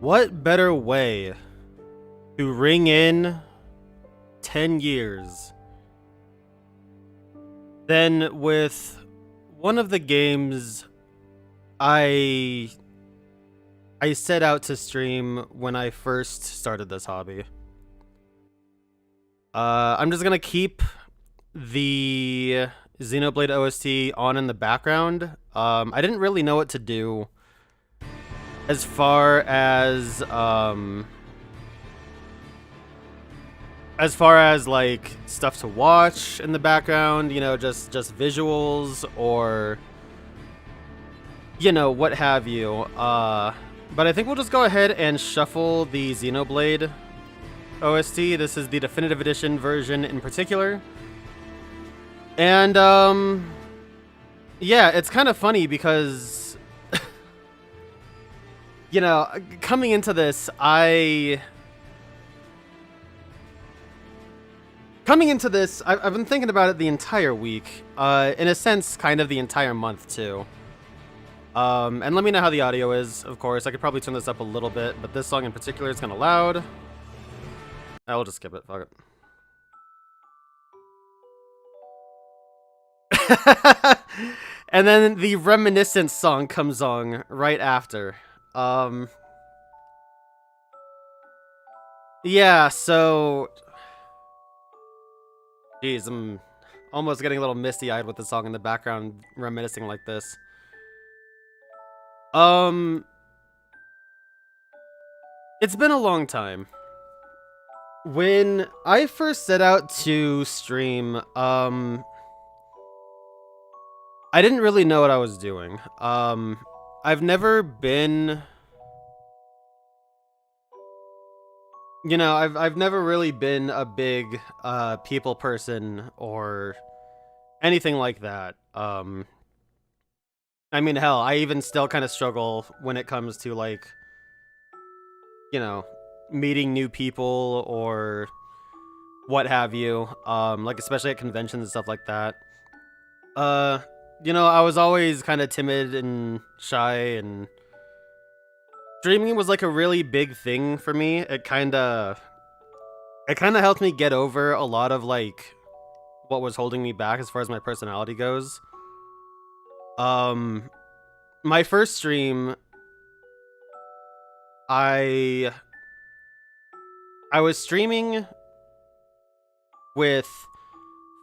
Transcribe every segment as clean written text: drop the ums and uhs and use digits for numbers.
What better way to ring in 10 years than with one of the games I set out to stream when I first started this hobby. I'm just gonna keep the Xenoblade OST on in the background. I didn't really know what to do as far as like stuff to watch in the background, you know, just visuals or what have you. But I think we'll just go ahead and shuffle the Xenoblade OST. This is the definitive edition version in particular. And yeah, it's kind of funny because coming into this, I've been thinking about it the entire week, in a sense, kind of the entire month too. And let me know how the audio is, of course. I could probably turn this up a little bit, but this song in particular is kind of loud. I'll just skip it, fuck it. And then the Reminiscence song comes on right after. Yeah, so... Jeez, I'm almost getting a little misty-eyed with the song in the background reminiscing like this. It's been a long time. When I first set out to stream, I didn't really know what I was doing. I've never been... I've never really been a big people person or anything like that. I mean, hell, I even still kind of struggle when it comes to, like, meeting new people or what have you. Like, especially at conventions and stuff like that. I was always kind of timid and shy, and streaming was like a really big thing for me. It kind of helped me get over a lot of like what was holding me back as far as my personality goes. My first stream, I was streaming with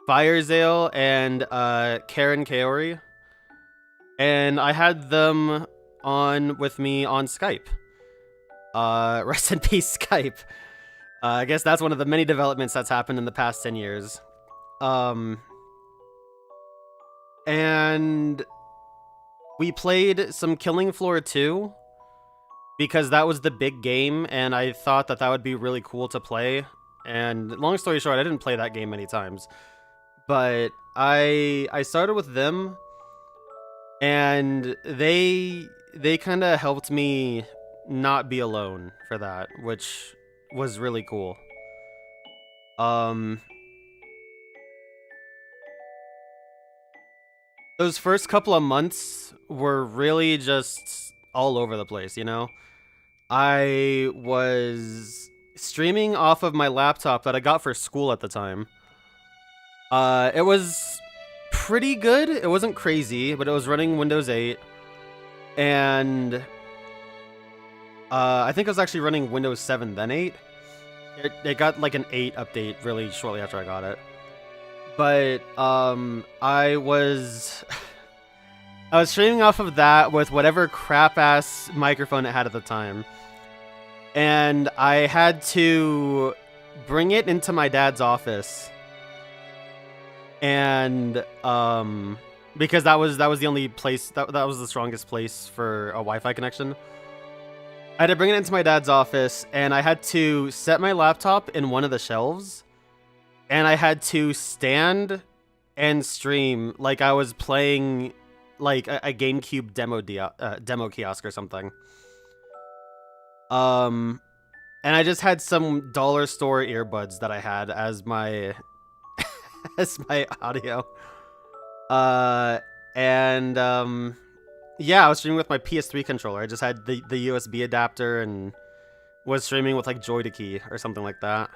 FireXale and Charoncaori, and I had them on with me on Skype. Rest in peace, Skype. I guess that's one of the many developments that's happened in the past 10 years. And we played some Killing Floor 2 because that was the big game, and I thought that would be really cool to play. And long story short, I didn't play that game many times, but I started with them, and they kind of helped me not be alone for that, which was really cool. Those first couple of months were really just all over the place, I was streaming off of my laptop that I got for school at the time. It was pretty good. It wasn't crazy, but it was running Windows 8. And I think I was actually running Windows 7 then 8. It got like an 8 update really shortly after I got it. But I was streaming off of that with whatever crap ass microphone it had at the time. And I had to bring it into my dad's office. And because that was the only place that was the strongest place for a Wi-Fi connection. I had to bring it into my dad's office, and I had to set my laptop in one of the shelves, and I had to stand and stream like I was playing like a GameCube demo kiosk or something. And I just had some dollar store earbuds that I had as my as my audio. Yeah, I was streaming with my PS3 controller. I just had the USB adapter and was streaming with like Joy to Key or something like that.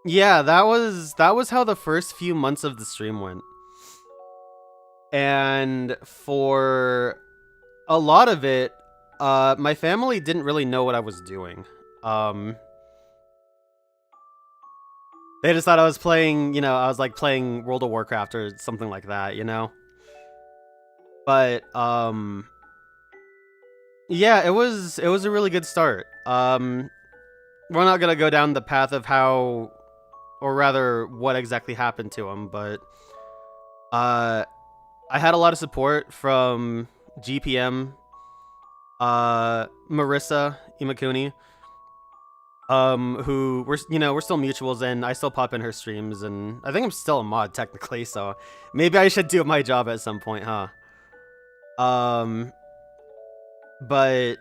Yeah, that was how the first few months of the stream went. And for a lot of it, my family didn't really know what I was doing. They just thought I was playing, you know, I was like playing World of Warcraft or something like that, you know? But, yeah, it was a really good start. We're not gonna go down the path of how, or rather, what exactly happened to him, but, I had a lot of support from GPM, Marissa Imakuni, who we're still mutuals, and I still pop in her streams, and I think I'm still a mod technically, so maybe I should do my job at some point, huh? But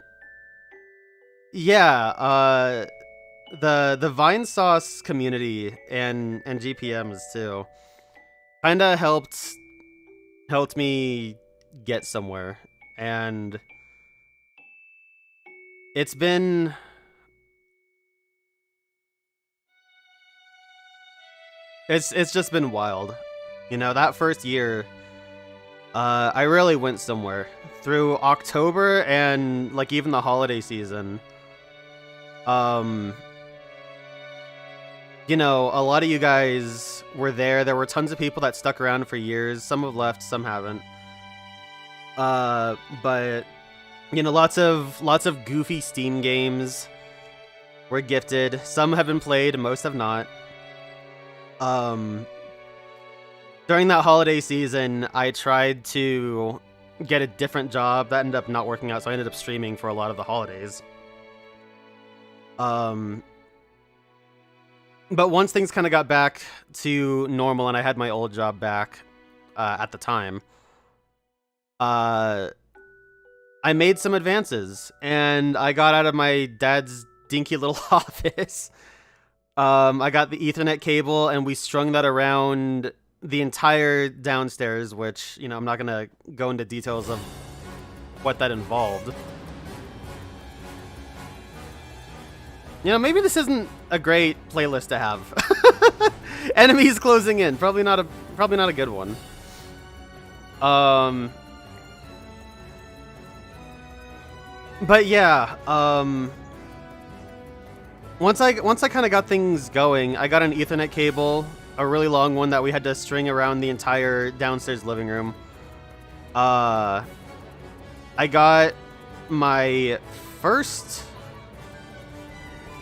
yeah, the Vine Sauce community and GPMs too kind of helped me get somewhere, and it's just been wild. You know, that first year, I really went somewhere. Through October and like even the holiday season, you know, a lot of you guys were there. There were tons of people that stuck around for years. Some have left, some haven't. But you know, lots of goofy Steam games were gifted. Some have been played, most have not. During that holiday season, I tried to get a different job. That ended up not working out, so I ended up streaming for a lot of the holidays. But once things kind of got back to normal and I had my old job back at the time, I made some advances, and I got out of my dad's dinky little office. I got the Ethernet cable, and we strung that around the entire downstairs, which, you know, I'm not going to go into details of what that involved. You know, maybe this isn't a great playlist to have. Enemies closing in. Probably not a good one. But yeah, once I kind of got things going, I got an Ethernet cable, a really long one that we had to string around the entire downstairs living room. I got my first...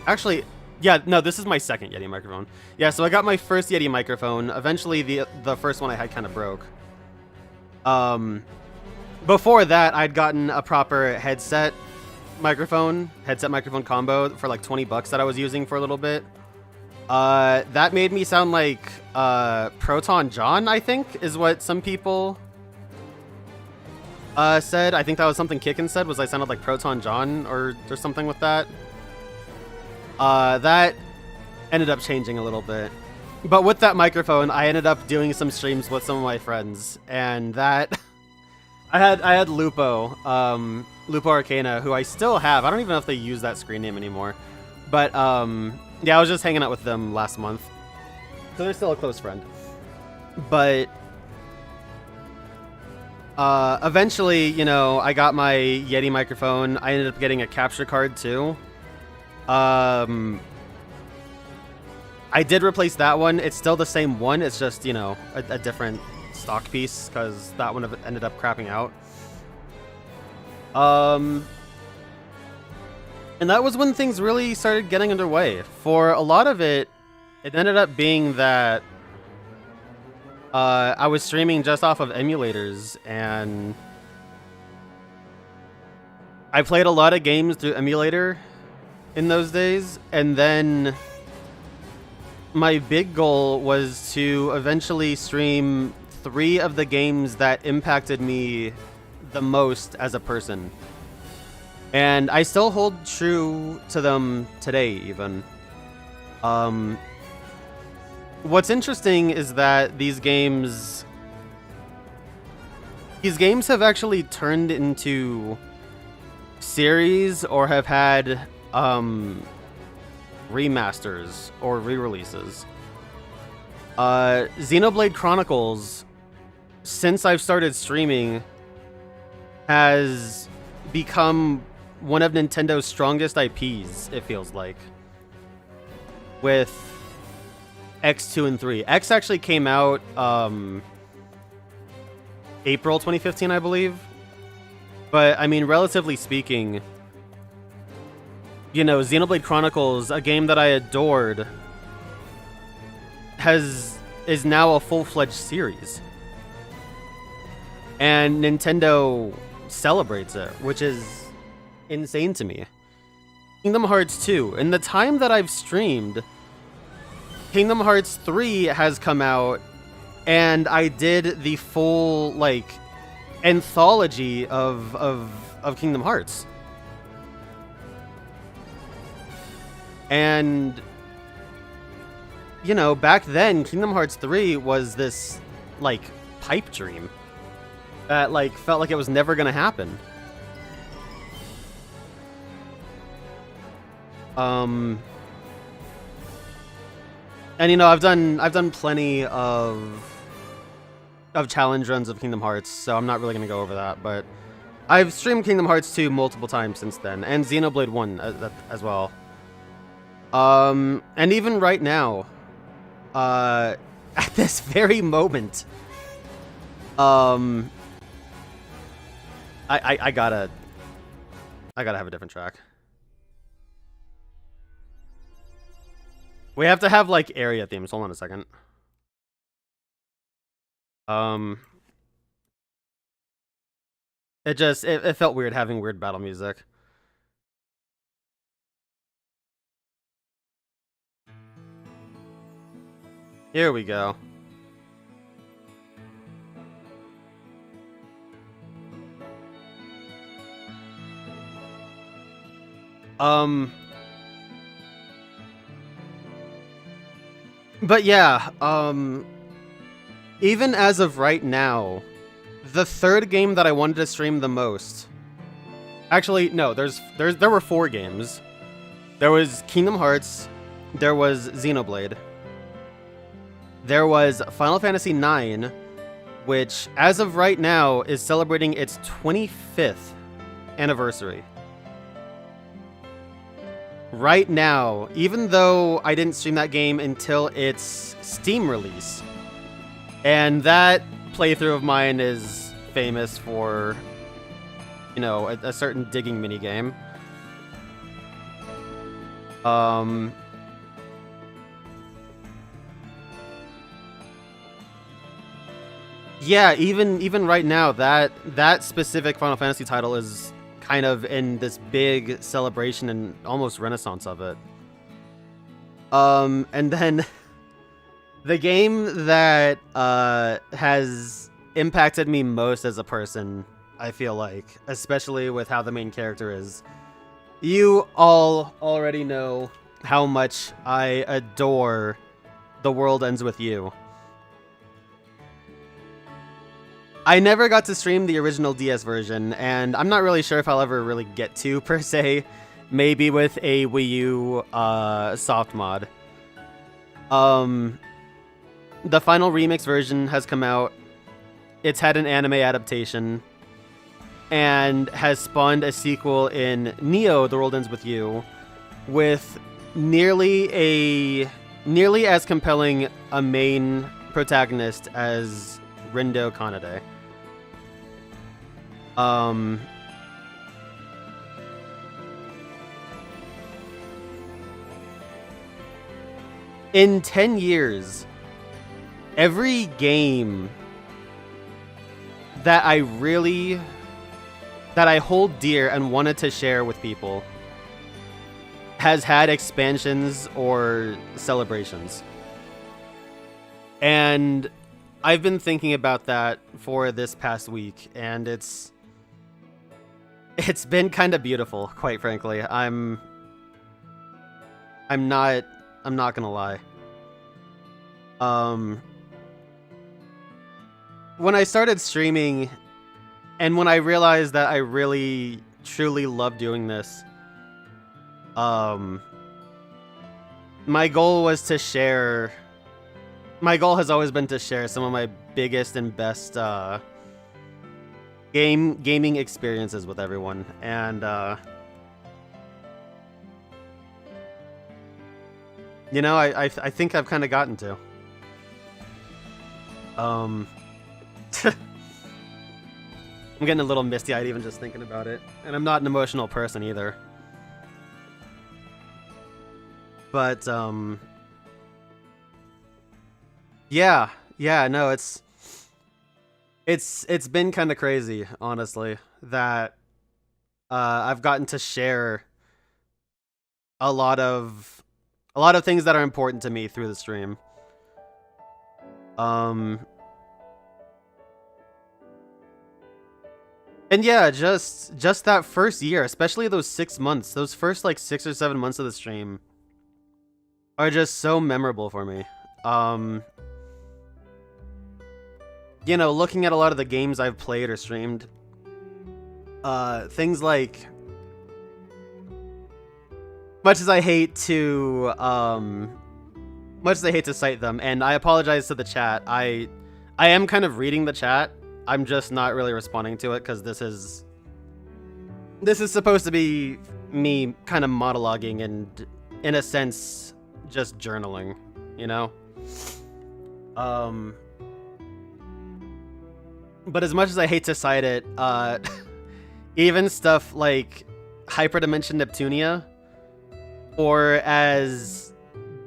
Actually, yeah, no, this is my second Yeti microphone. Yeah, so I got my first Yeti microphone. Eventually, the first one I had kind of broke. Before that, I'd gotten a proper headset microphone combo for like 20 bucks that I was using for a little bit. That made me sound like Proton John, I think, is what some people said. I think that was something Kicken said, was I sounded like Proton John or something with that. That ended up changing a little bit. But with that microphone, I ended up doing some streams with some of my friends, and that I had Lupo, Lupo Arcana, who I still have. I don't even know if they use that screen name anymore. But yeah, I was just hanging out with them last month, so they're still a close friend. But eventually, you know, I got my Yeti microphone. I ended up getting a capture card too. I did replace that one. It's still the same one. It's just, you know, a different stock piece, because that one ended up crapping out. And that was when things really started getting underway. For a lot of it, it ended up being that I was streaming just off of emulators, and I played a lot of games through emulator in those days, and then my big goal was to eventually stream 3 of the games that impacted me the most as a person. And I still hold true to them today, even. What's interesting is that these games these games have actually turned into series or have had remasters or re-releases. Xenoblade Chronicles, since I've started streaming, has become one of Nintendo's strongest IPs, it feels like, with X 2 and 3. X actually came out April 2015, I believe. But, I mean, relatively speaking, you know, Xenoblade Chronicles, a game that I adored, is now a full-fledged series. And Nintendo celebrates it, which is insane to me. Kingdom Hearts 2. In the time that I've streamed, Kingdom Hearts 3 has come out, and I did the full, like, anthology of Kingdom Hearts. And, you know, back then, Kingdom Hearts 3 was this, like, pipe dream that, like, felt like it was never gonna happen. And, you know, I've done plenty of challenge runs of Kingdom Hearts, so I'm not really gonna go over that, but I've streamed Kingdom Hearts 2 multiple times since then, and Xenoblade 1 as well. And even right now, at this very moment, I gotta have a different track. We have to have, like, Eryi themes. Hold on a second. It felt weird having weird battle music. Here we go. But yeah, even as of right now, the third game that I wanted to stream the most... Actually, no, there were 4 games. There was Kingdom Hearts, there was Xenoblade, there was Final Fantasy IX, which, as of right now, is celebrating its 25th anniversary. Right now, even though I didn't stream that game until its Steam release, and that playthrough of mine is famous for, you know, a certain digging minigame. Yeah, even right now, that specific Final Fantasy title is kind of in this big celebration and almost renaissance of it. And then the game that has impacted me most as a person, I feel like, especially with how the main character is. You all already know how much I adore The World Ends With You. I never got to stream the original DS version, and I'm not really sure if I'll ever really get to, per se. Maybe with a Wii U soft mod. The final remix version has come out. It's had an anime adaptation, and has spawned a sequel in Neo: The World Ends With You, with nearly as compelling a main protagonist as Rindo Kanade. In 10 years, every game that I hold dear and wanted to share with people has had expansions or celebrations. And I've been thinking about that for this past week, and it's been kind of beautiful, quite frankly. I'm not gonna lie. When I started streaming And when I realized that I really, truly love doing this, my goal was to share... My goal has always been to share some of my biggest and best gaming experiences with everyone. And, you know, I think I've kind of gotten to. I'm getting a little misty-eyed even just thinking about it. And I'm not an emotional person either. But, yeah, no, it's been kind of crazy, honestly, that I've gotten to share a lot of things that are important to me through the stream. And yeah, just that first year, especially those 6 months, those first like 6 or 7 months of the stream are just so memorable for me. You know, looking at a lot of the games I've played or streamed, things like, much as I hate to cite them, and I apologize to the chat, I am kind of reading the chat. I'm just not really responding to it because this is supposed to be me kind of monologuing and, in a sense, just journaling, you know? But as much as I hate to cite it, even stuff like Hyperdimension Neptunia, or as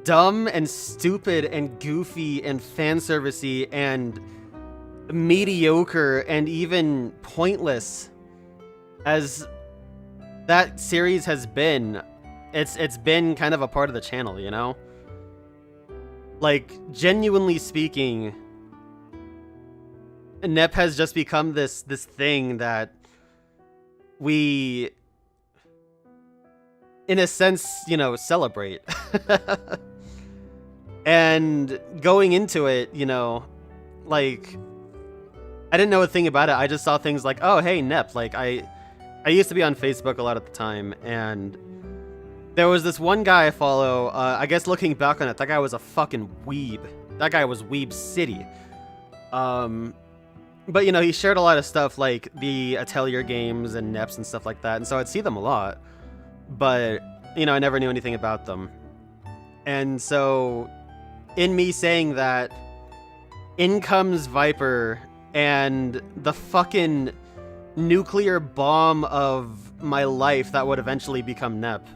dumb and stupid and goofy and fanservicey and mediocre and even pointless as that series has been, it's been kind of a part of the channel, you know? Like, genuinely speaking, NEP has just become this thing that we, in a sense, you know, celebrate. And going into it, you know, like, I didn't know a thing about it. I just saw things like, oh, hey, NEP. Like, I used to be on Facebook a lot at the time, and there was this one guy I follow. I guess looking back on it, that guy was a fucking weeb. That guy was Weeb City. But, you know, he shared a lot of stuff like the Atelier games and NEPs and stuff like that, and so I'd see them a lot. But, you know, I never knew anything about them. And so, in me saying that, in comes Viper and the fucking nuclear bomb of my life that would eventually become NEP.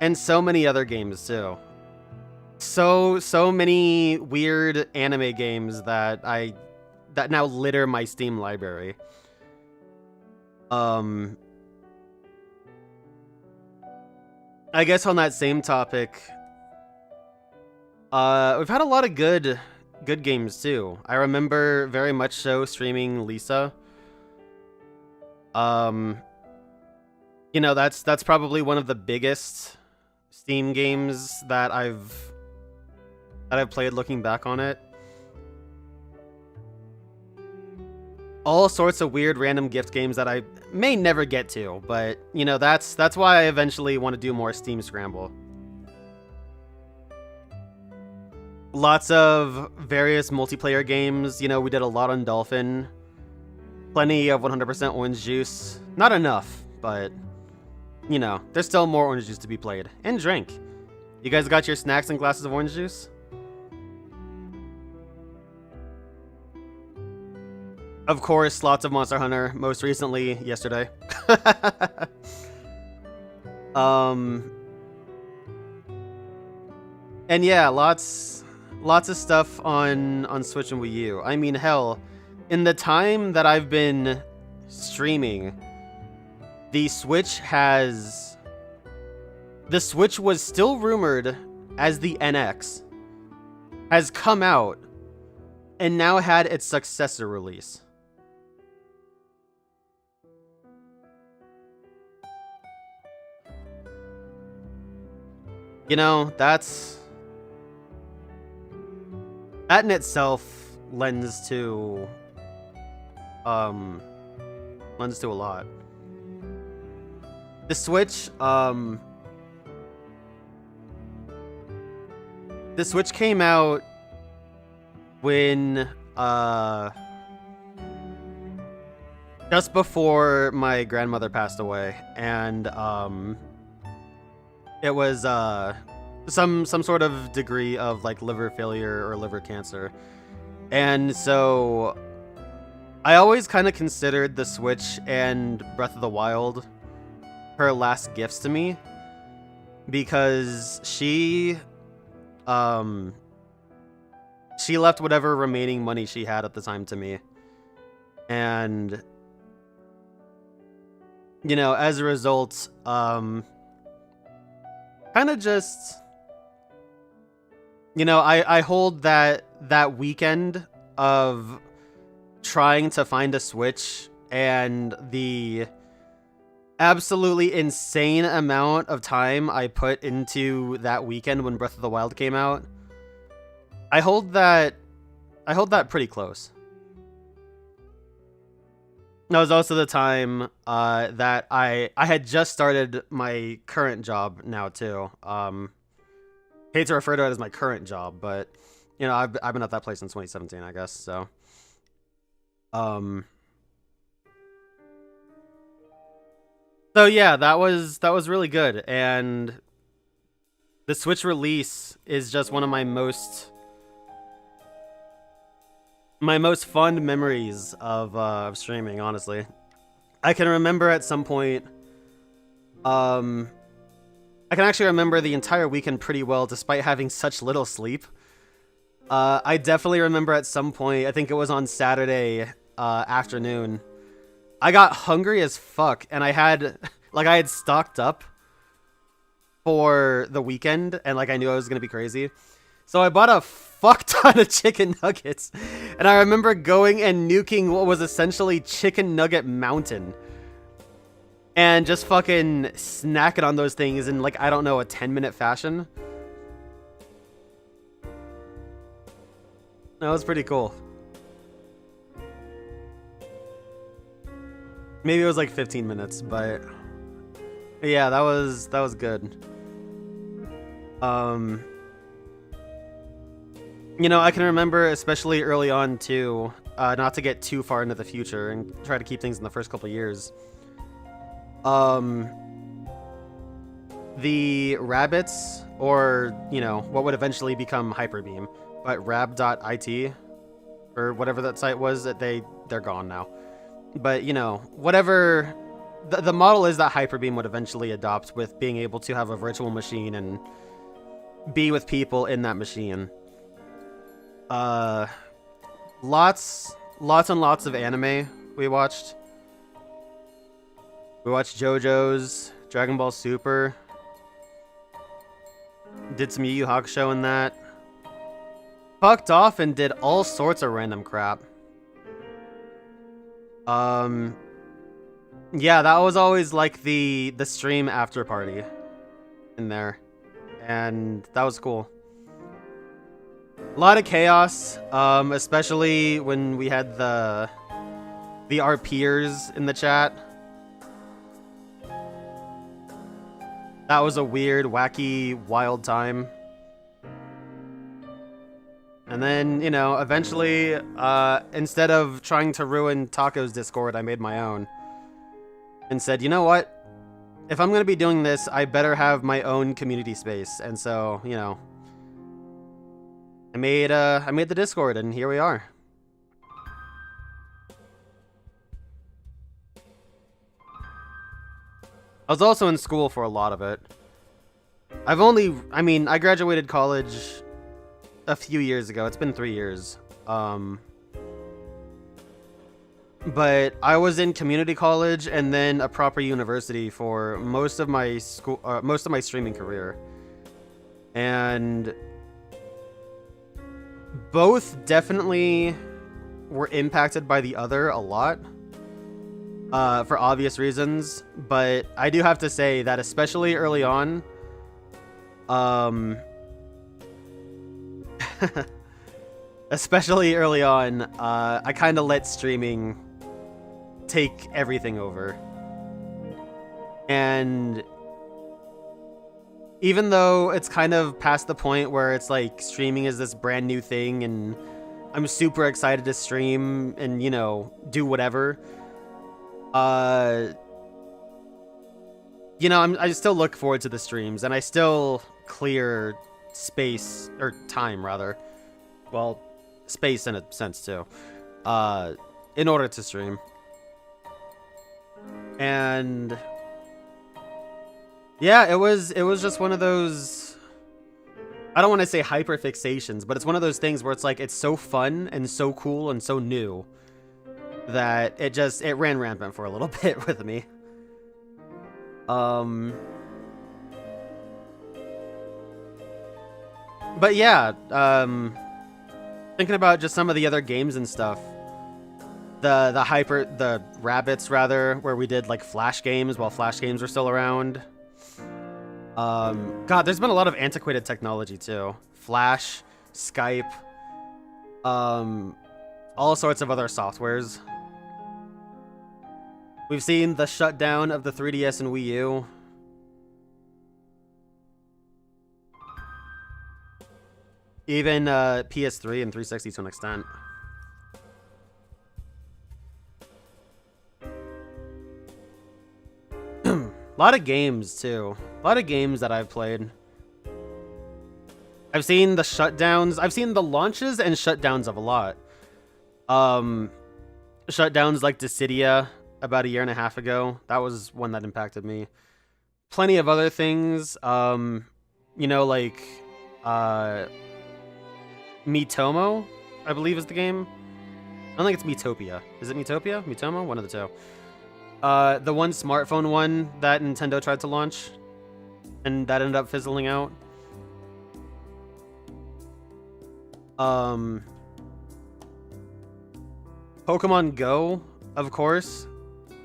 And so many other games, too. So many weird anime games that now litter my Steam library. I guess on that same topic, we've had a lot of good games too. I remember very much so streaming Lisa. You know, that's probably one of the biggest Steam games that I've played looking back on it. All sorts of weird random gift games that I may never get to, but you know, that's why I eventually want to do more Steam Scramble. Lots of various multiplayer games. You know, we did a lot on Dolphin. Plenty of 100% orange juice. Not enough, but you know, there's still more orange juice to be played. And drink. You guys got your snacks and glasses of orange juice? Of course, lots of Monster Hunter, most recently yesterday. And yeah, lots of stuff on Switch and Wii U. I mean, hell, in the time that I've been streaming, the Switch was still rumored as the NX, has come out, and now had its successor release. You know, that in itself lends to lends to a lot. The Switch, came out when, just before my grandmother passed away, and, it was, some sort of degree of, like, liver failure or liver cancer. And so I always kind of considered the Switch and Breath of the Wild her last gifts to me, because she left whatever remaining money she had at the time to me. And, you know, as a result, kind of just, you know, I hold that weekend of trying to find a Switch and the absolutely insane amount of time I put into that weekend when Breath of the Wild came out. I hold that pretty close. That was also the time that I had just started my current job now too. Hate to refer to it as my current job, but you know, I've been at that place since 2017, I guess. So, so yeah, that was really good, and the Switch release is just one of my most fond memories of streaming. Honestly, I can remember at some point, I can actually remember the entire weekend pretty well, despite having such little sleep. I definitely remember at some point, I think it was on Saturday afternoon, I got hungry as fuck, and I had stocked up for the weekend, and like I knew I was gonna be crazy. So I bought a fuck ton of chicken nuggets, and I remember going and nuking what was essentially Chicken Nugget Mountain. And just fucking snacking on those things in, like, I don't know, a 10-minute fashion. That was pretty cool. Maybe it was like 15 minutes, but yeah, that was good. You know, I can remember, especially early on too, not to get too far into the future and try to keep things in the first couple of years. The rabbits, or, you know, what would eventually become Hyperbeam, but rab.it, or whatever that site was, they're gone now. But, you know, whatever, the model is that Hyperbeam would eventually adopt, with being able to have a virtual machine and be with people in that machine. Lots and lots of anime we watched. We watched JoJo's, Dragon Ball Super. Did some Yu Yu Hakusho in that. Fucked off and did all sorts of random crap. Yeah, that was always like the stream after party in there. And that was cool. A lot of chaos, especially when we had the RPers in the chat. That was a weird, wacky, wild time. And then, you know, eventually, instead of trying to ruin Taco's Discord, I made my own. And said, you know what? If I'm going to be doing this, I better have my own community space. And so, you know, I made the Discord, and here we are. I was also in school for a lot of it. I graduated college a few years ago. It's been 3 years. But I was in community college and then a proper university for most of my streaming career. And both definitely were impacted by the other a lot. For obvious reasons, but I do have to say that especially early on, I kind of let streaming take everything over. And even though it's kind of past the point where it's like streaming is this brand new thing and I'm super excited to stream and, you know, do whatever. You know, I still look forward to the streams and I still clear space, or time rather. Well, space in a sense too. In order to stream. And yeah, it was just one of those, I don't want to say hyperfixations, but it's one of those things where it's like, it's so fun and so cool and so new that it ran rampant for a little bit with me. But yeah, thinking about just some of the other games and stuff, the rabbits rather, where we did like Flash games while Flash games were still around. God, there's been a lot of antiquated technology too. Flash, Skype, all sorts of other softwares. We've seen the shutdown of the 3DS and Wii U. Even PS3 and 360 to an extent. A lot of games too. A lot of games that I've played. I've seen the shutdowns. I've seen the launches and shutdowns of a lot. Shutdowns like Dissidia about a year and a half ago. That was one that impacted me. Plenty of other things. You know, like Miitomo, I believe is the game. I don't think it's Miitopia. Is it Miitopia? Miitomo? One of the two. The one smartphone one that Nintendo tried to launch and that ended up fizzling out. Pokemon Go, of course.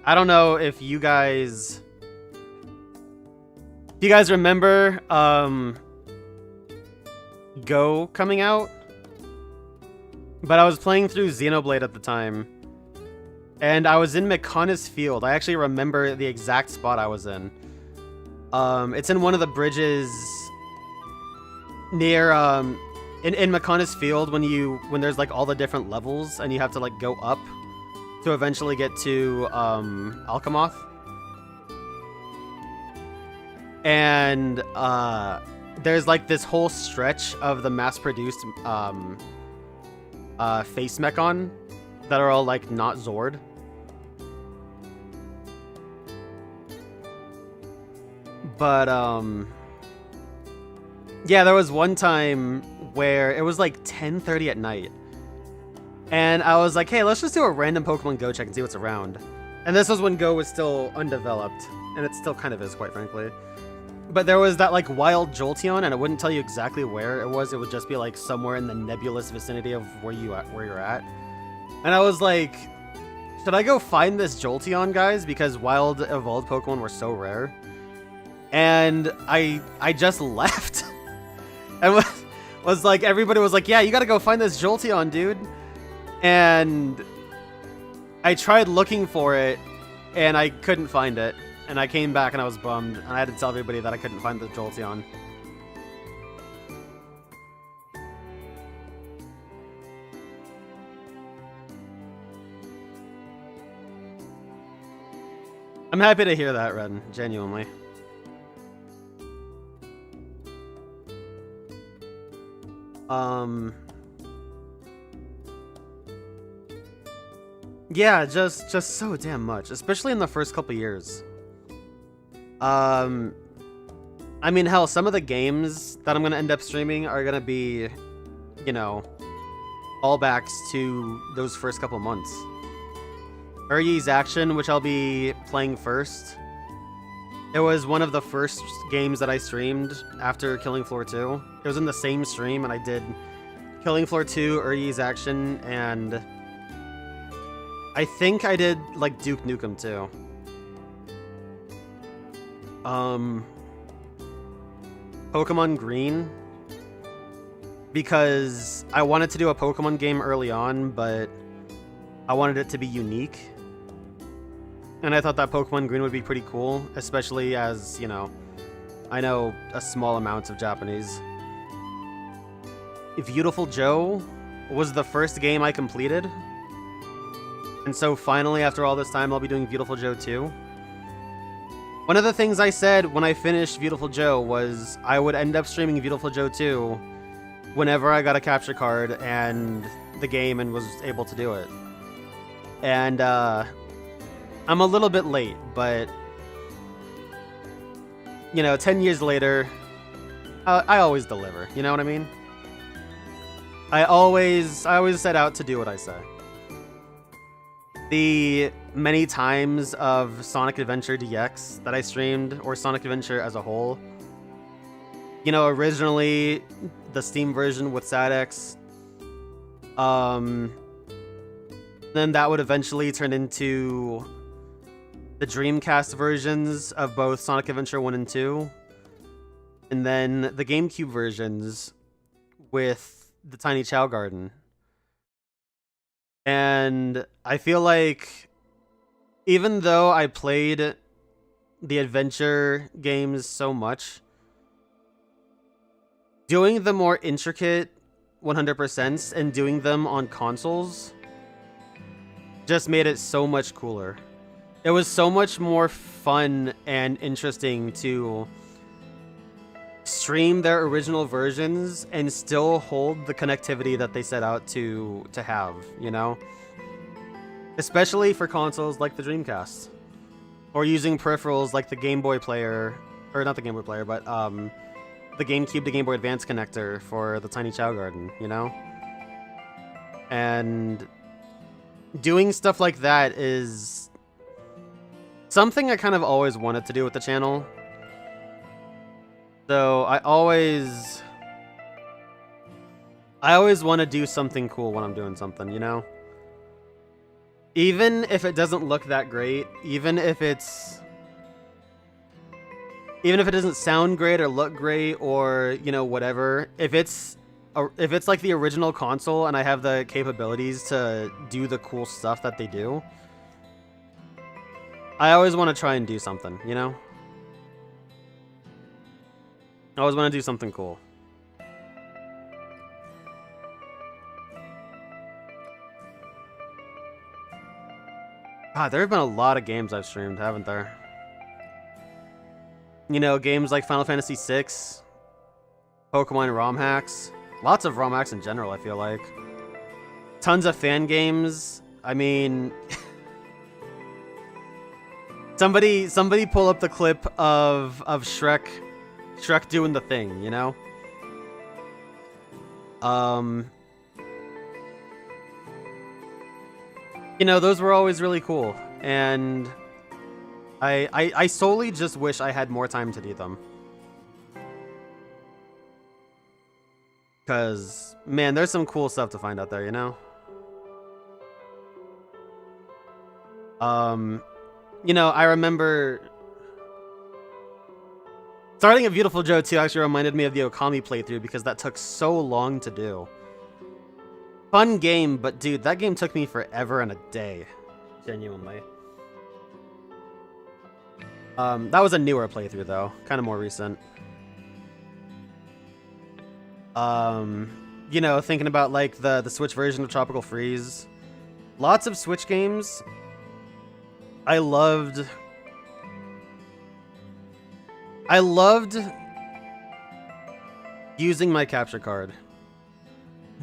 I don't know if you guys remember Go coming out, but I was playing through Xenoblade at the time. And I was in McConaughey's Field. I actually remember the exact spot I was in. It's in one of the bridges near in McConaughey's Field when there's like all the different levels and you have to like go up to eventually get to Alchemoth. And there's like this whole stretch of the mass-produced face mechon that are all like not Zord. But yeah, there was one time where it was like 10:30 at night. And I was like, hey, let's just do a random Pokemon Go check and see what's around. And this was when Go was still undeveloped, and it still kind of is, quite frankly. But there was that like wild Jolteon, and it wouldn't tell you exactly where it was. It would just be like somewhere in the nebulous vicinity of where you're at. And I was like, should I go find this Jolteon, guys? Because wild evolved Pokemon were so rare. And I just left. And was like, everybody was like, yeah, you gotta go find this Jolteon, dude. And I tried looking for it, and I couldn't find it. And I came back and I was bummed, and I had to tell everybody that I couldn't find the Jolteon. I'm happy to hear that, Ren, genuinely. Yeah, just so damn much, especially in the first couple years. I mean, hell, some of the games that I'm gonna end up streaming are gonna be, you know, callbacks to those first couple months. Eryi's Action, which I'll be playing first. It was one of the first games that I streamed after Killing Floor 2. It was in the same stream, and I did Killing Floor 2, Eryi's Action, and I think I did, like, Duke Nukem, too. Pokemon Green, because I wanted to do a Pokemon game early on, but I wanted it to be unique. And I thought that Pokemon Green would be pretty cool, especially as, you know, I know a small amount of Japanese. Viewtiful Joe was the first game I completed. And so finally, after all this time, I'll be doing Viewtiful Joe 2. One of the things I said when I finished Viewtiful Joe was I would end up streaming Viewtiful Joe 2 whenever I got a capture card and the game and was able to do it. And I'm a little bit late, but you know, 10 years later, I always deliver, you know what I mean? I always set out to do what I say. The many times of Sonic Adventure DX that I streamed, or Sonic Adventure as a whole, you know, originally the Steam version with SADX, then that would eventually turn into the Dreamcast versions of both Sonic Adventure 1 and 2, and then the GameCube versions with the Tiny Chow Garden. And I feel like even though I played the adventure games so much, doing the more intricate 100% and doing them on consoles just made it so much cooler. It was so much more fun and interesting to stream their original versions and still hold the connectivity that they set out to have, you know? Especially for consoles like the Dreamcast. Or using peripherals like the Game Boy Player, or not the Game Boy Player, but the GameCube to Game Boy Advance connector for the Tiny Chow Garden, you know? And doing stuff like that is something I kind of always wanted to do with the channel. So I always want to do something cool when I'm doing something, you know? Even if it doesn't look that great, even if it doesn't sound great or look great or, you know, whatever, if it's like the original console and I have the capabilities to do the cool stuff that they do, I always want to try and do something, you know? I always want to do something cool. God, there have been a lot of games I've streamed, haven't there? You know, games like Final Fantasy VI, Pokemon ROM hacks. Lots of ROM hacks in general, I feel like. Tons of fan games. I mean... Somebody pull up the clip of Shrek doing the thing, you know? You know, those were always really cool, and I solely just wish I had more time to do them. Because, man, there's some cool stuff to find out there, you know? You know, I remember... Starting at Viewtiful Joe 2 actually reminded me of the Okami playthrough because that took so long to do. Fun game, but dude, that game took me forever and a day. Genuinely. That was a newer playthrough though, kind of more recent. You know, thinking about like the Switch version of Tropical Freeze. Lots of Switch games. I loved using my capture card.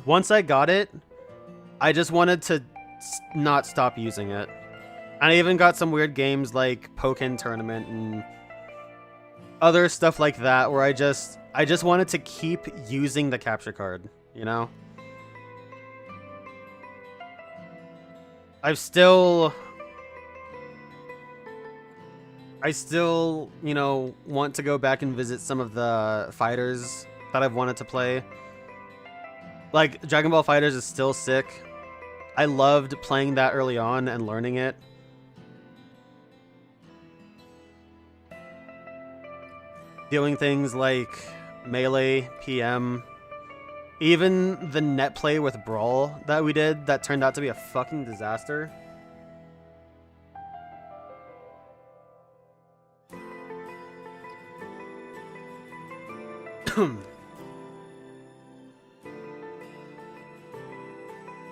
Once I got it, I just wanted to not stop using it. And I even got some weird games like Pokken Tournament and other stuff like that where I just wanted to keep using the capture card, you know? I still, you know, want to go back and visit some of the fighters that I've wanted to play. Like, Dragon Ball FighterZ is still sick. I loved playing that early on and learning it. Doing things like Melee, PM, even the net play with Brawl that we did that turned out to be a fucking disaster.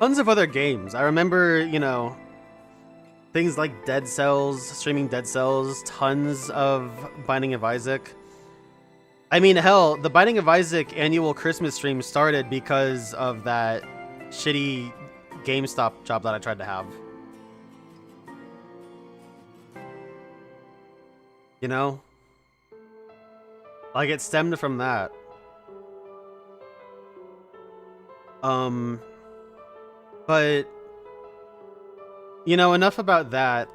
Tons of other games. I remember, you know, things like Dead Cells, streaming Dead Cells, tons of Binding of Isaac. I mean, hell, the Binding of Isaac annual Christmas stream started because of that shitty GameStop job that I tried to have. You know? Like, it stemmed from that. But, you know, enough about that.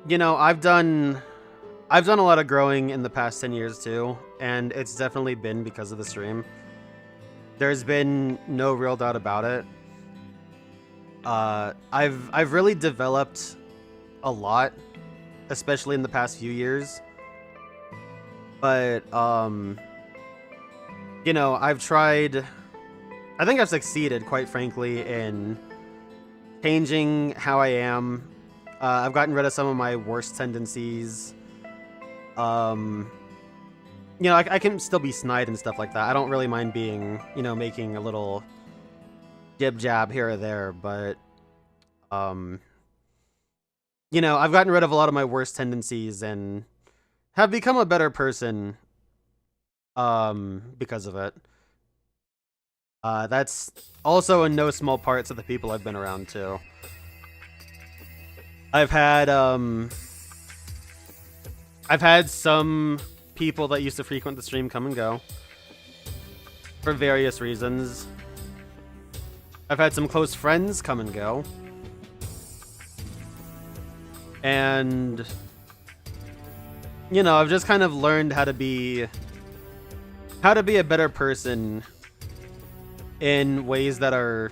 You know, I've done a lot of growing in the past 10 years too, and it's definitely been because of the stream. There's been no real doubt about it. I've really developed a lot, especially in the past few years. But you know, I think I've succeeded, quite frankly, in changing how I am. I've gotten rid of some of my worst tendencies. You know, I can still be snide and stuff like that. I don't really mind being, you know, making a little jib-jab here or there, but, you know, I've gotten rid of a lot of my worst tendencies and have become a better person, because of it. That's also in no small part to the people I've been around, too. I've had some people that used to frequent the stream come and go for various reasons. I've had some close friends come and go. And, you know, I've just kind of learned how to be a better person in ways that are,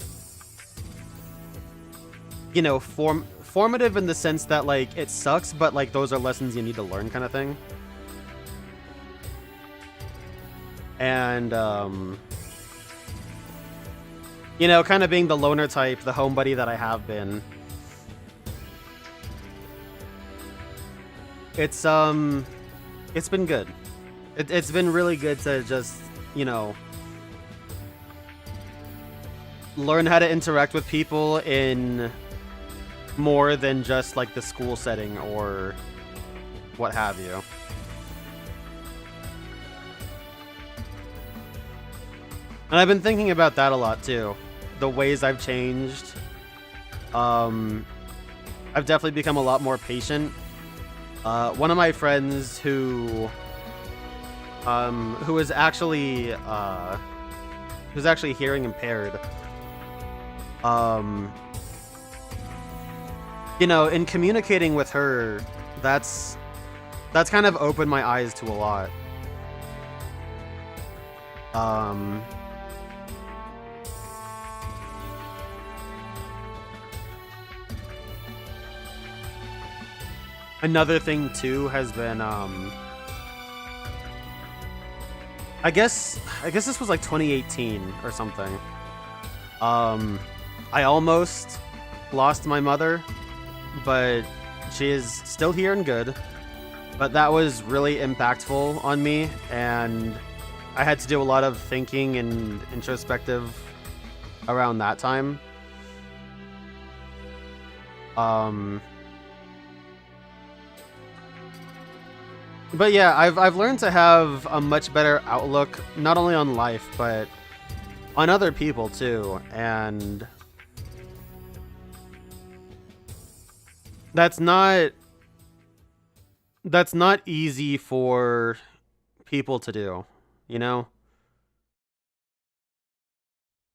you know, formative in the sense that, like, it sucks, but, like, those are lessons you need to learn kind of thing. And, you know, kind of being the loner type, the homebody that I have been. It's been good. It's been really good to just, you know, learn how to interact with people in more than just like the school setting or what have you. And I've been thinking about that a lot too. The ways I've changed. I've definitely become a lot more patient. One of my friends who is actually hearing impaired. You know, in communicating with her, that's kind of opened my eyes to a lot. Another thing too has been I guess this was like 2018 or something. I almost lost my mother, but she is still here and good. But that was really impactful on me, and I had to do a lot of thinking and introspective around that time. But yeah, I've learned to have a much better outlook, not only on life, but on other people too, and that's not easy for people to do, you know?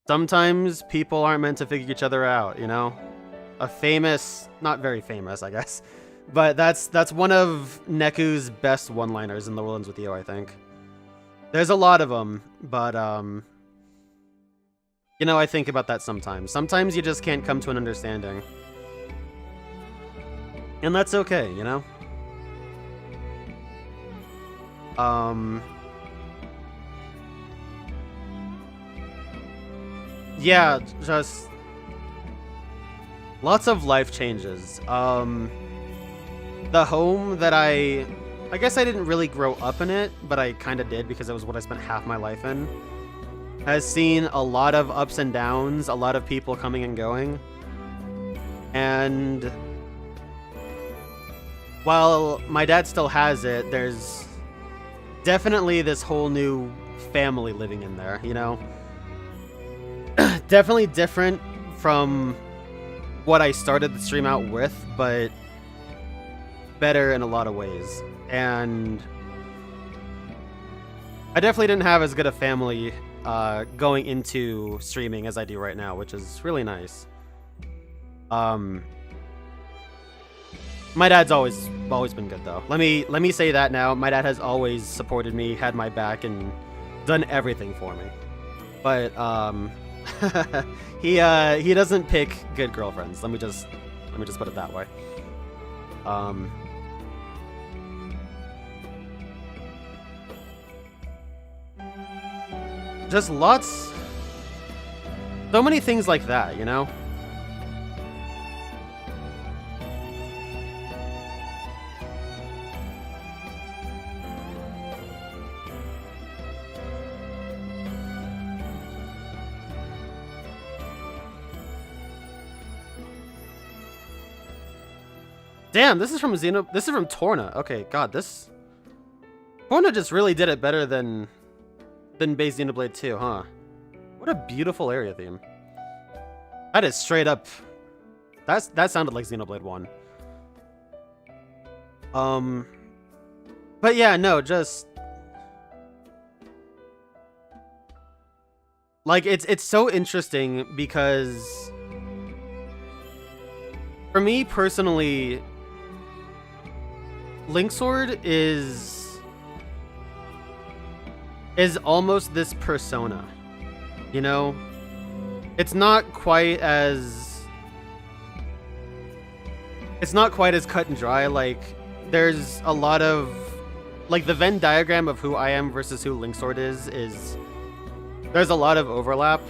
Sometimes people aren't meant to figure each other out, you know? A famous, not very famous, I guess, but that's one of Neku's best one-liners in The World Ends With You, I think. There's a lot of them, but, you know, I think about that sometimes. Sometimes you just can't come to an understanding. And that's okay, you know? Yeah, just lots of life changes. the home that I guess I didn't really grow up in it, but I kind of did because it was what I spent half my life in, has seen a lot of ups and downs, a lot of people coming and going. And while my dad still has it, there's definitely this whole new family living in there, you know? Definitely different from what I started the stream out with, but better in a lot of ways. And I definitely didn't have as good a family going into streaming as I do right now, which is really nice. My dad's always been good though. Let me say that now. My dad has always supported me, had my back, and done everything for me. But he doesn't pick good girlfriends. Let me just put it that way. Just lots, so many things like that, you know? Damn, this is from this is from Torna. Okay, god, this Torna just really did it better than base Xenoblade 2, huh? What a beautiful area theme. That is straight up. That sounded like Xenoblade 1. But yeah, no, just like it's so interesting because for me personally, Linxord is almost this persona, you know? It's not quite as cut and dry. Like, there's a lot of, like, the Venn diagram of who I am versus who Linxord is there's a lot of overlap,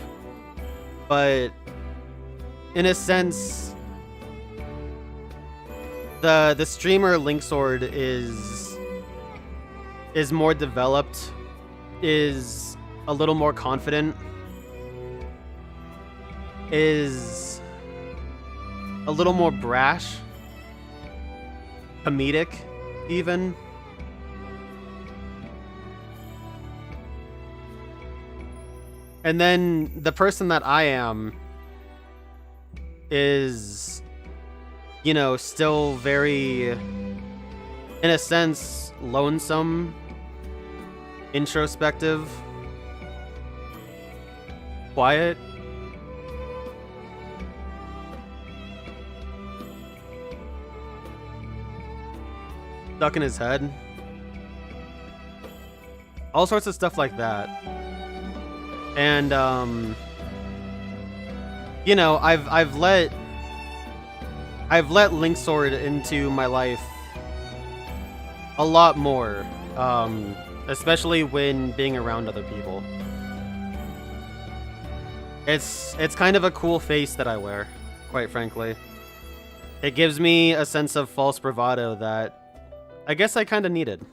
but in a sense, the streamer Linxord is more developed, is a little more confident, is a little more brash, comedic even. And then the person that I am is, you know, still very, in a sense, lonesome, introspective, quiet. Stuck in his head. All sorts of stuff like that. And you know, I've let Linxord into my life a lot more, especially when being around other people. It's kind of a cool face that I wear, quite frankly. It gives me a sense of false bravado that I guess I kind of needed.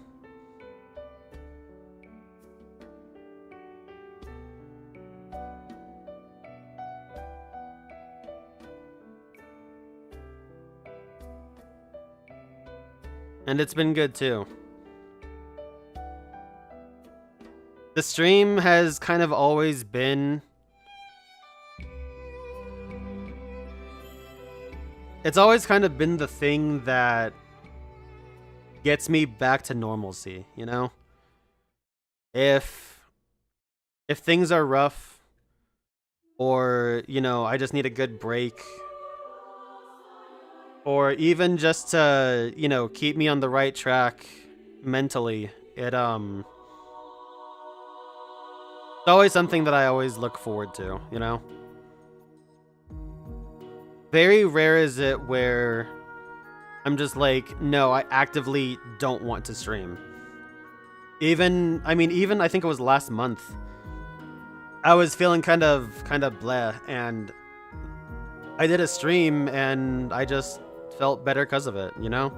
And it's been good too. The stream has kind of always been... It's always kind of been the thing that gets me back to normalcy, you know? If things are rough, or, you know, I just need a good break, or even just to, you know, keep me on the right track mentally, it's always something that I always look forward to, you know? Very rare is it where I'm just like, no, I actively don't want to stream. Even I think it was last month, I was feeling kind of bleh, and I did a stream and I just felt better because of it, you know?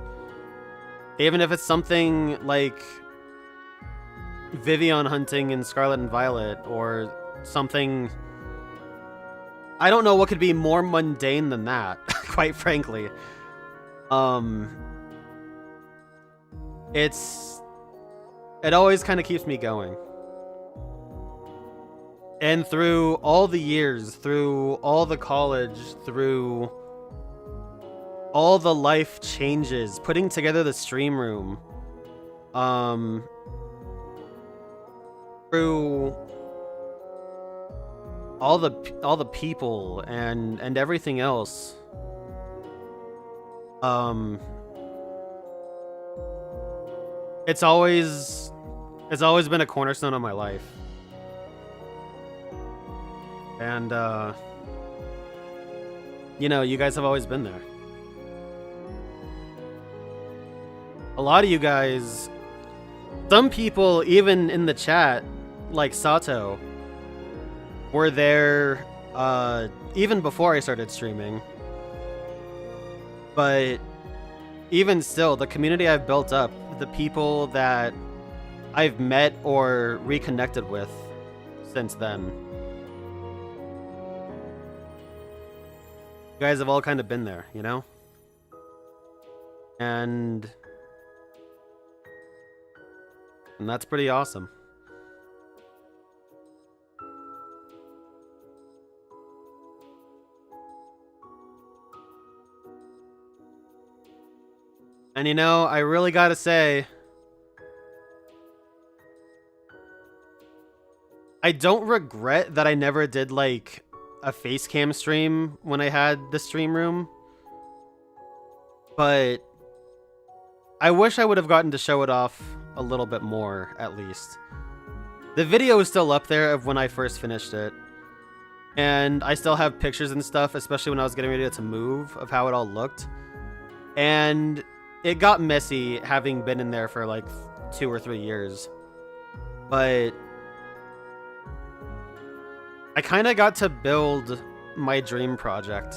Even if it's something like Vivian hunting in Scarlet and Violet, or something... I don't know what could be more mundane than that, quite frankly. It always kind of keeps me going. And through all the years, through all the college, through all the life changes, putting together the stream room, through all the people and everything else, it's always been a cornerstone of my life. And you know, you guys have always been there. A lot of you guys, some people even in the chat, like Sato, were there even before I started streaming. But even still, the community I've built up, the people that I've met or reconnected with since then, you guys have all kind of been there, you know? And that's pretty awesome. And you know, I really gotta say, I don't regret that I never did like a face cam stream when I had the stream room, but I wish I would have gotten to show it off a little bit more, at least. The video is still up there of when I first finished it, and I still have pictures and stuff, especially when I was getting ready to move, of how it all looked. And it got messy having been in there for like 2 or 3 years, but I kind of got to build my dream project.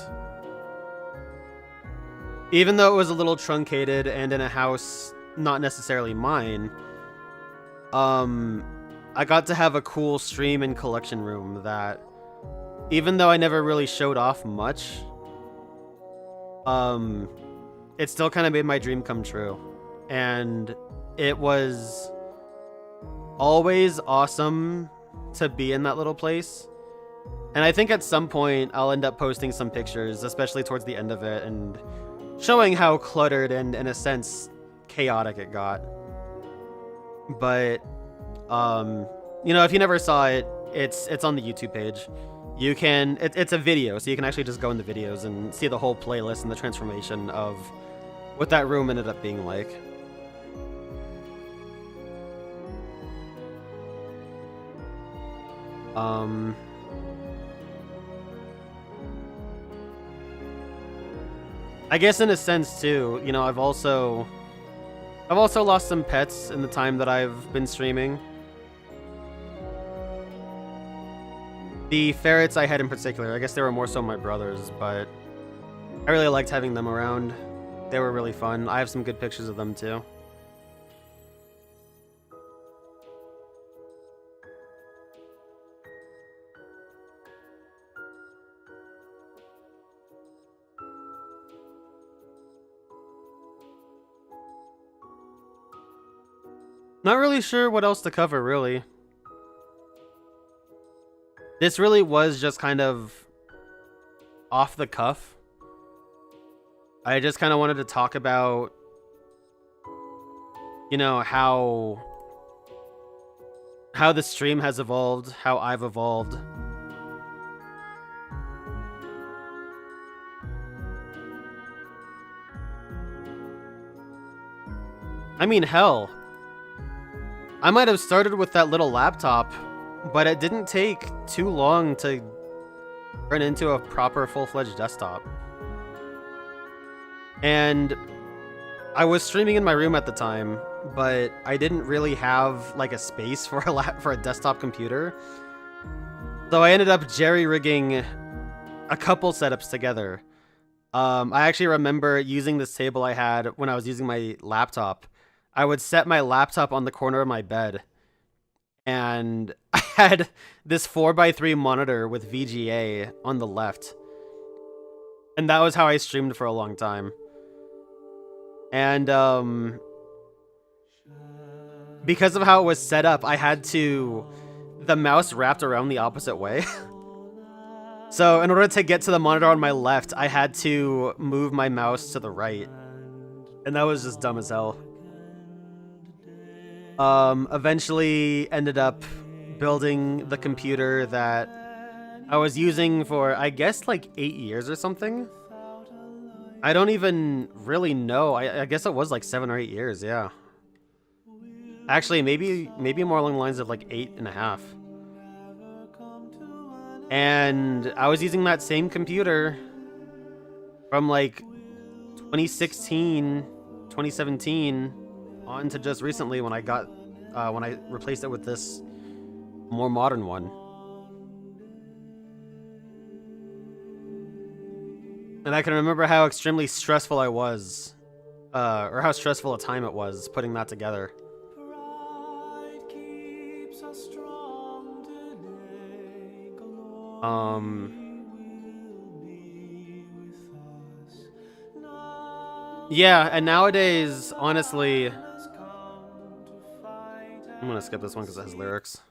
Even though it was a little truncated and in a house not necessarily mine, I got to have a cool stream and collection room that, even though I never really showed off much, it still kind of made my dream come true. And it was always awesome to be in that little place. And I think at some point I'll end up posting some pictures, especially towards the end of it, and showing how cluttered and, in a sense, chaotic it got. But, you know, if you never saw it, it's on the YouTube page. You can, it's a video, so you can actually just go in the videos and see the whole playlist and the transformation of what that room ended up being like. I guess in a sense too, you know, I've also lost some pets in the time that I've been streaming. The ferrets I had in particular, I guess they were more so my brothers, but I really liked having them around. They were really fun. I have some good pictures of them too. Not really sure what else to cover, really. This really was just kind of off the cuff. I just kind of wanted to talk about, you know, how the stream has evolved, how I've evolved. I mean, hell, I might have started with that little laptop, but it didn't take too long to turn into a proper full-fledged desktop. And I was streaming in my room at the time, but I didn't really have like a space for a desktop computer. So I ended up jerry-rigging a couple setups together. I actually remember using this table I had when I was using my laptop. I would set my laptop on the corner of my bed, and I had this 4x3 monitor with VGA on the left. And that was how I streamed for a long time. And because of how it was set up, I had the mouse wrapped around the opposite way. So in order to get to the monitor on my left, I had to move my mouse to the right. And that was just dumb as hell. Eventually ended up building the computer that I was using for, I guess, like 8 years or something. I don't even really know. I guess it was like 7 or 8 years, yeah. Actually, maybe more along the lines of like 8.5. And I was using that same computer from like 2016, 2017 on to just recently when I replaced it with this more modern one. And I can remember how extremely stressful I was, or how stressful a time it was putting that together. Yeah, and nowadays, honestly, I'm gonna skip this one because it has lyrics.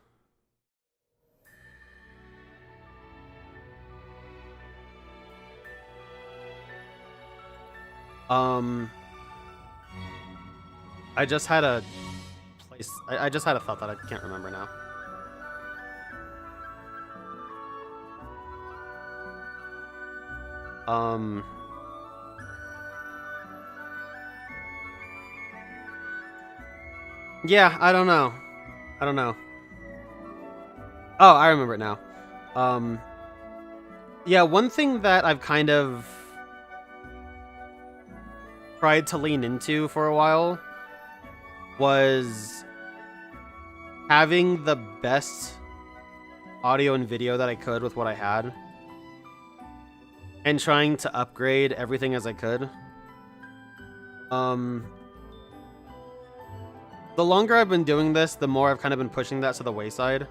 I just had a place. I just had a thought that I can't remember now. Yeah, I don't know. Oh, I remember it now. Yeah, one thing that I've kind of tried to lean into for a while was having the best audio and video that I could with what I had, and trying to upgrade everything as I could. The longer I've been doing this, the more I've kind of been pushing that to the wayside.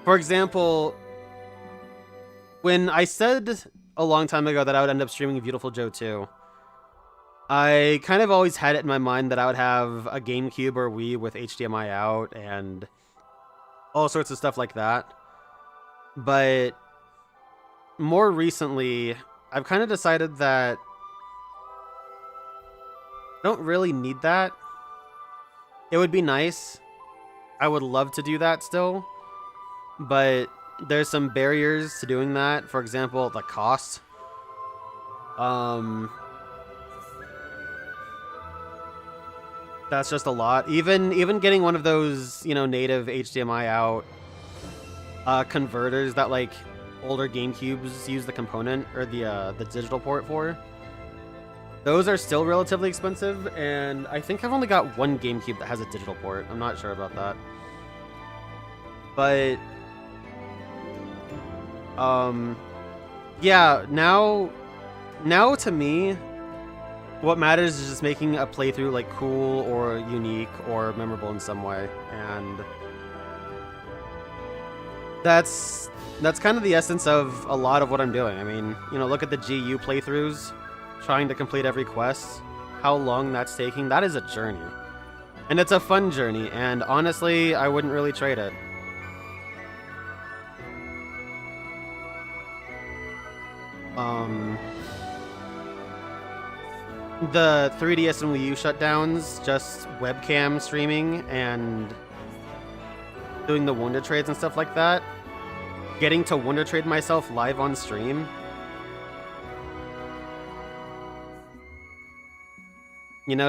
For example, when I said a long time ago that I would end up streaming Viewtiful Joe 2, I kind of always had it in my mind that I would have a GameCube or Wii with HDMI out and all sorts of stuff like that. But more recently, I've kind of decided that I don't really need that. It would be nice. I would love to do that still. But there's some barriers to doing that. For example, the cost. That's just a lot. Even getting one of those, native HDMI out converters that like older GameCubes use the component or the digital port for. Those are still relatively expensive, and I think I've only got one GameCube that has a digital port. I'm not sure about that. But yeah, now to me, what matters is just making a playthrough like cool or unique or memorable in some way, and that's kind of the essence of a lot of what I'm doing. I mean, look at the GU playthroughs, trying to complete every quest, how long that's taking. That is a journey, and it's a fun journey, and honestly, I wouldn't really trade it. The 3DS and Wii U shutdowns, just webcam streaming and doing the Wonder Trades and stuff like that. Getting to Wonder Trade myself live on stream.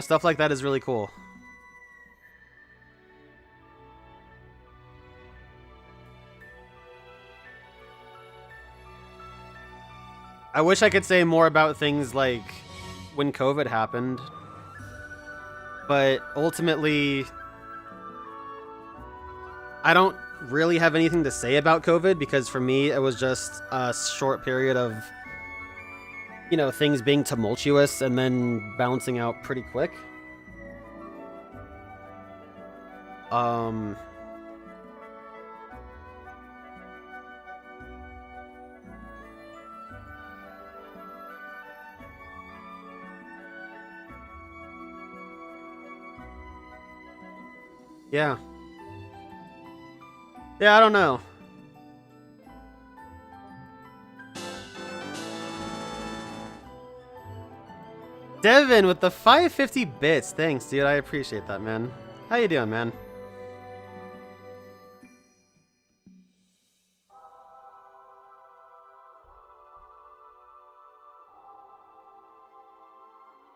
Stuff like that is really cool. I wish I could say more about things like when COVID happened, but ultimately, I don't really have anything to say about COVID because for me, it was just a short period of, you know, things being tumultuous and then bouncing out pretty quick. Yeah. Yeah, I don't know. Devin with the 550 bits. Thanks, dude. I appreciate that, man. How you doing, man?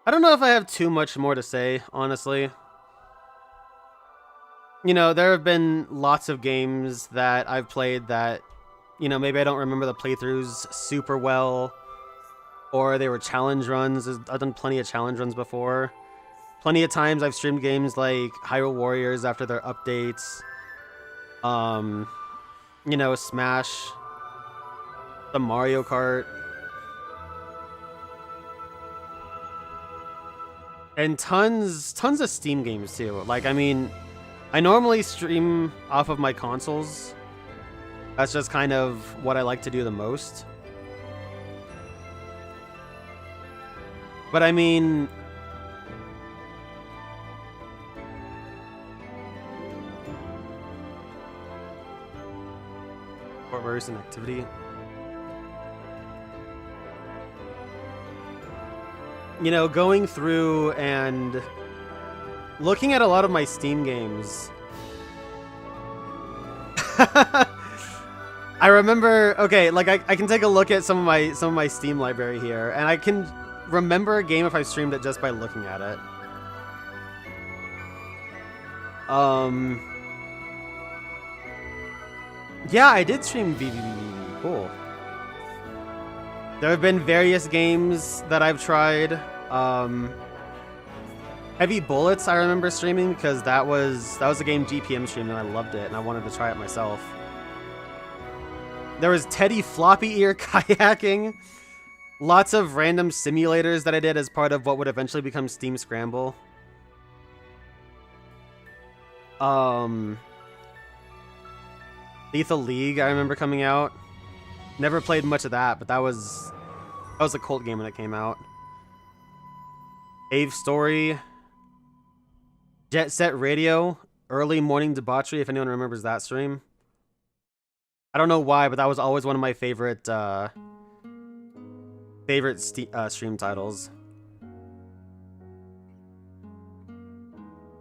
I don't know if I have too much more to say, honestly. You know, there have been lots of games that I've played that, you know, maybe I don't remember the playthroughs super well, or they were challenge runs. I've done plenty of challenge runs before. Plenty of times I've streamed games like Hyrule Warriors after their updates. You know, Smash, the Mario Kart. And tons of Steam games too. Like, I mean, I normally stream off of my consoles. That's just kind of what I like to do the most. But I mean, what recent activity? You know, going through and looking at a lot of my Steam games. I remember, okay, like I can take a look at some of my Steam library here, and I can remember a game if I streamed it just by looking at it. Yeah, I did stream VVVV. Cool. There have been various games that I've tried. Heavy Bullets I remember streaming because that was a game GPM streamed and I loved it and I wanted to try it myself. There was Teddy Floppy Ear kayaking. Lots of random simulators that I did as part of what would eventually become Steam Scramble. Lethal League I remember coming out. Never played much of that, but that was a cult game when it came out. Ave Story. Jet Set Radio. Early Morning Debauchery, if anyone remembers that stream. I don't know why, but that was always one of my favorite stream titles.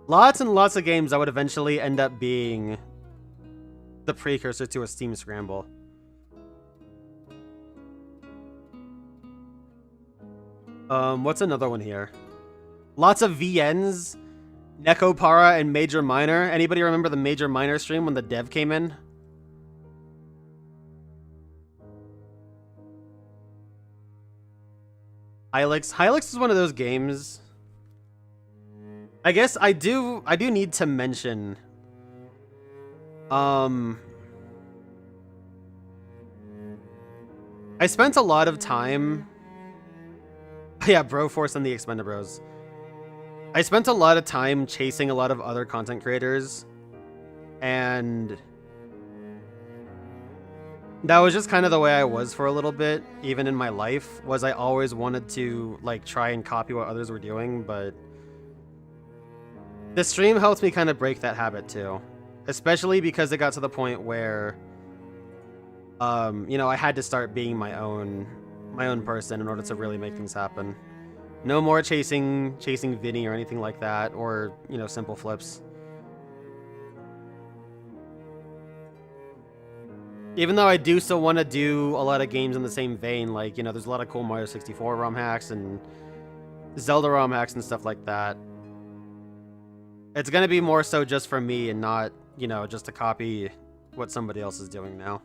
Lots and lots of games that would eventually end up being the precursor to a Steam Scramble. What's another one here? Lots of VNs. Nekopara and Major Minor. Anybody remember the Major Minor stream when the dev came in? Hylix is one of those games. I guess I do need to mention I spent a lot of time. Yeah, Broforce and the Expendabros. I spent a lot of time chasing a lot of other content creators, and that was just kind of the way I was for a little bit, even in my life, was I always wanted to like try and copy what others were doing, but the stream helped me kind of break that habit too, especially because it got to the point where you know, I had to start being my own person in order to really make things happen. No more chasing Vinny or anything like that, or, you know, simple flips. Even though I do still want to do a lot of games in the same vein, like, you know, there's a lot of cool Mario 64 ROM hacks and Zelda ROM hacks and stuff like that. It's gonna be more so just for me and not, you know, just to copy what somebody else is doing now.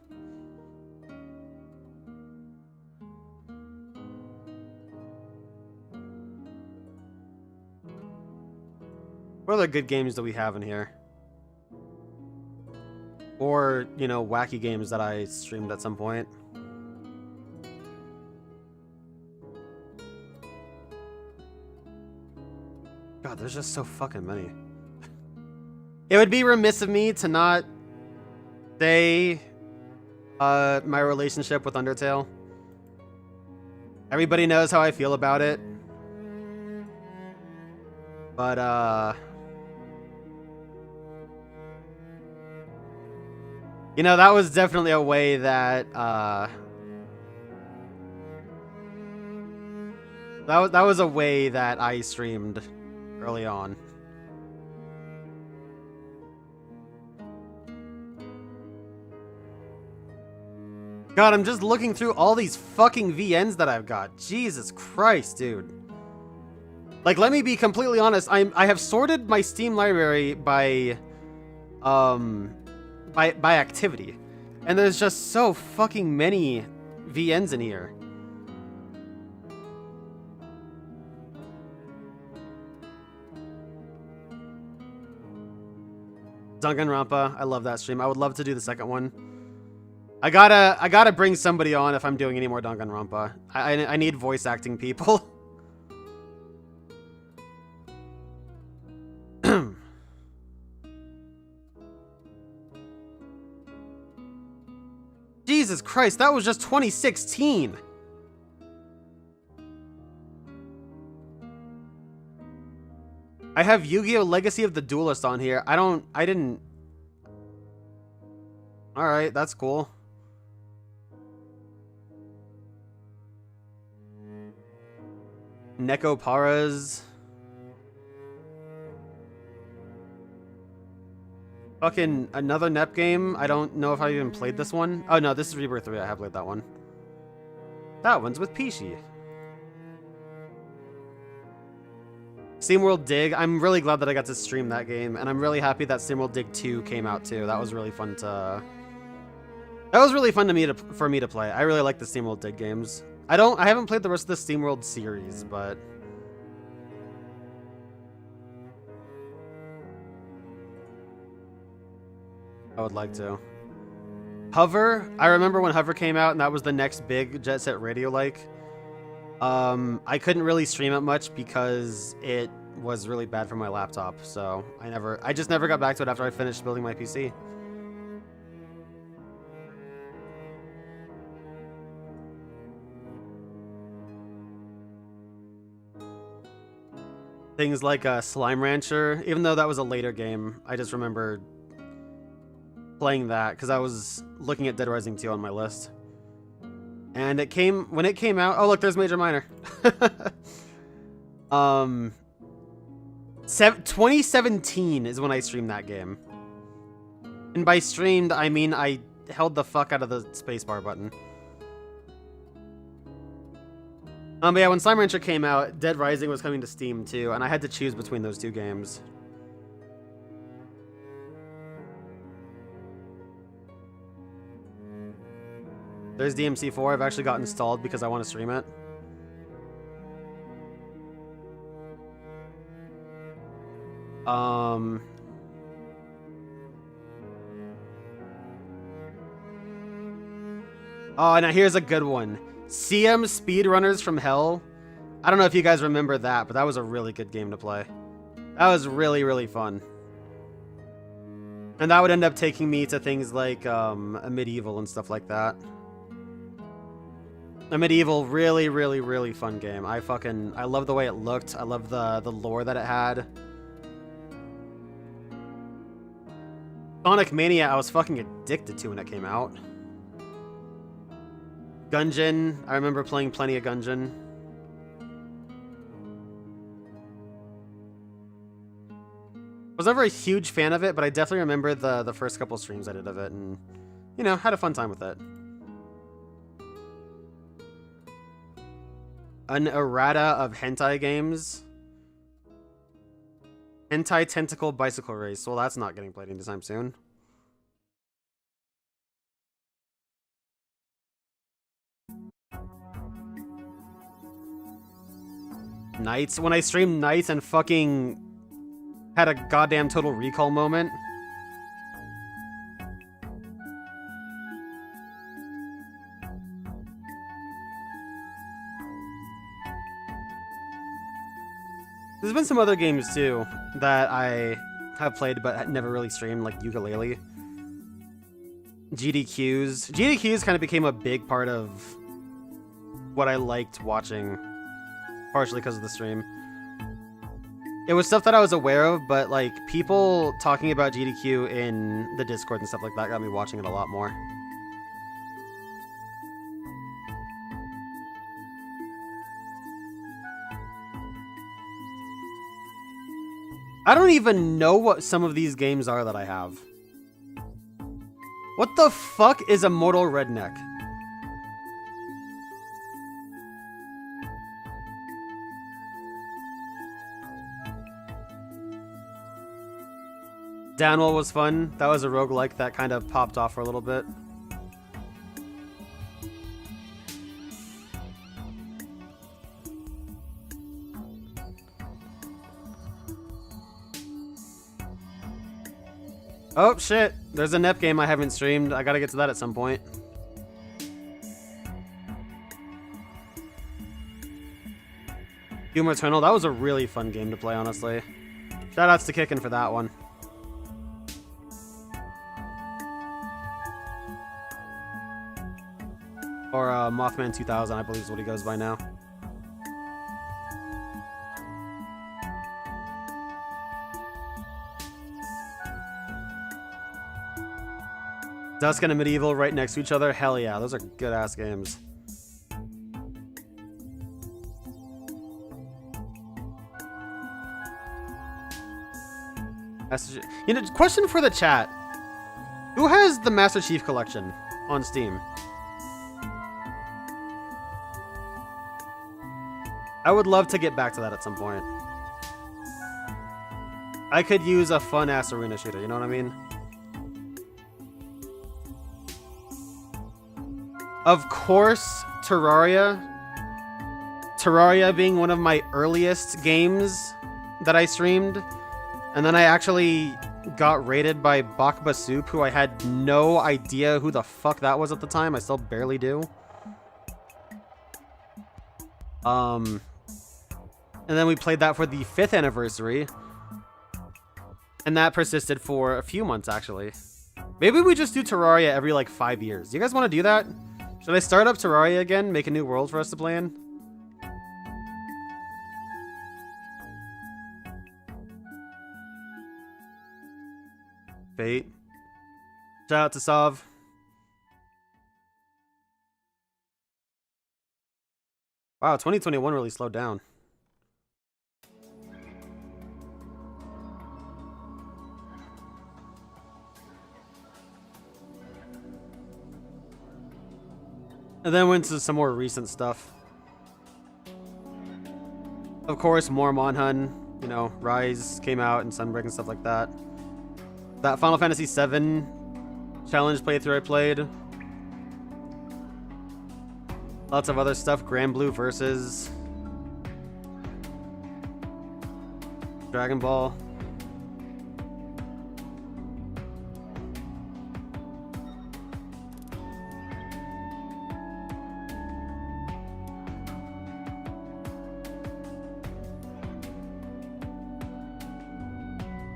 What other good games do we have in here? Or, you know, wacky games that I streamed at some point. there's just so fucking many. It would be remiss of me to not say my relationship with Undertale. Everybody knows how I feel about it. But, you know, that was definitely a way that, that was a way that I streamed early on. God, I'm just looking through all these fucking VNs that I've got. Jesus Christ, dude. Like, let me be completely honest. I have sorted my Steam library by activity, and there's just so fucking many VNs in here. Danganronpa, I love that stream. I would love to do the second one. I gotta bring somebody on if I'm doing any more Danganronpa. I need voice acting people. Jesus Christ, that was just 2016. I have Yu-Gi-Oh! Legacy of the Duelist on here. I didn't... Alright, that's cool. Neko Paras. Fucking another NEP game. I don't know if I even played this one. Oh no, this is Rebirth 3. I have played that one. That one's with Pishi. SteamWorld Dig. I'm really glad that I got to stream that game, and I'm really happy that SteamWorld Dig 2 came out too. That was really fun to... That was really fun for me to play. I really like the SteamWorld Dig games. I haven't played the rest of the SteamWorld series, but... I would like to. Hover. I remember when Hover came out, and that was the next big Jet Set Radio-like. I couldn't really stream it much because it was really bad for my laptop, so I just never got back to it after I finished building my PC. Things like Slime Rancher, even though that was a later game, I just remember playing that because I was looking at Dead Rising 2 on my list. And when it came out, oh look, there's Major Minor. 2017 is when I streamed that game. And by streamed, I mean I held the fuck out of the spacebar button. But yeah, when Slime Rancher came out, Dead Rising was coming to Steam too, and I had to choose between those two games. There's DMC4. I've actually got installed because I want to stream it. Oh, now here's a good one. CM Speedrunners from Hell. I don't know if you guys remember that, but that was a really good game to play. That was really, really fun. And that would end up taking me to things like a Medieval and stuff like that. A Medieval, really, really, really fun game. I love the way it looked. I love the lore that it had. Sonic Mania, I was fucking addicted to when it came out. Gungeon, I remember playing plenty of Gungeon. I was never a huge fan of it, but I definitely remember the first couple streams I did of it, and, you know, had a fun time with it. An errata of hentai games. Hentai Tentacle Bicycle Race. Well, that's not getting played anytime soon. Nights. When I streamed Nights and fucking had a goddamn Total Recall moment. There's been some other games too that I have played but never really streamed, like Ukulele. GDQs. GDQs kind of became a big part of what I liked watching, partially because of the stream. It was stuff that I was aware of, but like people talking about GDQ in the Discord and stuff like that got me watching it a lot more. I don't even know what some of these games are that I have. What the fuck is a Mortal Redneck? Downwell was fun. That was a roguelike that kind of popped off for a little bit. Oh shit, there's a NEP game I haven't streamed. I gotta get to that at some point. Doom Eternal, that was a really fun game to play, honestly. Shoutouts to Kickin' for that one. Or Mothman 2000, I believe is what he goes by now. Dusk and a Medieval right next to each other. Hell yeah, those are good ass games. You know, question for the chat. Who has the Master Chief Collection on Steam? I would love to get back to that at some point. I could use a fun ass arena shooter, you know what I mean? Of course, Terraria. Terraria being one of my earliest games that I streamed. And then I actually got raided by Bakba Soup, who I had no idea who the fuck that was at the time. I still barely do. And then we played that for the 5th anniversary. And that persisted for a few months, actually. Maybe we just do Terraria every, like, 5 years. You guys want to do that? Should I start up Terraria again? Make a new world for us to play in? Fate. Shout out to Sav. Wow, 2021 really slowed down. And then went to some more recent stuff. Of course, more Monhun. You know, Rise came out and Sunbreak and stuff like that. That Final Fantasy VII challenge playthrough I played. Lots of other stuff. Grand Blue versus Dragon Ball.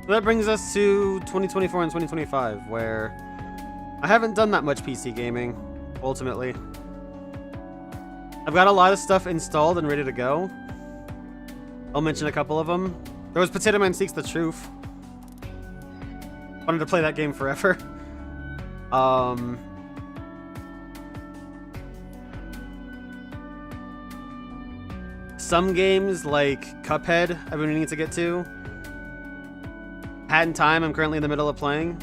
That brings us to 2024 and 2025, where I haven't done that much PC gaming, ultimately. I've got a lot of stuff installed and ready to go. I'll mention a couple of them. There was Potato Man Seeks the Truth. Wanted to play that game forever. Some games, like Cuphead, I've been meaning to get to. Hat in Time, I'm currently in the middle of playing.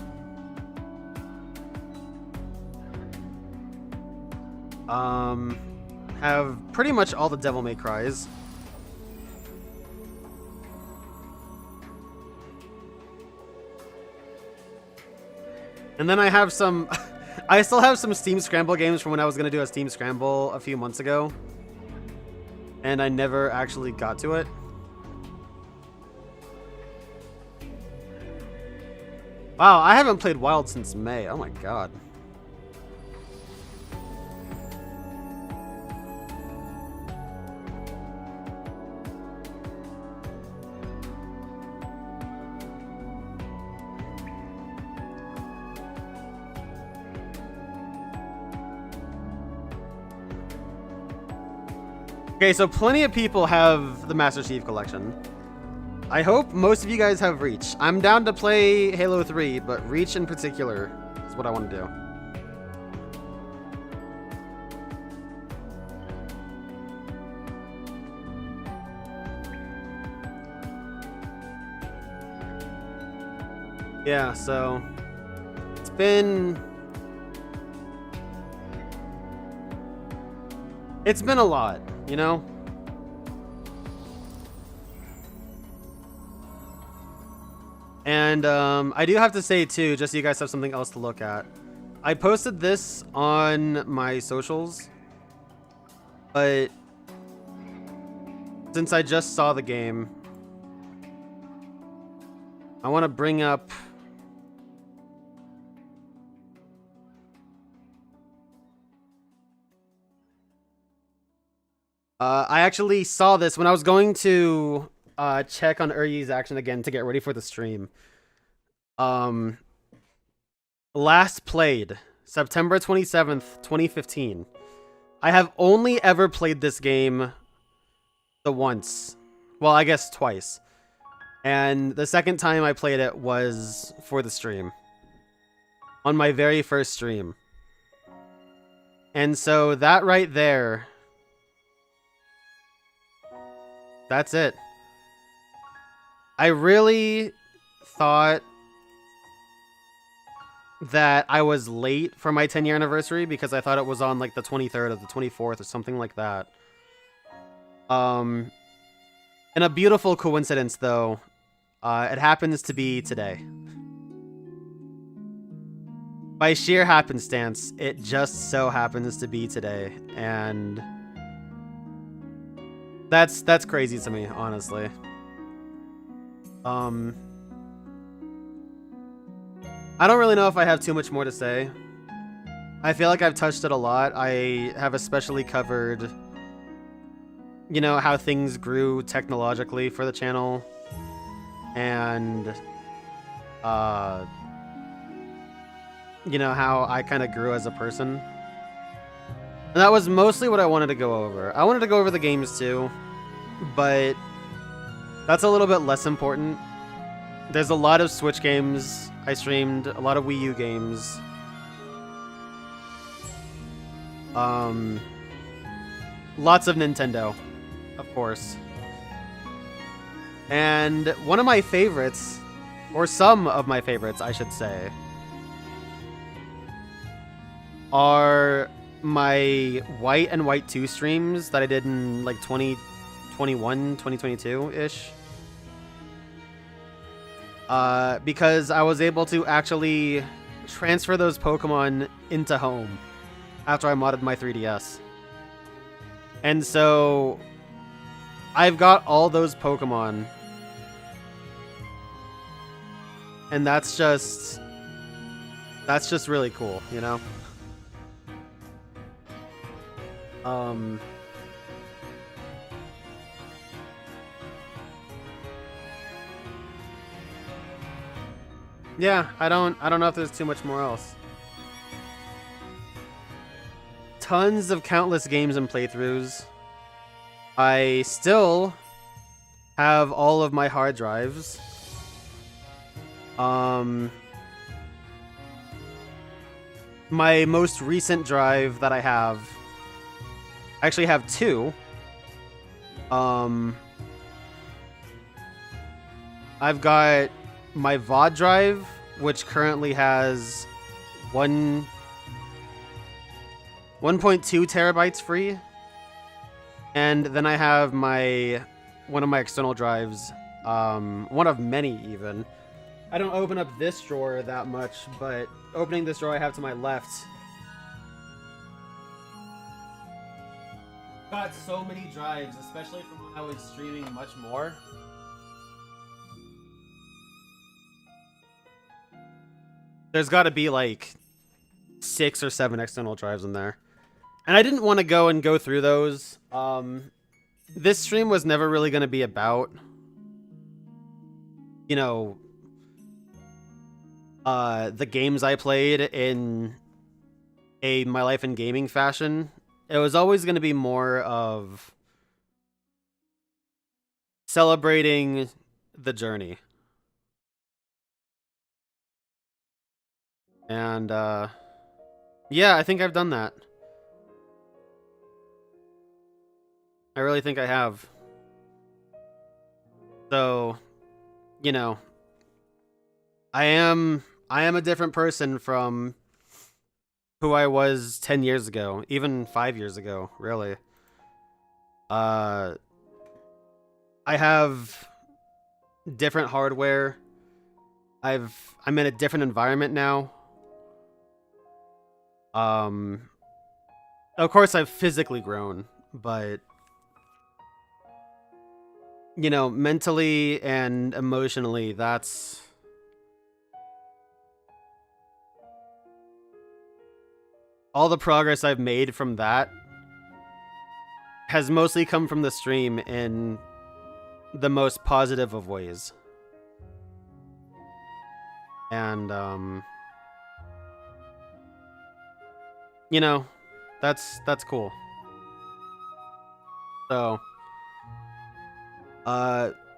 Have pretty much all the Devil May Cries. And then I have some... I still have some Steam Scramble games from when I was going to do a Steam Scramble a few months ago. And I never actually got to it. Wow, I haven't played Wild since May. Oh my god. Okay, so plenty of people have the Master Chief Collection. I hope most of you guys have Reach. I'm down to play Halo 3, but Reach in particular is what I want to do. Yeah, so it's been a lot, you know? And I do have to say too, just so you guys have something else to look at. I posted this on my socials, but since I just saw the game, I want to bring up I actually saw this when I was going to check on Eryi's action again to get ready for the stream. Last played September 27th, 2015. I have only ever played this game the once. Well, I guess twice. And the second time I played it was for the stream. On my very first stream. And so that right there, that's it. I really thought that I was late for my 10-year anniversary because I thought it was on like the 23rd or the 24th or something like that. And a beautiful coincidence though, it happens to be today. By sheer happenstance, it just so happens to be today, and that's crazy to me, honestly. I don't really know if I have too much more to say. I feel like I've touched it a lot. I have especially covered, you know, how things grew technologically for the channel, and you know, how I kind of grew as a person. And that was mostly what I wanted to go over. I wanted to go over the games too, but that's a little bit less important. There's a lot of Switch games I streamed, a lot of Wii U games. Lots of Nintendo, of course. And one of my favorites, or some of my favorites, I should say, are my White and White 2 streams that I did in like 2021, 2022-ish. Because I was able to actually transfer those Pokemon into Home after I modded my 3DS. And so I've got all those Pokemon. And that's just really cool, you know? Yeah, I don't know if there's too much more else. Tons of countless games and playthroughs. I still have all of my hard drives. My most recent drive that I have, I actually have two. I've got my VOD drive, which currently has 1.2 terabytes free. And then I have one of my external drives, one of many even. I don't open up this drawer that much, but opening this drawer I have to my left. Got so many drives, especially from when I was streaming much more. There's got to be like 6 or 7 external drives in there. And I didn't want to go through those. This stream was never really going to be about, you know, the games I played in a My Life in Gaming fashion. It was always going to be more of celebrating the journey. And yeah, I think I've done that. I really think I have. So, you know, I am a different person from who I was 10 years ago, even 5 years ago, really. I have different hardware. I'm in a different environment now. Of course I've physically grown, but you know, mentally and emotionally, that's all the progress I've made from that has mostly come from the stream in the most positive of ways. And you know, that's cool. So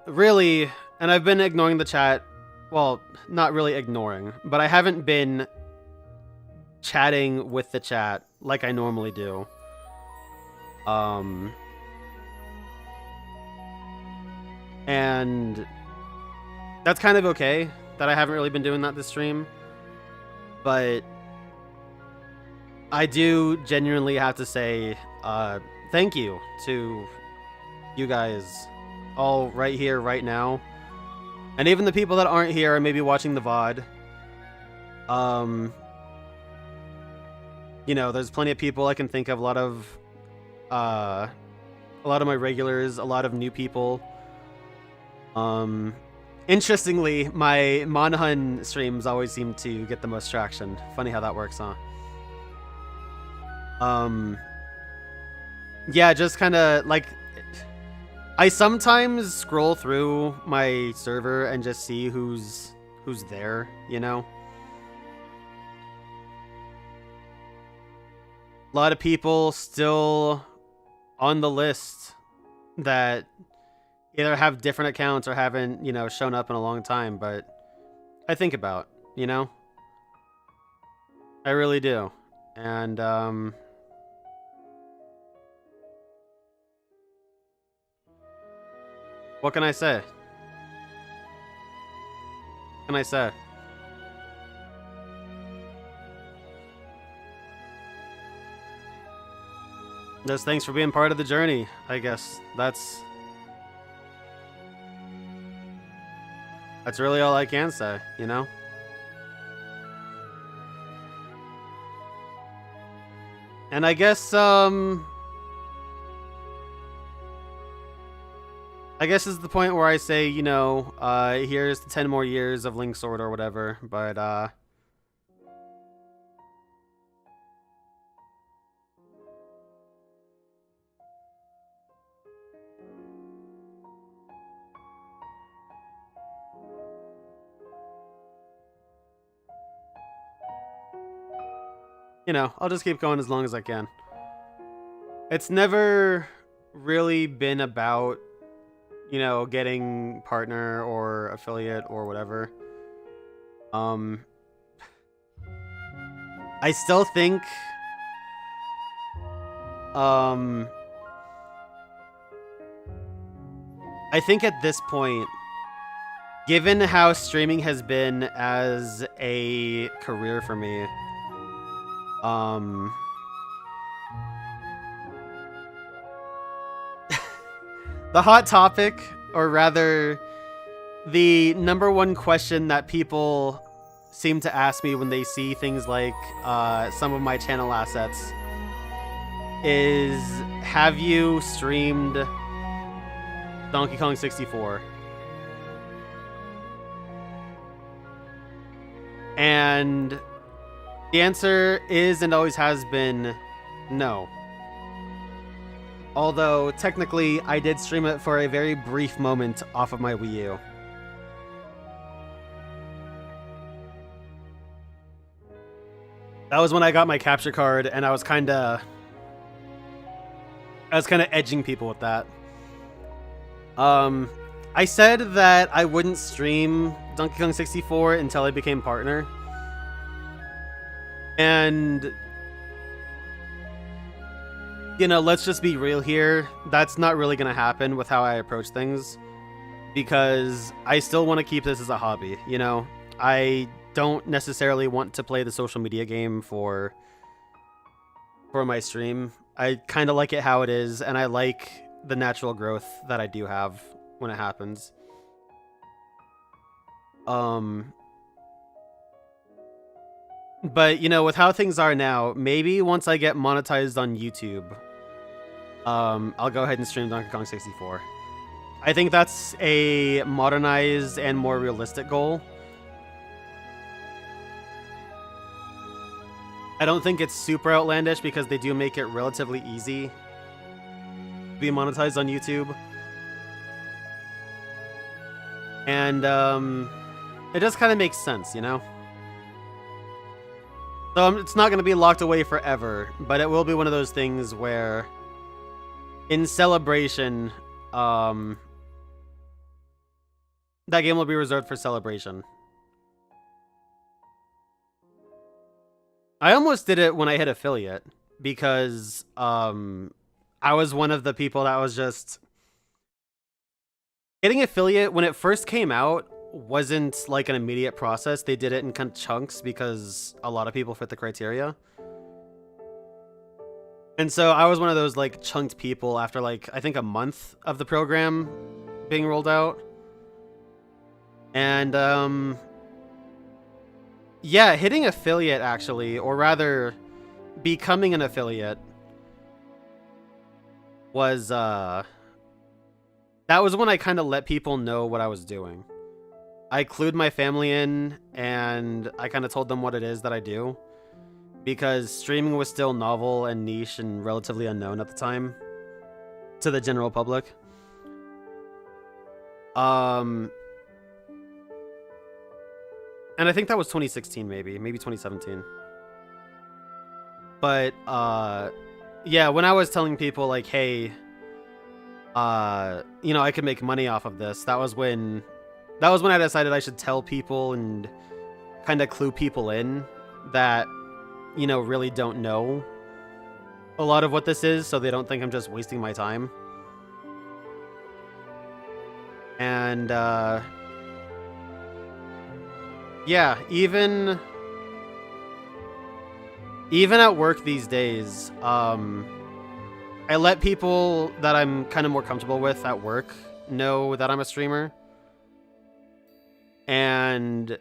really, and I've been ignoring the chat. Well, not really ignoring, but I haven't been chatting with the chat like I normally do. And that's kind of okay that I haven't really been doing that this stream. But I do genuinely have to say thank you to you guys all right here, right now. And even the people that aren't here and maybe watching the VOD. You know, there's plenty of people I can think of, a lot of my regulars, a lot of new people. Interestingly, my Monhun streams always seem to get the most traction. Funny how that works, huh? Yeah, just kind of like, I sometimes scroll through my server and just see who's there, you know? A lot of people still on the list that either have different accounts or haven't, you know, shown up in a long time, but I think about, you know? I really do. And, what can I say? What can I say? Just thanks for being part of the journey, I guess. That's really all I can say, you know? And I guess, this is the point where I say, you know, here's the 10 more years of Linxord or whatever, but, you know, I'll just keep going as long as I can. It's never really been about, you know, getting partner or affiliate or whatever. I still think, I think at this point, given how streaming has been as a career for me, the hot topic, or rather, the number one question that people seem to ask me when they see things like some of my channel assets is, have you streamed Donkey Kong 64? And the answer is and always has been no. Although, technically, I did stream it for a very brief moment off of my Wii U. That was when I got my capture card, and I was kind of edging people with that. I said that I wouldn't stream Donkey Kong 64 until I became partner. And, you know, let's just be real here. That's not really going to happen with how I approach things. Because I still want to keep this as a hobby, you know? I don't necessarily want to play the social media game for my stream. I kind of like it how it is, and I like the natural growth that I do have when it happens. But, you know, with how things are now, maybe once I get monetized on YouTube, I'll go ahead and stream Donkey Kong 64. I think that's a modernized and more realistic goal. I don't think it's super outlandish because they do make it relatively easy to be monetized on YouTube. And it just kind of makes sense, you know? So it's not going to be locked away forever, but it will be one of those things where in celebration, that game will be reserved for celebration. I almost did it when I hit affiliate because I was one of the people that was just hitting affiliate when it first came out wasn't like an immediate process. They did it in kind of chunks because a lot of people fit the criteria. And so I was one of those like chunked people after like I think a month of the program being rolled out. And yeah, hitting affiliate actually, or rather becoming an affiliate was that was when I kind of let people know what I was doing. I clued my family in and I kind of told them what it is that I do because streaming was still novel and niche and relatively unknown at the time to the general public. And I think that was 2016, maybe 2017. But, yeah, when I was telling people, like, hey, you know, I could make money off of this, that was when I decided I should tell people and kind of clue people in that, you know, really don't know a lot of what this is, so they don't think I'm just wasting my time. And, yeah, even at work these days, I let people that I'm kind of more comfortable with at work know that I'm a streamer. And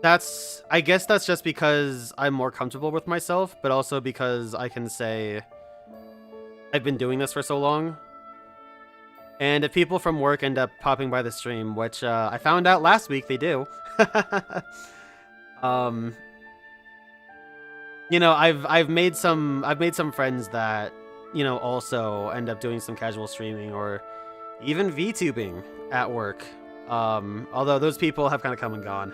I guess that's just because I'm more comfortable with myself, but also because I can say I've been doing this for so long. And if people from work end up popping by the stream, which I found out last week they do, you know, I've made some friends that, you know, also end up doing some casual streaming or even VTubing at work. Although those people have kind of come and gone.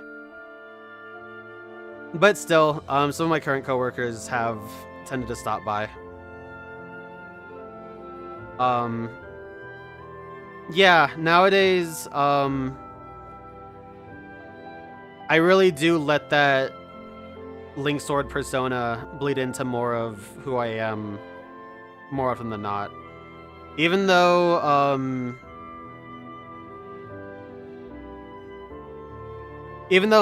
But still, some of my current coworkers have tended to stop by. Yeah, nowadays, I really do let that Linxord persona bleed into more of who I am more often than not. Even though,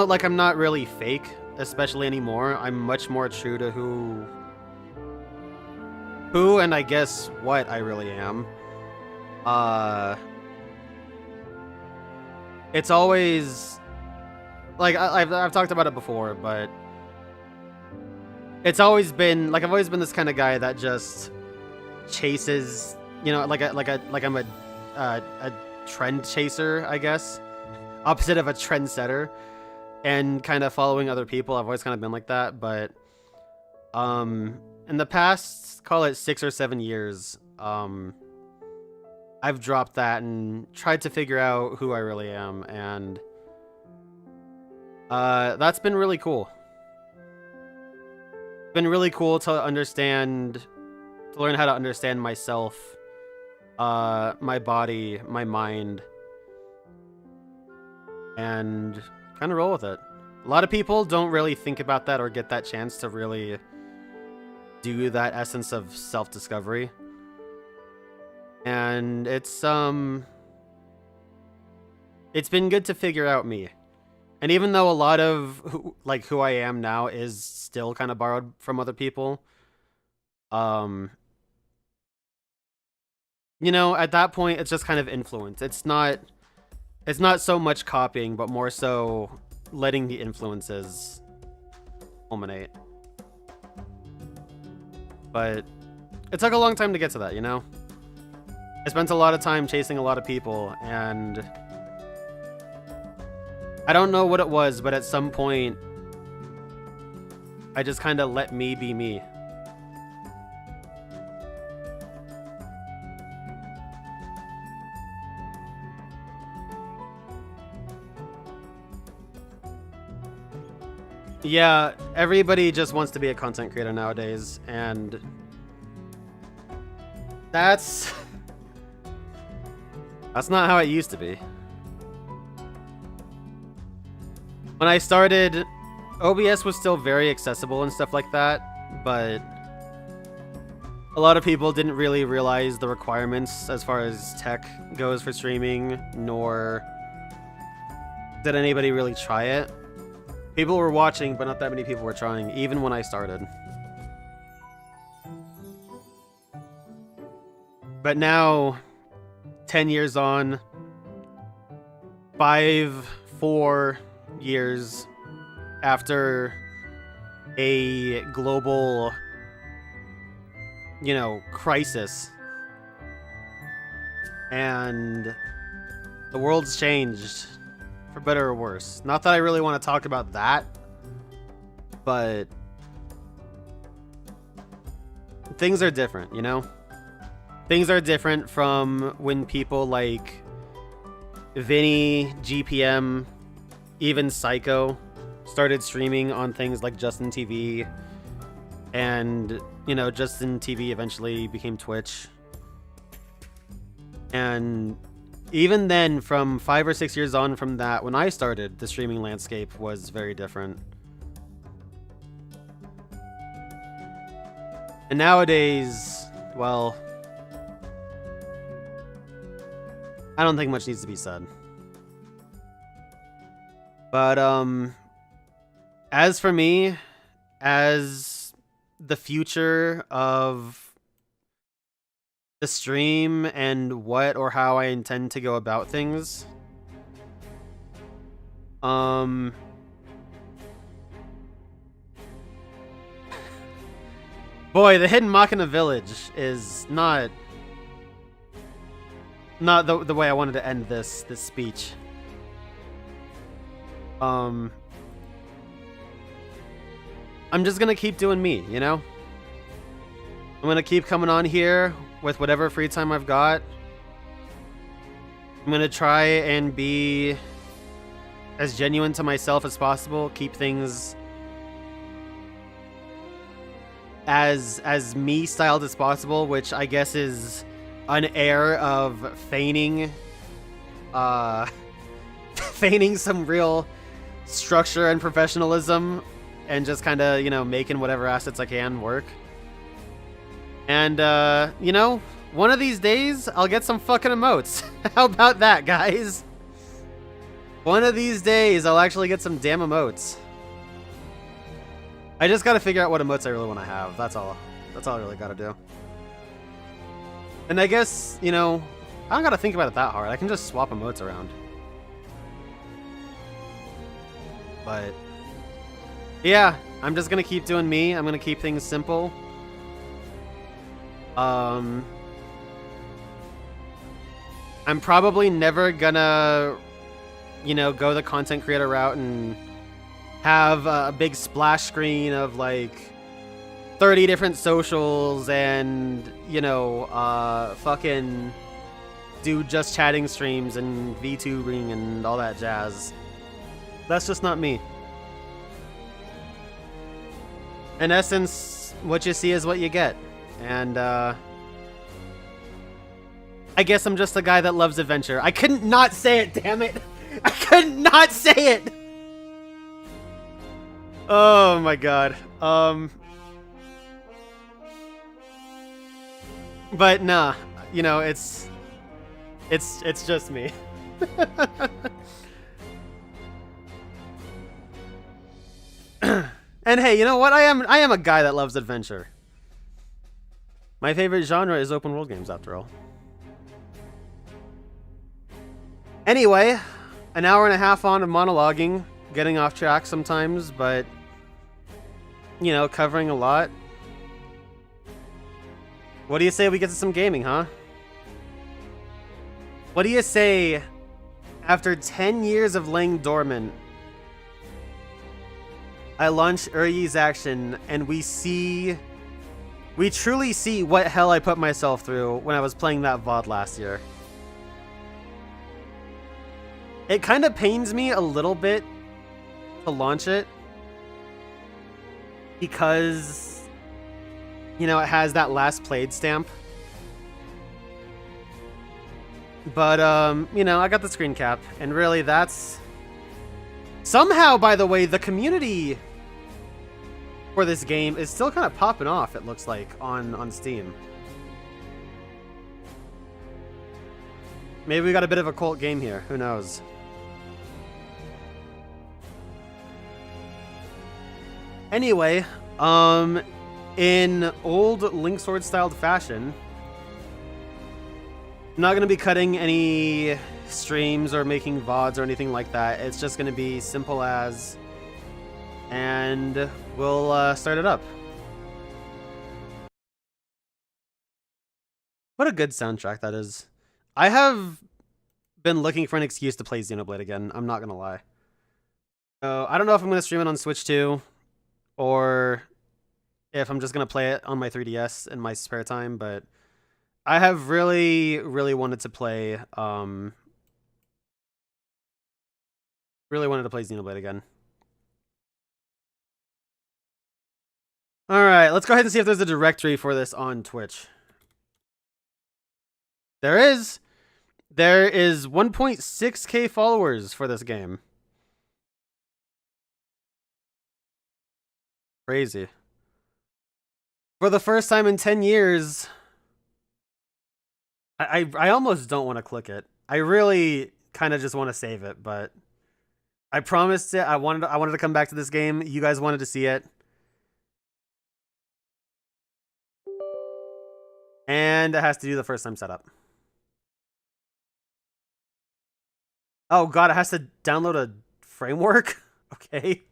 like, I'm not really fake, especially anymore, I'm much more true to who and I guess what I really am. It's always, like, I've talked about it before, but it's always been, like, I've always been this kind of guy that just chases, you know, like I'm a trend chaser, I guess. Opposite of a trendsetter. And kind of following other people. I've always kind of been like that, but in the past, call it 6 or 7 years, I've dropped that and tried to figure out who I really am, and that's been really cool. It's been really cool to learn how to understand myself my body, my mind, and kind of roll with it. A lot of people don't really think about that or get that chance to really do that essence of self-discovery. And it's been good to figure out me. And even though a lot of who I am now is still kind of borrowed from other people, you know, at that point it's just kind of influence. It's not so much copying, but more so letting the influences culminate. But it took a long time to get to that, you know? I spent a lot of time chasing a lot of people, and I don't know what it was, but at some point I just kind of let me be me. Yeah, everybody just wants to be a content creator nowadays, and that's not how it used to be. When I started, OBS was still very accessible and stuff like that, but a lot of people didn't really realize the requirements as far as tech goes for streaming, nor did anybody really try it. People were watching, but not that many people were trying, even when I started. But now, 10 years on, 4 years after a global, you know, crisis, and the world's changed. For better or worse. Not that I really want to talk about that, but things are different, you know? Things are different from when people like Vinny, GPM, even Psycho started streaming on things like Justin TV, and, you know, Justin TV eventually became Twitch. And even then, from 5 or 6 years on from that, when I started, the streaming landscape was very different. And nowadays, well, I don't think much needs to be said. But, as for me, as the future of the stream and what or how I intend to go about things, boy, the Hidden Machina Village is not the way I wanted to end this speech. I'm just gonna keep doing me, you know? I'm gonna keep coming on here with whatever free time I've got. I'm gonna try and be as genuine to myself as possible, keep things as me styled as possible, which I guess is an air of feigning feigning some real structure and professionalism, and just kind of, you know, making whatever assets I can work. And, you know, one of these days, I'll get some fucking emotes. How about that, guys? One of these days, I'll actually get some damn emotes. I just gotta figure out what emotes I really want to have. That's all. That's all I really gotta do. And I guess, you know, I don't gotta think about it that hard. I can just swap emotes around. But, yeah, I'm just gonna keep doing me. I'm gonna keep things simple. I'm probably never gonna, you know, go the content creator route and have a big splash screen of like 30 different socials and, you know, fucking do just chatting streams and VTubing and all that jazz. That's just not me. In essence, what you see is what you get. And, I guess I'm just a guy that loves adventure. I couldn't not say it, damn it! I couldn't not say it! Oh my god. But nah, you know, it's just me. And hey, you know what? I am a guy that loves adventure. My favorite genre is open world games, after all. Anyway, an hour and a half on of monologuing, getting off track sometimes, but you know, covering a lot. What do you say we get to some gaming, huh? What do you say after 10 years of laying dormant, I launch Eryi's action and we truly see what hell I put myself through when I was playing that VOD last year. It kind of pains me a little bit to launch it because, you know, it has that last played stamp. But, you know, I got the screen cap, and really that's... Somehow, by the way, the community for this game is still kind of popping off, it looks like, on Steam. Maybe we got a bit of a cult game here, who knows? Anyway, in old Linxord styled fashion, I'm not going to be cutting any streams or making VODs or anything like that. It's just going to be simple as, and we'll start it up. What a good soundtrack that is. I have been looking for an excuse to play Xenoblade again. I'm not going to lie. I don't know if I'm going to stream it on Switch too, or if I'm just going to play it on my 3DS in my spare time, but I have really, really wanted to play, Xenoblade again. Alright, let's go ahead and see if there's a directory for this on Twitch. There is! There is 1.6k followers for this game. Crazy. For the first time in 10 years... I almost don't want to click it. I really kind of just want to save it, but I promised it. I wanted to come back to this game. You guys wanted to see it. And it has to do the first time setup. Oh god, it has to download a framework? Okay.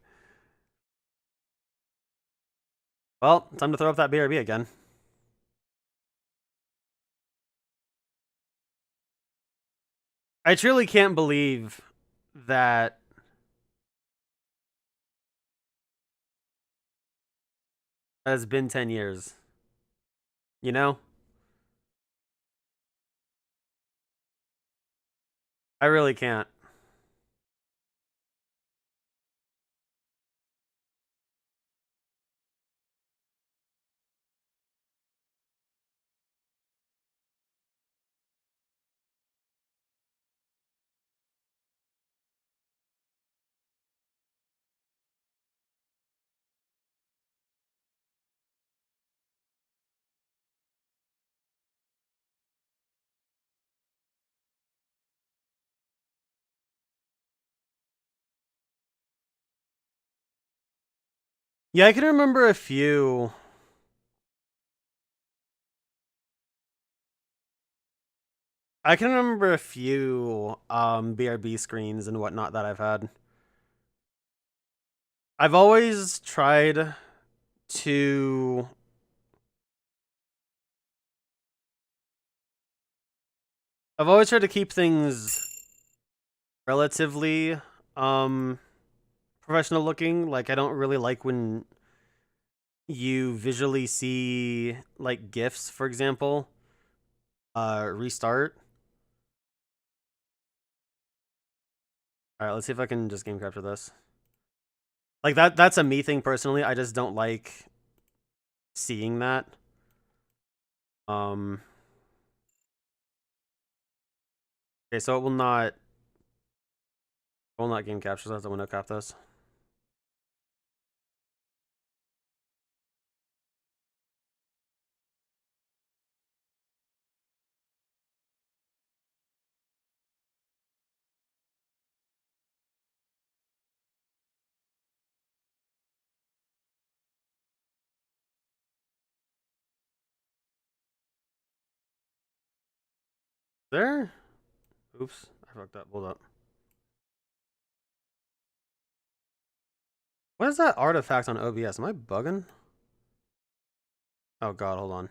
Well, time to throw up that BRB again. I truly can't believe that it has been 10 years. You know? I really can't. Yeah, I can remember a few. I can remember a few BRB screens and whatnot that I've had. I've always tried to keep things relatively professional looking. Like, I don't really like when you visually see like GIFs, for example, restart. All right, let's see if I can just game capture this. Like, that's a me thing personally. I just don't like seeing that. Okay, so it will not game capture, so I have to window cap this. There? Oops, I fucked up. Hold up. What is that artifact on OBS? Am I bugging? Oh god, hold on.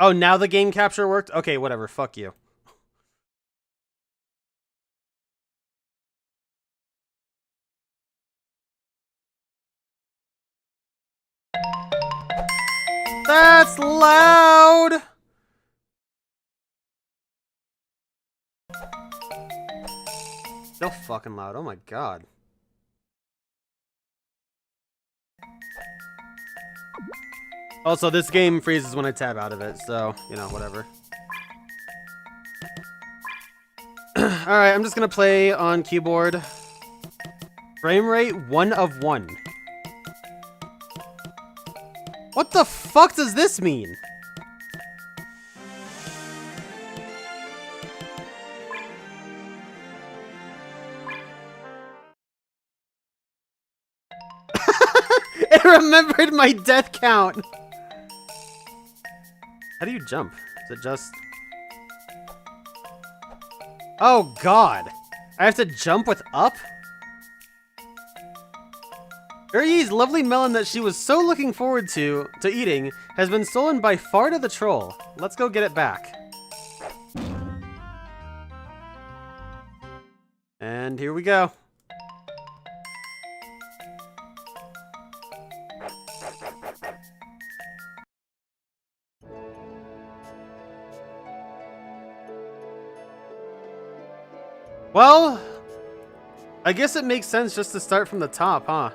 Oh, now the game capture worked? Okay, whatever. Fuck you. That's loud! So fucking loud. Oh my god. Also, this game freezes when I tab out of it, so, you know, whatever. Alright, I'm just gonna play on keyboard. Frame rate 1 of 1. What the fuck does this mean? It remembered my death count! How do you jump? Is it just... Oh god! I have to jump with up? Eryi's lovely melon that she was so looking forward to eating has been stolen by Farda the troll. Let's go get it back. And here we go. Well, I guess it makes sense just to start from the top, huh?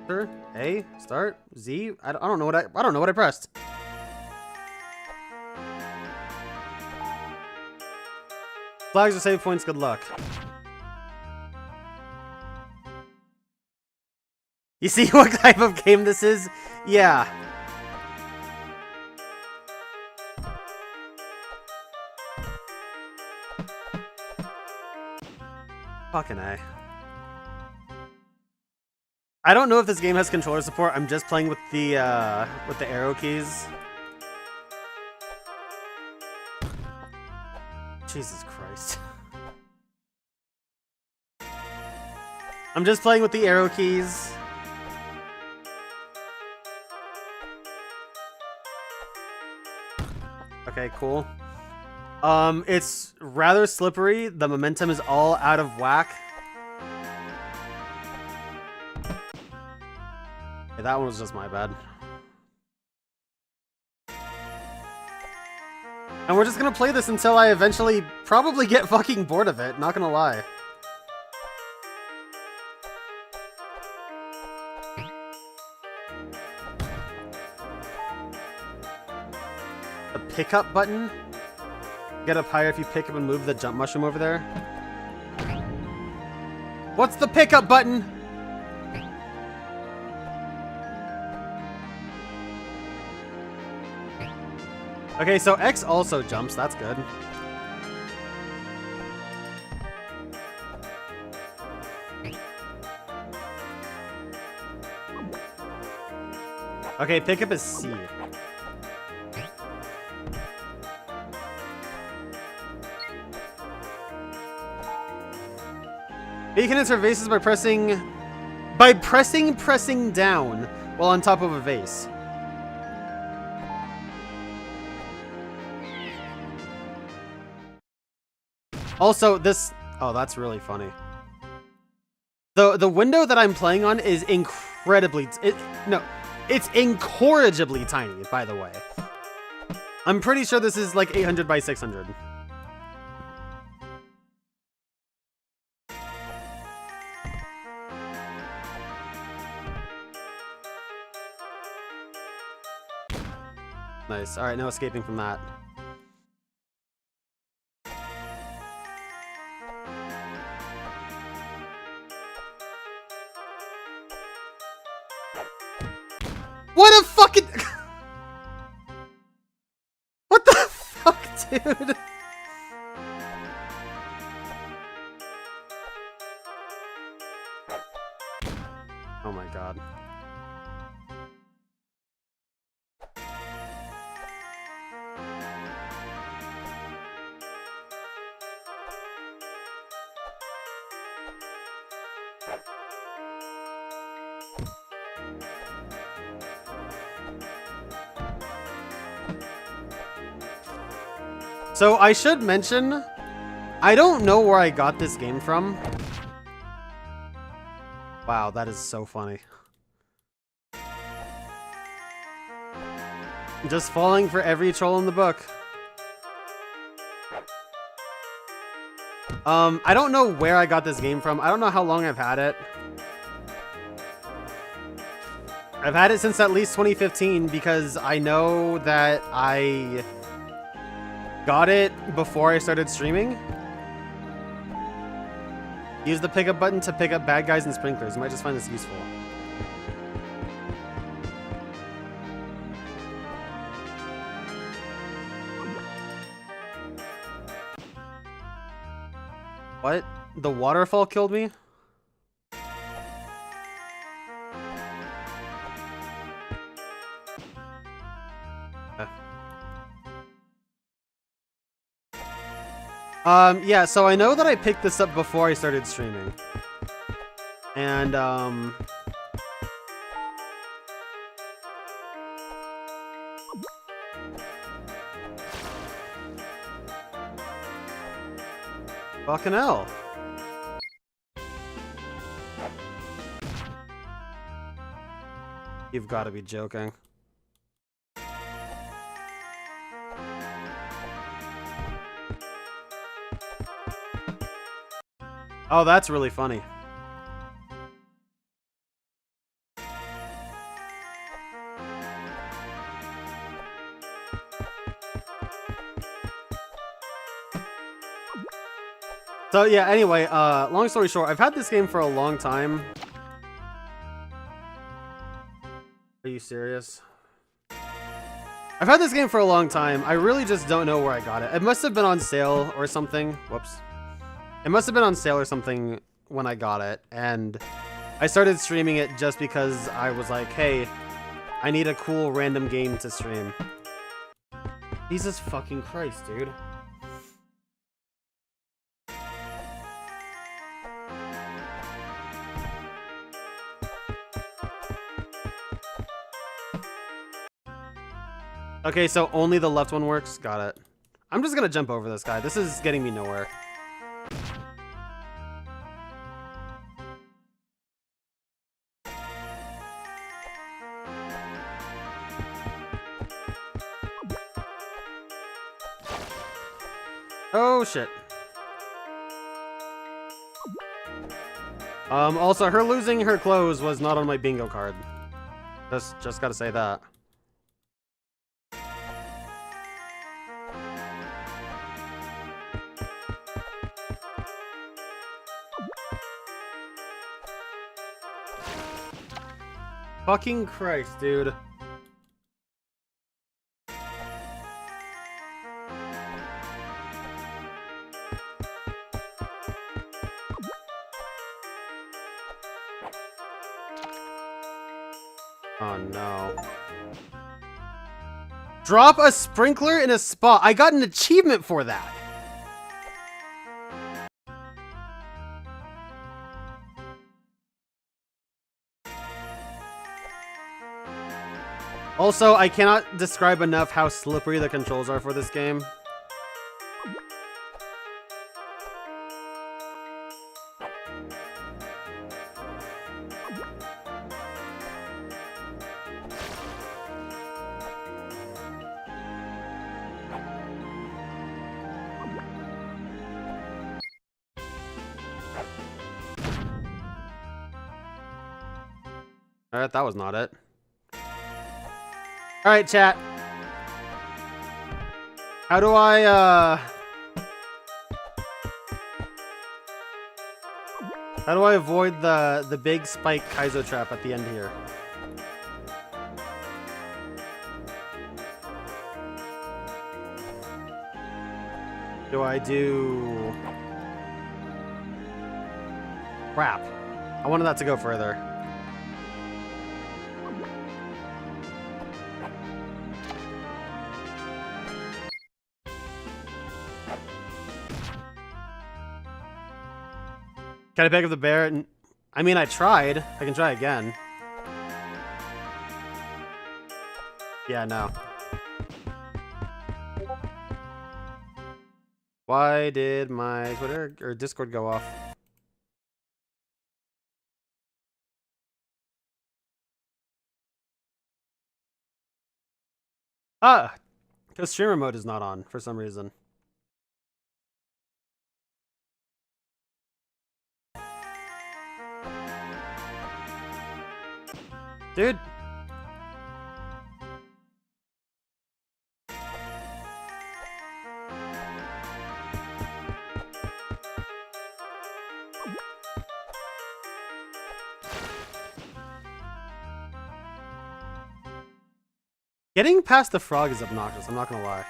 Sure. A, start, Z. I don't know what I pressed. Flags or save points, good luck. You see what type of game this is? Yeah. Fucking A. I don't know if this game has controller support. I'm just playing with the arrow keys. Jesus Christ. I'm just playing with the arrow keys. Okay, cool. It's rather slippery. The momentum is all out of whack. Okay, that one was just my bad. And we're just gonna play this until I eventually probably get fucking bored of it, not gonna lie. The pickup button? Get up higher if you pick up and move the jump mushroom over there. What's the pickup button? Okay, so X also jumps, that's good. Okay, pickup is C. You can enter vases by pressing down while on top of a vase. Also, this... Oh, that's really funny. The window that I'm playing on is incredibly... It's incorrigibly tiny, by the way. I'm pretty sure this is like 800 by 600. Nice. Alright, no escaping from that. What a fucking... What the fuck, dude? Oh my god. So I should mention, I don't know where I got this game from. Wow, that is so funny. Just falling for every troll in the book. I don't know where I got this game from. I don't know how long I've had it. I've had it since at least 2015 because I know that I got it before I started streaming. Use the pickup button to pick up bad guys and sprinklers. You might just find this useful. What? The waterfall killed me? Yeah, so I know that I picked this up before I started streaming. And, fucking hell. You've got to be joking. Oh, that's really funny. So yeah, anyway, long story short, I've had this game for a long time. Are you serious? I've had this game for a long time. I really just don't know where I got it. It must have been on sale or something. Whoops. It must have been on sale or something when I got it. And I started streaming it just because I was like, hey, I need a cool random game to stream. Jesus fucking Christ, dude. Okay, so only the left one works? Got it. I'm just gonna jump over this guy. This is getting me nowhere. Oh, shit. Also, her losing her clothes was not on my bingo card. Just gotta say that. Fucking Christ, dude. Oh no. Drop a sprinkler in a spot. I got an achievement for that. Also, I cannot describe enough how slippery the controls are for this game. Alright, that was not it. Alright, chat. How do I, how do I avoid the big spike Kaizo trap at the end here? Do I do... Crap. I wanted that to go further. Can I pick up the bear? I mean, I tried. I can try again. Yeah, no. Why did my Twitter or Discord go off? Ah! Because streamer mode is not on for some reason. Dude. Getting past the frog is obnoxious, I'm not gonna lie.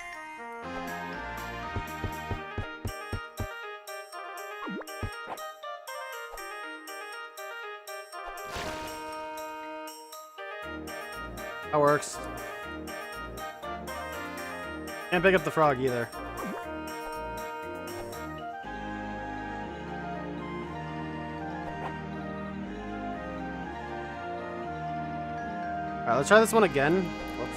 That works. Can't pick up the frog either. Alright, let's try this one again. Whoops.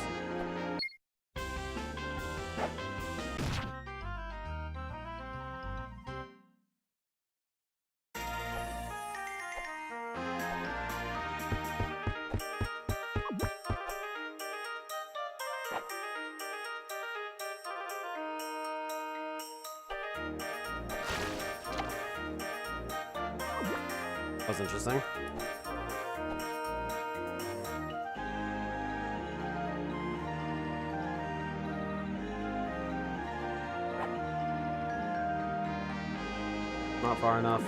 That was interesting. Not far enough.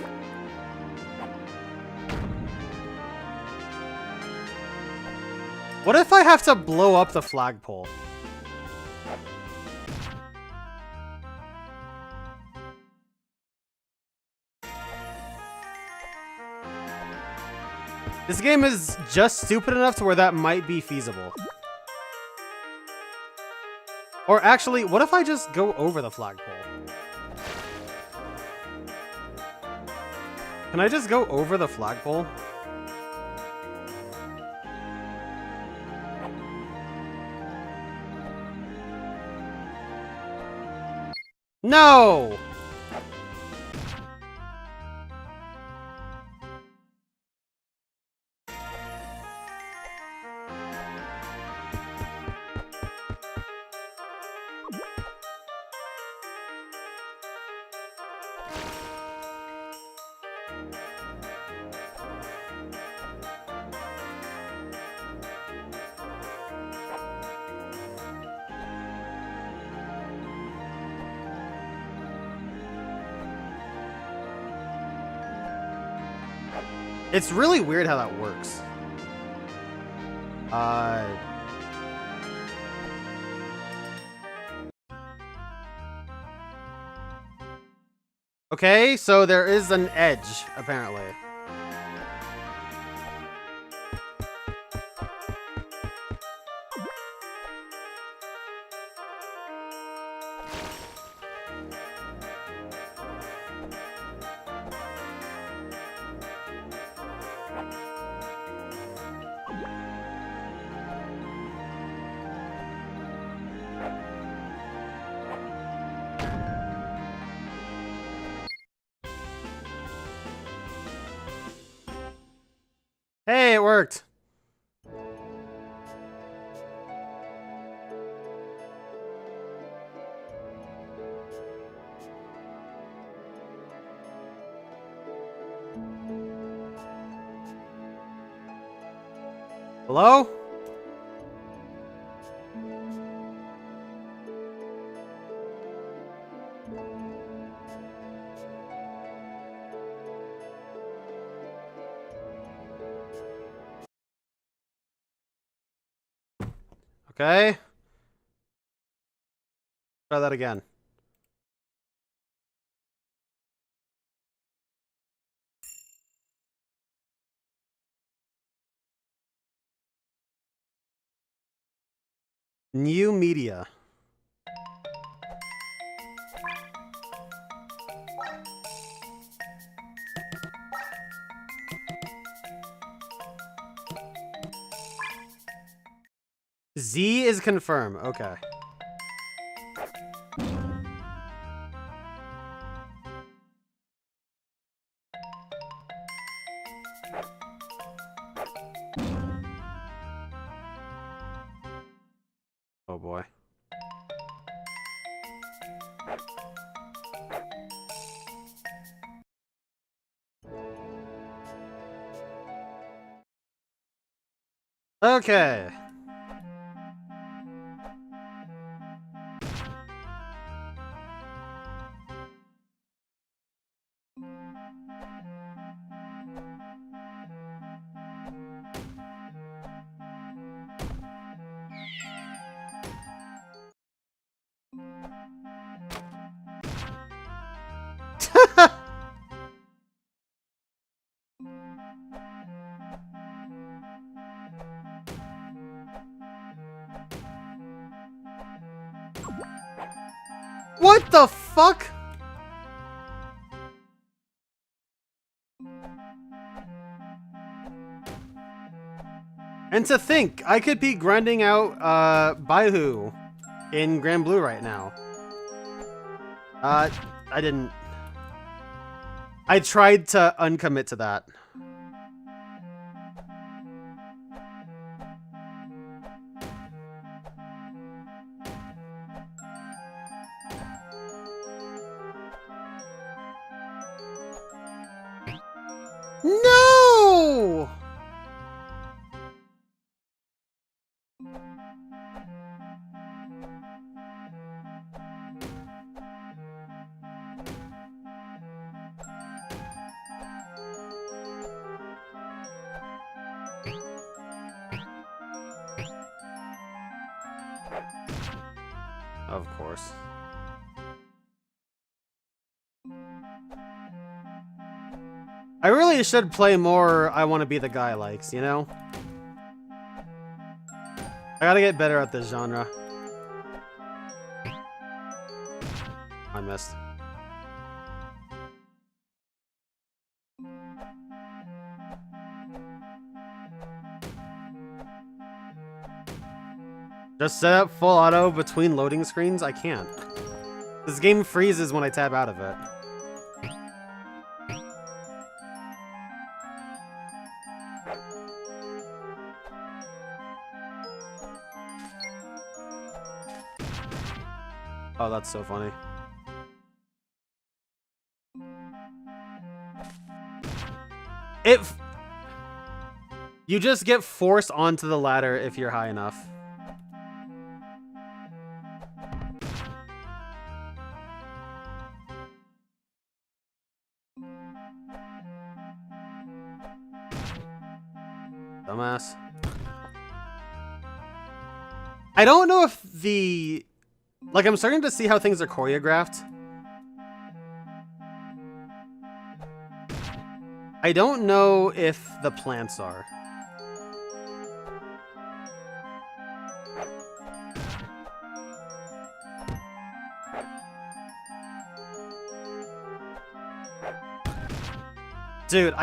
What if I have to blow up the flagpole? This game is just stupid enough to where that might be feasible. Or actually, what if I just go over the flagpole? Can I just go over the flagpole? No! It's really weird how that works. Okay, so there is an edge, apparently. Hey, it worked. Hello? Okay. Try that again. New media. Z is confirm. Okay. Oh boy. Okay. What the fuck? And to think, I could be grinding out Baihu in Grand Blue right now. I didn't. I tried to uncommit to that. No! Of course. I really should play more I Want to Be the Guy likes, you know? I gotta get better at this genre. I missed. Just set up full auto between loading screens? I can't. This game freezes when I tab out of it. Oh, that's so funny. You just get forced onto the ladder if you're high enough. Dumbass. I don't know if the... Like, I'm starting to see how things are choreographed. I don't know if the plants are. Dude,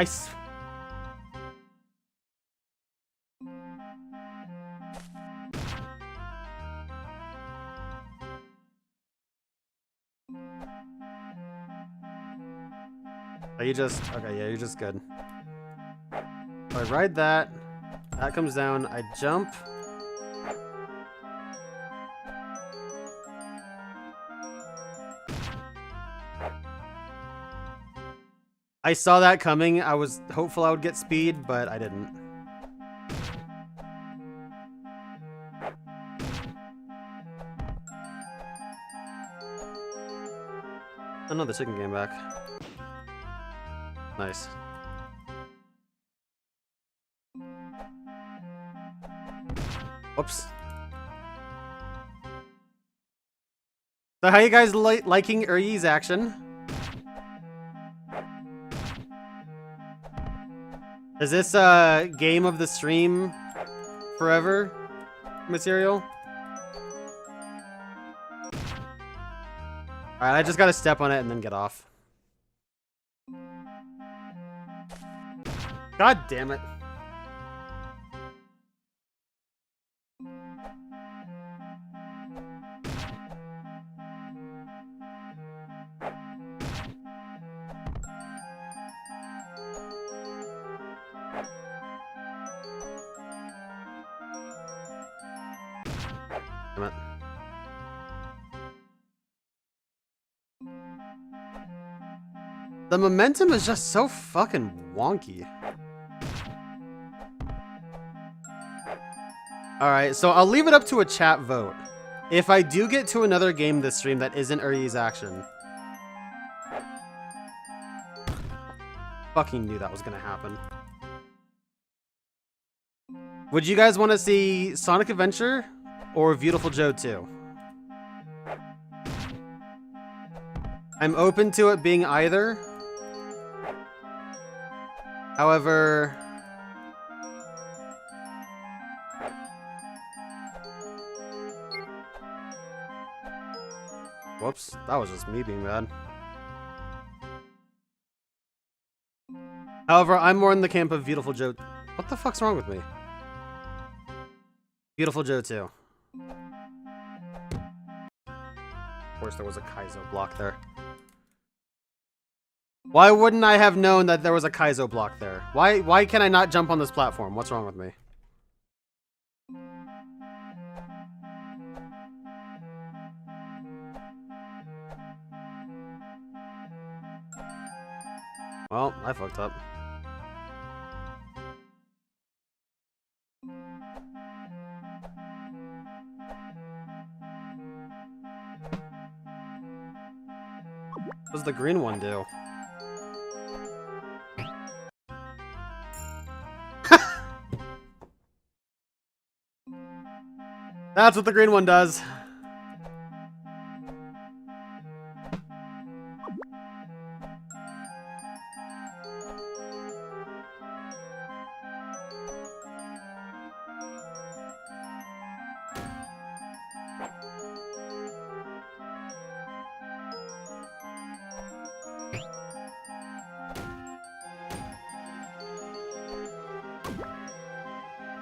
Are you just... Okay, yeah, you're just good. So I ride that. That comes down. I jump. I saw that coming. I was hopeful I would get speed, but I didn't. Oh no, the chicken came back. Nice. Oops. So how you guys liking Eryi's action? Is this game of the stream forever material? Alright, I just gotta step on it and then get off. God damn it. Damn it. The momentum is just so fucking wonky. Alright, so I'll leave it up to a chat vote. If I do get to another game this stream that isn't Eryi's action. Fucking knew that was gonna happen. Would you guys want to see Sonic Adventure or Viewtiful Joe 2? I'm open to it being either. However, whoops, that was just me being bad. However, I'm more in the camp of Viewtiful Joe. What the fuck's wrong with me? Viewtiful Joe 2. Of course, there was a Kaizo block there. Why wouldn't I have known that there was a Kaizo block there? Why can I not jump on this platform? What's wrong with me? Well, I fucked up. What does the green one do? That's what the green one does.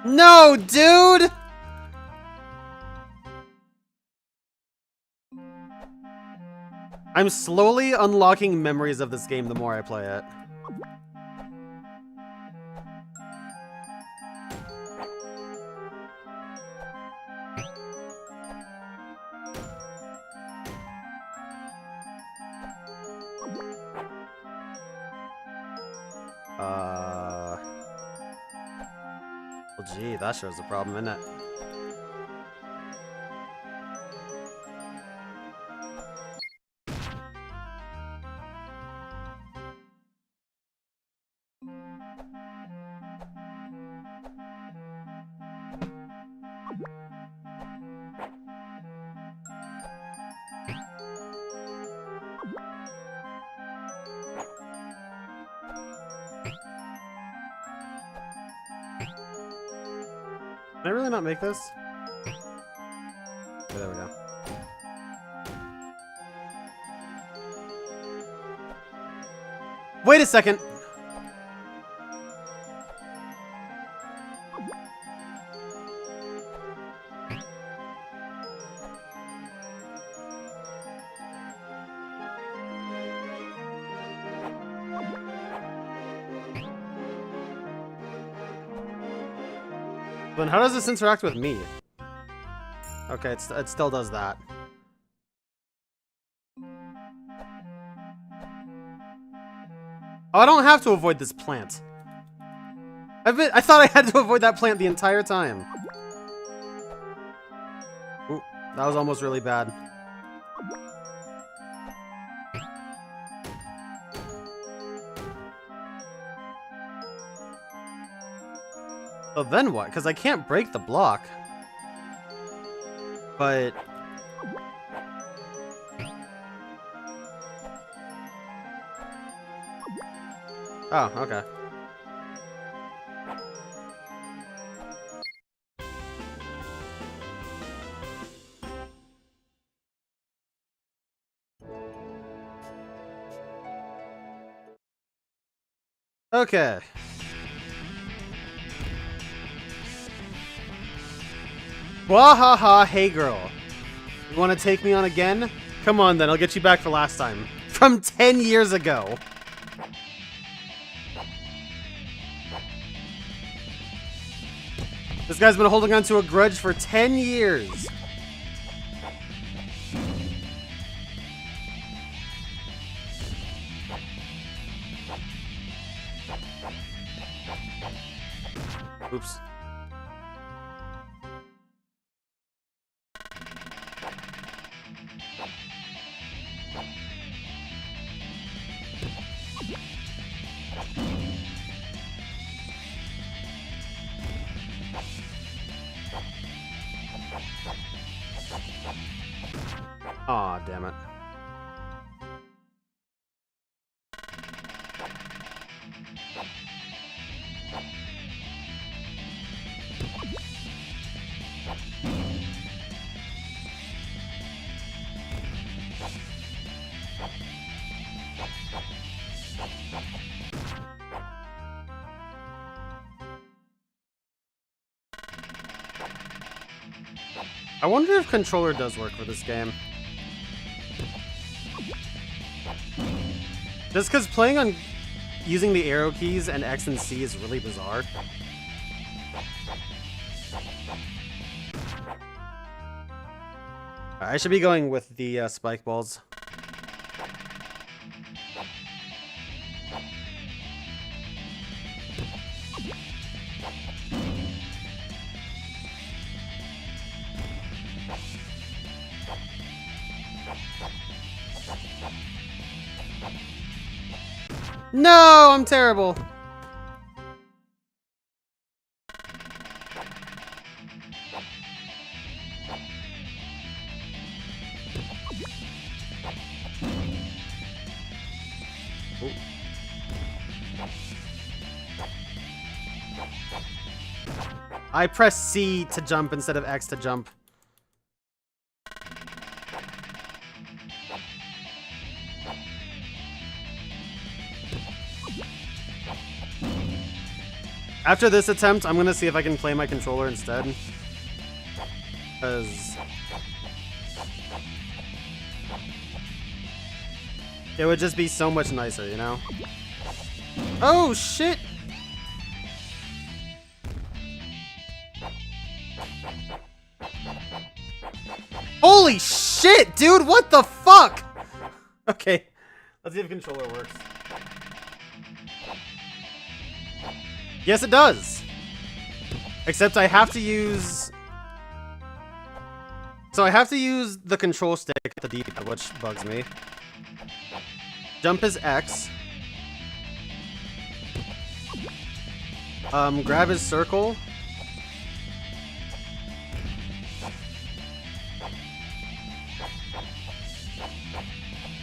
No, dude! I'm slowly unlocking memories of this game the more I play it. Well, gee, that shows the problem, isn't it? Can I really not make this? Okay, there we go. Wait a second! Then how does this interact with me? Okay, it still does that. Oh, I don't have to avoid this plant. I thought I had to avoid that plant the entire time. Ooh, that was almost really bad. So then what? Because I can't break the block. But Oh, okay. Okay. Wahaha, hey girl. You want to take me on again? Come on then, I'll get you back for last time. From 10 years ago. This guy's been holding on to a grudge for 10 years. Oops. Aw, damn it. I wonder if controller does work for this game. Just because playing on using the arrow keys and X and C is really bizarre. I should be going with the spike balls. No, I'm terrible. Ooh. I pressed C to jump instead of X to jump. After this attempt, I'm gonna see if I can play my controller instead. Because it would just be so much nicer, you know? Oh, shit! Holy shit, dude! What the fuck? Okay, let's see if the controller works. Yes, it does! Except I have to use... So I have to use the control stick at the D-pad, which bugs me. Jump is X. Grab is circle.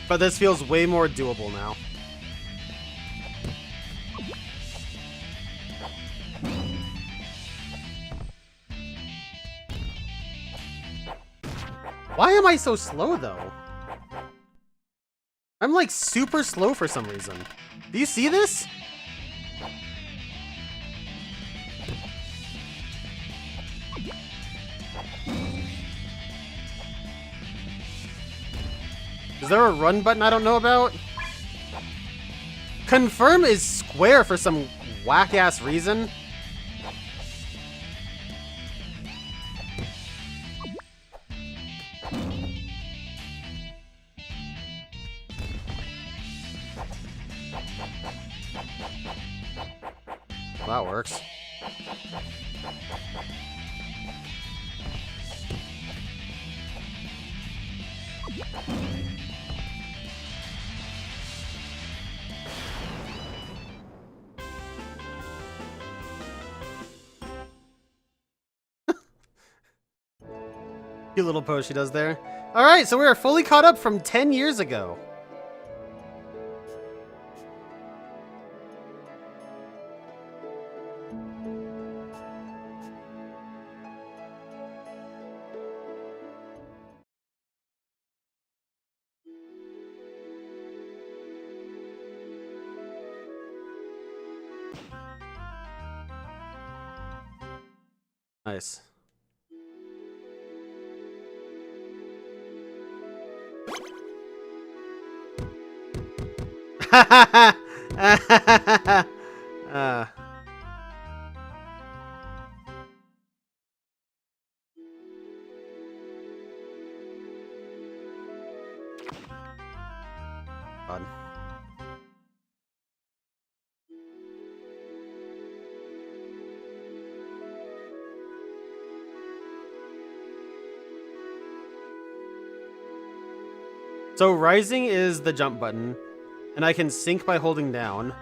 But this feels way more doable now. Why am I so slow, though? I'm, like, super slow for some reason. Do you see this? Is there a run button I don't know about? Confirm is square for some whack-ass reason. That works. Cute little pose she does there. Alright, so we are fully caught up from 10 years ago. Nice. God. So rising is the jump button, and I can sink by holding down.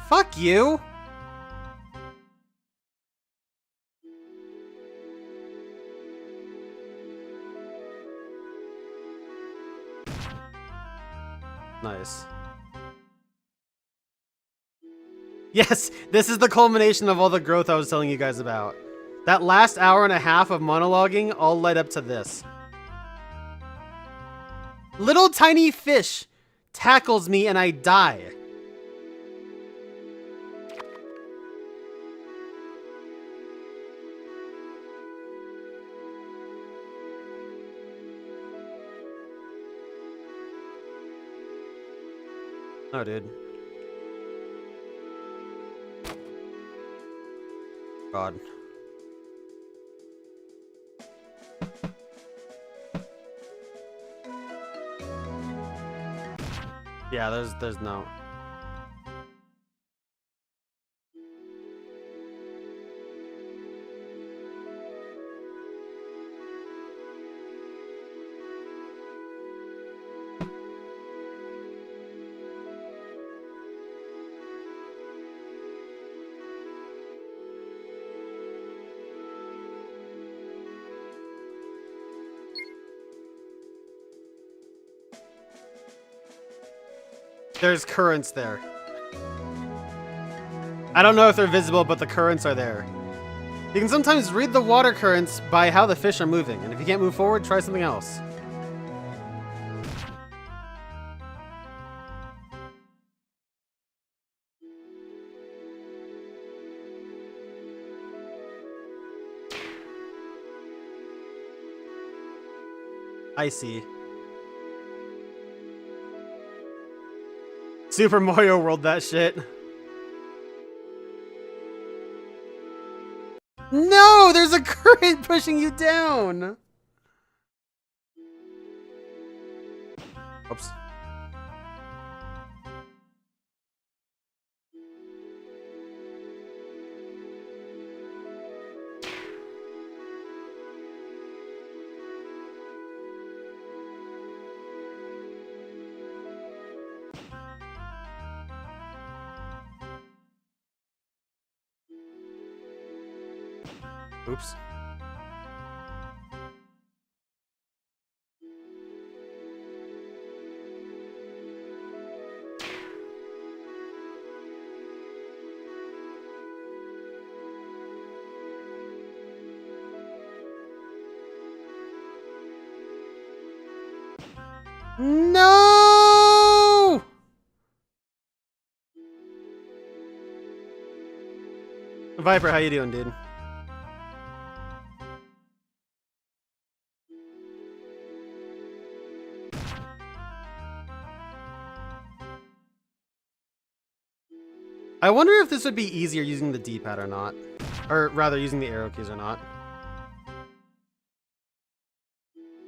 Fuck you! Nice. Yes, this is the culmination of all the growth I was telling you guys about. That last hour and a half of monologuing all led up to this. Little tiny fish tackles me and I die. Oh, dude. God. Yeah, there's no. There's currents there. I don't know if they're visible, but the currents are there. You can sometimes read the water currents by how the fish are moving, and if you can't move forward, try something else. I see. Super Mario World that shit. No, there's a current pushing you down. Oops. Oops. No! Viper, how you doing, dude? I wonder if this would be easier using the D-pad or not. Or rather, using the arrow keys or not.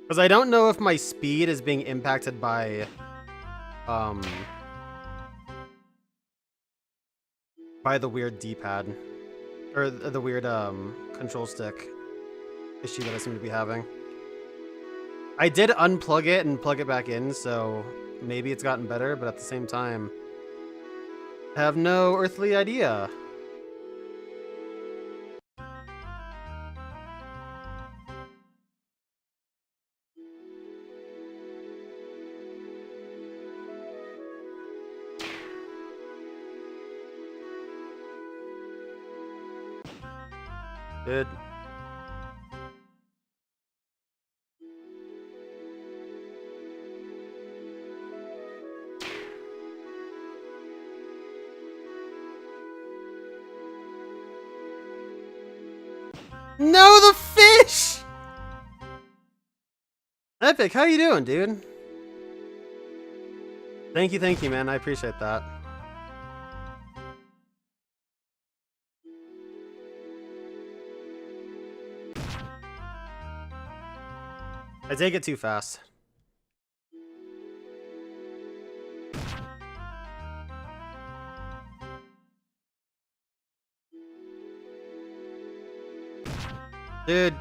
Because I don't know if my speed is being impacted by the weird D-pad. Or the weird, control stick issue that I seem to be having. I did unplug it and plug it back in, so maybe it's gotten better, but at the same time, I have no earthly idea. Dude. No, the fish! Epic, how you doing, dude? Thank you, man. I appreciate that. I take it too fast. Dude.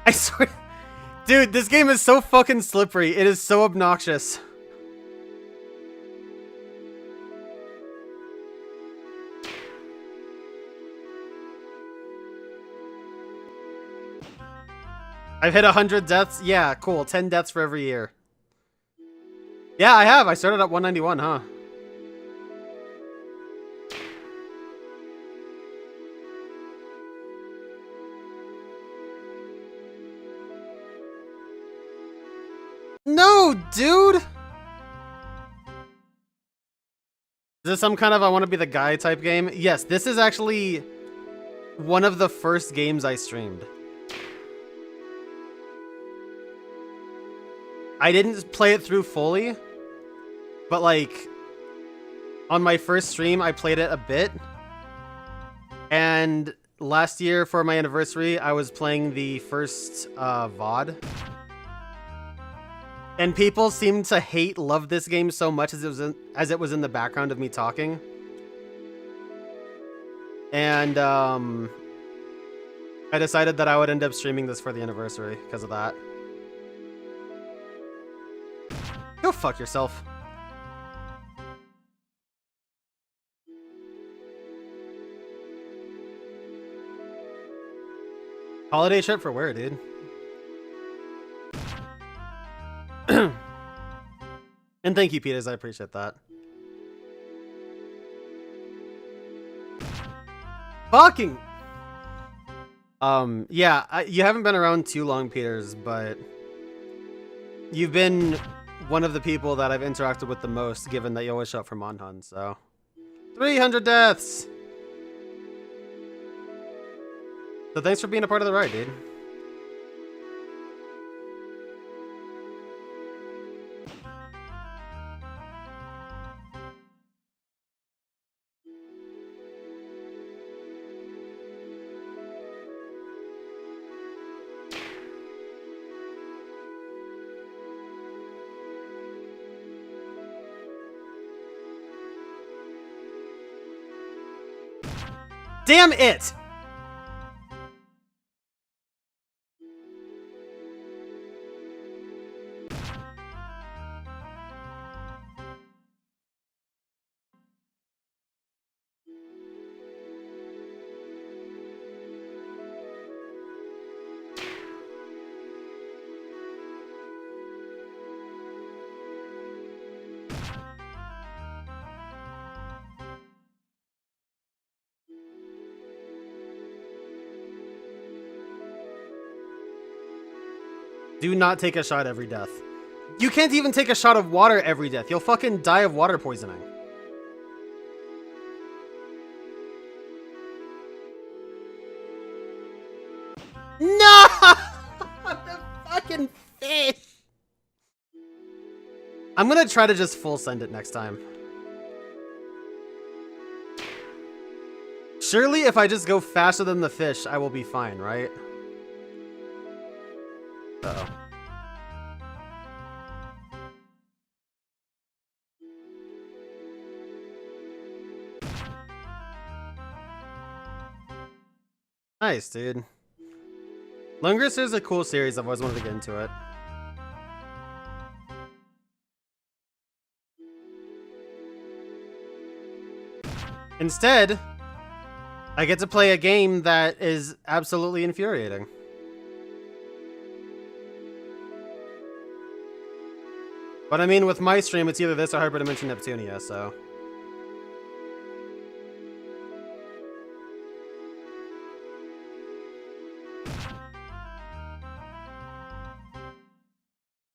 I swear. Dude, this game is so fucking slippery. It is so obnoxious. I've hit 100 deaths. Yeah, cool. 10 deaths for every year. Yeah, I have. I started at 191, huh? No, dude! Is this some kind of I want to be the guy type game? Yes, this is actually one of the first games I streamed. I didn't play it through fully, but like on my first stream I played it a bit. And last year for my anniversary I was playing the first VOD. And people seemed to love this game so much as it was in the background of me talking. And I decided that I would end up streaming this for the anniversary because of that. Go fuck yourself. Holiday trip for where, dude? And thank you, Peters. I appreciate that. Fucking. Yeah, you haven't been around too long, Peters, but you've been one of the people that I've interacted with the most, given that you always show up for Monhun, so. 300 deaths! So thanks for being a part of the ride, dude. Damn it! Do not take a shot every death. You can't even take a shot of water every death. You'll fucking die of water poisoning. No! The fucking fish! I'm gonna try to just full send it next time. Surely if I just go faster than the fish, I will be fine, right? Uh-oh. Nice, dude. Lungrus is a cool series. I've always wanted to get into it. Instead, I get to play a game that is absolutely infuriating. But I mean, with my stream, it's either this or Hyperdimension Neptunia, so...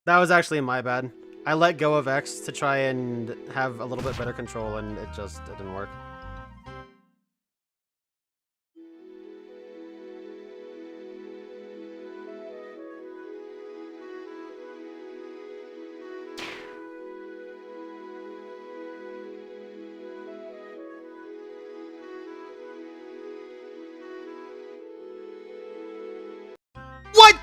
That was actually my bad. I let go of X to try and have a little bit better control, and it didn't work. What?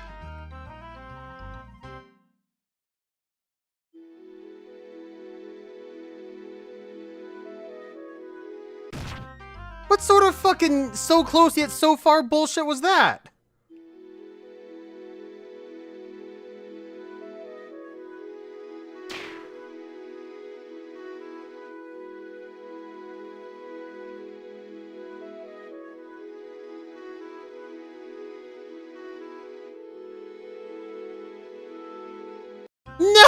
What sort of fucking so close yet so far bullshit was that? No!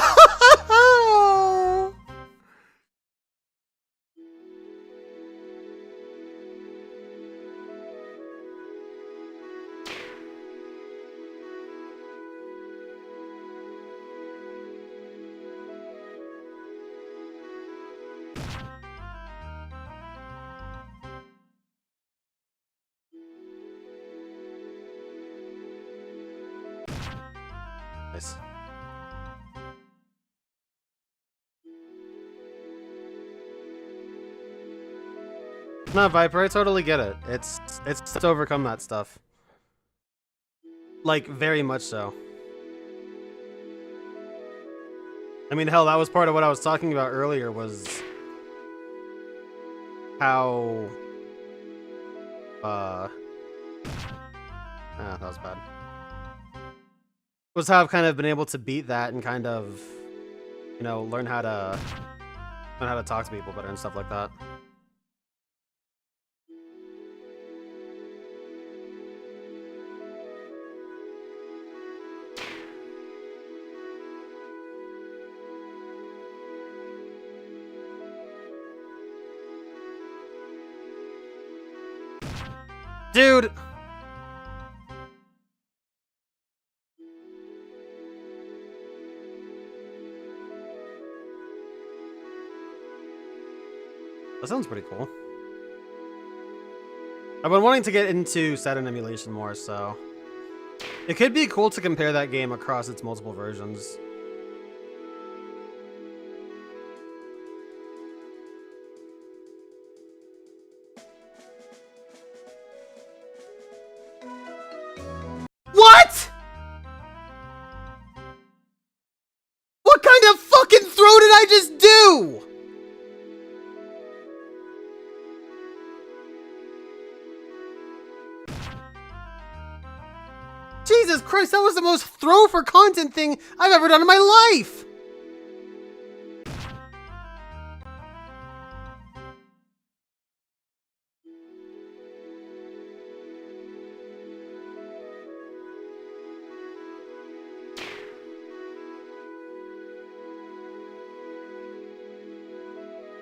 Nice. No, Viper, I totally get it. It's to overcome that stuff. Like, very much so. I mean, hell, that was part of what I was talking about earlier, was how... that was bad. Was how I've kind of been able to beat that and kind of, you know, learn how to talk to people better and stuff like that. Dude! That sounds pretty cool. I've been wanting to get into Saturn emulation more, so... It could be cool to compare that game across its multiple versions. What?! What kind of fucking throw did I just do?! Jesus Christ, that was the most throw for content thing I've ever done in my life!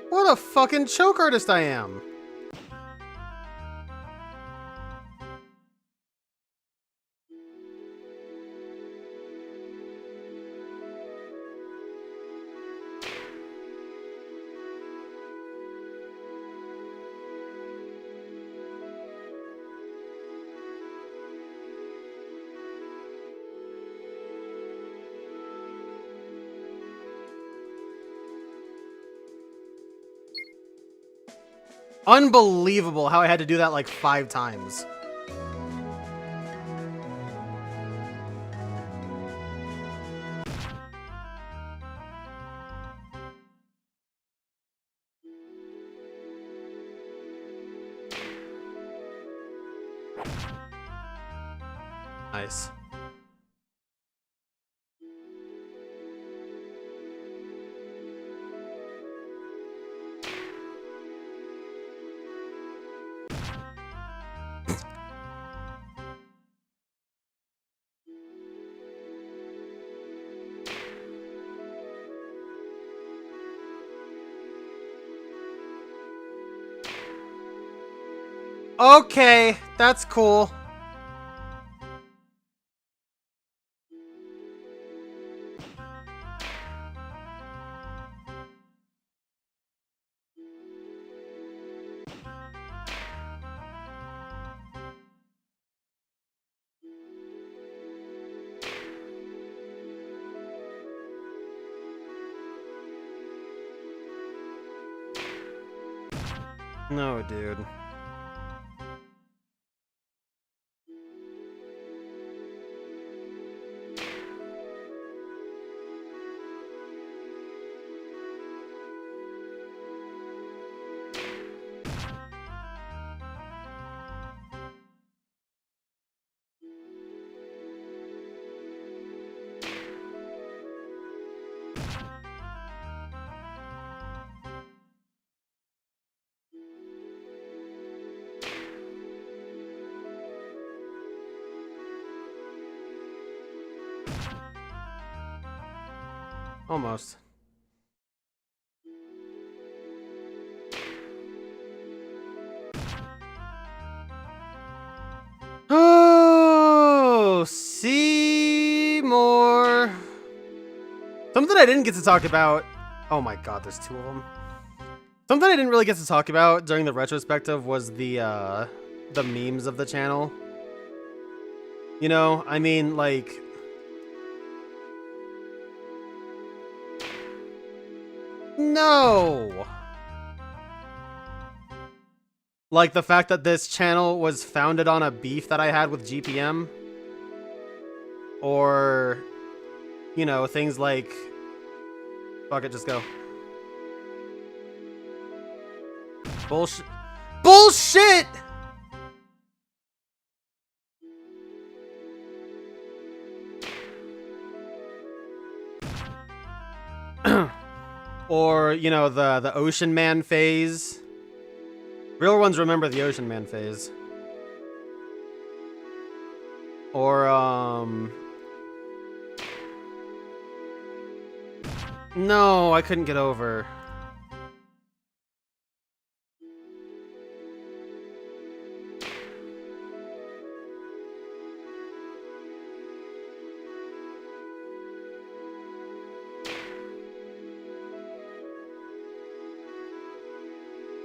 What a fucking choke artist I am! Unbelievable how I had to do that like 5 times. Nice. Okay, that's cool. No, dude. Almost. Oh, Seymour. Something I didn't get to talk about. Oh my god, there's two of them. Something I didn't really get to talk about during the retrospective was the memes of the channel. You know, I mean, like... No! Like the fact that this channel was founded on a beef that I had with GPM. Or, you know, things like... Fuck it, just go. Bullshit. Bullshit! Or, you know, the Ocean Man phase. Real ones remember the Ocean Man phase. Or, no, I couldn't get over.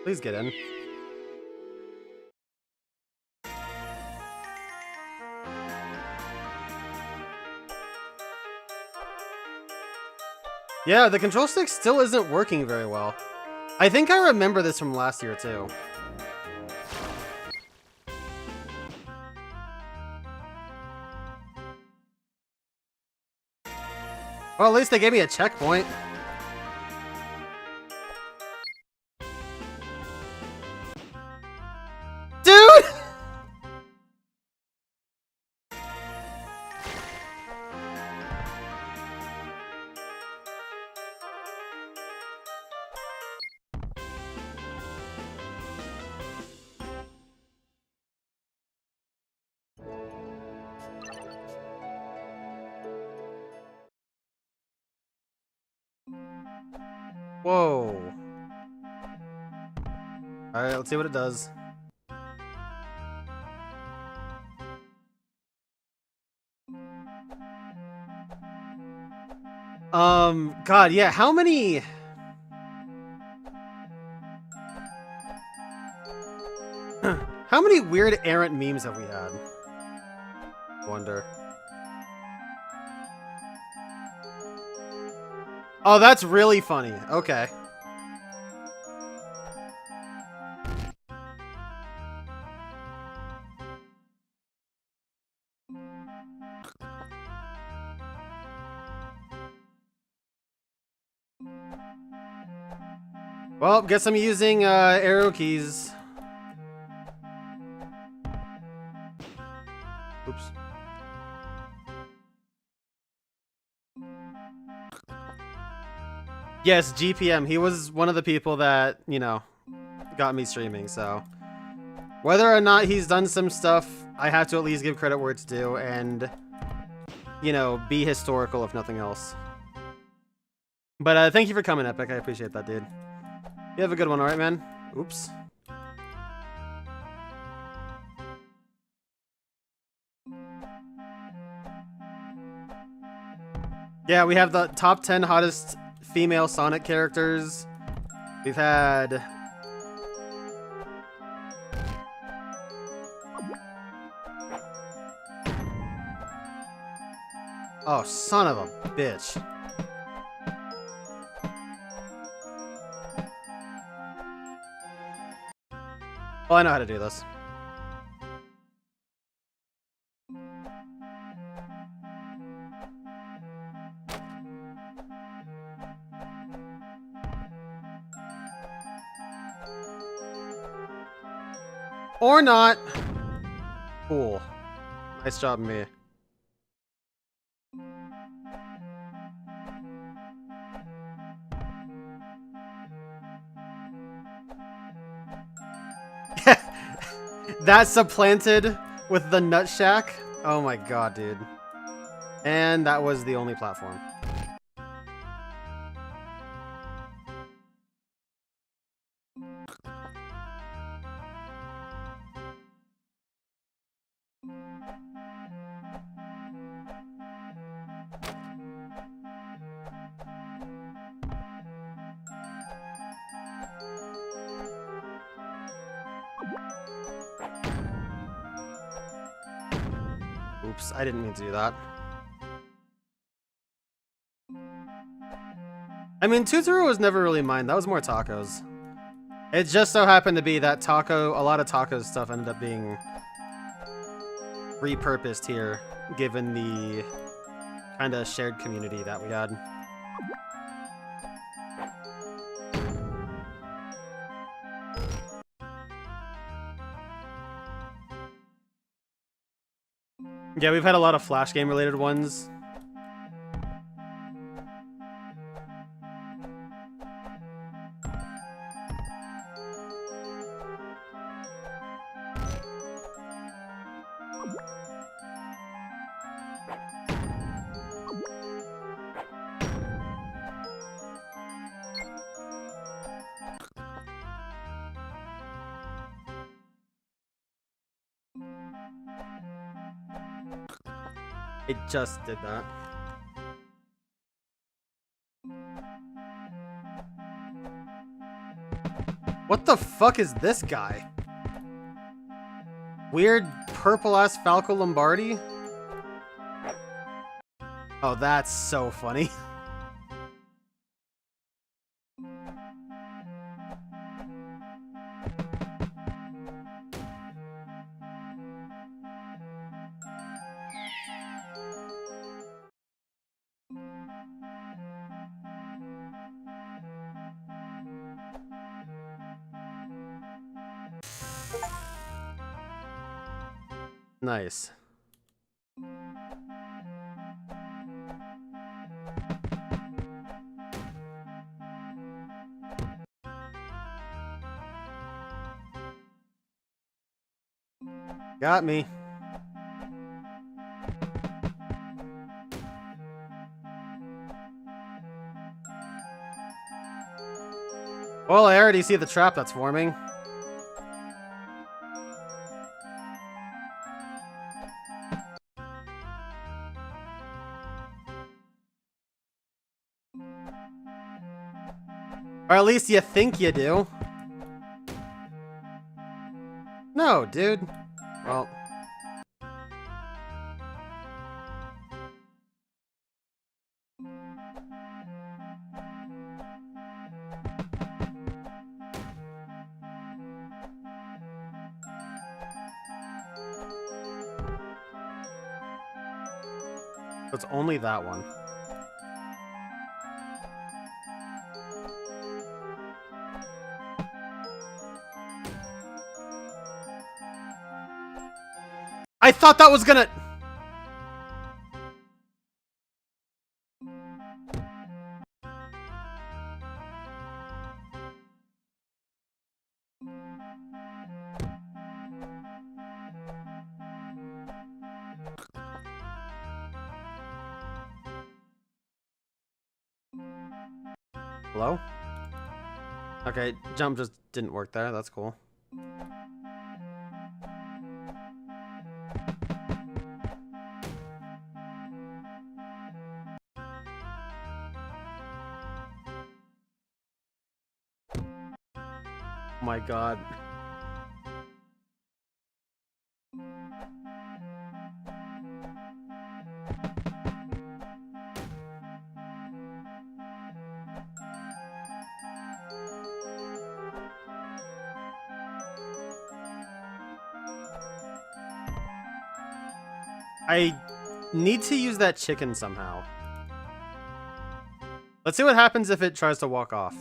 Please get in. Yeah, the control stick still isn't working very well. I think I remember this from last year, too. Well, at least they gave me a checkpoint. Dude! Whoa. Alright, let's see what it does. God, yeah, how many... How many weird errant memes have we had? Wonder. Oh, that's really funny. Okay. Well, guess I'm using arrow keys. Oops. Yes, GPM. He was one of the people that, you know, got me streaming, so... Whether or not he's done some stuff, I have to at least give credit where it's due and, you know, be historical if nothing else. But thank you for coming, Epic. I appreciate that, dude. You have a good one, alright, man? Oops. Yeah, we have the top 10 hottest female Sonic characters. We've had... Oh, son of a bitch. Oh, I know how to do this. Or not. Cool. Nice job, me. That supplanted with the Nut Shack? Oh my god, dude. And that was the only platform. Oops, I didn't mean to do that. I mean, Tuturu was never really mine. That was more Taco's. It just so happened to be that a lot of Taco's stuff ended up being repurposed here, given the kind of shared community that we had. Yeah, we've had a lot of Flash game related ones. It just did that. What the fuck is this guy? Weird purple-ass Falco Lombardi? Oh, that's so funny. Nice. Got me. Well, I already see the trap that's forming. Or at least you think you do. No, dude. Well. It's only that one. I thought that was gonna... Hello? Okay, jump just didn't work there. That's cool. Oh my god. I need to use that chicken somehow. Let's see what happens if it tries to walk off.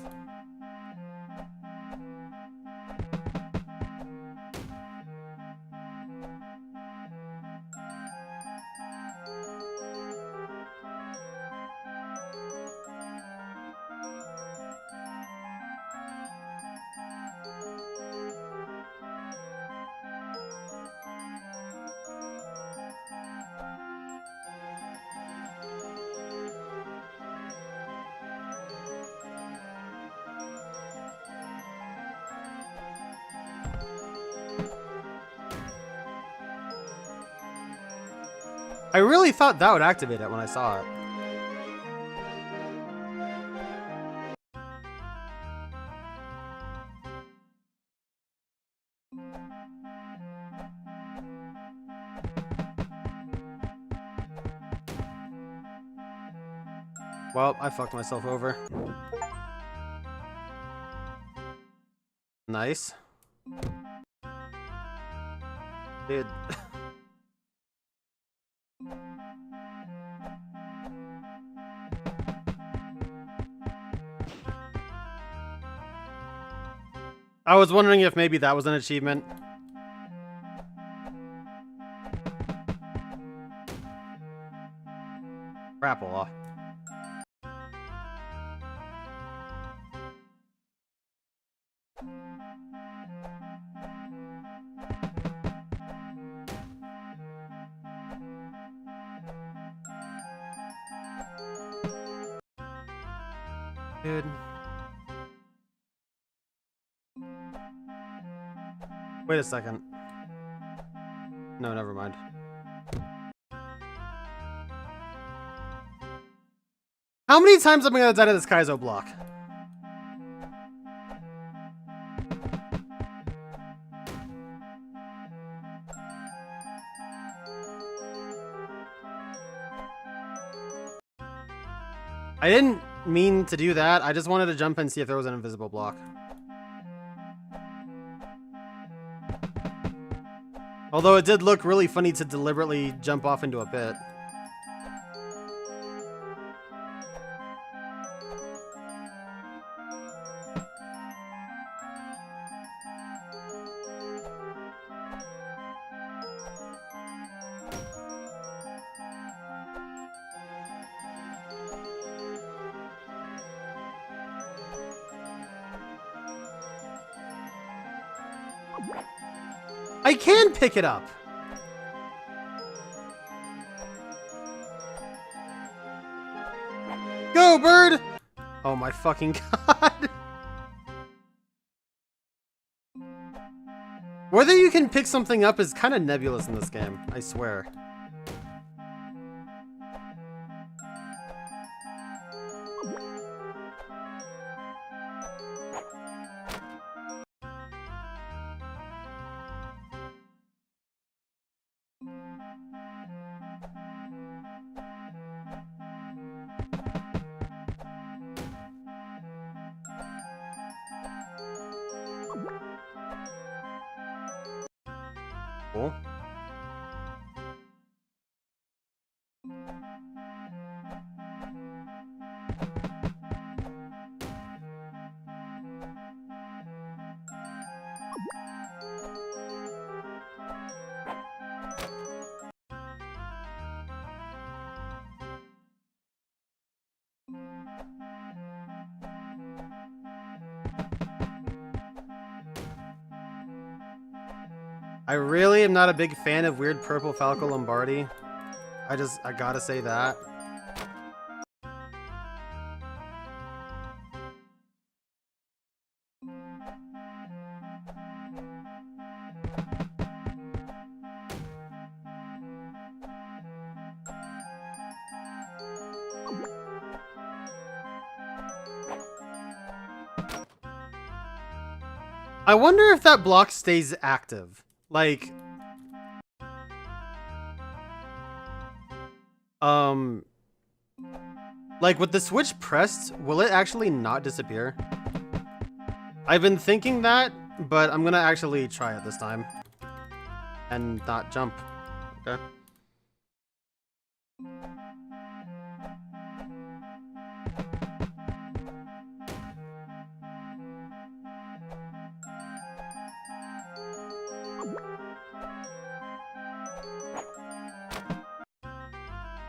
I really thought that would activate it when I saw it. Well, I fucked myself over. Nice. Dude. I was wondering if maybe that was an achievement. Crapola. Dude. Wait a second. No, never mind. How many times am I gonna die to this Kaizo block? I didn't mean to do that. I just wanted to jump and see if there was an invisible block. Although it did look really funny to deliberately jump off into a pit. I can pick it up. Go, bird! Oh my fucking god. Whether you can pick something up is kind of nebulous in this game, I swear. Cool. I really am not a big fan of weird purple Falco Lombardi. I gotta say that. I wonder if that block stays active. Like, like with the switch pressed, will it actually not disappear? I've been thinking that, but I'm gonna actually try it this time. And not jump. Okay.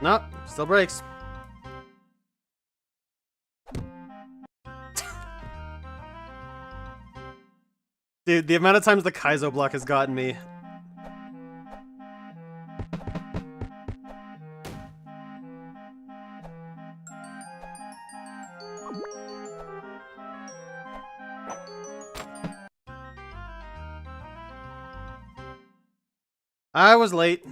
Nope, still breaks. Dude, the amount of times the Kaizo block has gotten me. I was late.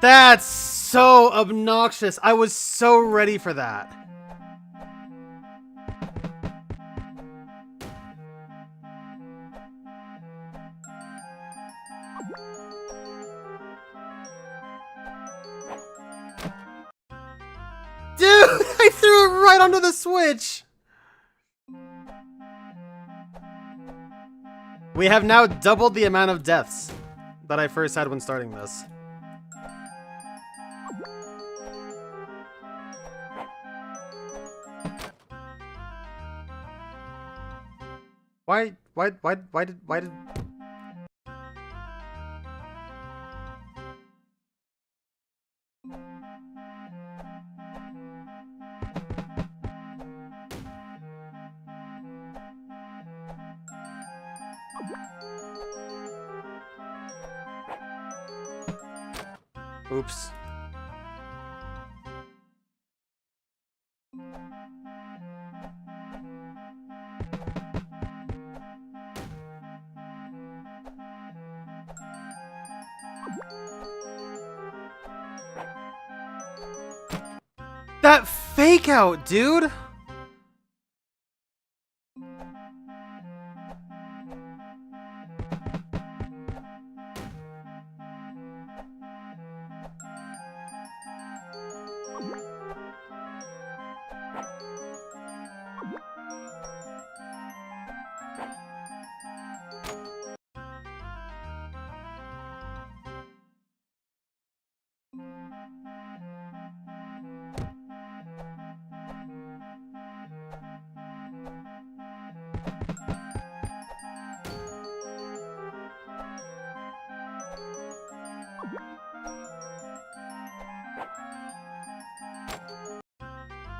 That's so obnoxious. I was so ready for that. Dude, I threw it right onto the switch. We have now doubled the amount of deaths that I first had when starting this. Why did... Oops. That fake out, dude!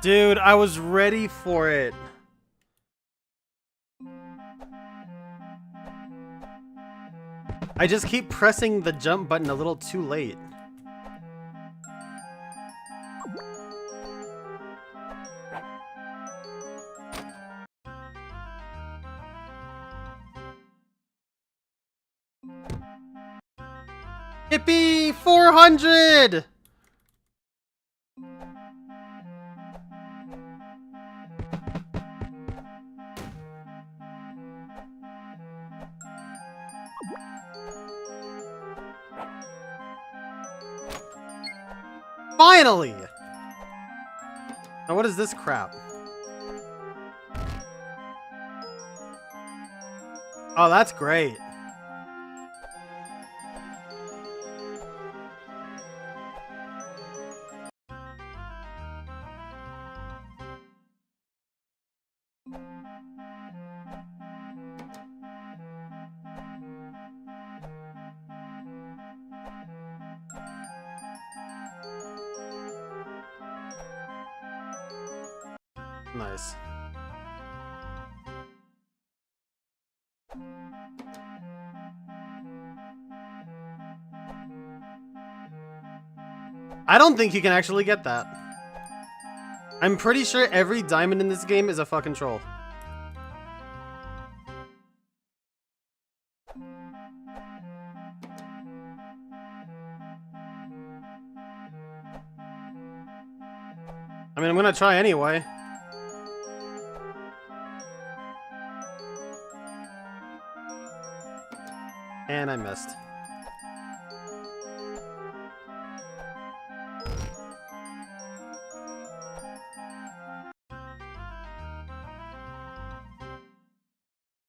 Dude, I was ready for it. I just keep pressing the jump button a little too late. Yippee! 400! Finally! Now what is this crap? Oh, that's great. Nice. I don't think you can actually get that. I'm pretty sure every diamond in this game is a fucking troll. I mean, I'm gonna try anyway. And I missed.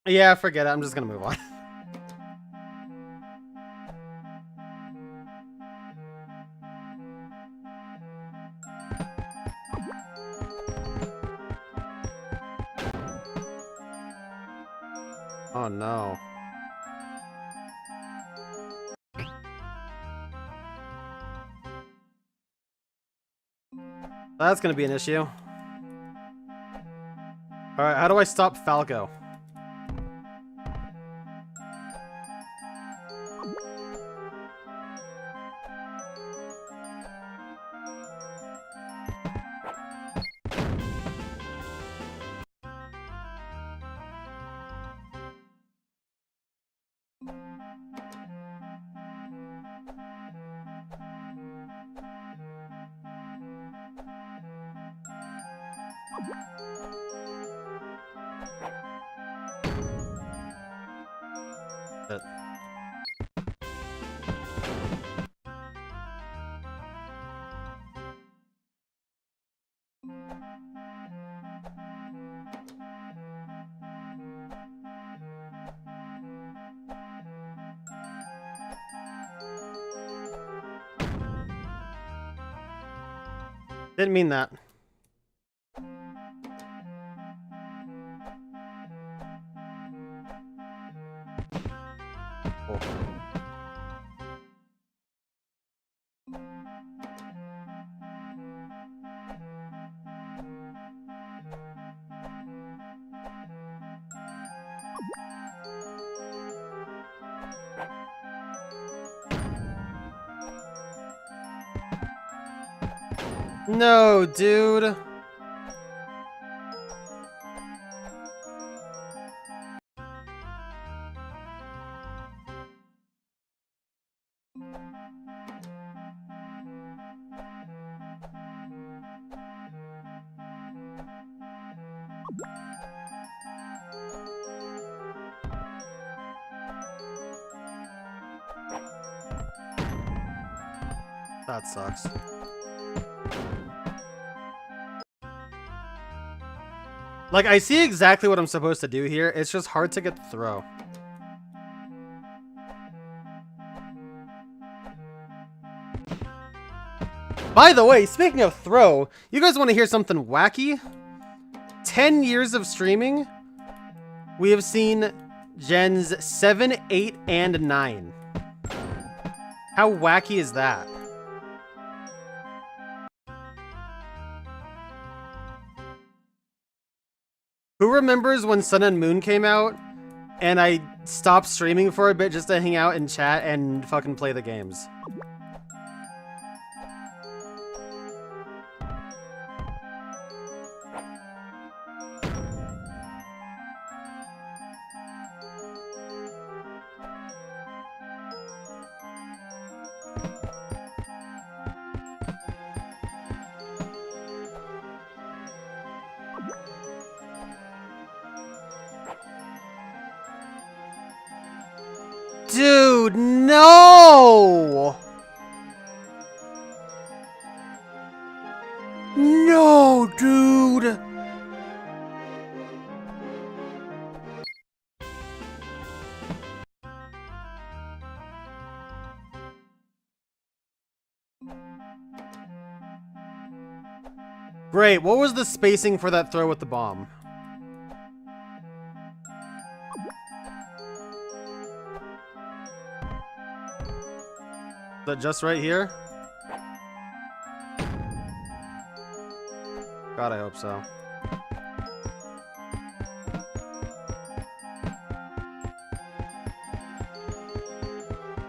Yeah, forget it. I'm just gonna move on. Oh no. That's gonna be an issue. Alright, how do I stop Falco? Didn't mean that. Cool. No, dude. That sucks. Like, I see exactly what I'm supposed to do here. It's just hard to get the throw. By the way, speaking of throw, you guys want to hear something wacky? 10 years of streaming, we have seen gens 7, 8, and 9. How wacky is that? Who remembers when Sun and Moon came out and I stopped streaming for a bit just to hang out and chat and fucking play the games? Dude, no! No, dude! Great, what was the spacing for that throw with the bomb? Is that just right here? God, I hope so.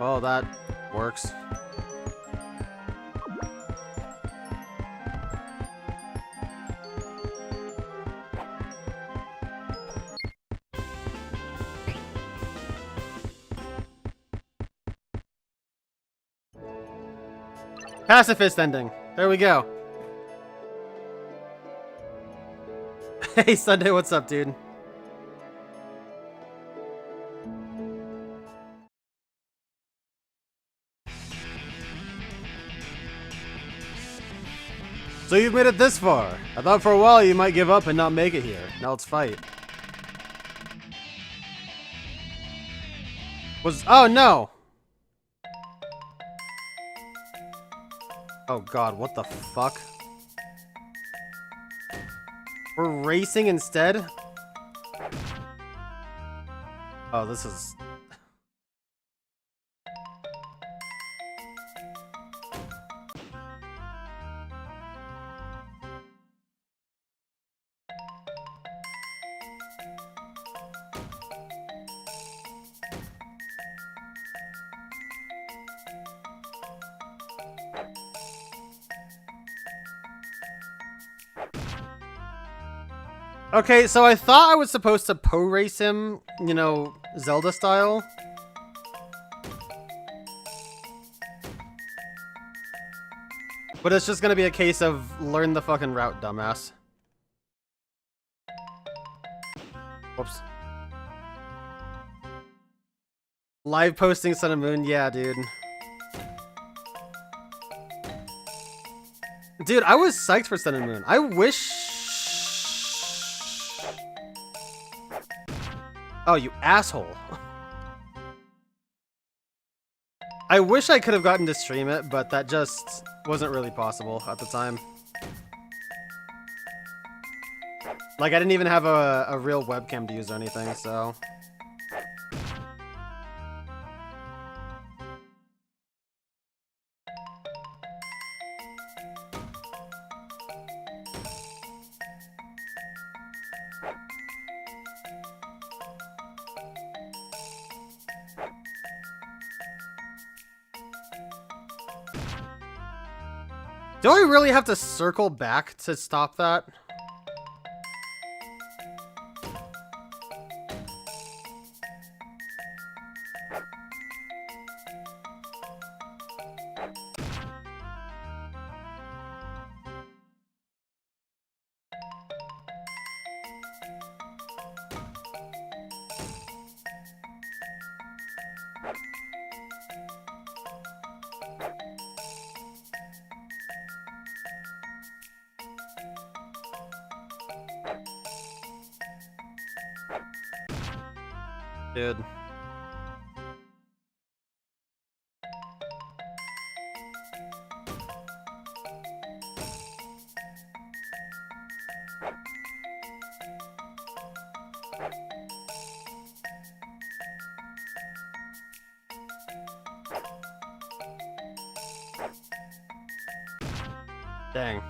Well, that works. Pacifist ending. There we go. Hey, Sunday, what's up, dude? So you've made it this far. I thought for a while you might give up and not make it here. Now let's fight. Oh no! Oh god, what the fuck? We're racing instead? Oh, this is... Okay, so I thought I was supposed to po-race him, you know, Zelda style. But it's just gonna be a case of learn the fucking route, dumbass. Whoops. Live posting Sun and Moon? Yeah, dude. Dude, I was psyched for Sun and Moon. I wish... Oh, you asshole. I wish I could have gotten to stream it, but that just wasn't really possible at the time. Like, I didn't even have a real webcam to use or anything, so... Do I really have to circle back to stop that? Dude. Dang.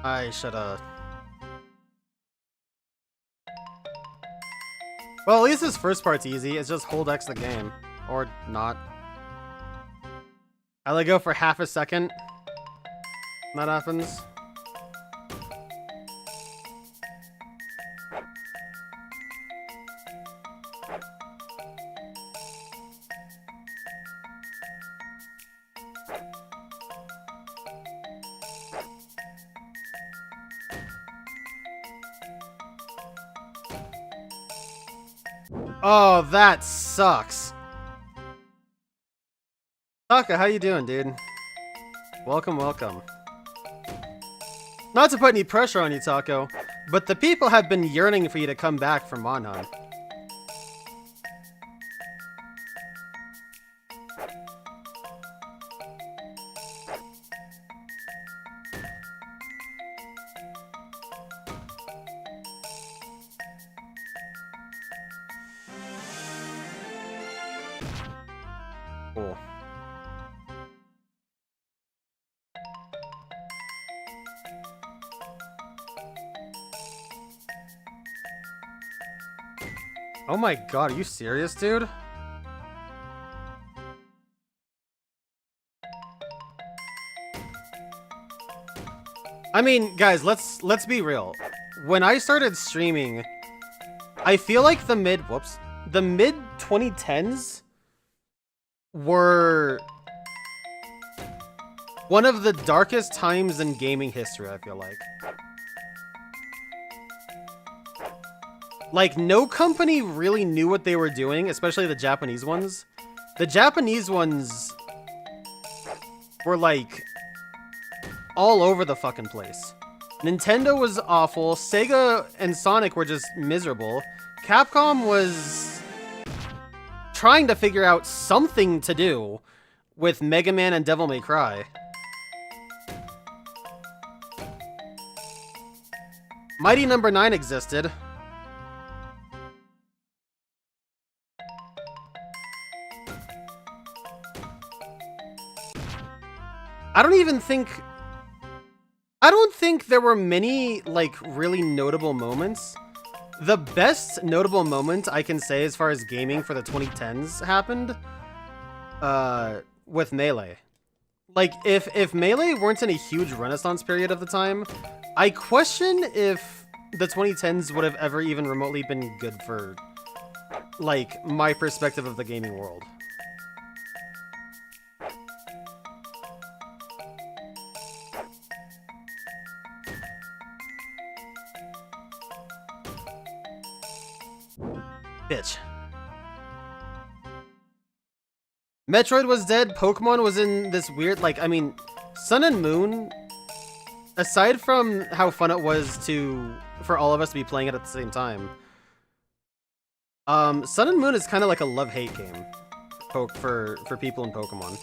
I shoulda... Well, at least this first part's easy. It's just hold X the game. Or not. I let go for half a second. That happens. Oh, that sucks. Taka, how you doing, dude? Welcome, welcome. Not to put any pressure on you, Taco, but the people have been yearning for you to come back from Monhan. Cool. Oh my god, are you serious, dude? I mean, guys, let's be real. When I started streaming, I feel like the mid 2010s were one of the darkest times in gaming history, I feel like. Like, no company really knew what they were doing, especially the Japanese ones. The Japanese ones were, like, all over the fucking place. Nintendo was awful. Sega and Sonic were just miserable. Capcom was trying to figure out something to do with Mega Man and Devil May Cry. Mighty Number 9 existed. I don't think there were many, like, really notable moments. The best notable moment I can say as far as gaming for the 2010s happened, with Melee. Like, if Melee weren't in a huge renaissance period of the time, I question if the 2010s would have ever even remotely been good for, like, my perspective of the gaming world. Bitch. Metroid was dead. Pokemon was in this weird, like, I mean, Sun and Moon, aside from how fun it was for all of us to be playing it at the same time, Sun and Moon is kind of like a love-hate game for people in Pokemon.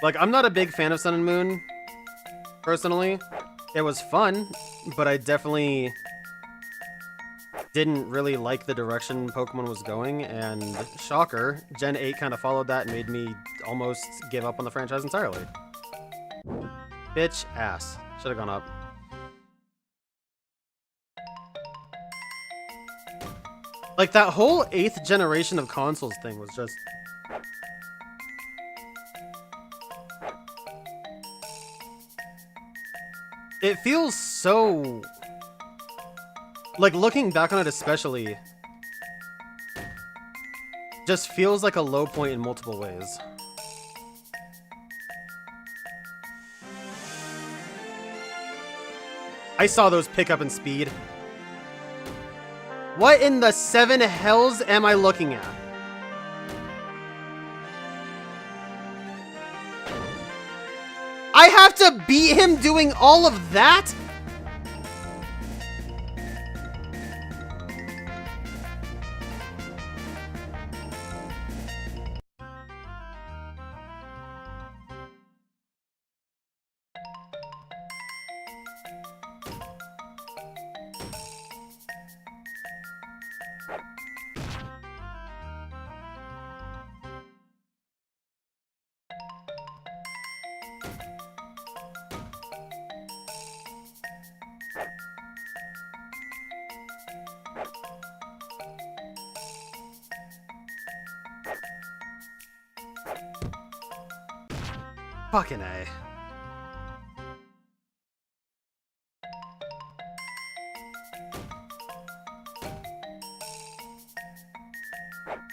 Like, I'm not a big fan of Sun and Moon, personally. It was fun, but I definitely didn't really like the direction Pokemon was going, and shocker, Gen 8 kind of followed that and made me almost give up on the franchise entirely. Bitch ass. Should have gone up. Like, that whole 8th generation of consoles thing was just... It feels so... Like, looking back on it especially, just feels like a low point in multiple ways. I saw those pick up in speed. What in the 7 hells am I looking at? I have to beat him doing all of that? Fucking A.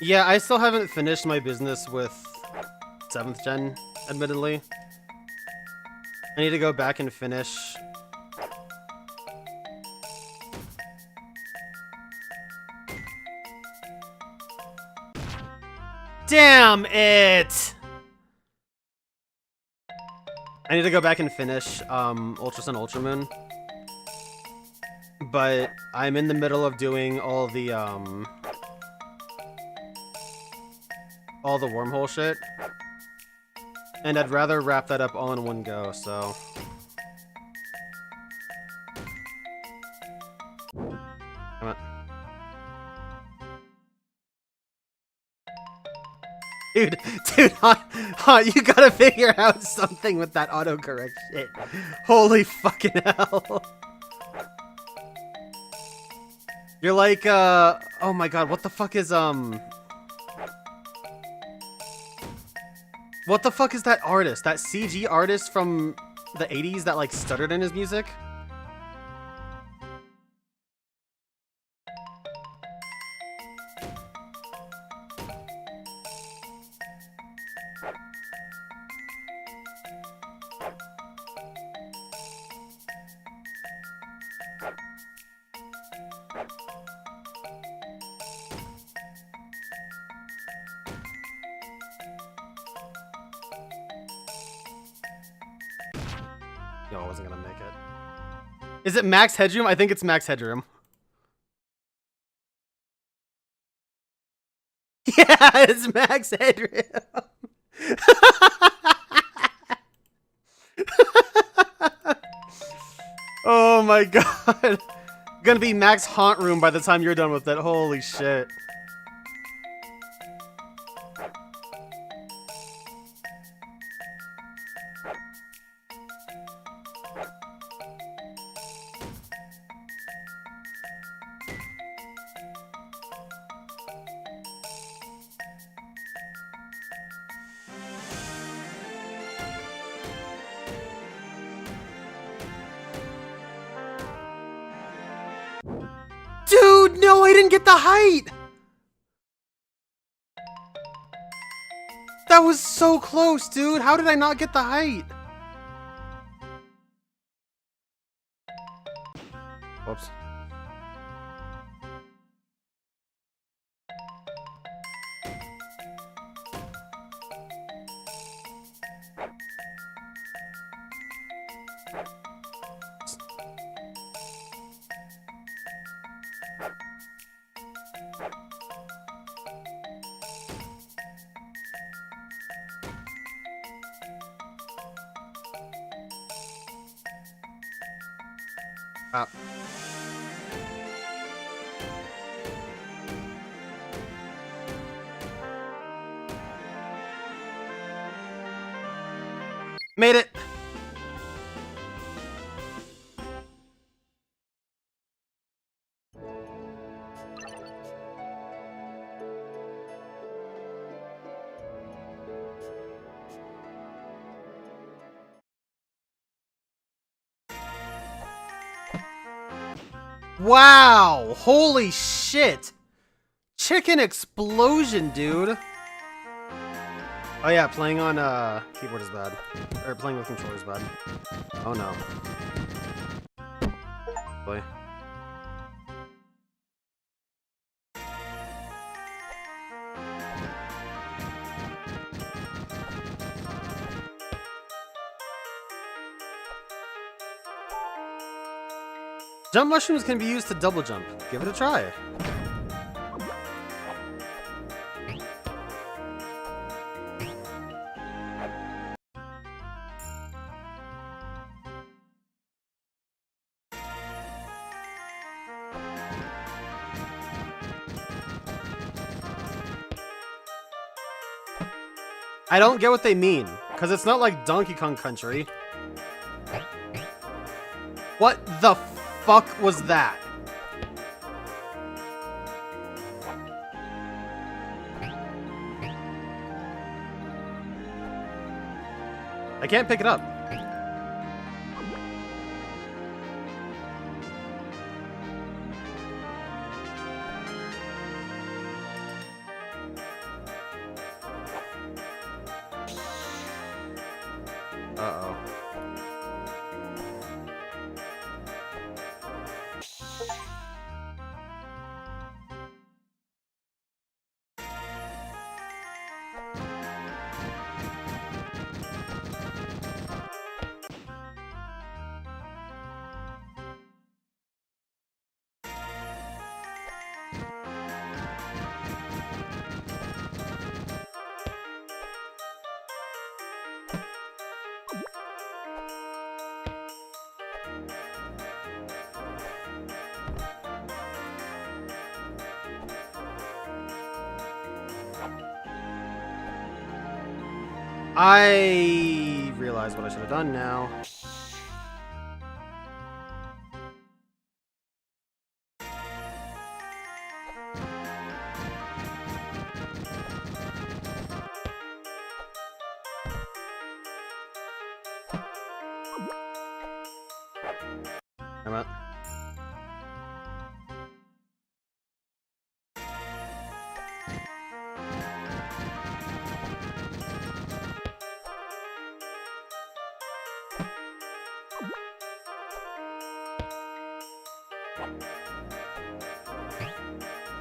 Yeah, I still haven't finished my business with 7th gen, admittedly. I need to go back and finish. Damn it! I need to go back and finish Ultra Sun Ultra Moon. But I'm in the middle of doing all the wormhole shit. And I'd rather wrap that up all in one go, so. Come on. Dude, Hot, you gotta figure out something with that autocorrect shit. Holy fucking hell. You're like, oh my god, what the fuck is, what the fuck is that artist? That CG artist from the 80s that, like, stuttered in his music? No, I wasn't gonna make it. Is it Max Headroom? I think it's Max Headroom. Yeah, it's Max Headroom. Oh my god. Gonna be Max Haunt Room by the time you're done with it. Holy shit. Dude, no, I didn't get the height! That was so close, dude. How did I not get the height? Whoops. Ah. Made it! Wow! Holy shit! Chicken explosion, dude! Oh yeah, playing on keyboard is bad. Or playing with controller is bad. Oh no. Boy. Jump mushrooms can be used to double jump. Give it a try. I don't get what they mean, because it's not like Donkey Kong Country. What the fuck was that? I can't pick it up. Uh-oh. I realize what I should have done now. Damn it.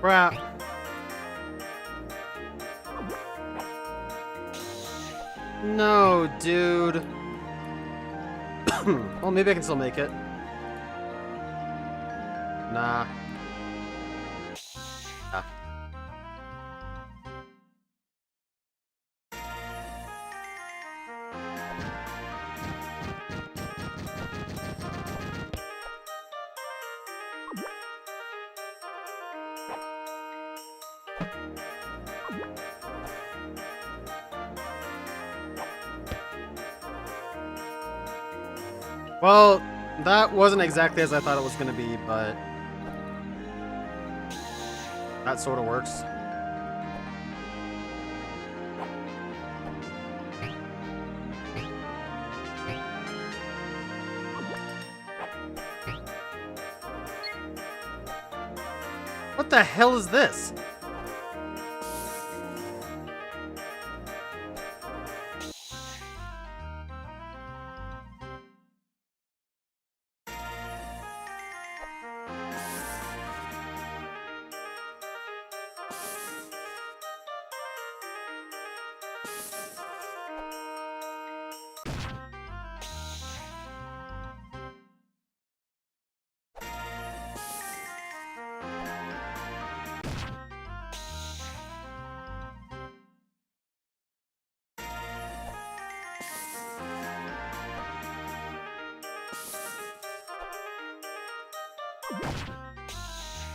Crap. No, dude. Well, maybe I can still make it. Nah. Ah. Well, that wasn't exactly as I thought it was going to be, but that sort of works. What the hell is this?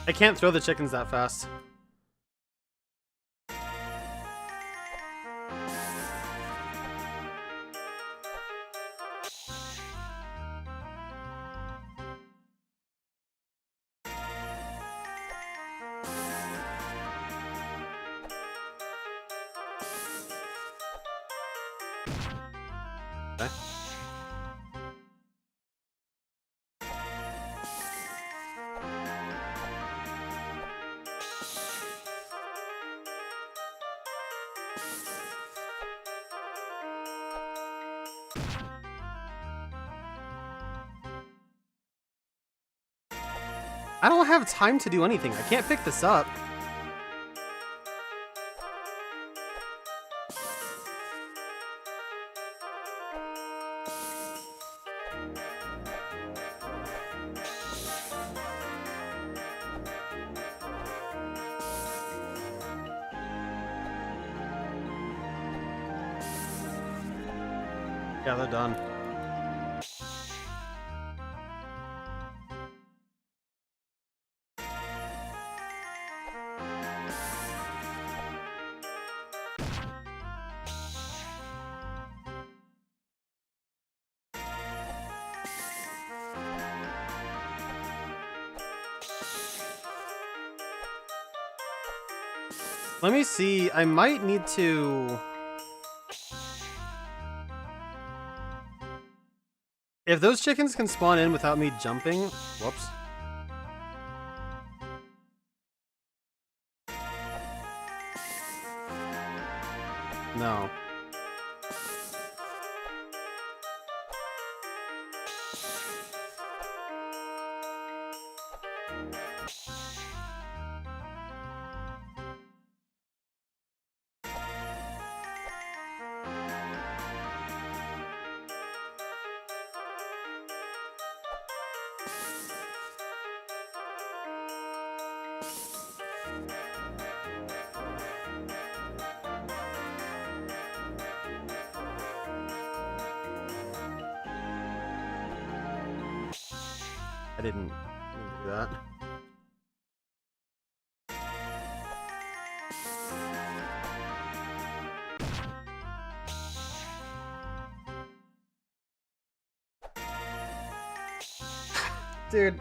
I can't throw the chickens that fast. Okay. I don't have time to do anything. I can't pick this up. Yeah, they're done. Let me see. I might need to... If those chickens can spawn in without me jumping... Whoops. No. I didn't mean to do that. Dude.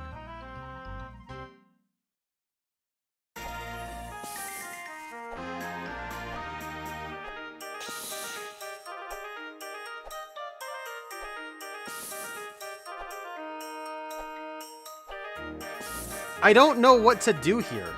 I don't know what to do here.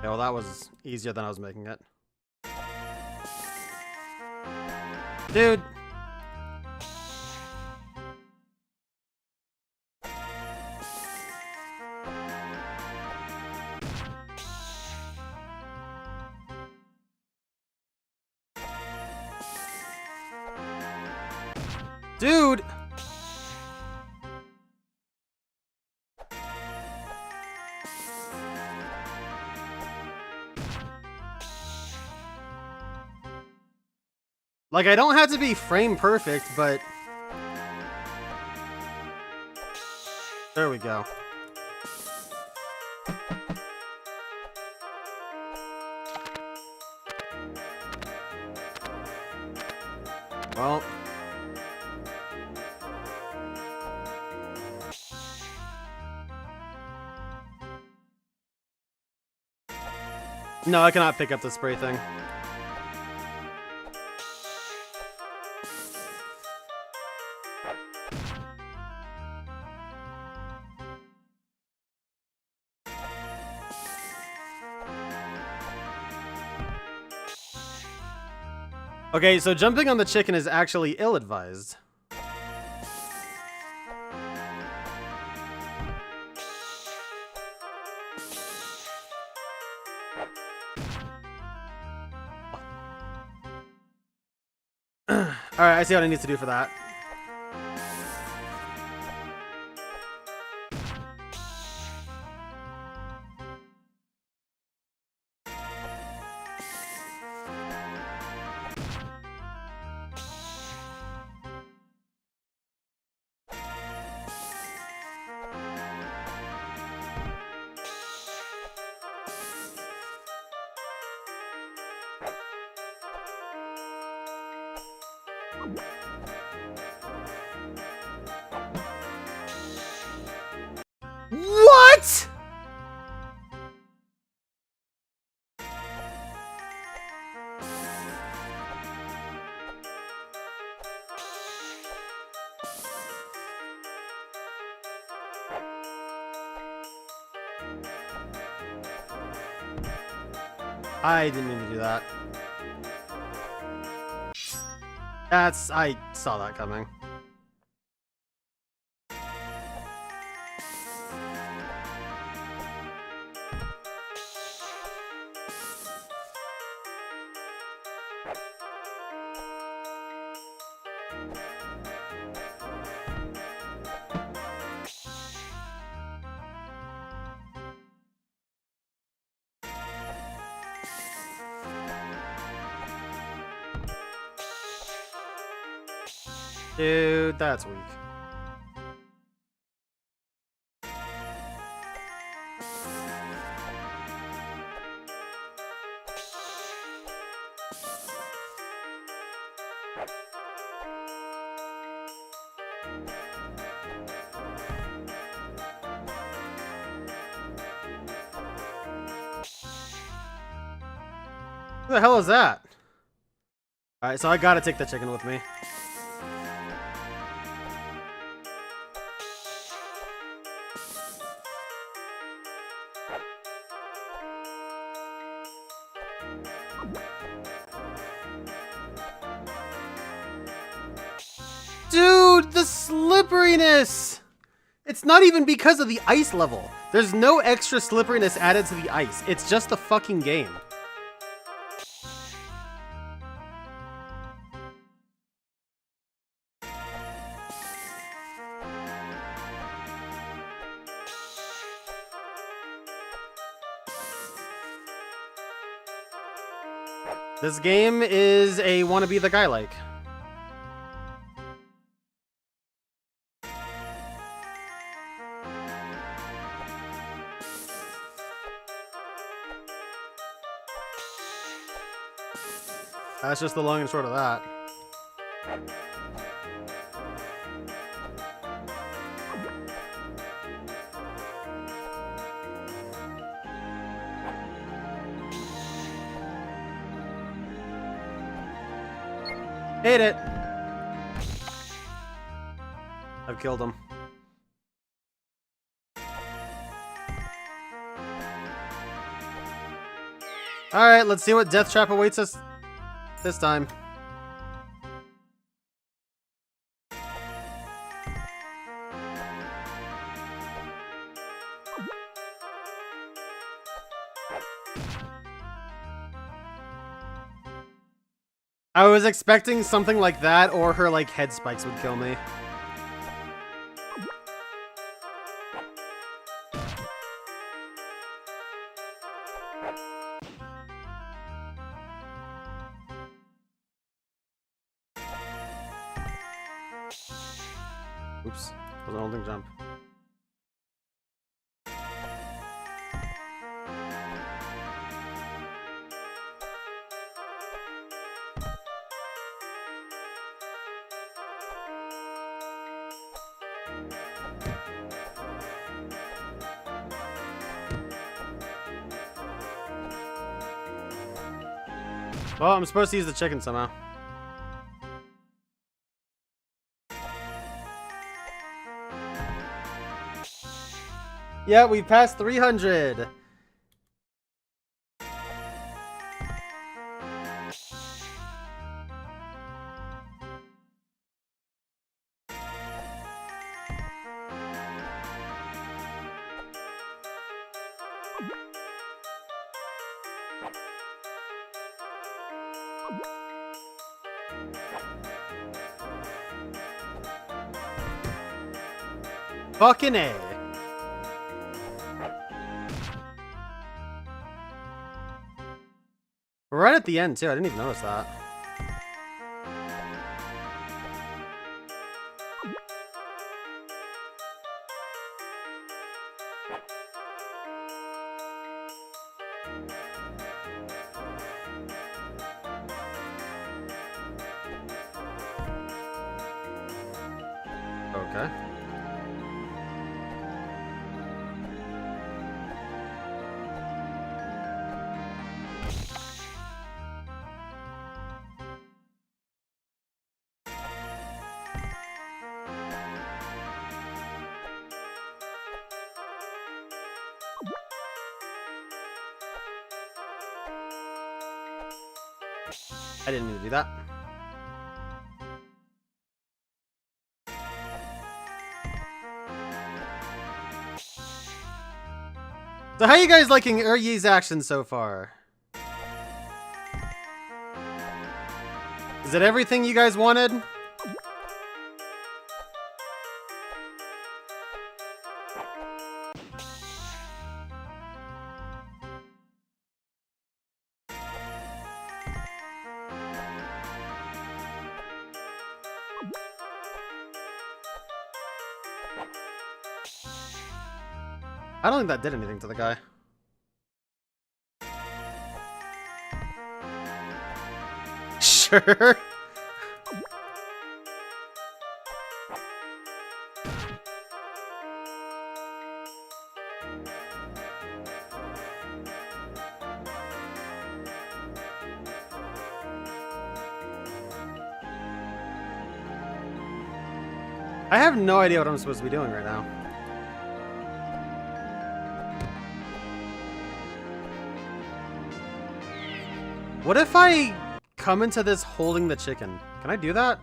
Yeah, well, that was easier than I was making it. Dude. Dude! Like, I don't have to be frame perfect, but... There we go. Well... No, I cannot pick up the spray thing. Okay, so jumping on the chicken is actually ill-advised. Alright, I see what I need to do for that. What?! I didn't mean to do that. I saw that coming. Dude, that's weak. Who the hell is that? Alright, so I gotta take the chicken with me. Dude, the slipperiness! It's not even because of the ice level. There's no extra slipperiness added to the ice. It's just the fucking game. This game is a wanna be the guy like. That's just the long and short of that. Hate it. I've killed him. Alright, let's see what death trap awaits us this time. I was expecting something like that, or her, like, head spikes would kill me. Oops. Wasn't holding jump. Well, I'm supposed to use the chicken somehow. Yeah, we passed 300. Fucking A. We're right at the end, too. I didn't even notice that. Okay. I didn't mean to do that. So how are you guys liking Eryi's actions so far? Is it everything you guys wanted? I don't think that did anything to the guy. Sure. I have no idea what I'm supposed to be doing right now. What if I come into this holding the chicken? Can I do that?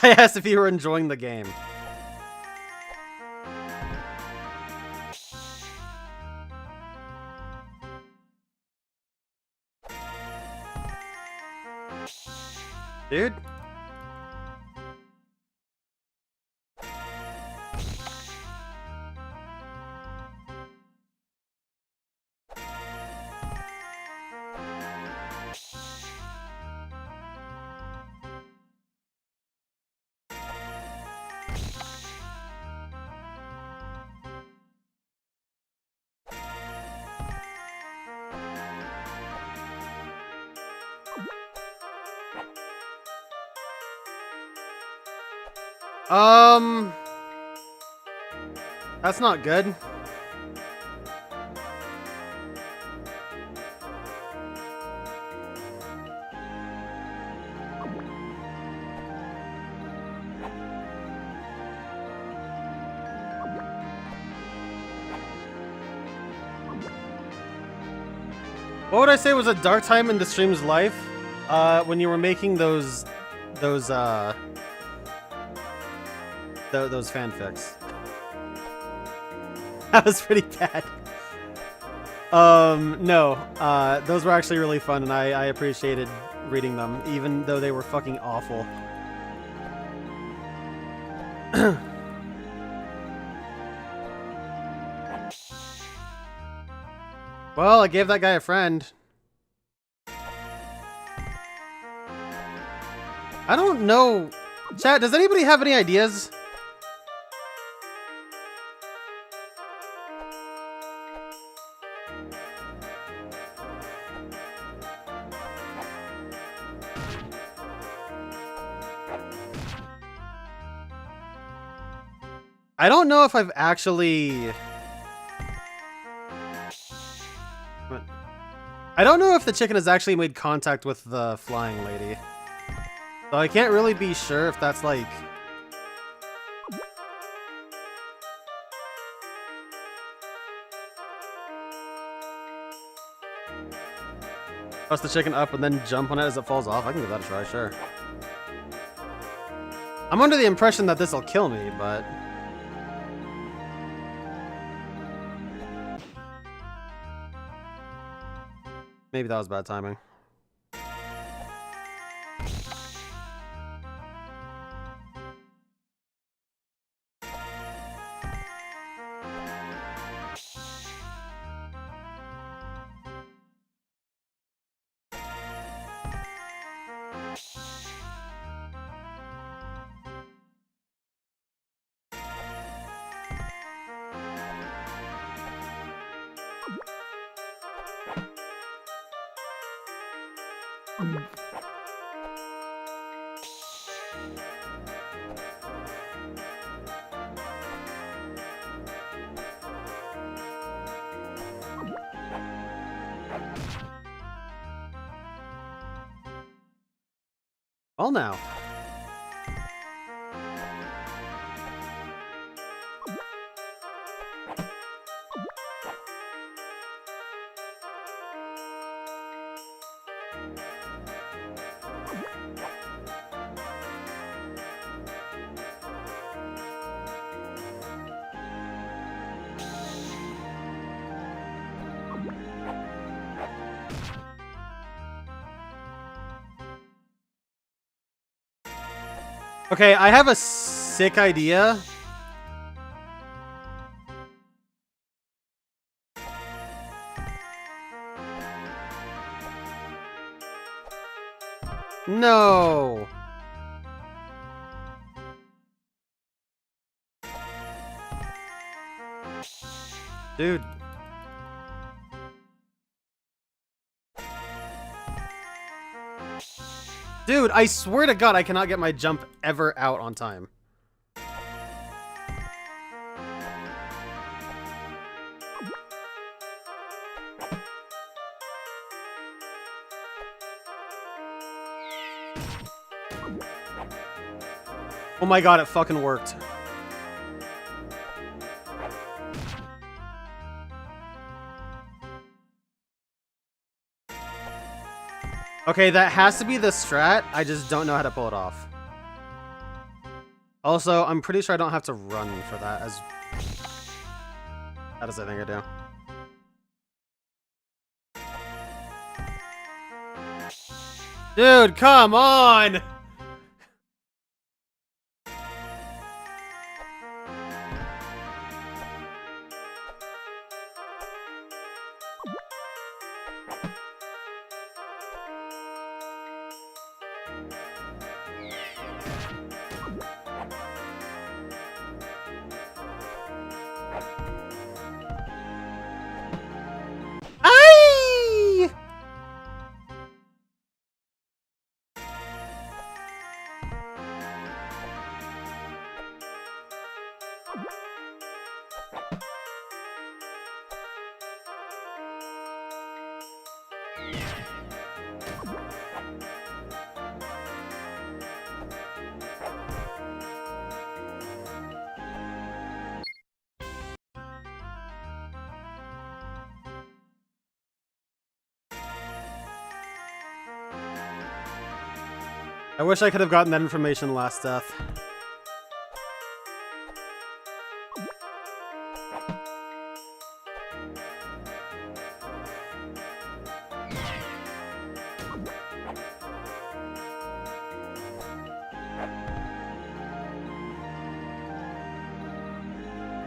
I asked if you were enjoying the game. Dude? That's not good. What would I say was a dark time in the stream's life? When you were making those fanfics. That was pretty bad. No. Those were actually really fun, and I appreciated reading them, even though they were fucking awful. Well, I gave that guy a friend. I don't know. Chat, does anybody have any ideas? I don't know if I've actually... I don't know if the chicken has actually made contact with the flying lady. So I can't really be sure if that's like... Press the chicken up and then jump on it as it falls off. I can give that a try, sure. I'm under the impression that this will kill me, but... Maybe that was bad timing. Well, now. Okay, I have a sick idea. No. Dude. Dude, I swear to God, I cannot get my jump ever out on time. Oh my God, it fucking worked. Okay, that has to be the strat. I just don't know how to pull it off. Also, I'm pretty sure I don't have to run for that as I think I do. Dude, come on! I wish I could have gotten that information last death.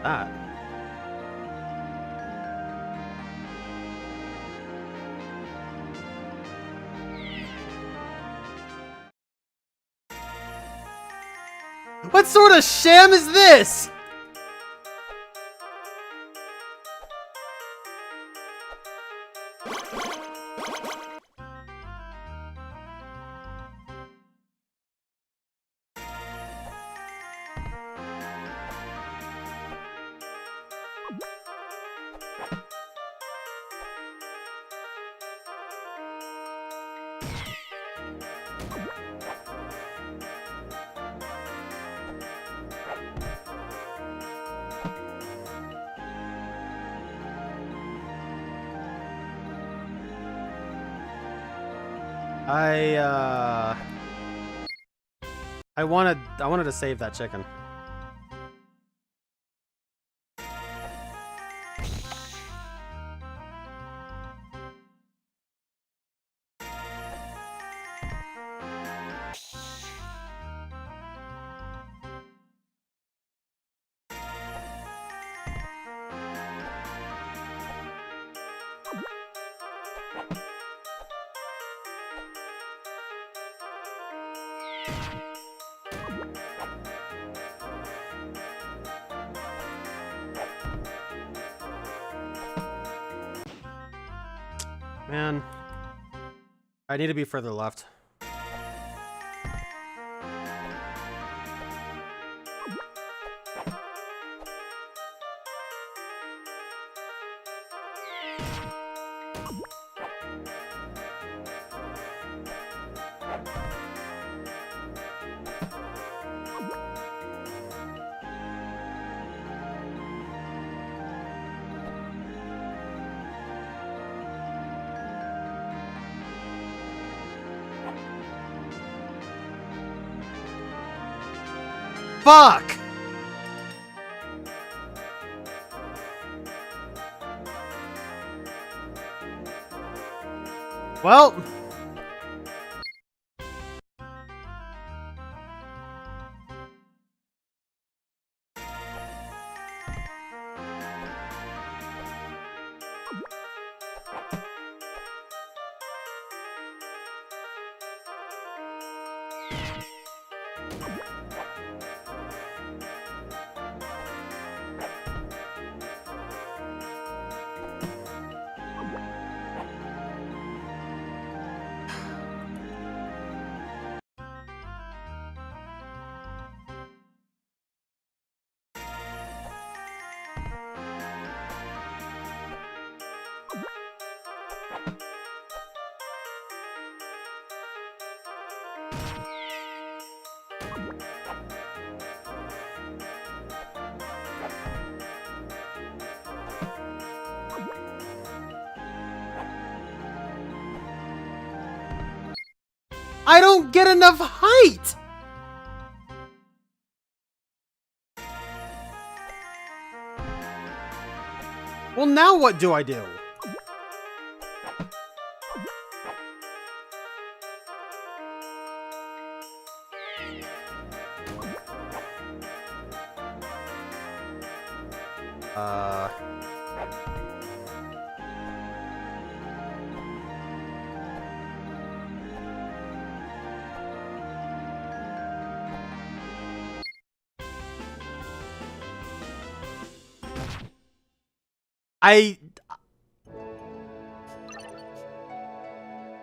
That. What sort of sham is this? I wanted to save that chicken. Man, I need to be further left. Fuck! Well... I don't get enough height! Well, now what do I do?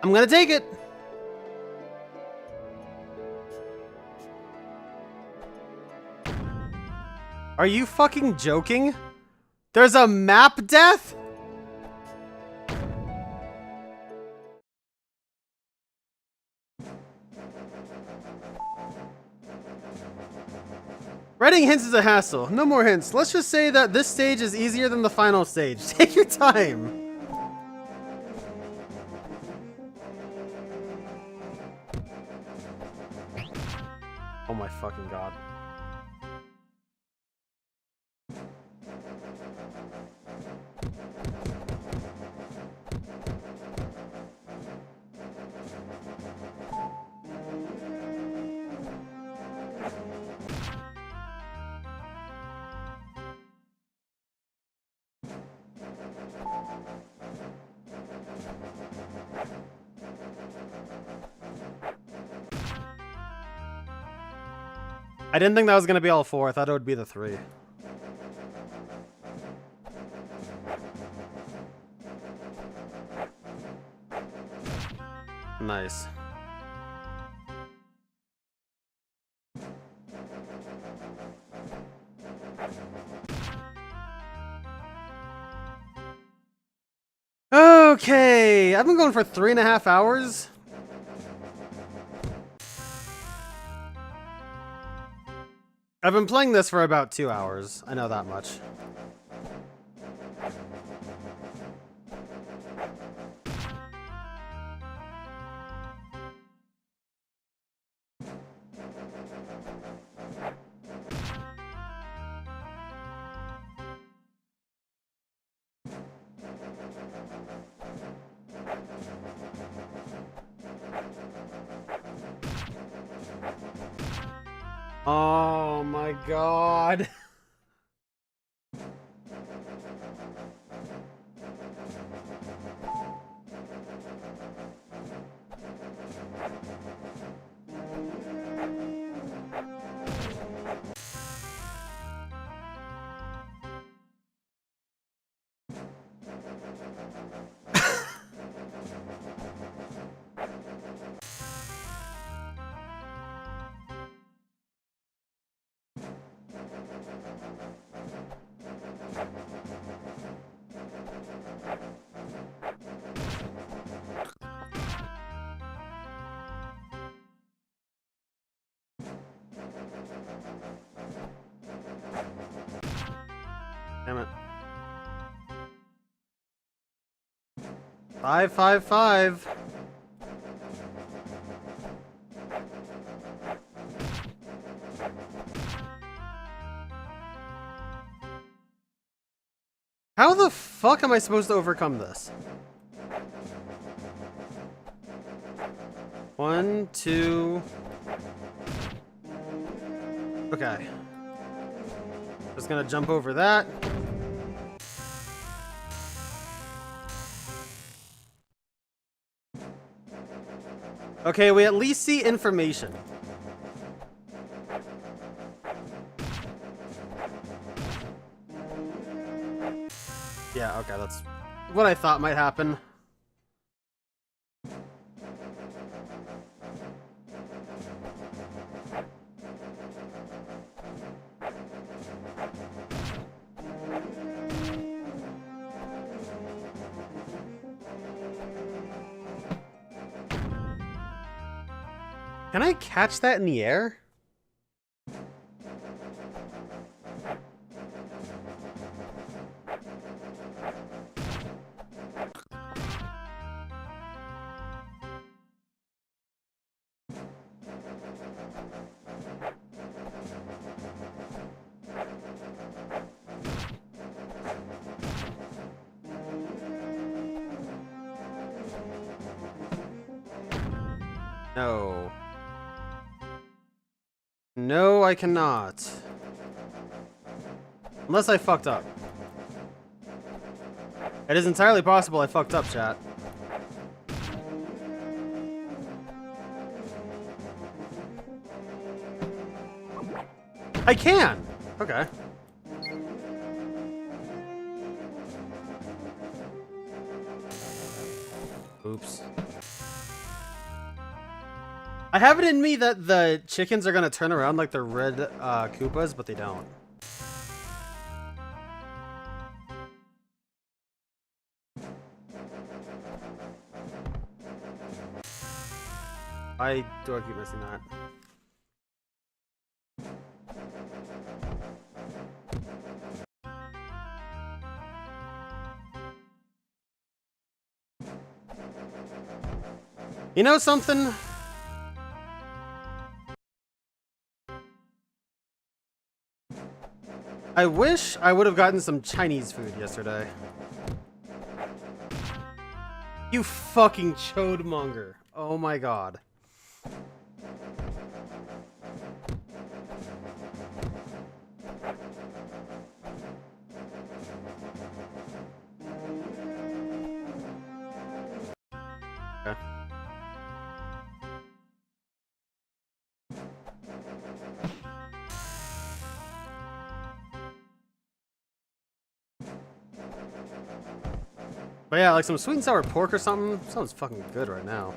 I'm gonna take it. Are you fucking joking? There's a map death? Writing hints is a hassle. No more hints. Let's just say that this stage is easier than the final stage. Take your time. Oh my fucking god. I didn't think that was gonna be all 4. I thought it would be the 3. Nice. Okay, I've been going for 3.5 hours. I've been playing this for about 2 hours. I know that much. Oh my god. Damn it. 5, 5, 5. How the fuck am I supposed to overcome this? 1, 2. Okay. Just gonna jump over that. Okay, we at least see information. Yeah, okay, that's what I thought might happen. Can I catch that in the air? No. No, I cannot. Unless I fucked up. It is entirely possible I fucked up, chat. I can! Okay. Oops. I have it in me that the chickens are gonna turn around like the red Koopas, but they don't. Why do I keep missing that? You know something? I wish I would have gotten some Chinese food yesterday. You fucking chodemonger. Oh my god. Okay. But yeah, like some sweet and sour pork or something sounds fucking good right now.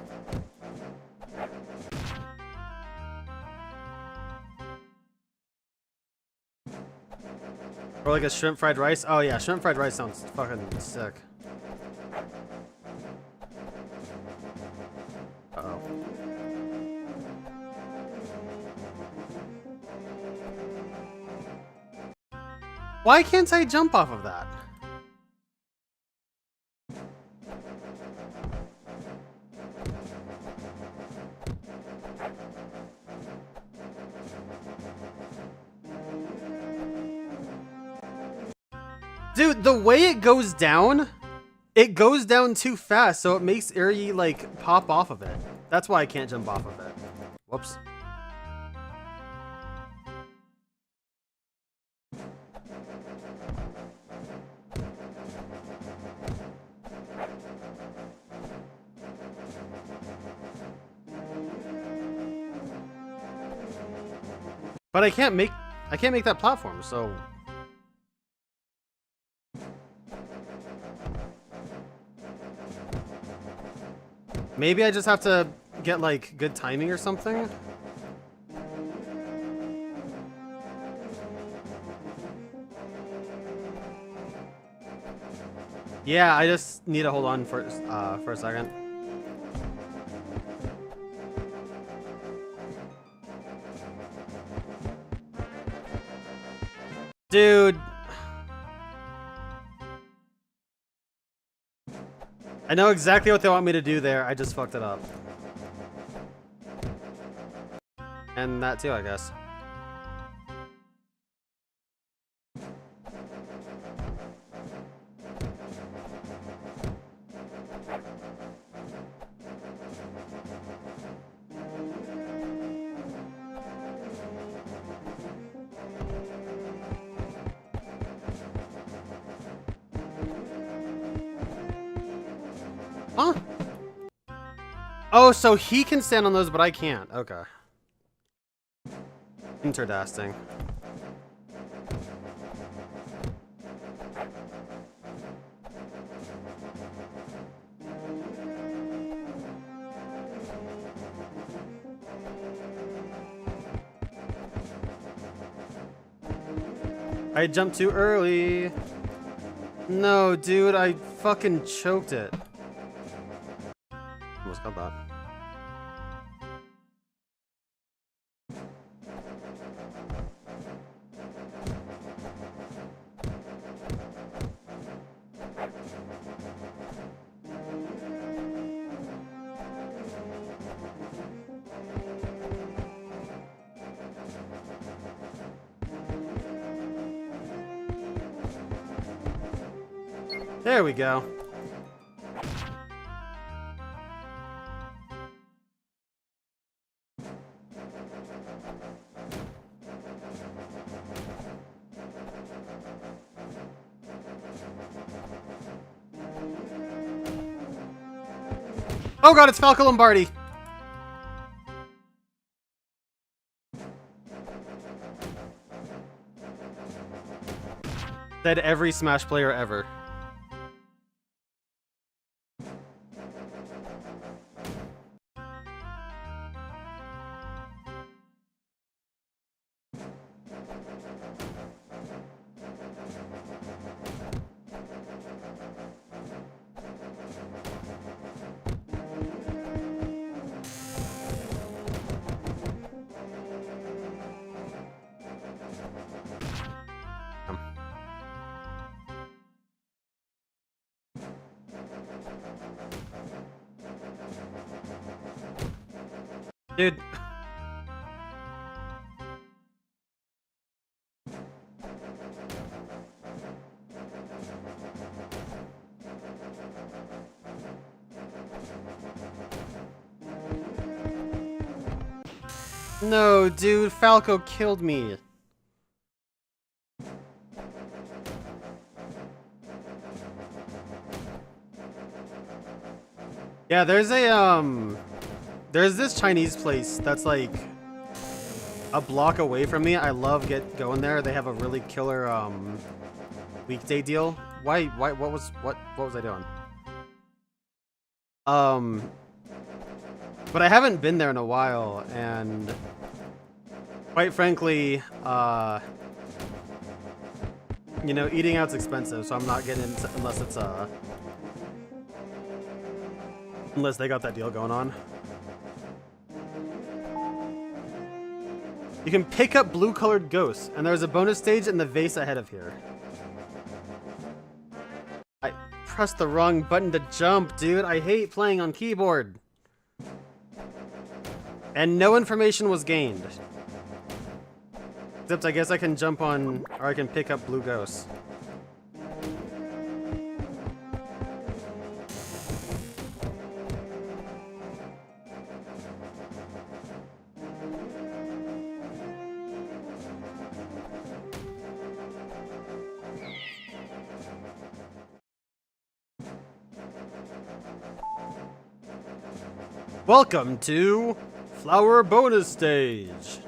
Or like a shrimp fried rice. Oh yeah, shrimp fried rice sounds fucking sick. Uh-oh. Why can't I jump off of that? Dude, the way it goes down too fast, so it makes Eryi, like, pop off of it. That's why I can't jump off of it. Whoops. But I can't make that platform, so... Maybe I just have to get, like, good timing or something? Yeah, I just need to hold on for a second. Dude. I know exactly what they want me to do there. I just fucked it up. And that too, I guess. Huh? Oh, so he can stand on those, but I can't. Okay. Interesting. I jumped too early. No, dude, I fucking choked it. Almost got that. There we go. Oh god, it's Falco Lombardi! Said every Smash player ever. Dude. No, dude, Falco killed me. Yeah, there's this Chinese place that's like a block away from me. I love going there. They have a really killer weekday deal. Why what was I doing? But I haven't been there in a while, and quite frankly, you know, eating out's expensive, so I'm not getting into unless they got that deal going on. You can pick up blue-colored ghosts, and there's a bonus stage in the vase ahead of here. I pressed the wrong button to jump, dude. I hate playing on keyboard. And no information was gained. Except I guess I can jump on, or I can pick up blue ghosts. Welcome to Flower Bonus Stage.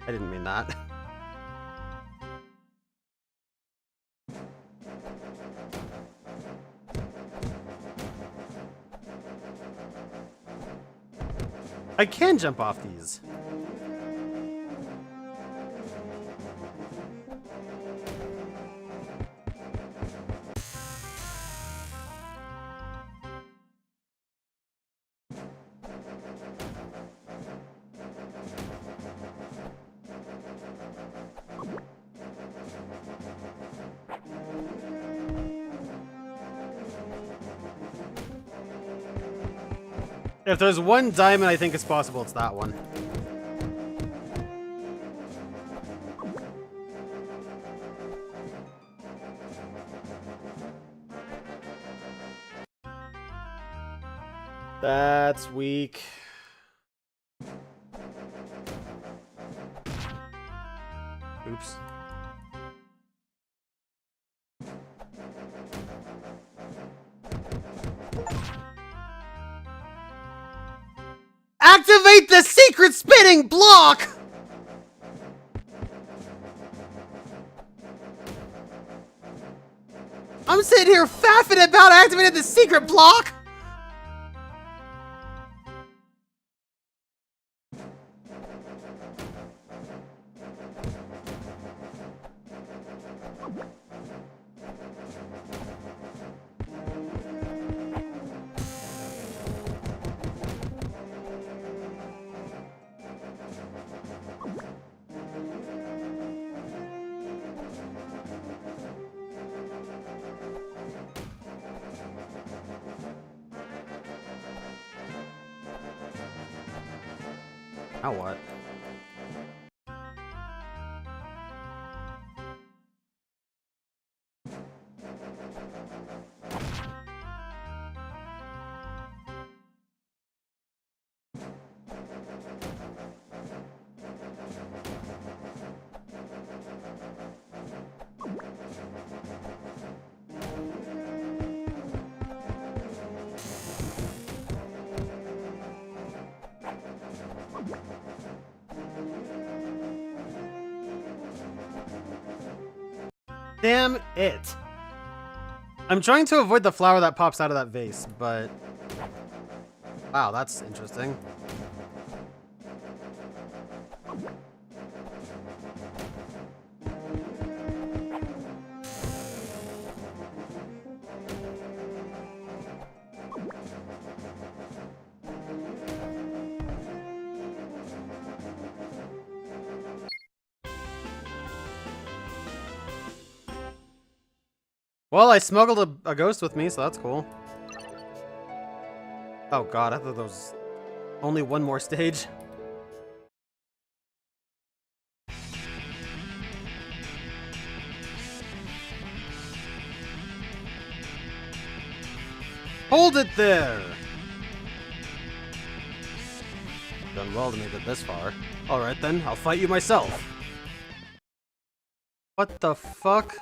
I didn't mean that. I can jump off these. If there's one diamond I think is possible, it's that one. That's weak. Oops. Activate the secret spinning block! I'm sitting here faffing about activating the secret block! Now what? Damn it. I'm trying to avoid the flower that pops out of that vase, but... Wow, that's interesting. Well, I smuggled a ghost with me, so that's cool. Oh god, I thought there was only one more stage. Hold it there! Done well to make it this far. Alright then, I'll fight you myself. What the fuck?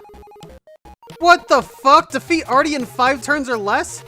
What the fuck? Defeat Eryi in 5 turns or less?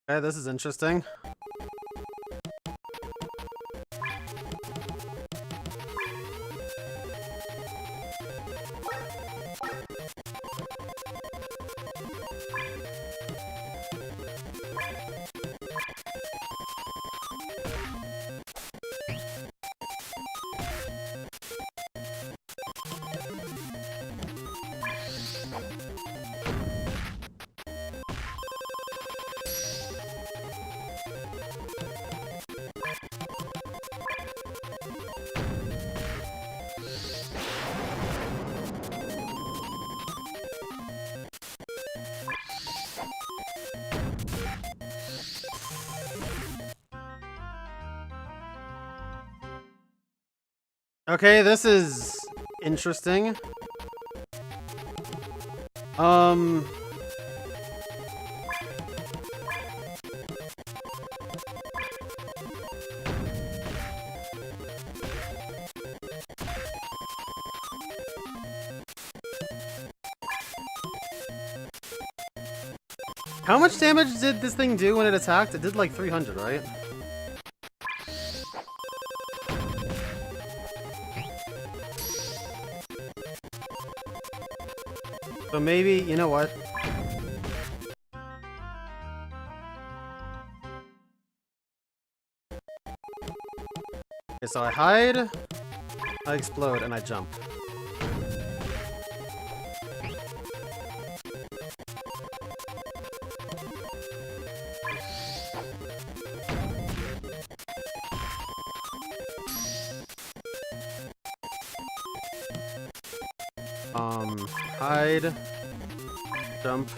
Okay, this is interesting. Okay, this is interesting. How much damage did this thing do when it attacked? It did like 300, right? So maybe, you know what? Okay, so I hide, I explode, and I jump. Hide, jump.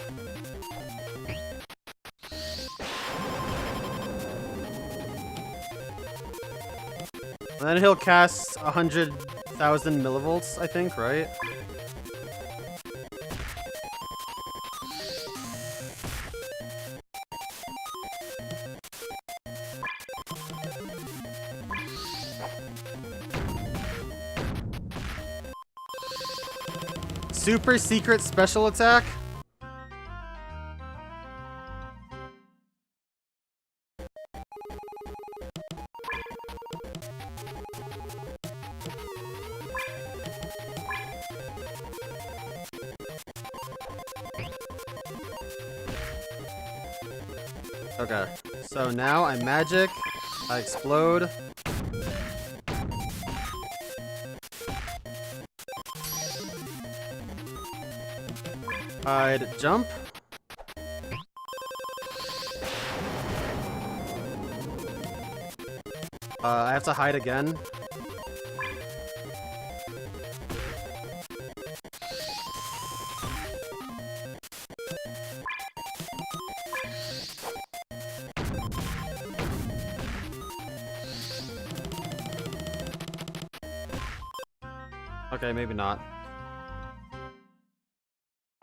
And then he'll cast 100,000 millivolts, I think, right? Super secret special attack? Okay, so now I magic, I explode. I'd jump. I have to hide again. Okay, maybe not.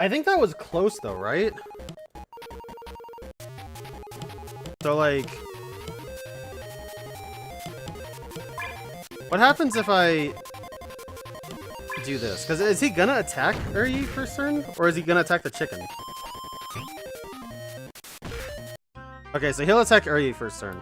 I think that was close though, right? So like... What happens if I do this? Because is he gonna attack Eryi first turn? Or is he gonna attack the chicken? Okay, so he'll attack Eryi first turn.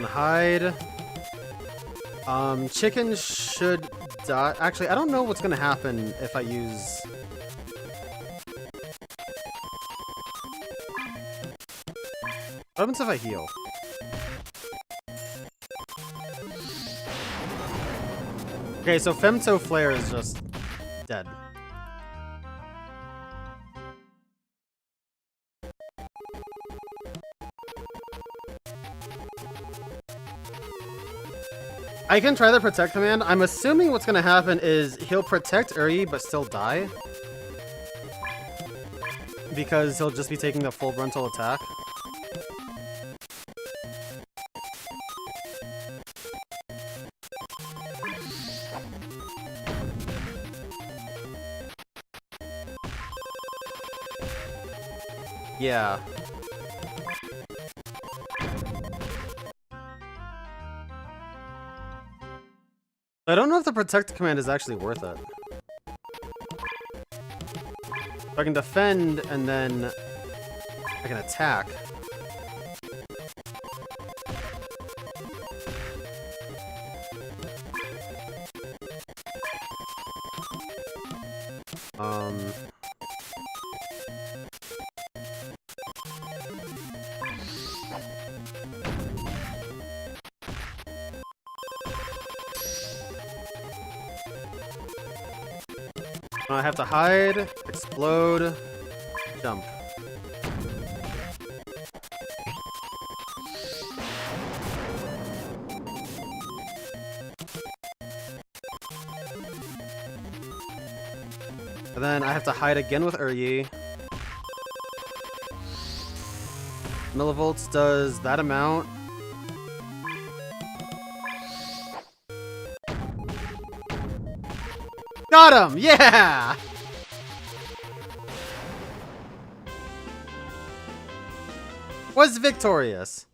Hide. Chicken should die. Actually, I don't know what's gonna happen if I use... What happens if I heal? Okay, so Femto Flare is just dead. I can try the protect command. I'm assuming what's gonna happen is he'll protect Eryi but still die. Because he'll just be taking the full frontal attack. Yeah. I don't know if the protect command is actually worth it. So I can defend and then I can attack. I have to hide, explode, jump. And then I have to hide again with Eryi. Millivolts does that amount. Got him! Yeah! Was victorious.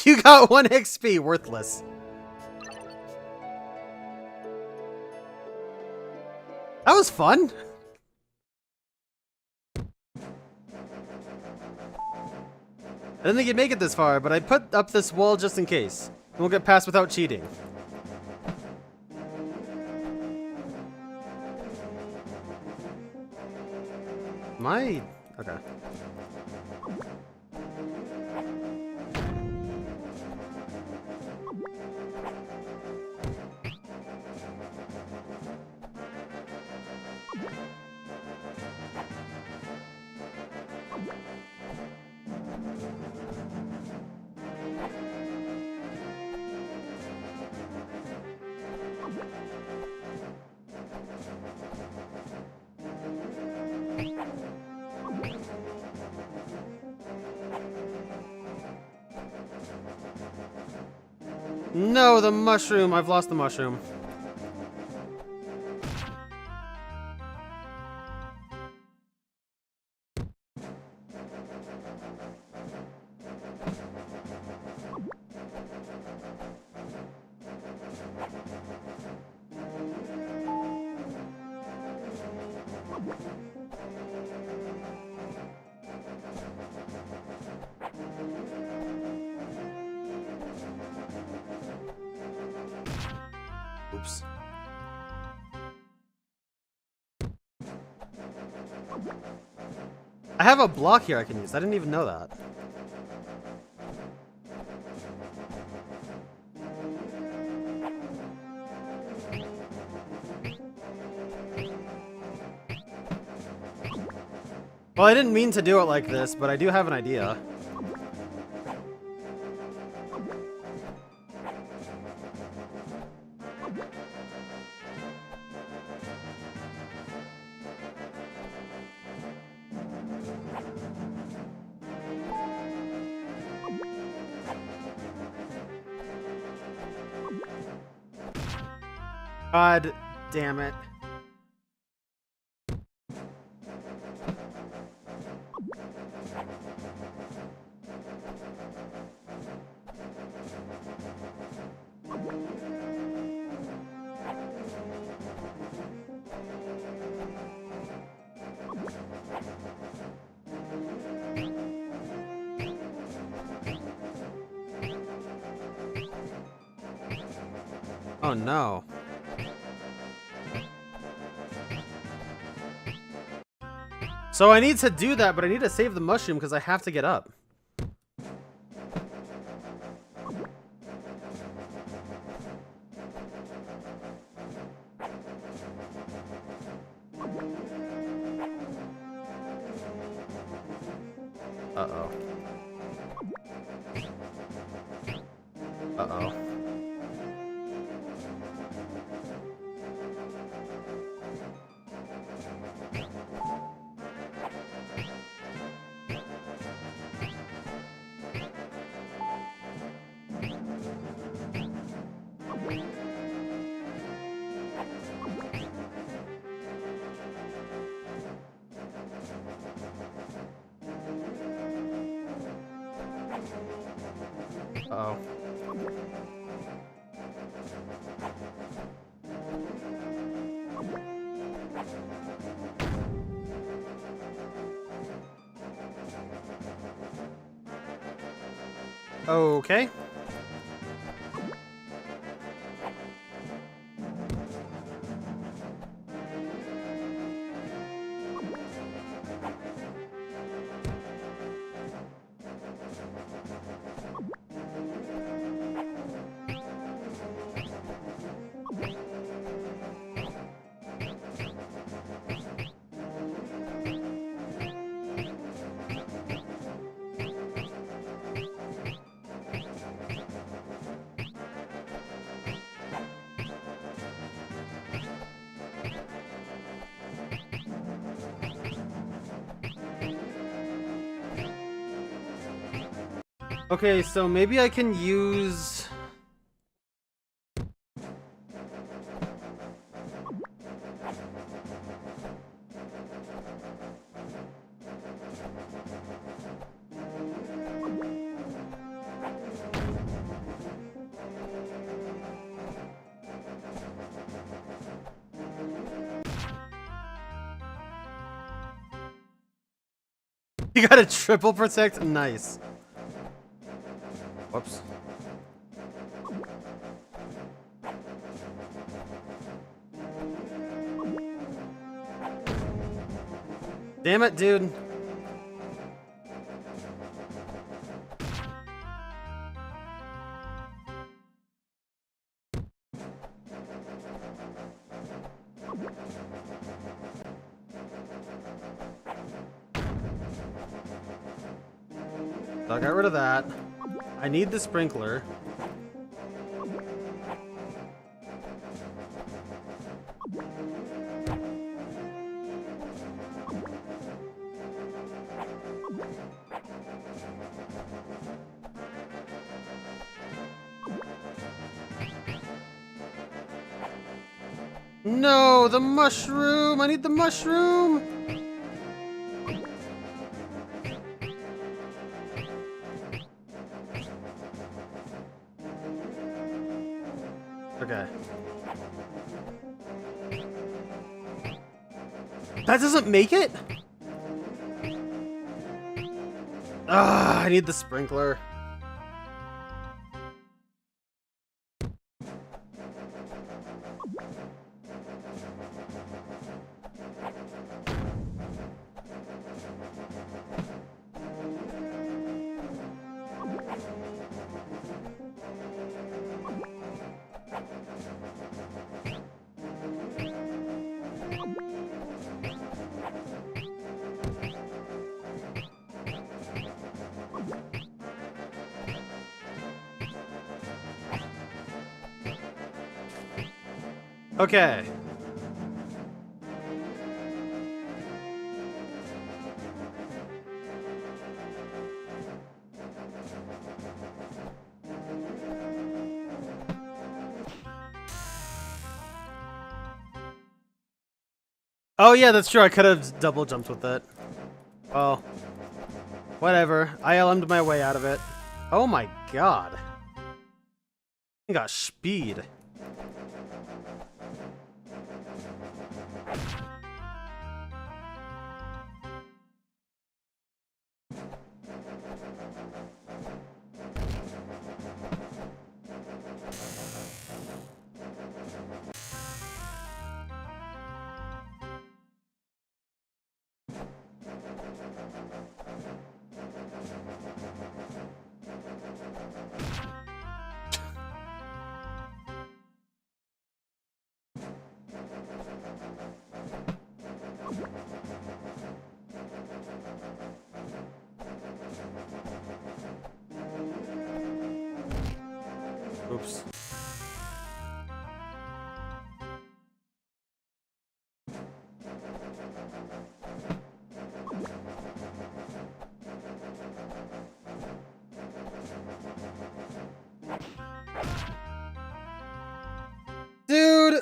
You got 1 XP, worthless. That was fun. I didn't think you'd make it this far, but I put up this wall just in case. We'll get past without cheating. Okay. No, the mushroom! I've lost the mushroom. Oops. I have a block here I can use. I didn't even know that. Well, I didn't mean to do it like this, but I do have an idea. God damn it. Oh no. So I need to do that, but I need to save the mushroom because I have to get up. Uh-oh. Uh-oh. Uh-oh. Okay. Okay, so maybe I can use... You got a triple protect? Nice. Whoops. Damn it, dude. So I got rid of that. I need the sprinkler. No, the mushroom! I need the mushroom! Okay. That doesn't make it? Ah, I need the sprinkler. Okay. Oh yeah, that's true. I could have double jumped with it. Well, whatever. I LM'd my way out of it. Oh my god. I got speed. Oops. Dude!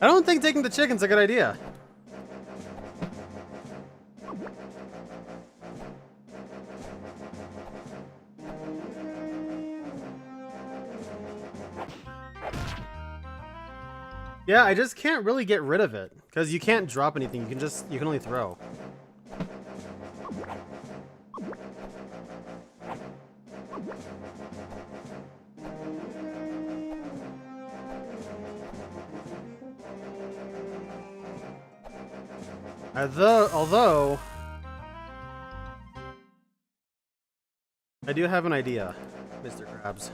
I don't think taking the chicken's a good idea. Yeah, I just can't really get rid of it because you can't drop anything. You can only throw. Although I do have an idea, Mr. Krabs.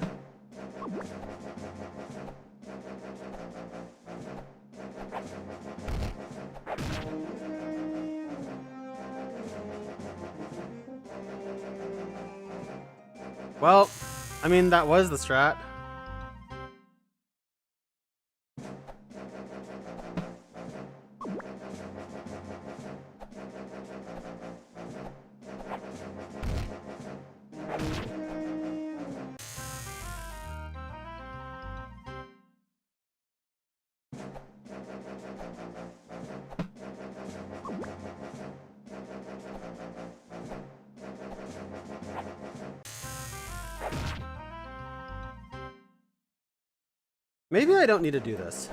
Well, I mean, that was the strat. Maybe I don't need to do this.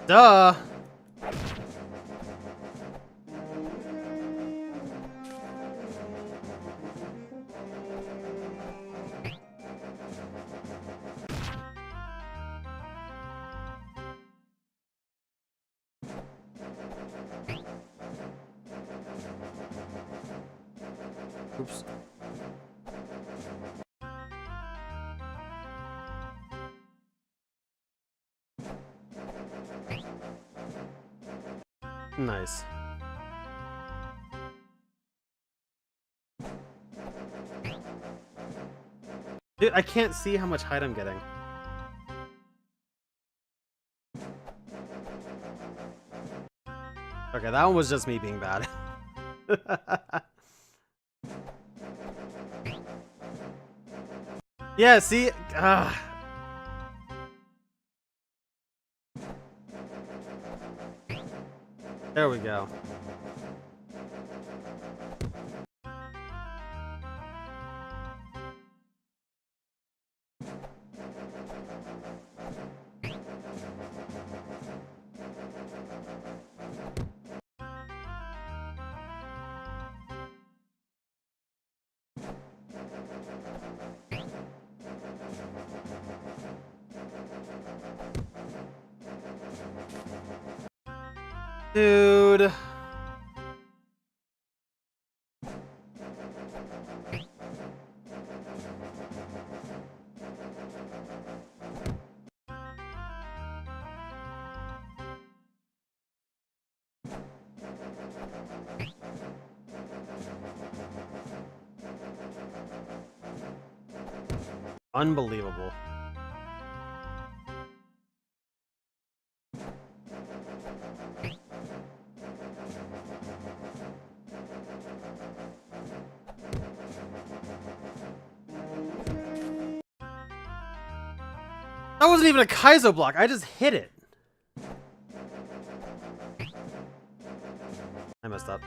Duh! Oops. Nice. Dude, I can't see how much height I'm getting. Okay, that one was just me being bad. Yeah, see? There we go. Dude. Unbelievable. That wasn't even a Kaizo block. I just hit it. I messed up.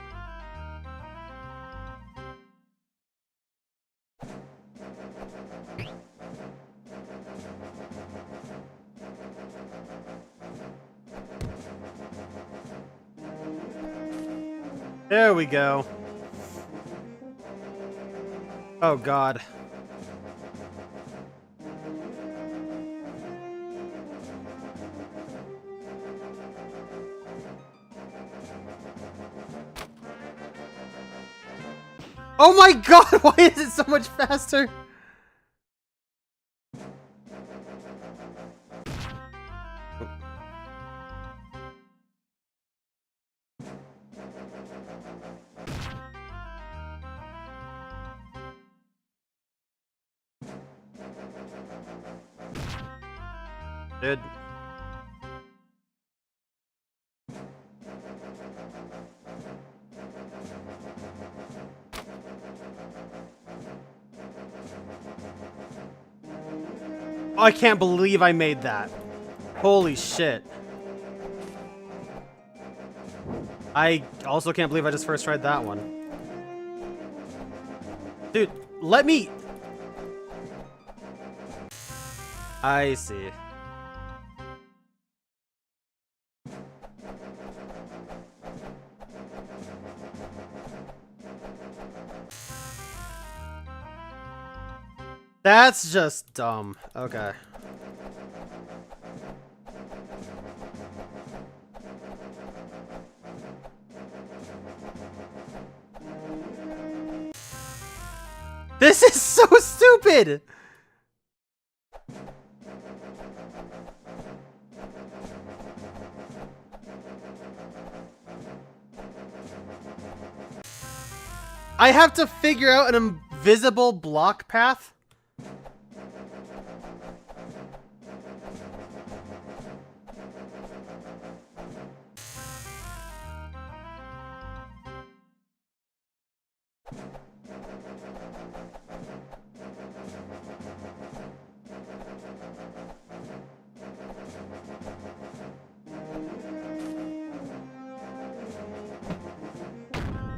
There we go. Oh, God. Oh my God, why is it so much faster? Dude. Oh, I can't believe I made that. Holy shit. I also can't believe I just first tried that one. Dude, let me... I see. That's just dumb. Okay. This is so stupid! I have to figure out an invisible block path?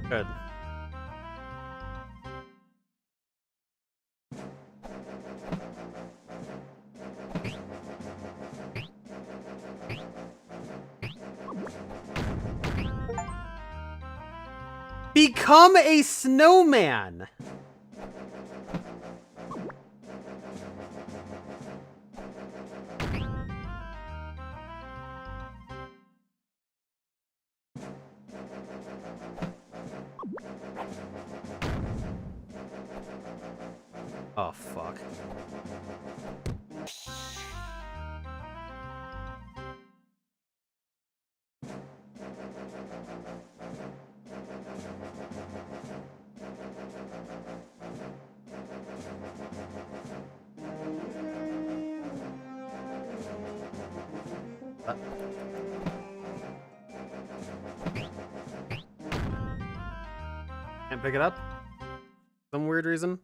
Good. Become a snowman! Oh, fuck. Can't pick it up? Some weird reason?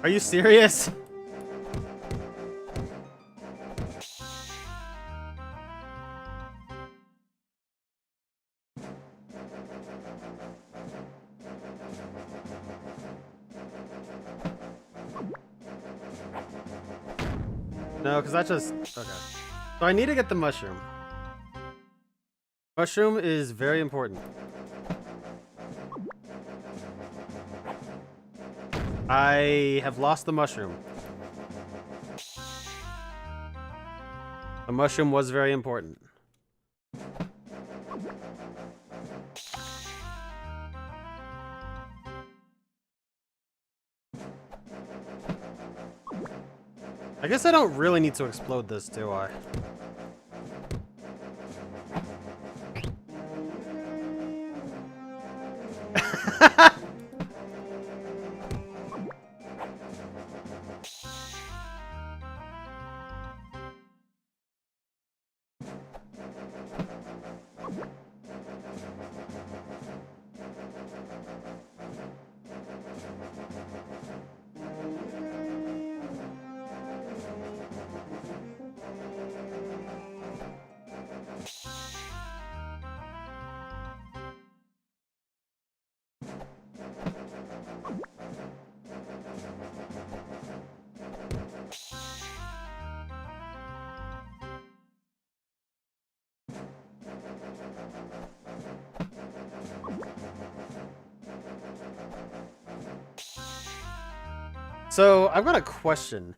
Are you serious? No, because that just... Okay. So I need to get the mushroom. Mushroom is very important. I have lost the mushroom. The mushroom was very important. I guess I don't really need to explode this, do I? So, I've got a question.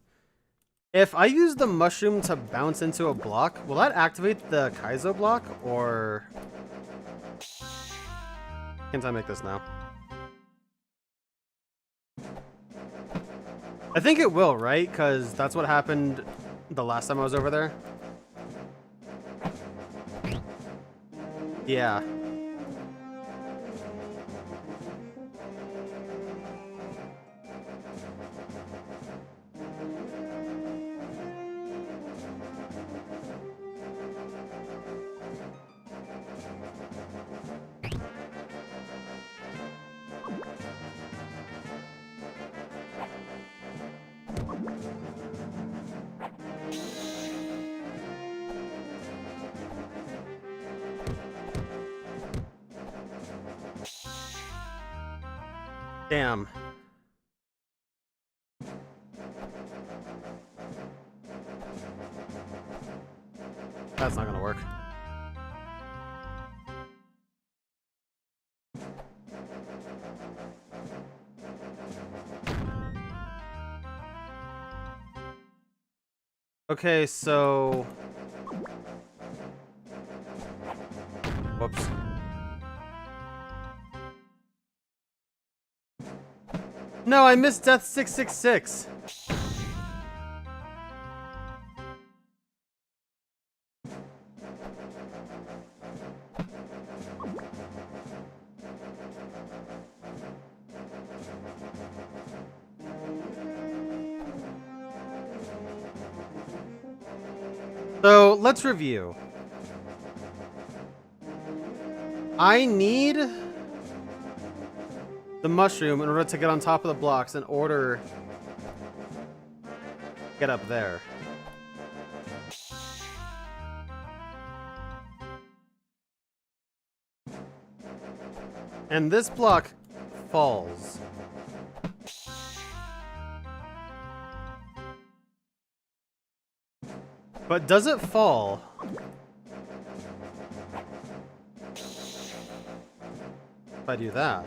If I use the mushroom to bounce into a block, will that activate the Kaizo block, or... Can't I make this now? I think it will, right? Because that's what happened the last time I was over there. Yeah. Damn. That's not gonna work. Okay, so... Whoops. No, I missed Death 666. So, let's review. I need the mushroom in order to get on top of the blocks in order to get up there. And this block falls. But does it fall? If I do that.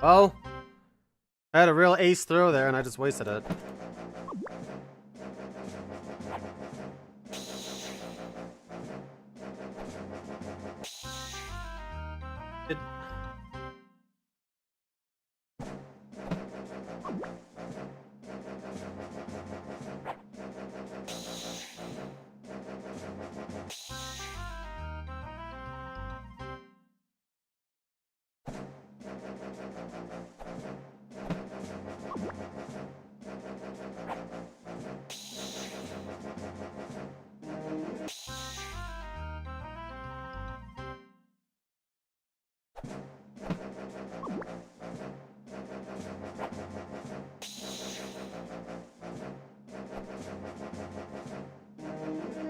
Well, I had a real ace throw there and I just wasted it.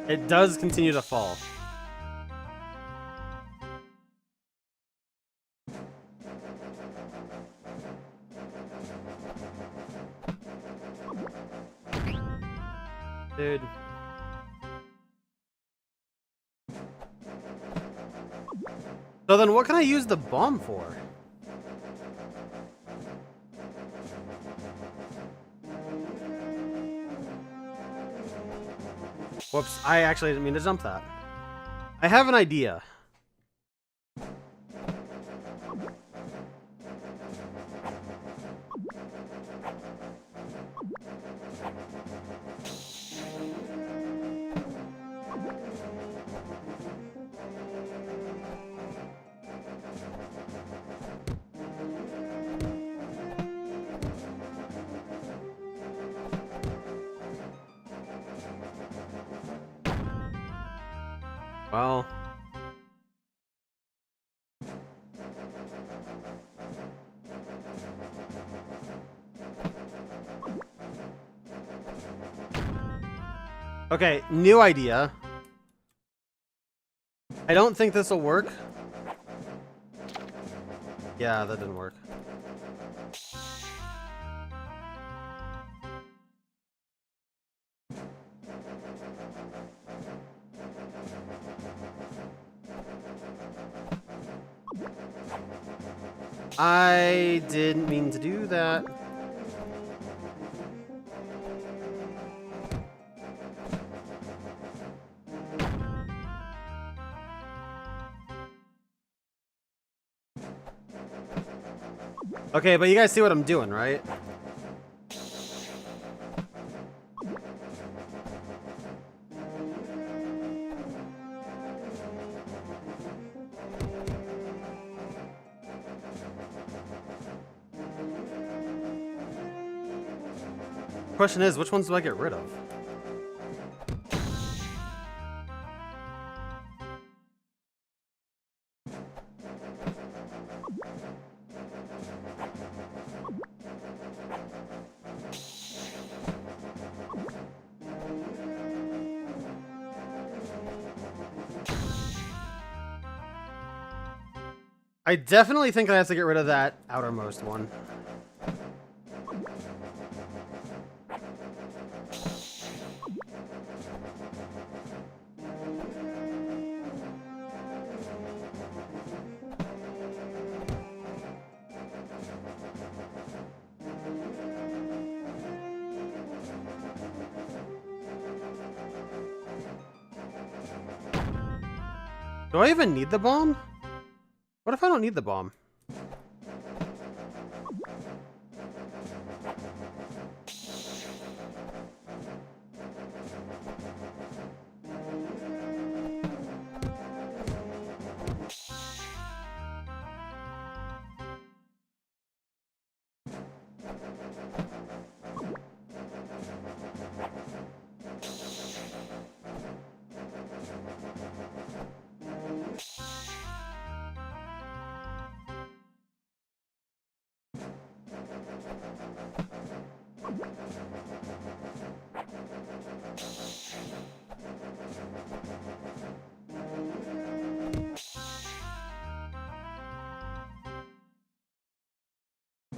It does continue to fall. Dude. So then what can I use the bomb for? Whoops, I actually didn't mean to jump that. I have an idea. Well... Okay, new idea. I don't think this will work. Yeah, that didn't work. I didn't mean to do that. Okay, but you guys see what I'm doing, right? Question is, which ones do I get rid of? I definitely think I have to get rid of that outermost one. Do I even need the bomb? What if I don't need the bomb?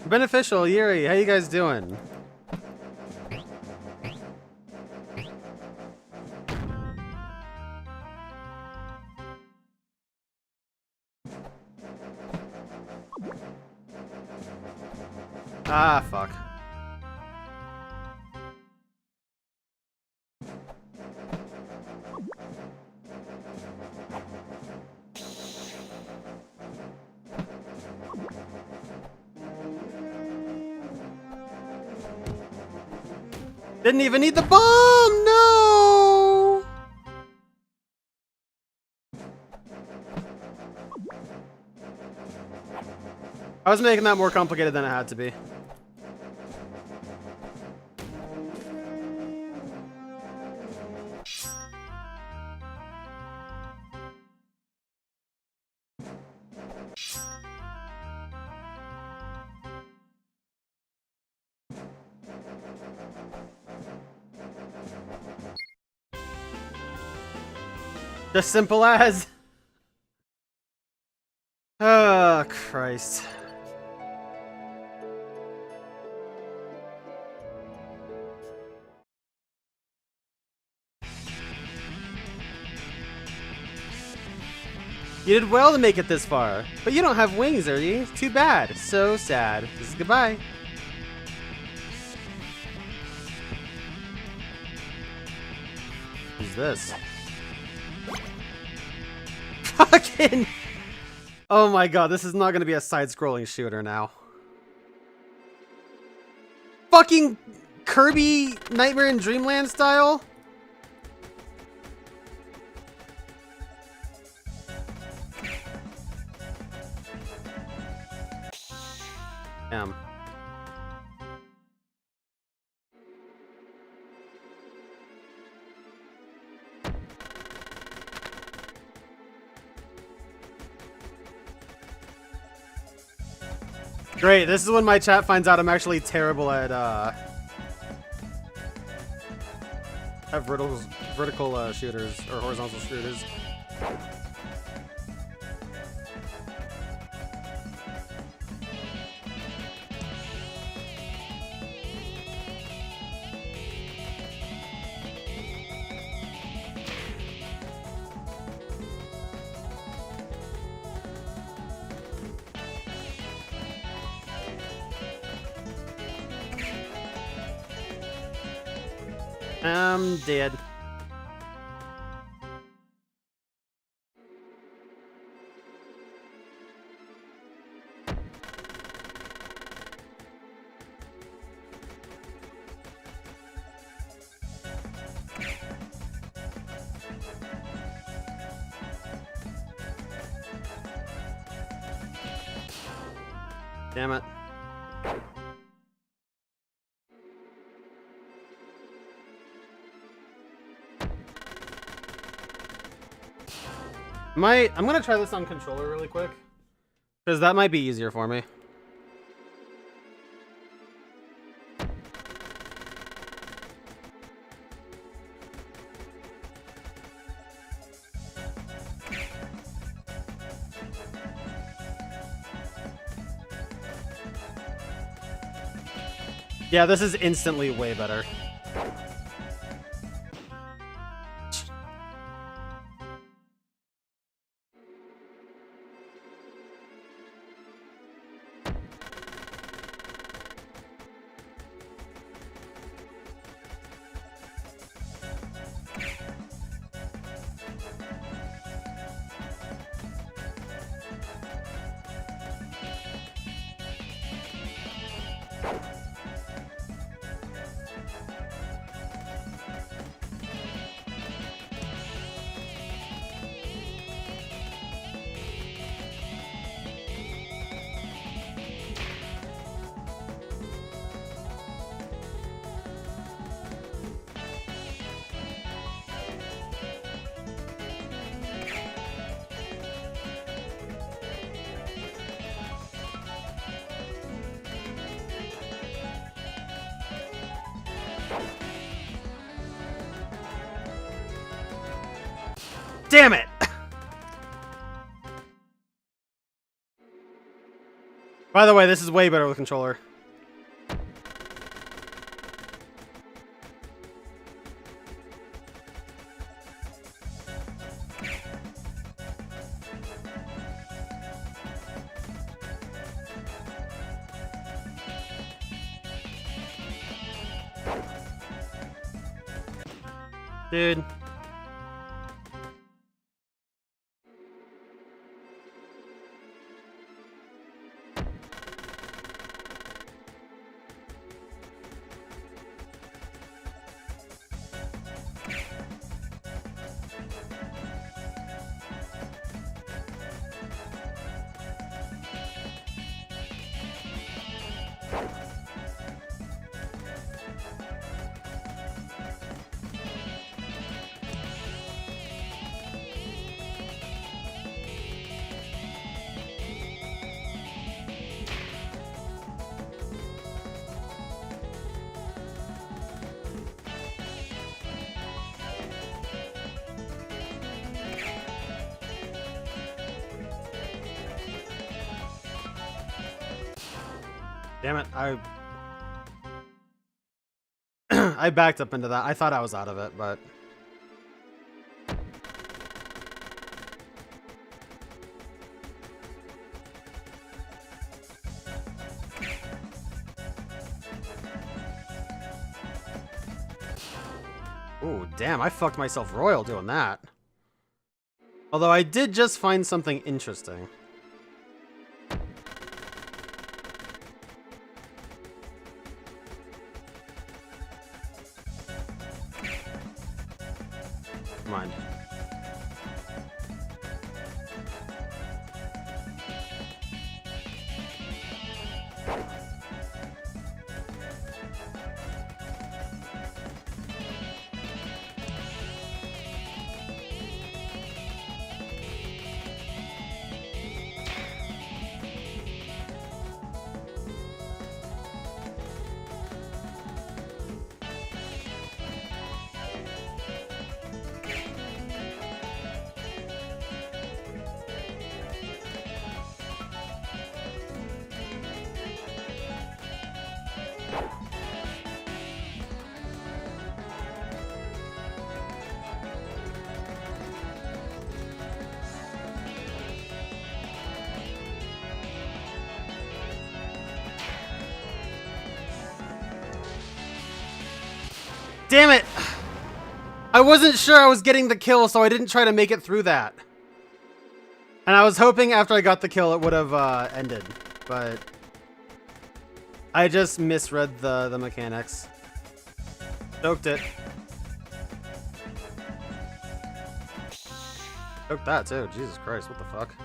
Beneficial, Eryi, how you guys doing? Ah, fuck. Didn't even need the bomb! No! I was making that more complicated than it had to be. Just simple as. Oh, Christ. You did well to make it this far, but you don't have wings, Eryi. Too bad. So sad. This is goodbye. Who's this? Fucking... Oh my god, this is not gonna be a side-scrolling shooter now. Fucking Kirby Nightmare in Dreamland style? Damn. Great, this is when my chat finds out I'm actually terrible at vertical shooters or horizontal shooters. I'm dead. Damn it. I'm gonna try this on controller really quick, because that might be easier for me. Yeah, this is instantly way better. Damn it! By the way, this is way better with controller. Dude. Damn it, I backed up into that. I thought I was out of it, but... Damn, I fucked myself royal doing that. Although I did just find something interesting. Mind. Damn it! I wasn't sure I was getting the kill, so I didn't try to make it through that. And I was hoping after I got the kill it would have ended, but I just misread the mechanics. Choked it. Choked that too. Jesus Christ, what the fuck?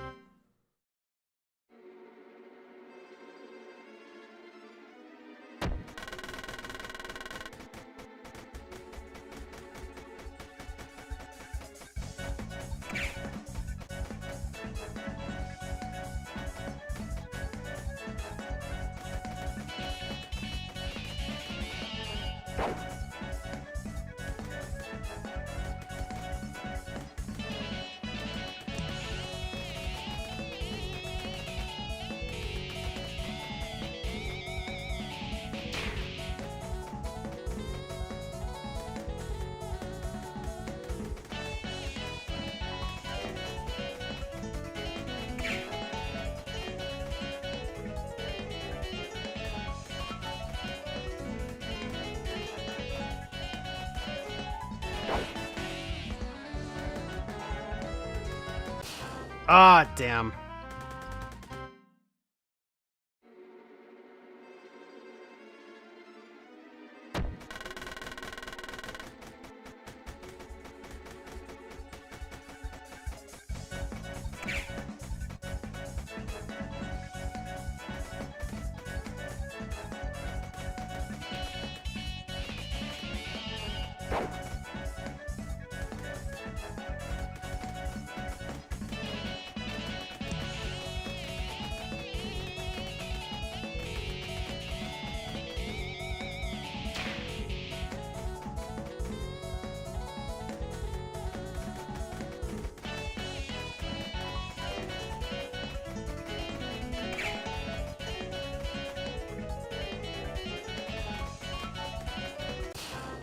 Ah, damn.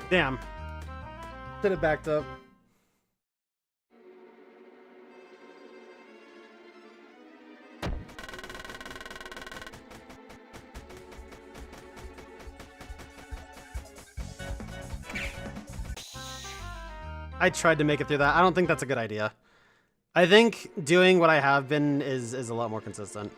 Damn. Should have backed up. I tried to make it through that. I don't think that's a good idea. I think doing what I have been is a lot more consistent.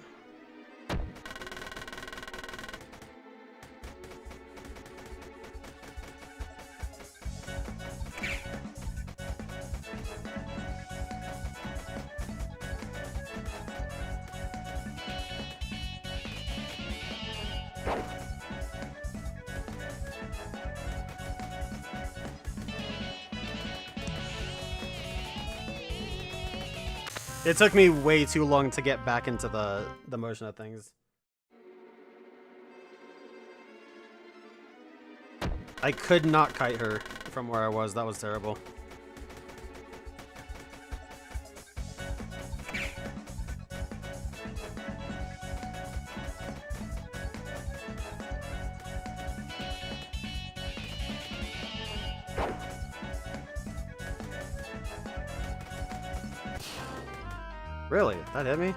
It took me way too long to get back into the motion of things. I could not kite her from where I was. That was terrible. Really? That hit me?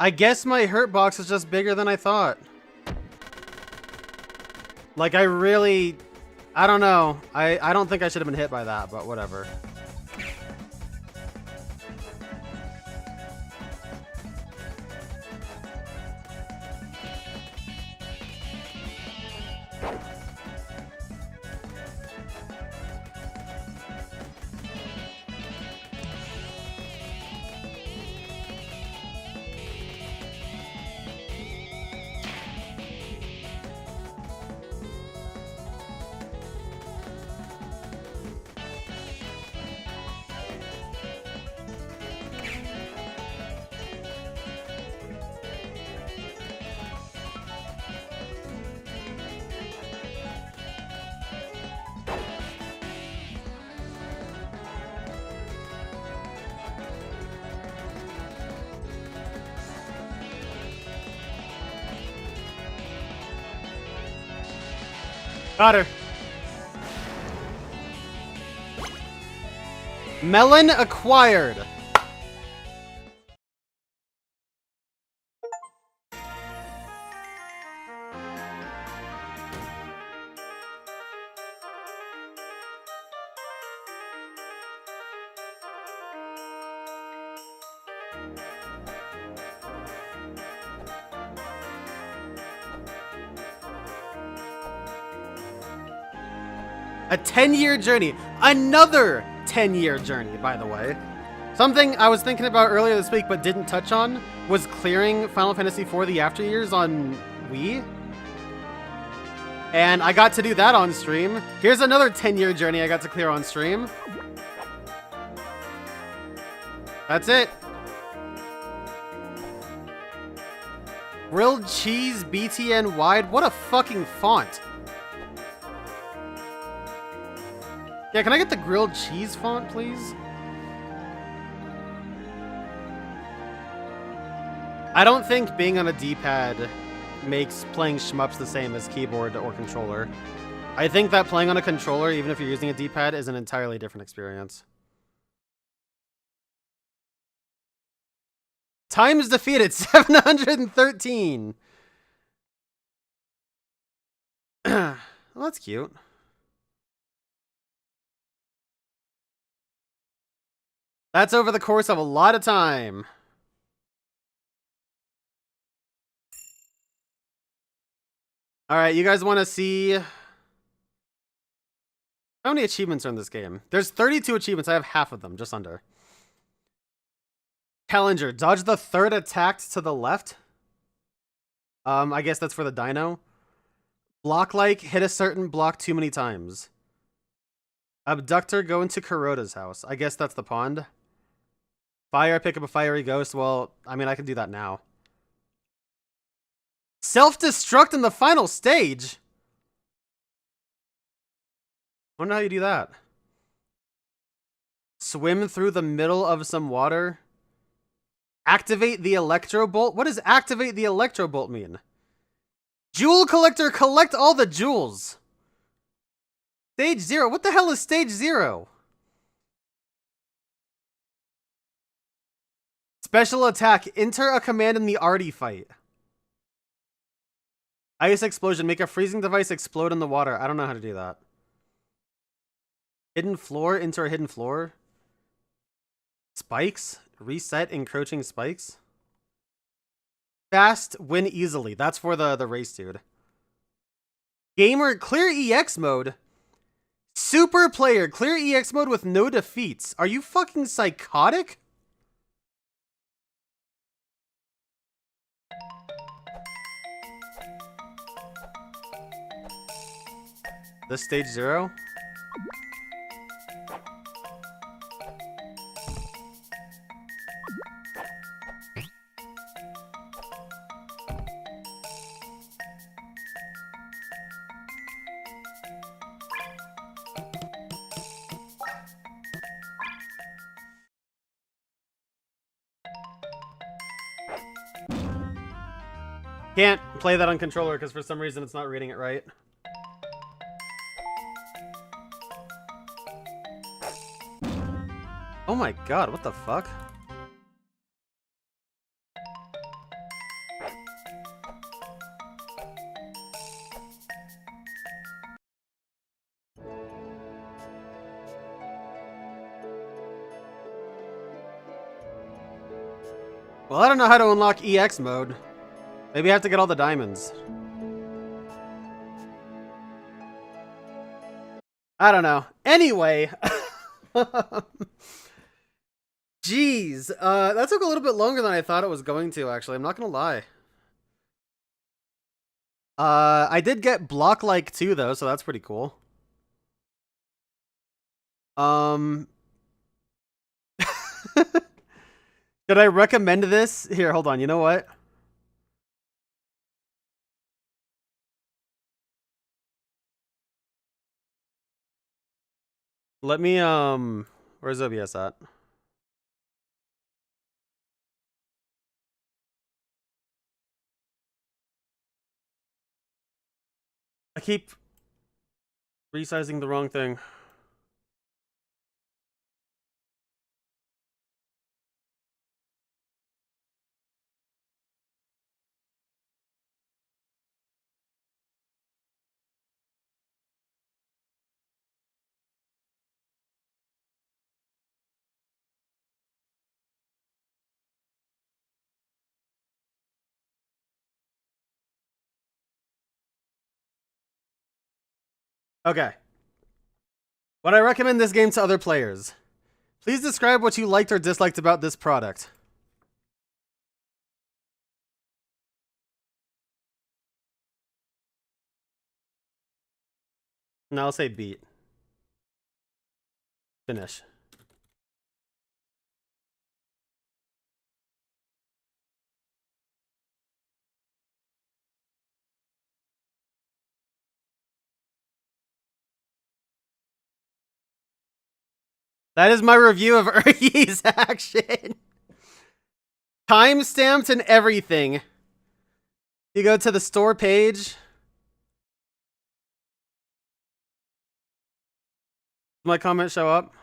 I guess my hurt box is just bigger than I thought. Like, I don't know. I don't think I should have been hit by that, but whatever. Got her. Melon acquired. A 10-year journey. Another 10-year journey, by the way. Something I was thinking about earlier this week but didn't touch on was clearing Final Fantasy IV The After Years on Wii. And I got to do that on stream. Here's another 10-year journey I got to clear on stream. That's it. Grilled cheese BTN wide. What a fucking font. Yeah, can I get the grilled cheese font, please? I don't think being on a D-pad makes playing shmups the same as keyboard or controller. I think that playing on a controller, even if you're using a D-pad, is an entirely different experience. Times defeated, 713. Well, that's cute. That's over the course of a lot of time. All right, you guys want to see how many achievements are in this game? There's 32 achievements. I have half of them, just under. Challenger, dodge the third attack to the left. I guess that's for the dino. Block like, hit a certain block too many times. Abductor, go into Kuroda's house. I guess that's the pond. Fire, pick up a fiery ghost. Well, I mean, I can do that now. Self-destruct in the final stage? I wonder how you do that. Swim through the middle of some water. Activate the electro bolt? What does activate the electro bolt mean? Jewel collector, collect all the jewels. Stage 0. What the hell is stage 0? Special attack. Enter a command in the Eryi fight. Ice explosion. Make a freezing device explode in the water. I don't know how to do that. Hidden floor. Enter a hidden floor. Spikes. Reset encroaching spikes. Fast. Win easily. That's for the race dude. Gamer. Clear EX mode. Super player. Clear EX mode with no defeats. Are you fucking psychotic? This stage 0? Can't play that on controller because for some reason it's not reading it right. Oh my god, what the fuck? Well, I don't know how to unlock EX mode. Maybe I have to get all the diamonds. I don't know. Anyway. Jeez. That took a little bit longer than I thought it was going to, actually. I'm not gonna lie. I did get block-like too, though, so that's pretty cool. Did I recommend this? Here, hold on. You know what? Let me, where's OBS at? I keep resizing the wrong thing. Okay. Would I recommend this game to other players? Please describe what you liked or disliked about this product. No, I'll say beat. Finish. That is my review of Eryi's action. Time-stamped and everything. You go to the store page. Does my comment show up?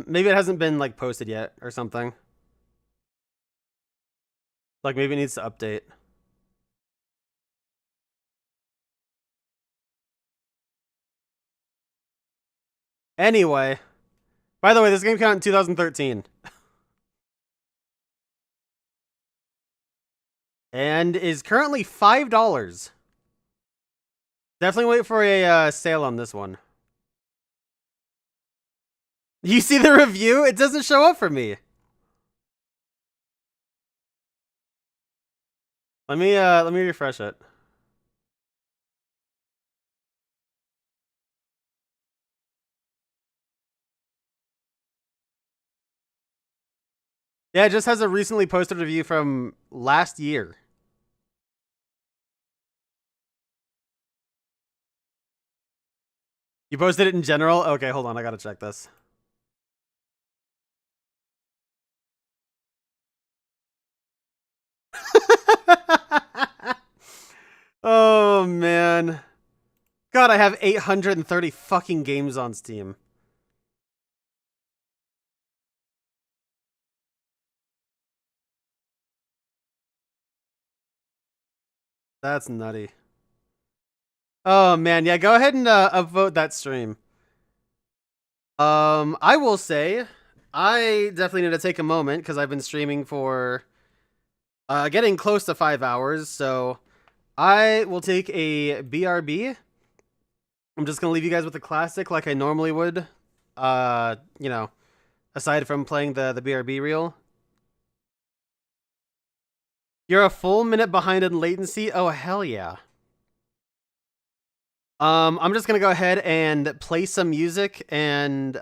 Maybe it hasn't been, like, posted yet or something. Like, maybe it needs to update. Anyway. By the way, this game came out in 2013. And is currently $5. Definitely wait for a sale on this one. You see the review? It doesn't show up for me. Let me refresh it. Yeah, it just has a recently posted review from last year. You posted it in general? Okay, hold on, I gotta check this. Oh, man. God, I have 830 fucking games on Steam. That's nutty. Oh, man. Yeah, go ahead and upvote that stream. I will say, I definitely need to take a moment because I've been streaming for getting close to 5 hours, so I will take a BRB. I'm just gonna leave you guys with a classic like I normally would. You know, aside from playing the BRB reel. You're a full minute behind in latency? Oh, hell yeah. I'm just gonna go ahead and play some music and, you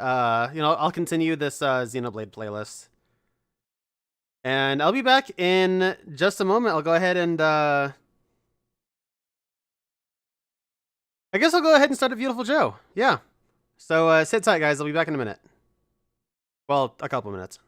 know, I'll continue this Xenoblade playlist. And I'll be back in just a moment. I'll go ahead and, I guess I'll go ahead and start a Viewtiful Joe. Yeah. So, sit tight, guys. I'll be back in a minute. Well, a couple minutes.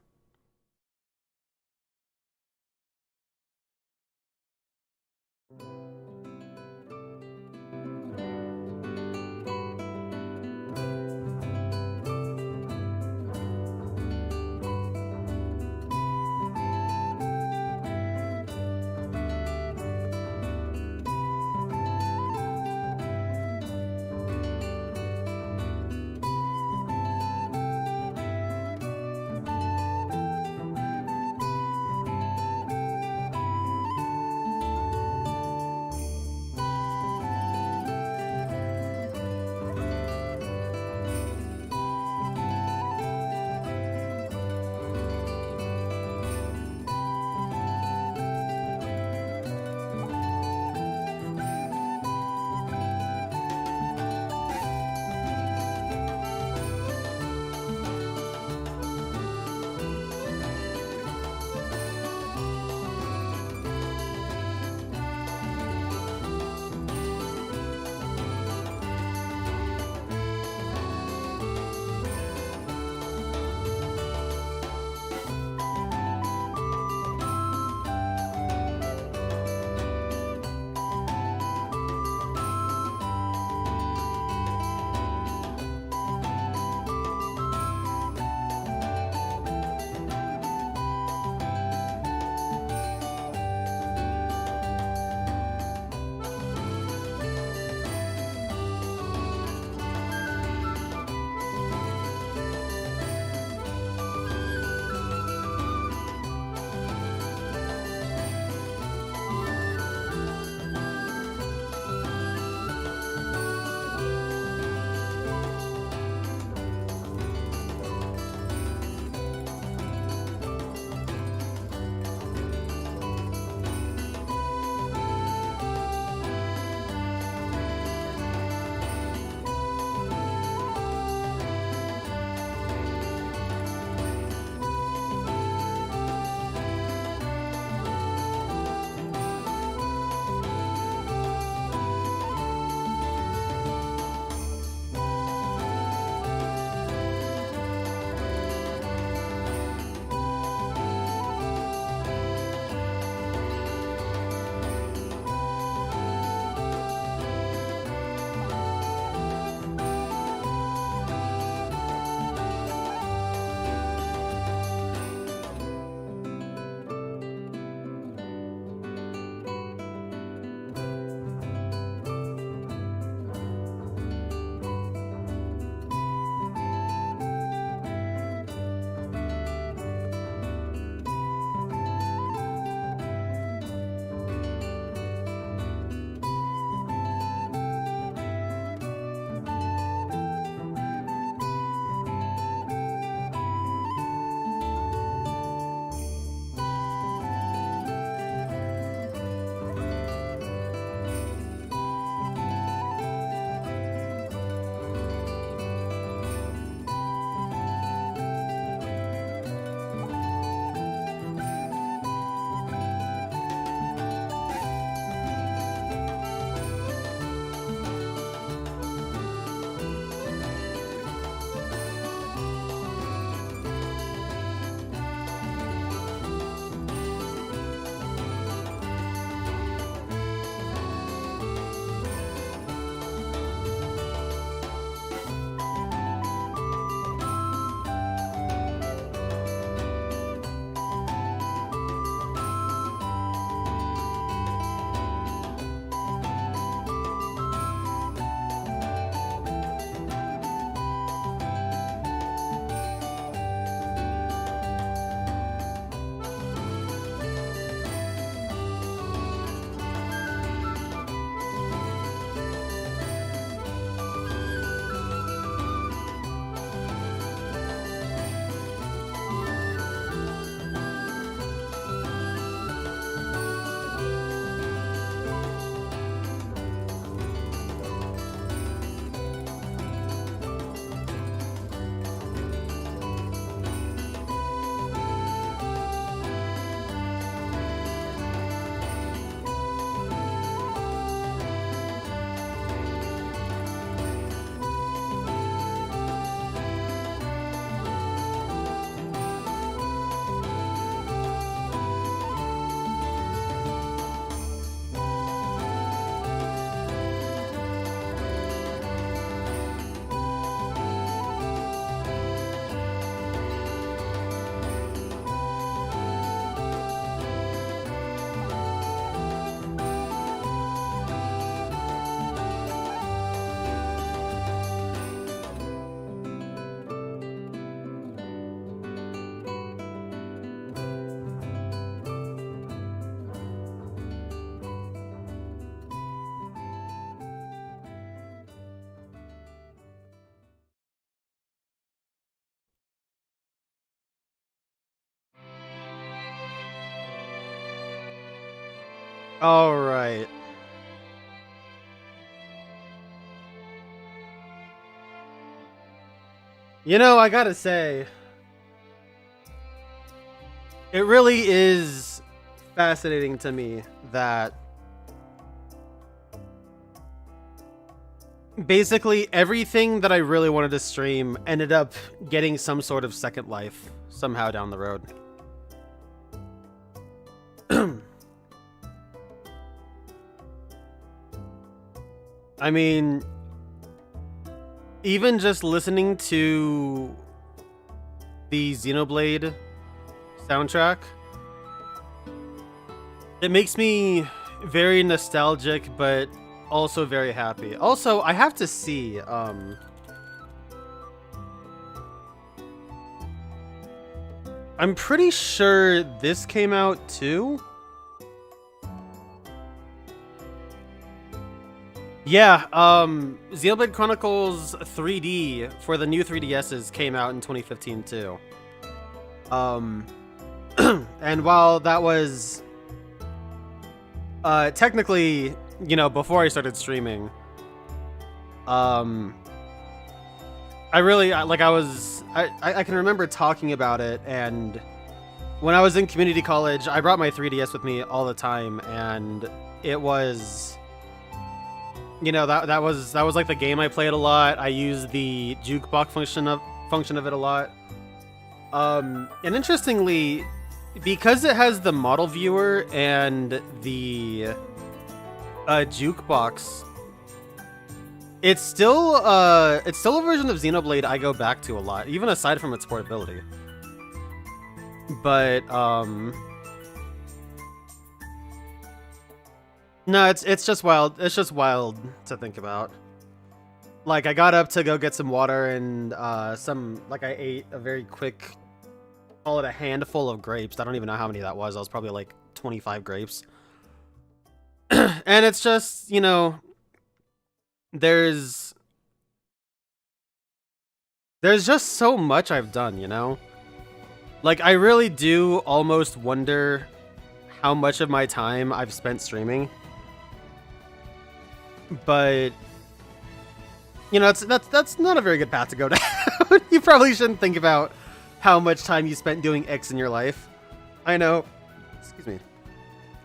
All right. You know, I gotta say, it really is fascinating to me that basically everything that I really wanted to stream ended up getting some sort of second life somehow down the road. I mean, even just listening to the Xenoblade soundtrack, it makes me very nostalgic, but also very happy. Also, I have to see, I'm pretty sure this came out too. Yeah, Xenoblade Chronicles 3D for the new 3DSs came out in 2015 too. And while that was technically, you know, before I started streaming, I can remember talking about it, and when I was in community college, I brought my 3DS with me all the time, and it was, you know, that was like the game I played a lot. I used the jukebox function of it a lot. And interestingly, because it has the model viewer and the jukebox, it's still a version of Xenoblade I go back to a lot, even aside from its portability. But no, it's just wild. It's just wild to think about. Like, I got up to go get some water, and I ate a very quick, call it a handful of grapes. I don't even know how many that was. I was probably like 25 grapes. And it's just, you know, there's just so much I've done, you know? Like, I really do almost wonder how much of my time I've spent streaming. But, you know, that's not a very good path to go down. You probably shouldn't think about how much time you spent doing X in your life. I know, excuse me.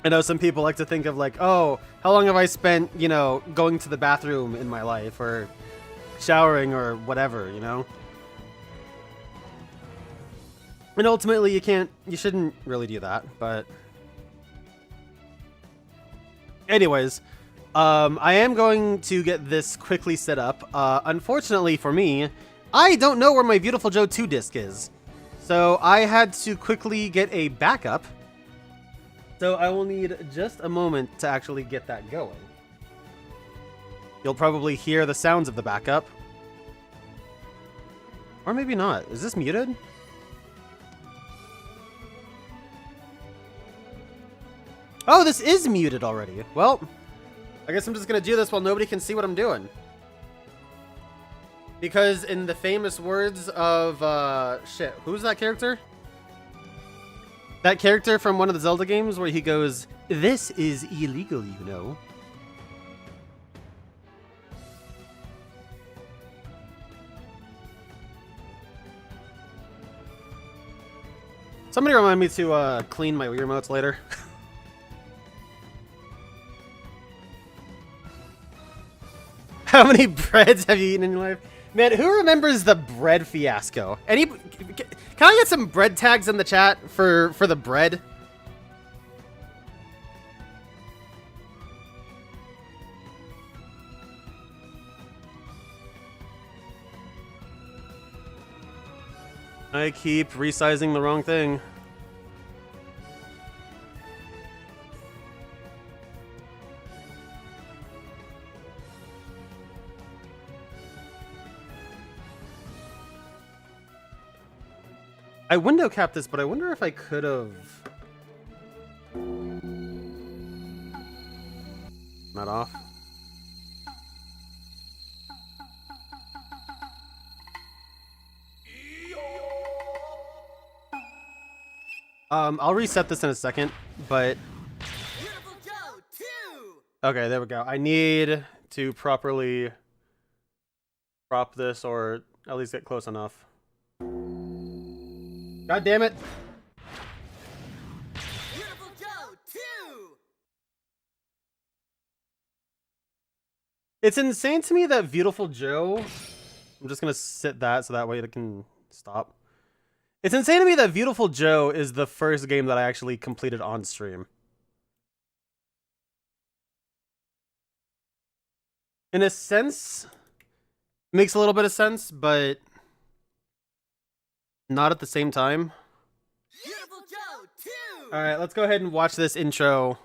I know some people like to think of like, oh, how long have I spent, you know, going to the bathroom in my life, or showering, or whatever, you know? And ultimately, you shouldn't really do that, but anyways, I am going to get this quickly set up. Unfortunately for me, I don't know where my Viewtiful Joe 2 disc is, so I had to quickly get a backup. So I will need just a moment to actually get that going. You'll probably hear the sounds of the backup. Or maybe not. Is this muted? Oh, this is muted already. Well, I guess I'm just gonna do this while nobody can see what I'm doing. Because in the famous words of, shit, who's that character? That character from one of the Zelda games where he goes, "This is illegal, you know." Somebody remind me to clean my Wii remotes later. How many breads have you eaten in your life? Man, who remembers the bread fiasco? Can I get some bread tags in the chat for the bread? I keep resizing the wrong thing. I window capped this, but I wonder if I could have... Not off. I'll reset this in a second, but... Viewtiful Joe Okay, there we go. I need to properly prop this, or at least get close enough. God damn it! Viewtiful Joe 2! It's insane to me that Viewtiful Joe... I'm just gonna sit that so that way it can stop. It's insane to me that Viewtiful Joe is the first game that I actually completed on stream. In a sense, makes a little bit of sense, but not at the same time. Viewtiful Joe 2! Alright, let's go ahead and watch this intro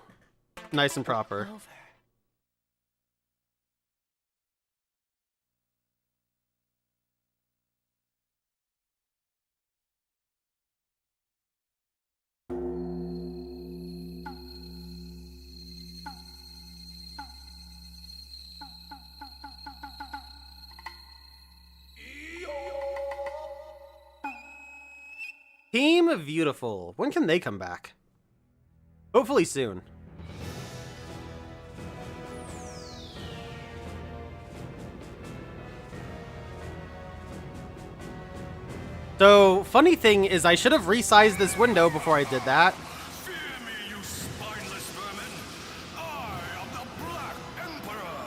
nice and proper. Team Viewtiful. When can they come back? Hopefully soon. So, funny thing is I should have resized this window before I did that. Fear me, you spineless vermin! I am the Black Emperor!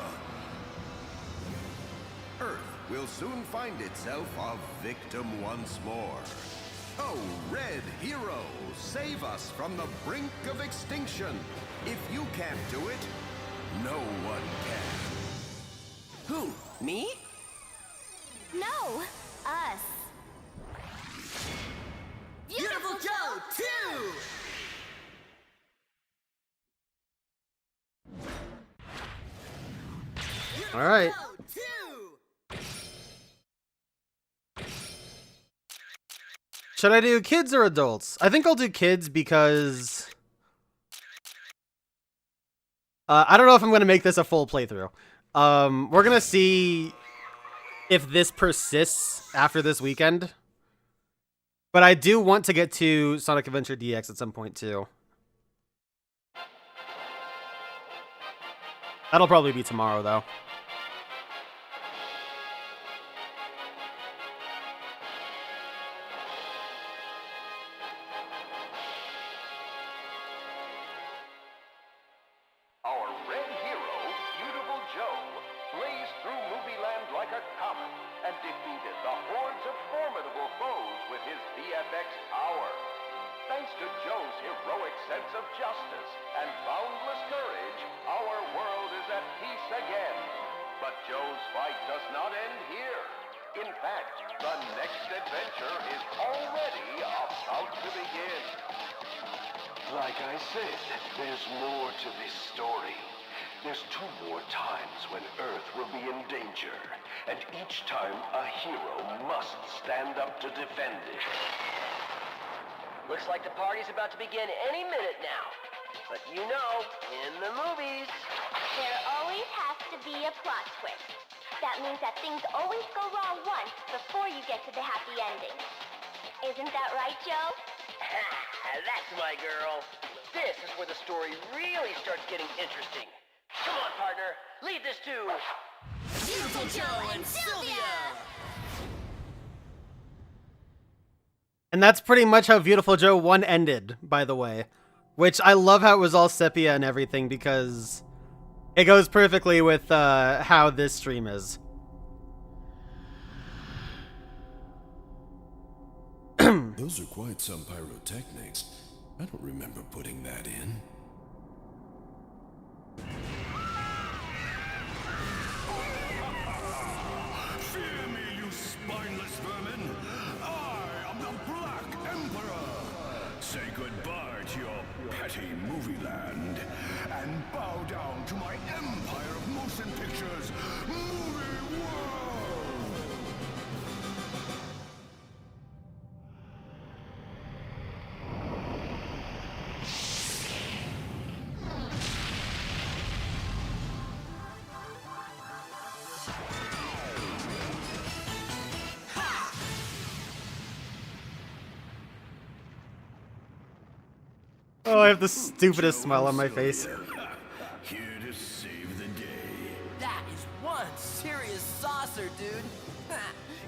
Earth will soon find itself a victim once more. Oh, Red Hero, save us from the brink of extinction. If you can't do it, no one can. Who? Me? No, us. Viewtiful Joe 2! All right. Joe 2! Should I do kids or adults? I think I'll do kids because... I don't know if I'm going to make this a full playthrough. We're going to see if this persists after this weekend. But I do want to get to Sonic Adventure DX at some point too. That'll probably be tomorrow though. Our red hero, Viewtiful Joe, blazed through movie land like a comet and defeated the hordes of formidable foes with his VFX power. Thanks to Joe's heroic sense of justice and boundless courage, our world is at peace again. But Joe's fight does not end here. In fact, the next adventure is already about to begin. Like I said, there's more to this story. There's 2 more times when Earth will be in danger, and each time a hero must stand up to defend it. Looks like the party's about to begin any minute now. But you know, in the movies... There always has to be a plot twist. That means that things always go wrong once before you get to the happy ending. Isn't that right, Joe? That's my girl. This is where the story really starts getting interesting. Come on, partner. Lead this to... Viewtiful Joe and Sylvia! And that's pretty much how Viewtiful Joe 1 ended, by the way. Which I love how it was all sepia and everything because it goes perfectly with how this stream is. Those are quite some pyrotechnics. I don't remember putting that in. Fear me, you spineless vermin! I am the Black Emperor! Say goodbye to your petty movie land and bow down to my empire of motion pictures, Movie World! Oh, I have the stupidest smile on my face. Here to save glorious saucer, dude.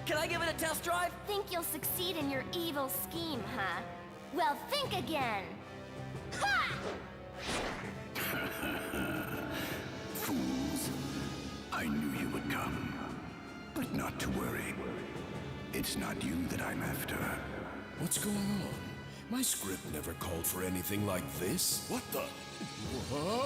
Can I give it a test drive? Think you'll succeed in your evil scheme, huh? Well, think again. Ha! Fools. I knew you would come. But not to worry. It's not you that I'm after. What's going on? My script never called for anything like this. What the? Whoa!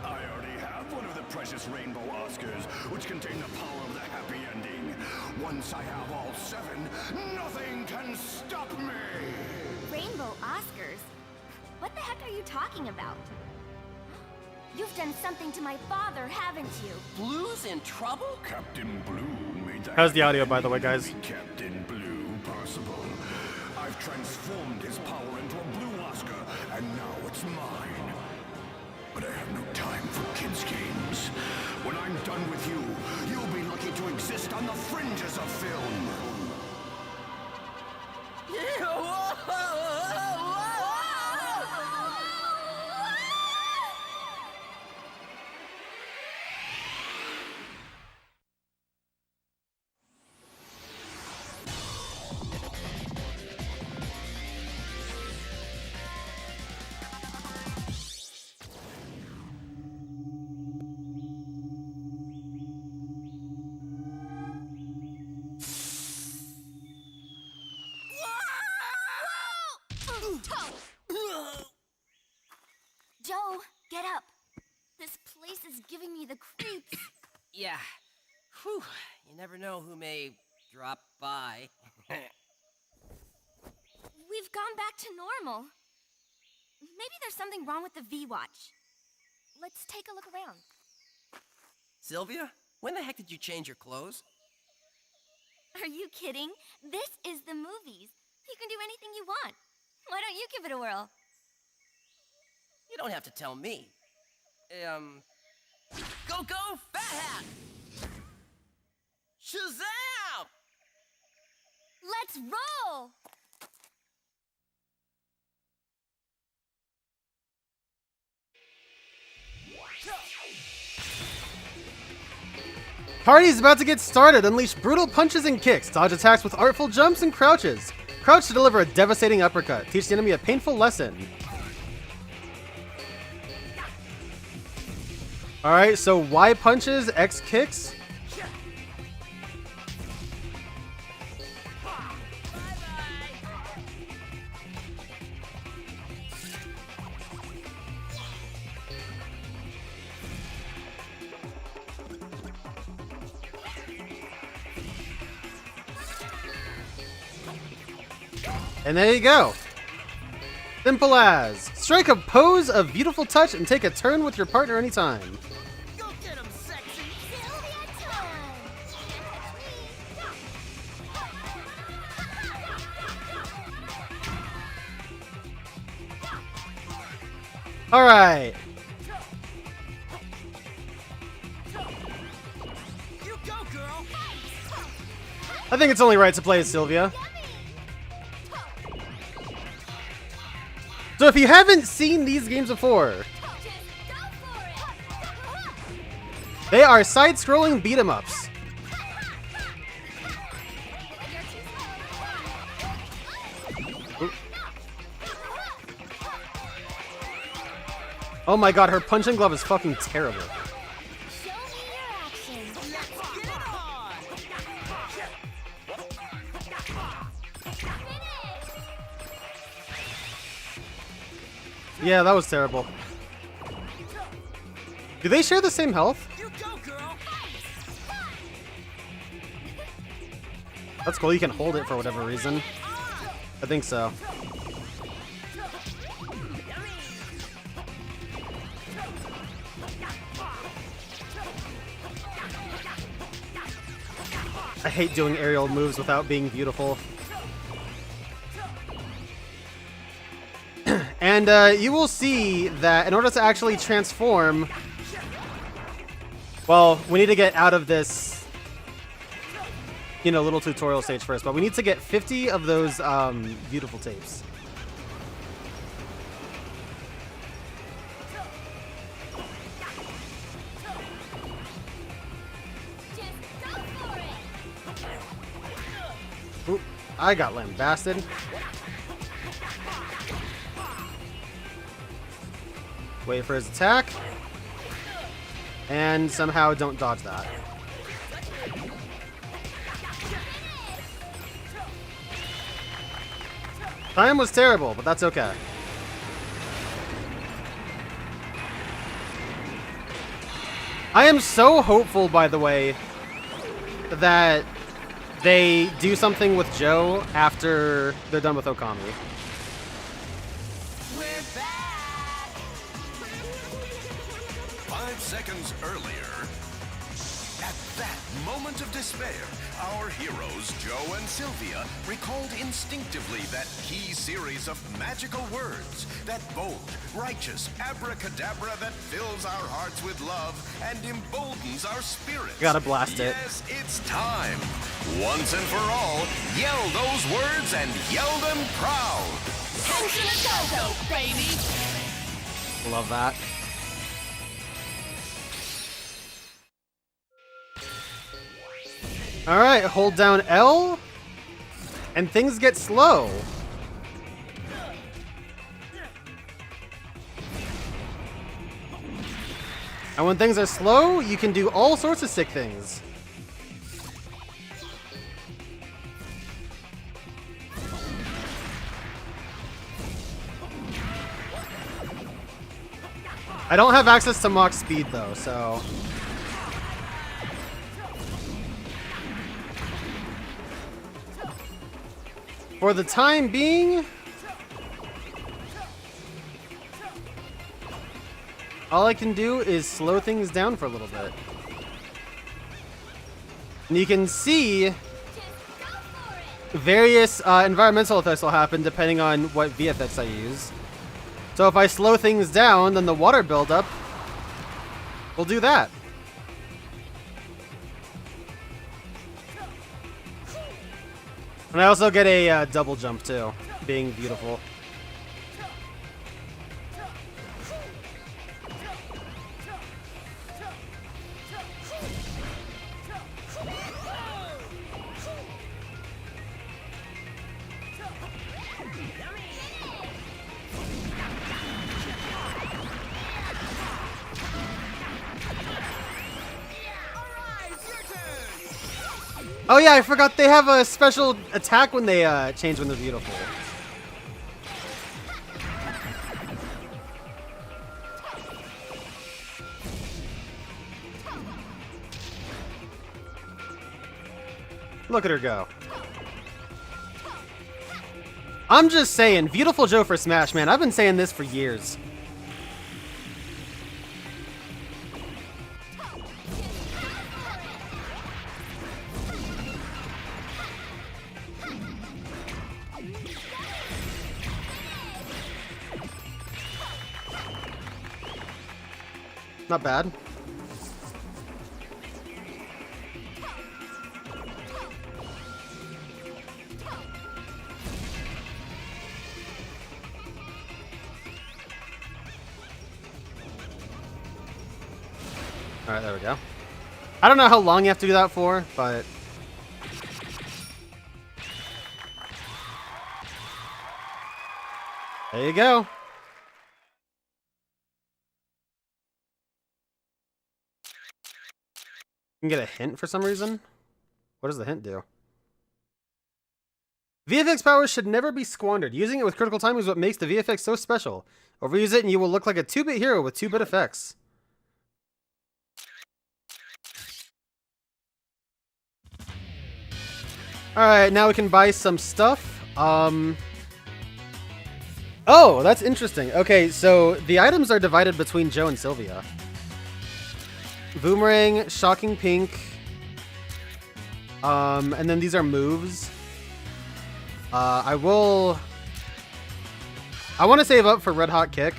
I already have one of the precious rainbow Oscars, which contain the power of the happy ending. Once I have all 7, nothing can stop me! Rainbow Oscars? What the heck are you talking about? You've done something to my father, haven't you? Blue's in trouble? Captain Blue made that. How's the audio, by the way, guys? Captain Blue possible. I've transformed his power into a blue Oscar, and now it's mine. But I have no time for kids' games. When I'm done with you, you'll be lucky to exist on the fringes of film. Yeah, whoa! Joe, get up. This place is giving me the creeps. Yeah. Whew. You never know who may drop by. We've gone back to normal. Maybe there's something wrong with the V-Watch. Let's take a look around. Sylvia, when the heck did you change your clothes? Are you kidding? This is the movies. You can do anything you want. Why don't you give it a whirl? You don't have to tell me. Go, Fat Hat! Shazam! Let's roll! Party's about to get started. Unleash brutal punches and kicks. Dodge attacks with artful jumps and crouches. Crouch to deliver a devastating uppercut. Teach the enemy a painful lesson. Alright, so Y punches, X kicks. And there you go. Simple as. Strike a pose of beautiful touch and take a turn with your partner anytime. Go get him, sexy! Sylvia time! Alright. You go, girl! I think it's only right to play as Sylvia. So if you haven't seen these games before, they are side-scrolling beat-em-ups. Oh my god, her punching glove is fucking terrible. Show me your action. Let's get it on! Yeah, that was terrible. Do they share the same health? You go, girl! That's cool, you can hold it for whatever reason. I think so. I hate doing aerial moves without being beautiful. And you will see that in order to actually transform, Well, we need to get out of this, you know, little tutorial stage first, but we need to get 50 of those beautiful tapes. Ooh, I got lambasted. Wait for his attack. And somehow don't dodge that. Time was terrible, but that's okay. I am so hopeful, by the way, that they do something with Joe after they're done with Okami. We're back. 5 seconds earlier, at that moment of despair, our heroes, Joe and Sylvia, recalled instinctively that key series of magical words, that bold, righteous abracadabra that fills our hearts with love and emboldens our spirits. Gotta blast it. Yes, it's time. Once and for all, yell those words and yell them proud. Tension a go-go, baby. Love that. Alright, hold down L, and things get slow. And when things are slow, you can do all sorts of sick things. I don't have access to Mach speed though, so... For the time being, all I can do is slow things down for a little bit. And you can see various environmental effects will happen depending on what VFX I use. So if I slow things down, then the water buildup will do that. And I also get a double jump too, being beautiful. Oh yeah, I forgot they have a special attack when they change when they're beautiful. Look at her go. I'm just saying, Viewtiful Joe for Smash, man. I've been saying this for years. Not bad. All right, there we go. I don't know how long you have to do that for, but there you go. You can get a hint for some reason. What does the hint do? VFX powers should never be squandered. Using it with critical timing is what makes the VFX so special. Overuse it and you will look like a 2-bit hero with 2-bit effects. Alright, now we can buy some stuff. Oh, that's interesting. Okay, so the items are divided between Joe and Sylvia. Boomerang, Shocking Pink, and then these are moves. I want to save up for Red Hot Kick.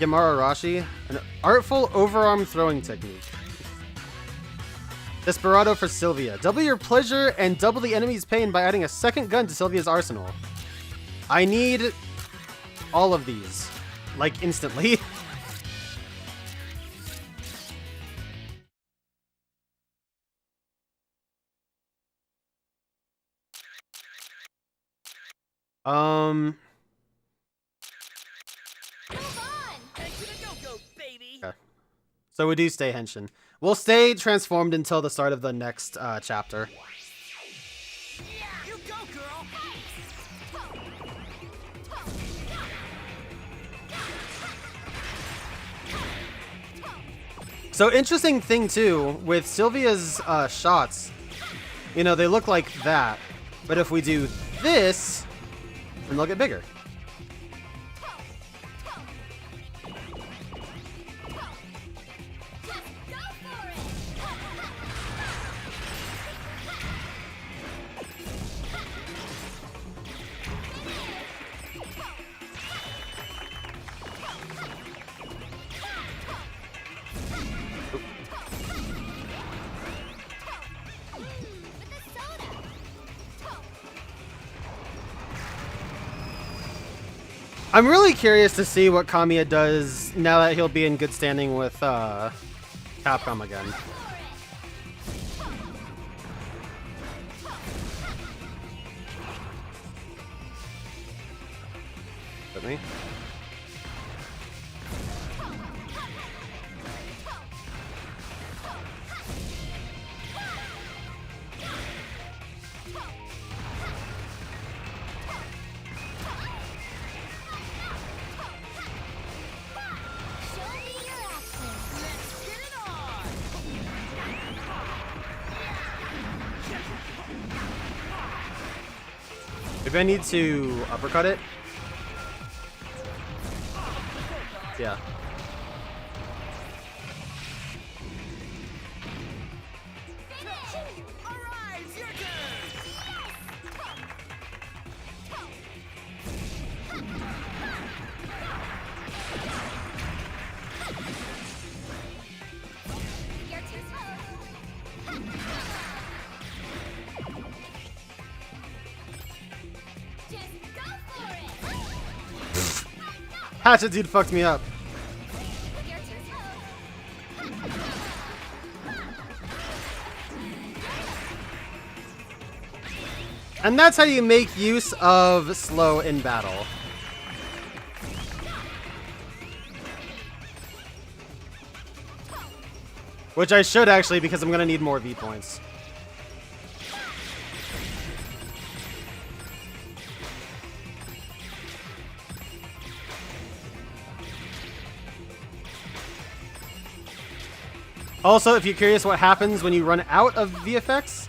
Yamara Arashi, an artful overarm throwing technique. Desperado for Sylvia. Double your pleasure and double the enemy's pain by adding a second gun to Sylvia's arsenal. I need all of these, like instantly. Move on! Head to the go-go, baby! Okay. So we do stay henshin. We'll stay transformed until the start of the next chapter. You go, girl! So interesting thing too, with Sylvia's shots, you know, they look like that. But if we do this, then they'll get bigger. I'm really curious to see what Kamiya does now that he'll be in good standing with Capcom again. Hit me. Maybe I need to uppercut it. Yeah. Alright, your turn! You're too slow. Just go for it. Hatchet dude fucked me up. You're too slow. And that's how you make use of slow in battle. Which I should actually, because I'm gonna need more V points. Also, if you're curious what happens when you run out of VFX,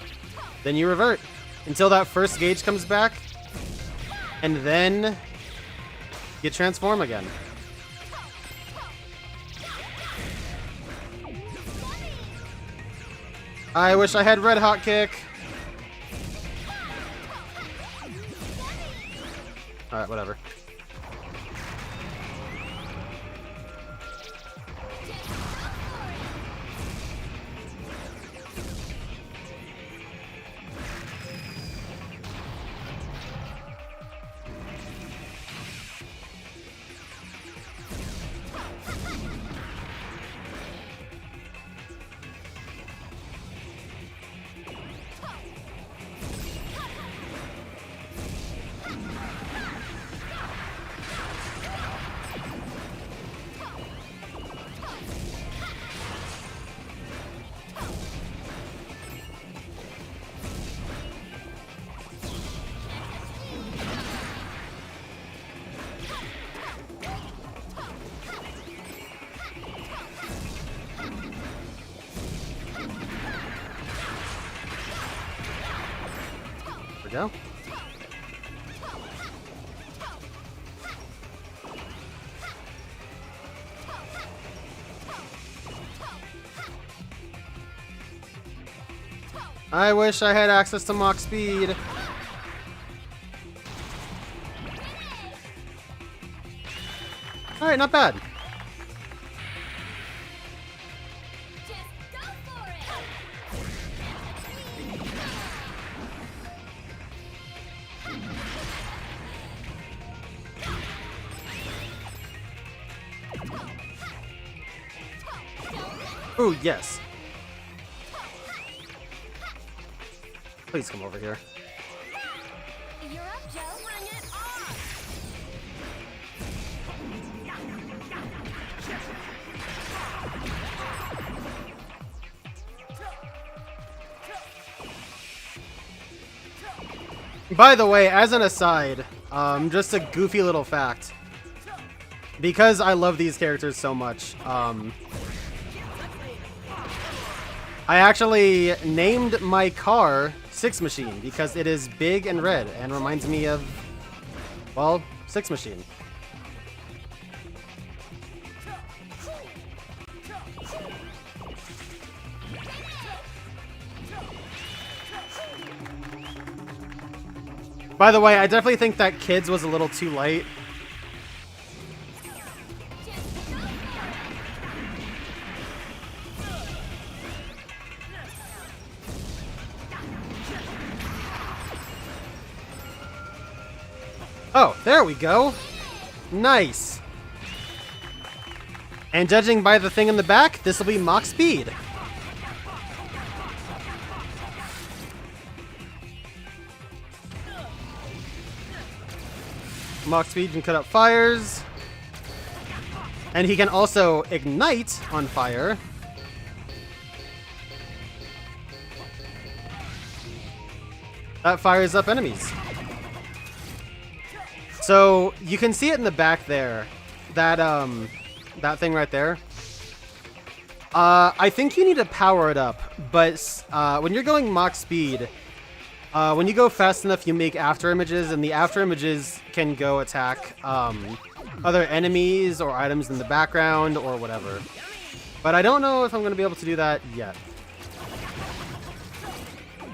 then you revert until that first gauge comes back, and then you transform again. I wish I had Red Hot Kick. Alright, whatever. There we go. I wish I had access to Mach Speed. Alright, not bad. Ooh, yes. Please come over here. You're up, Joe. Bring it on. By the way, as an aside, just a goofy little fact. Because I love these characters so much, I actually named my car Six Machine because it is big and red and reminds me of, well, Six Machine. By the way, I definitely think that Kids was a little too light. Oh, there we go. Nice. And judging by the thing in the back, this will be Mach Speed. Mach Speed can cut up fires. And he can also ignite on fire. That fires up enemies. So you can see it in the back there. That thing right there. I think you need to power it up, but when you're going Mach Speed, when you go fast enough, you make after images, and the after images can go attack other enemies or items in the background or whatever. But I don't know if I'm going to be able to do that yet.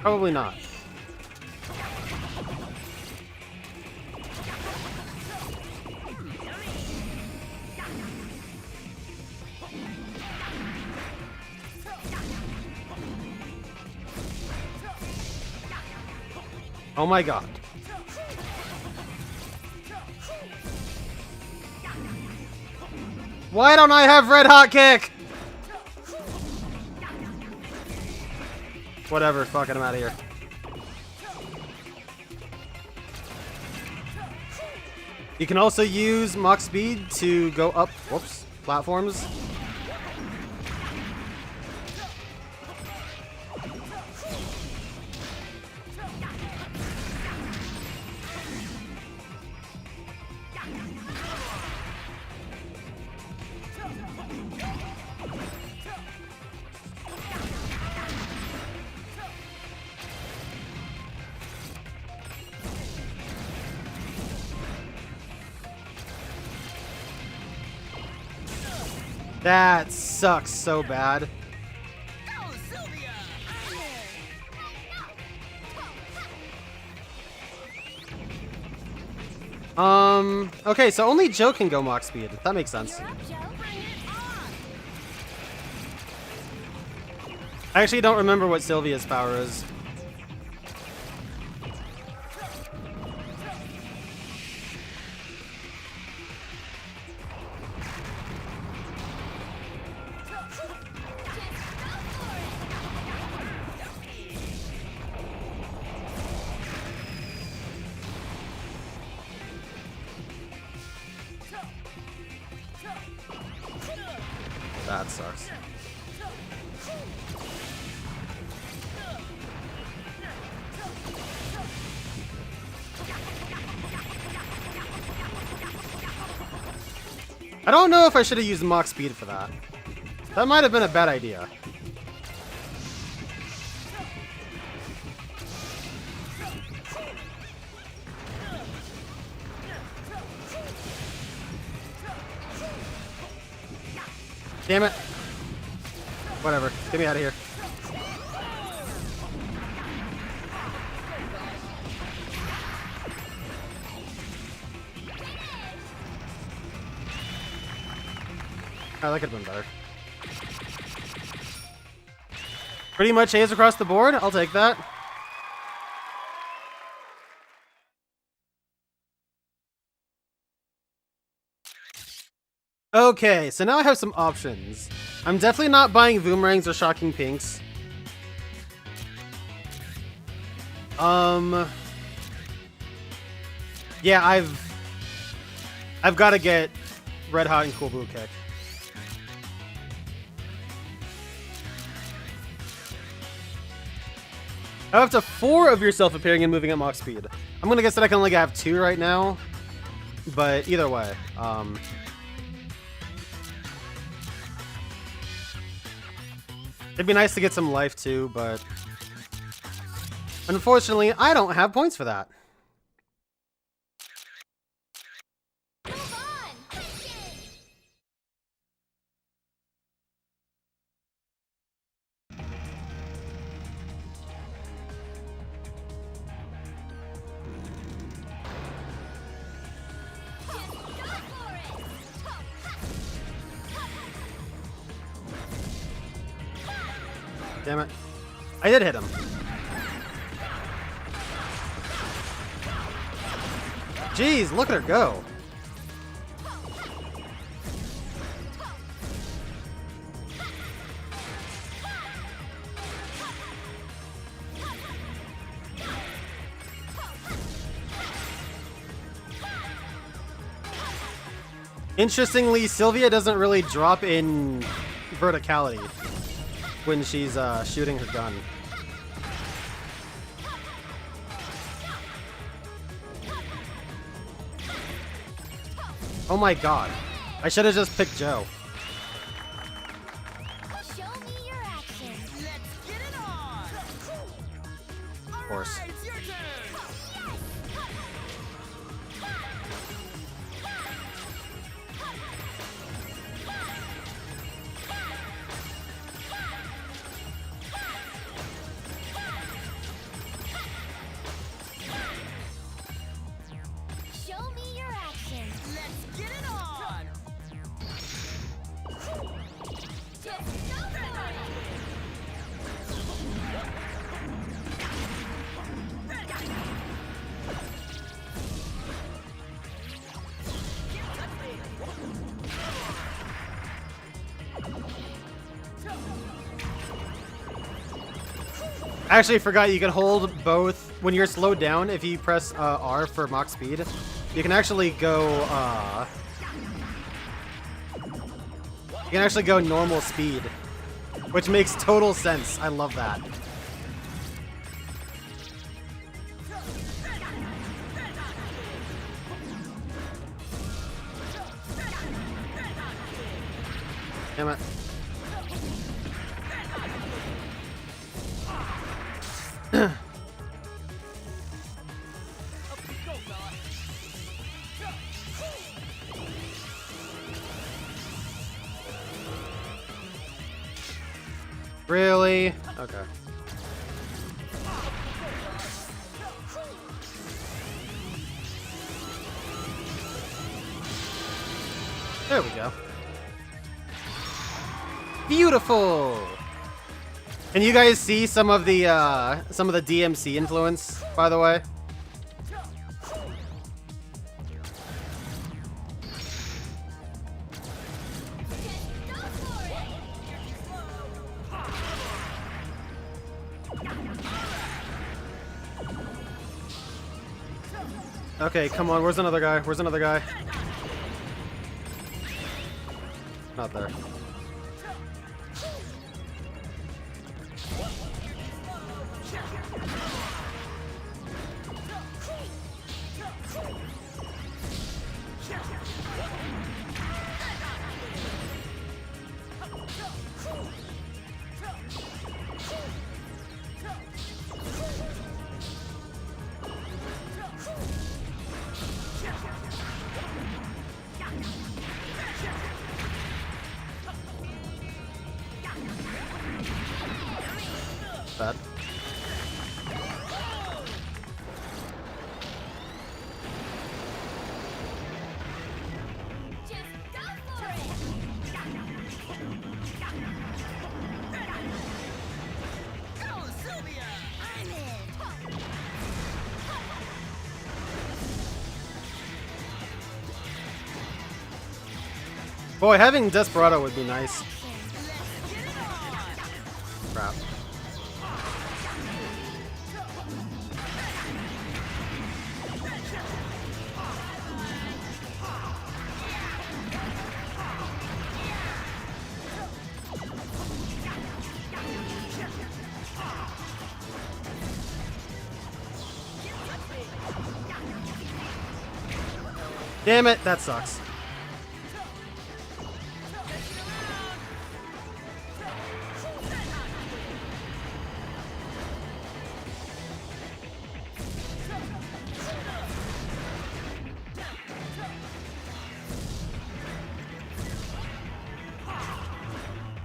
Probably not. Oh my god. Why don't I have red hot kick? Whatever, fuck it, I'm out of here. You can also use Mach Speed to go up, whoops, platforms. That sucks so bad. Okay, so only Joe can go Mach Speed. That makes sense. You're up, Joe. Bring it on. I actually don't remember what Sylvia's power is. That sucks. I don't know if I should have used Mach Speed for that. That might have been a bad idea. Damn it. Whatever. Get me out of here. Oh, that could have been better. Pretty much A's across the board. I'll take that. Okay, so now I have some options. I'm definitely not buying boomerangs or shocking pinks. Yeah, I've got to get Red Hot and Cool Blue Kick. I have up to 4 of yourself appearing and moving at max speed. I'm gonna guess that I can only have 2 right now, but either way, it'd be nice to get some life too, but unfortunately, I don't have points for that. Damn it. I did hit him. Jeez, look at her go. Interestingly, Sylvia doesn't really drop in verticality when she's shooting her gun. Oh my god. I should have just picked Joe. Show me your action. Let's get it on. Of course. It's your turn. Show me your action. Let's get it on. Just go for it. I actually forgot you can hold both when you're slowed down. If you press R for max speed, you can actually go normal speed, which makes total sense. I love that. Damn it. Really? Okay. There we go. Beautiful. Can you guys see some of the DMC influence, by the way? Okay, come on. Where's another guy? Where's another guy? Not there. Bad. Just go for it. Go, Sylvia. I'm in. Boy, having Desperado would be nice. crap. Damn it, that sucks.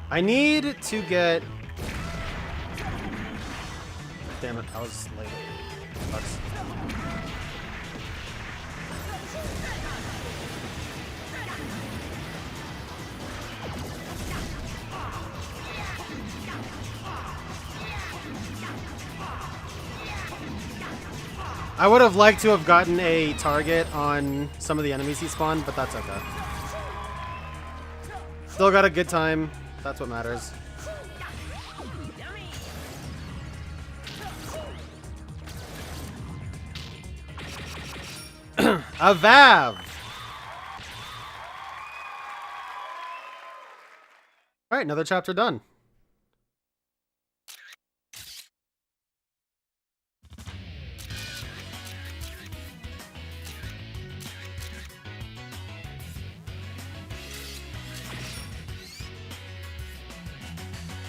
I need to get... Damn it, I was late. Sucks. I would have liked to have gotten a target on some of the enemies he spawned, but that's okay. Still got a good time. That's what matters. A Vav! Alright, another chapter done.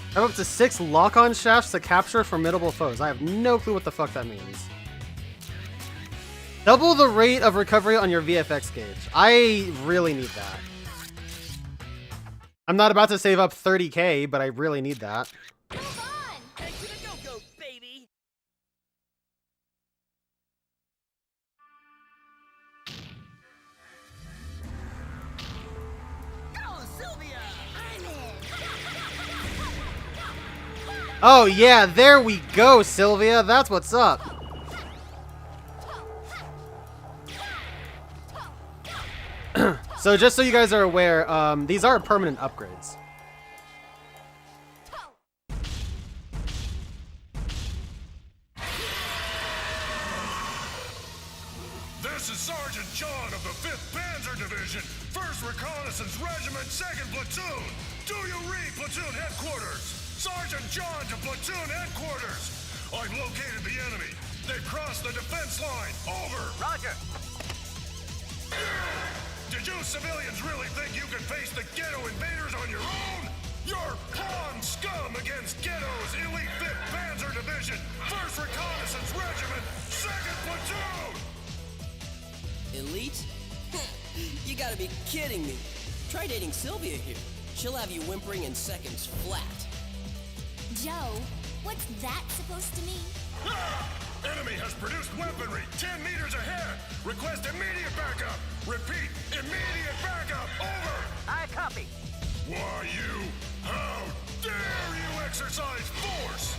I have up to 6 lock-on shafts to capture formidable foes. I have no clue what the fuck that means. Double the rate of recovery on your VFX gauge. I really need that. I'm not about to save up 30k, but I really need that. Move on! Head to the go-go, baby! Go, Sylvia! I'm in. Oh yeah, there we go, Sylvia. That's what's up. So just so you guys are aware, these are permanent upgrades. This is Sergeant John of the 5th Panzer Division, 1st Reconnaissance Regiment, 2nd Platoon. Do you read platoon headquarters? Sergeant John to platoon headquarters. I've located the enemy. They've crossed the defense line. Over. Roger! Did you civilians really think you could face the ghetto invaders on your own? You're pawn scum against Ghetto's elite 5th Panzer Division, 1st Reconnaissance Regiment, 2nd Platoon! Elite? You gotta be kidding me. Try dating Sylvia here. She'll have you whimpering in seconds flat. Joe, what's that supposed to mean? Ah! Enemy has produced weaponry 10 meters ahead. Request immediate backup. Repeat, immediate backup. Over. I copy. Why you? How dare you exercise force?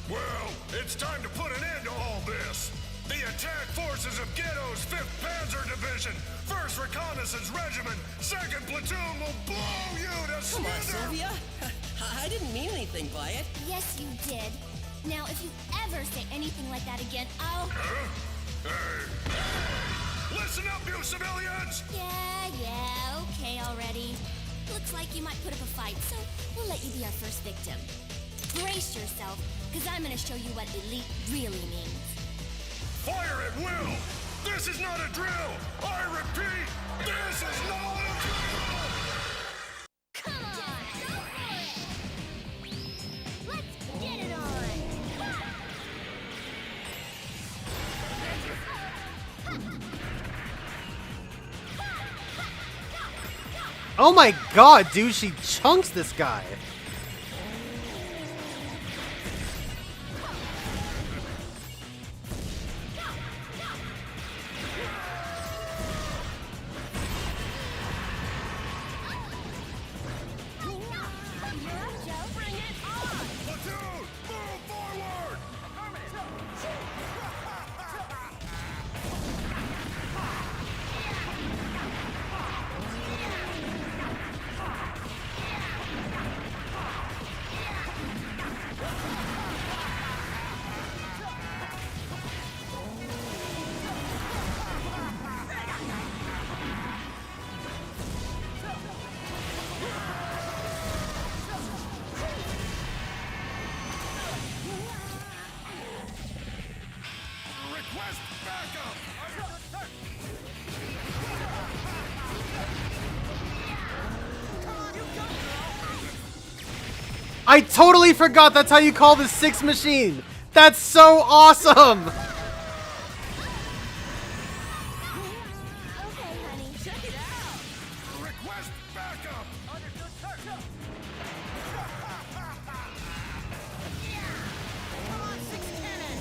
Well, it's time to put an end to all this. The attack forces of Ghetto's 5th Panzer Division, 1st Reconnaissance Regiment, 2nd Platoon will blow you to Come on, smithereens. Sylvia. I didn't mean anything by it. Yes, you did. Now, if you ever say anything like that again, I'll... Huh? Hey. Listen up, you civilians! Yeah, okay already. Looks like you might put up a fight, so we'll let you be our first victim. Brace yourself, because I'm going to show you what elite really means. Fire at will! This is not a drill! I repeat, this is not a drill! Come on! Let's get it on! Oh my god, dude, she chunks this guy. Platoon, move forward! Request backup! I totally forgot that's how you call the 6 machine. That's so awesome. Okay, honey. Check it out! Request backup! Understood, sir. Come on, 6 cannon!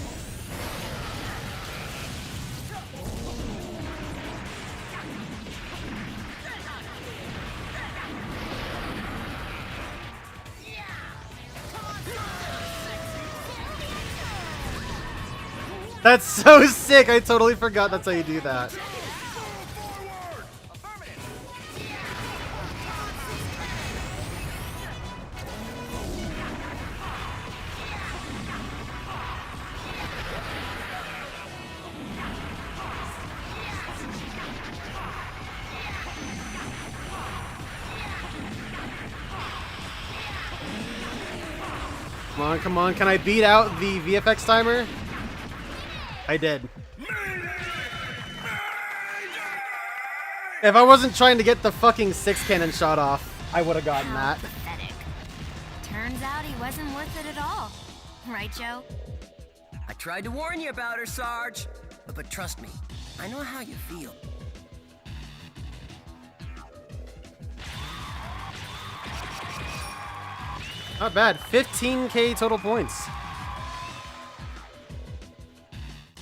That's so sick. I totally forgot that's how you do that. Come on, come on. Can I beat out the VFX timer? I did. If I wasn't trying to get the fucking 6 cannon shot off, I would have gotten How that. pathetic. Turns out he wasn't worth it at all. Right, Joe? I tried to warn you about her, Sarge. But trust me, I know how you feel. Not bad. 15k total points.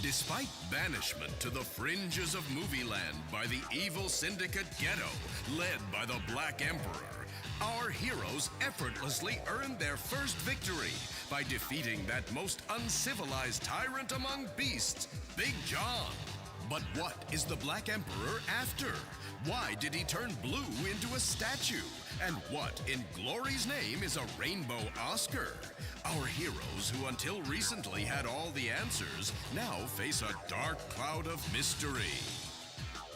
Despite banishment to the fringes of Movieland by the evil syndicate Ghetto, led by the Black Emperor, our heroes effortlessly earned their first victory by defeating that most uncivilized tyrant among beasts, Big John. But what is the Black Emperor after? Why did he turn blue into a statue? And what, in glory's name, is a rainbow Oscar? Our heroes, who until recently had all the answers, now face a dark cloud of mystery.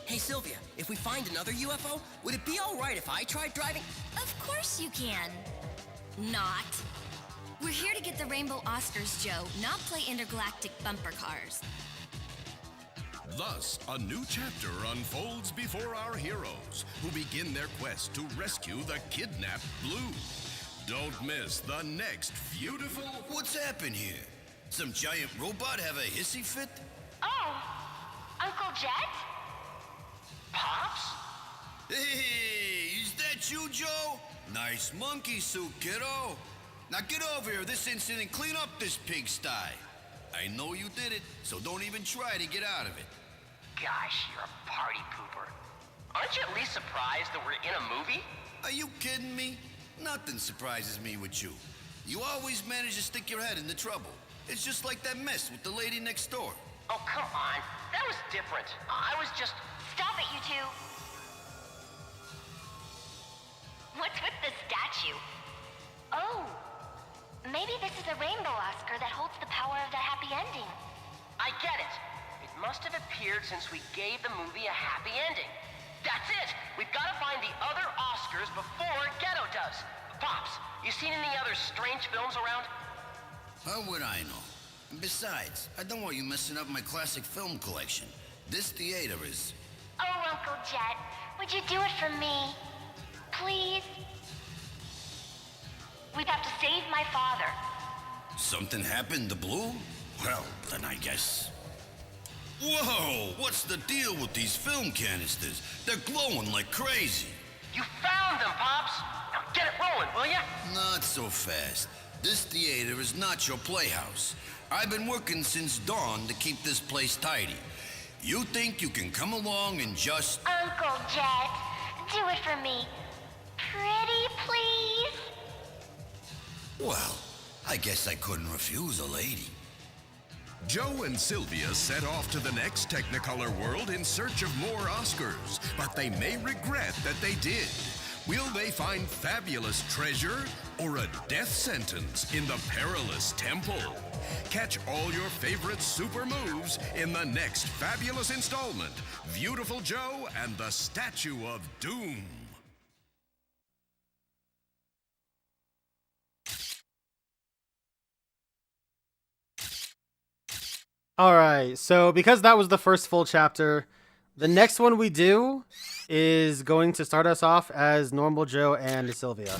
Hey, Sylvia, if we find another UFO, would it be all right if I tried driving? Of course you can. Not. We're here to get the Rainbow Oscars, Joe, not play intergalactic bumper cars. Thus, a new chapter unfolds before our heroes, who begin their quest to rescue the kidnapped Blue. Don't miss the next Viewtiful... What's happened here? Some giant robot have a hissy fit? Oh, Uncle Jet? Pops? Hey, is that you, Joe? Nice monkey suit, kiddo. Now get over here this instant and clean up this pigsty. I know you did it, so don't even try to get out of it. Gosh, you're a party pooper. Aren't you at least surprised that we're in a movie? Are you kidding me? Nothing surprises me with you. You always manage to stick your head into trouble. It's just like that mess with the lady next door. Oh, come on. That was different. I was just... Stop it, you two. What's with the statue? Oh, maybe this is a rainbow Oscar that holds the power of the happy ending. I get it. It must have appeared since we gave the movie a happy ending. That's it! We've got to find the other Oscars before Ghetto does. Pops, you seen any other strange films around? How would I know? And besides, I don't want you messing up my classic film collection. This theater is... Oh, Uncle Jet, would you do it for me? Please? We'd have to save my father. Something happened to Blue? Well, then I guess... Whoa! What's the deal with these film canisters? They're glowing like crazy. You found them, Pops! Now get it rolling, will ya? Not so fast. This theater is not your playhouse. I've been working since dawn to keep this place tidy. You think you can come along and just... Uncle Jet, do it for me. Pretty, please? Well, I guess I couldn't refuse a lady. Joe and Sylvia set off to the next Technicolor world in search of more Oscars, but they may regret that they did. Will they find fabulous treasure or a death sentence in the perilous temple? Catch all your favorite super moves in the next fabulous installment, Viewtiful Joe and the Statue of Doom. Alright, so because that was the first full chapter, the next one we do is going to start us off as Normal Joe and Sylvia.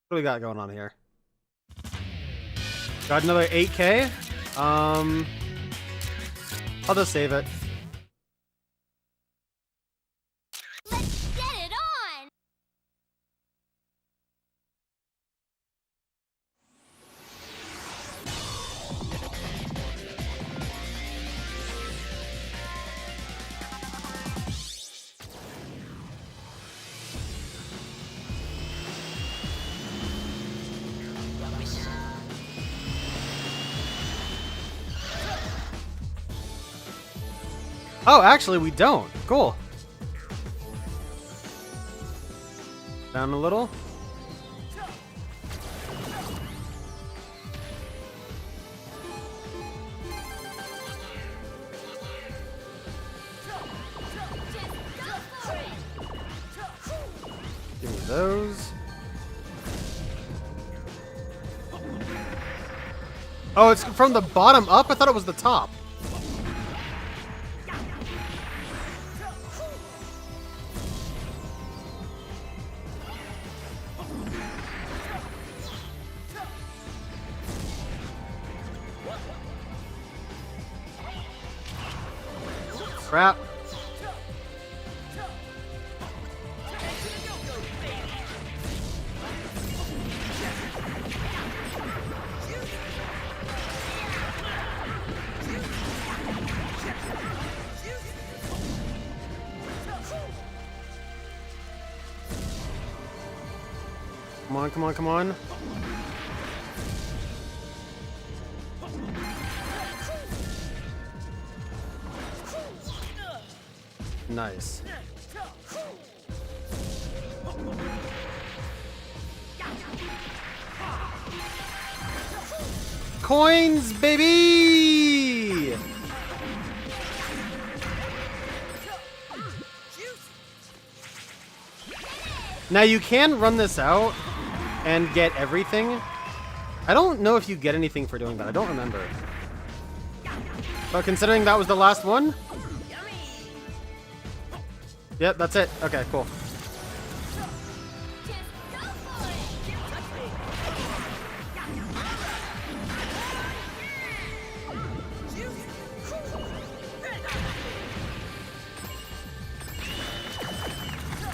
What do we got going on here? Got another 8K. I'll just save it. Let's get it on! Oh, actually, we don't. Cool. Down a little. Give me those. Oh, it's from the bottom up? I thought it was the top. Crap. Come on, come on, come on. Nice. Coins, baby! Now you can run this out and get everything. I don't know if you get anything for doing that. I don't remember. But considering that was the last one. Yep, that's it. Okay, cool.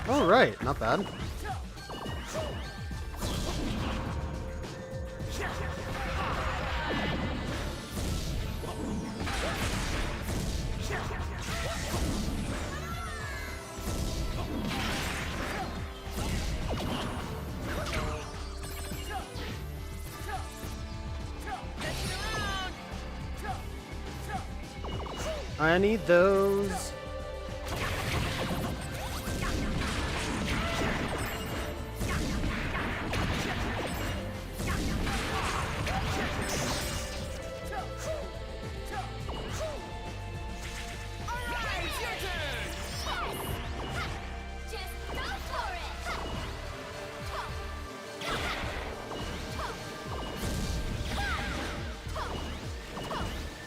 All right, not bad. I need those.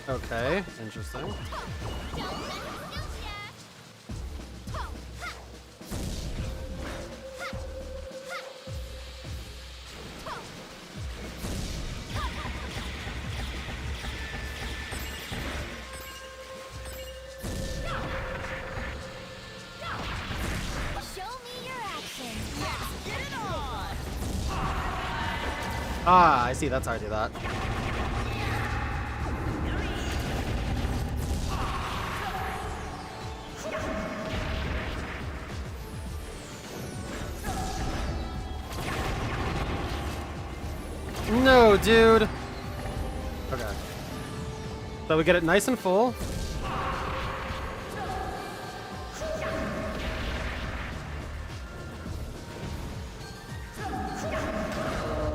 Okay, interesting. Ah, I see. That's how I do that. No, dude. Okay. So we get it nice and full.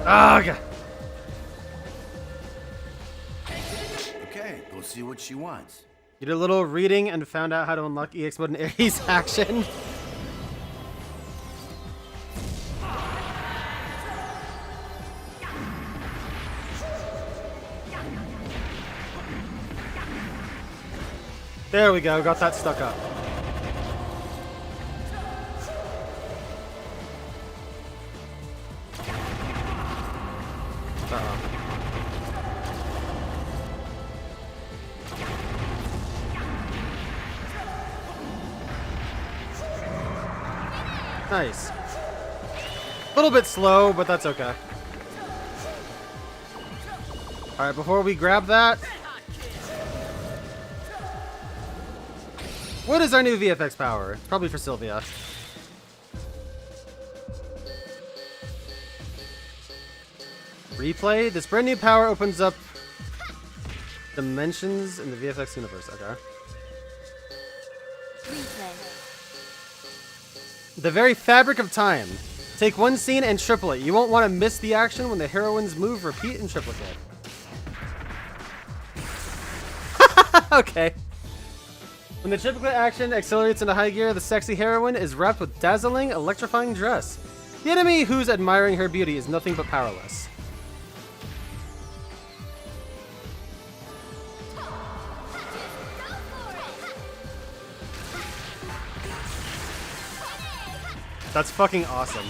Ugh. Okay, go see what she wants. You did a little reading and found out how to unlock EX mode in Eryi's action. There we go, got that stuck up. Uh-oh. Nice. A little bit slow, but that's okay. Alright, before we grab that, what is our new VFX power? It's probably for Sylvia. Replay? This brand new power opens up dimensions in the VFX universe. Okay. Replay. The very fabric of time. Take one scene and triple it. You won't want to miss the action when the heroines move, repeat, and triplicate. Okay. When the triplicate action accelerates into high gear, the sexy heroine is wrapped with dazzling, electrifying dress. The enemy who's admiring her beauty is nothing but powerless. That's fucking awesome.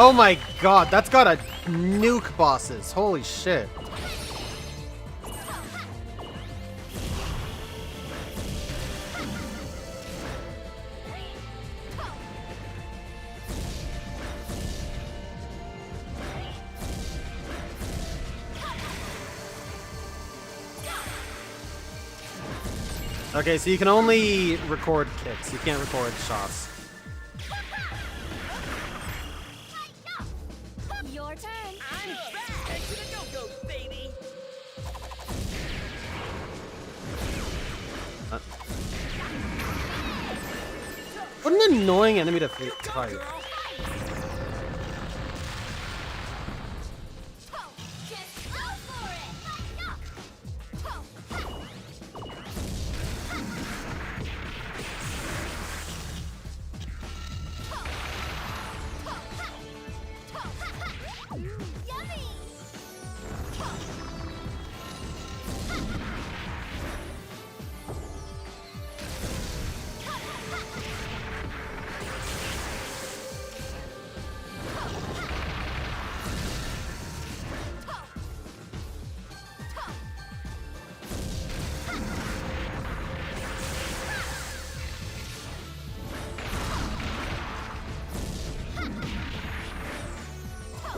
Oh my god, that's gotta nuke bosses. Holy shit. Okay, so you can only record kicks. You can't record shots. Your turn. I'm back to the go-go, baby. What an annoying enemy to fight. Just go for it. Yummy.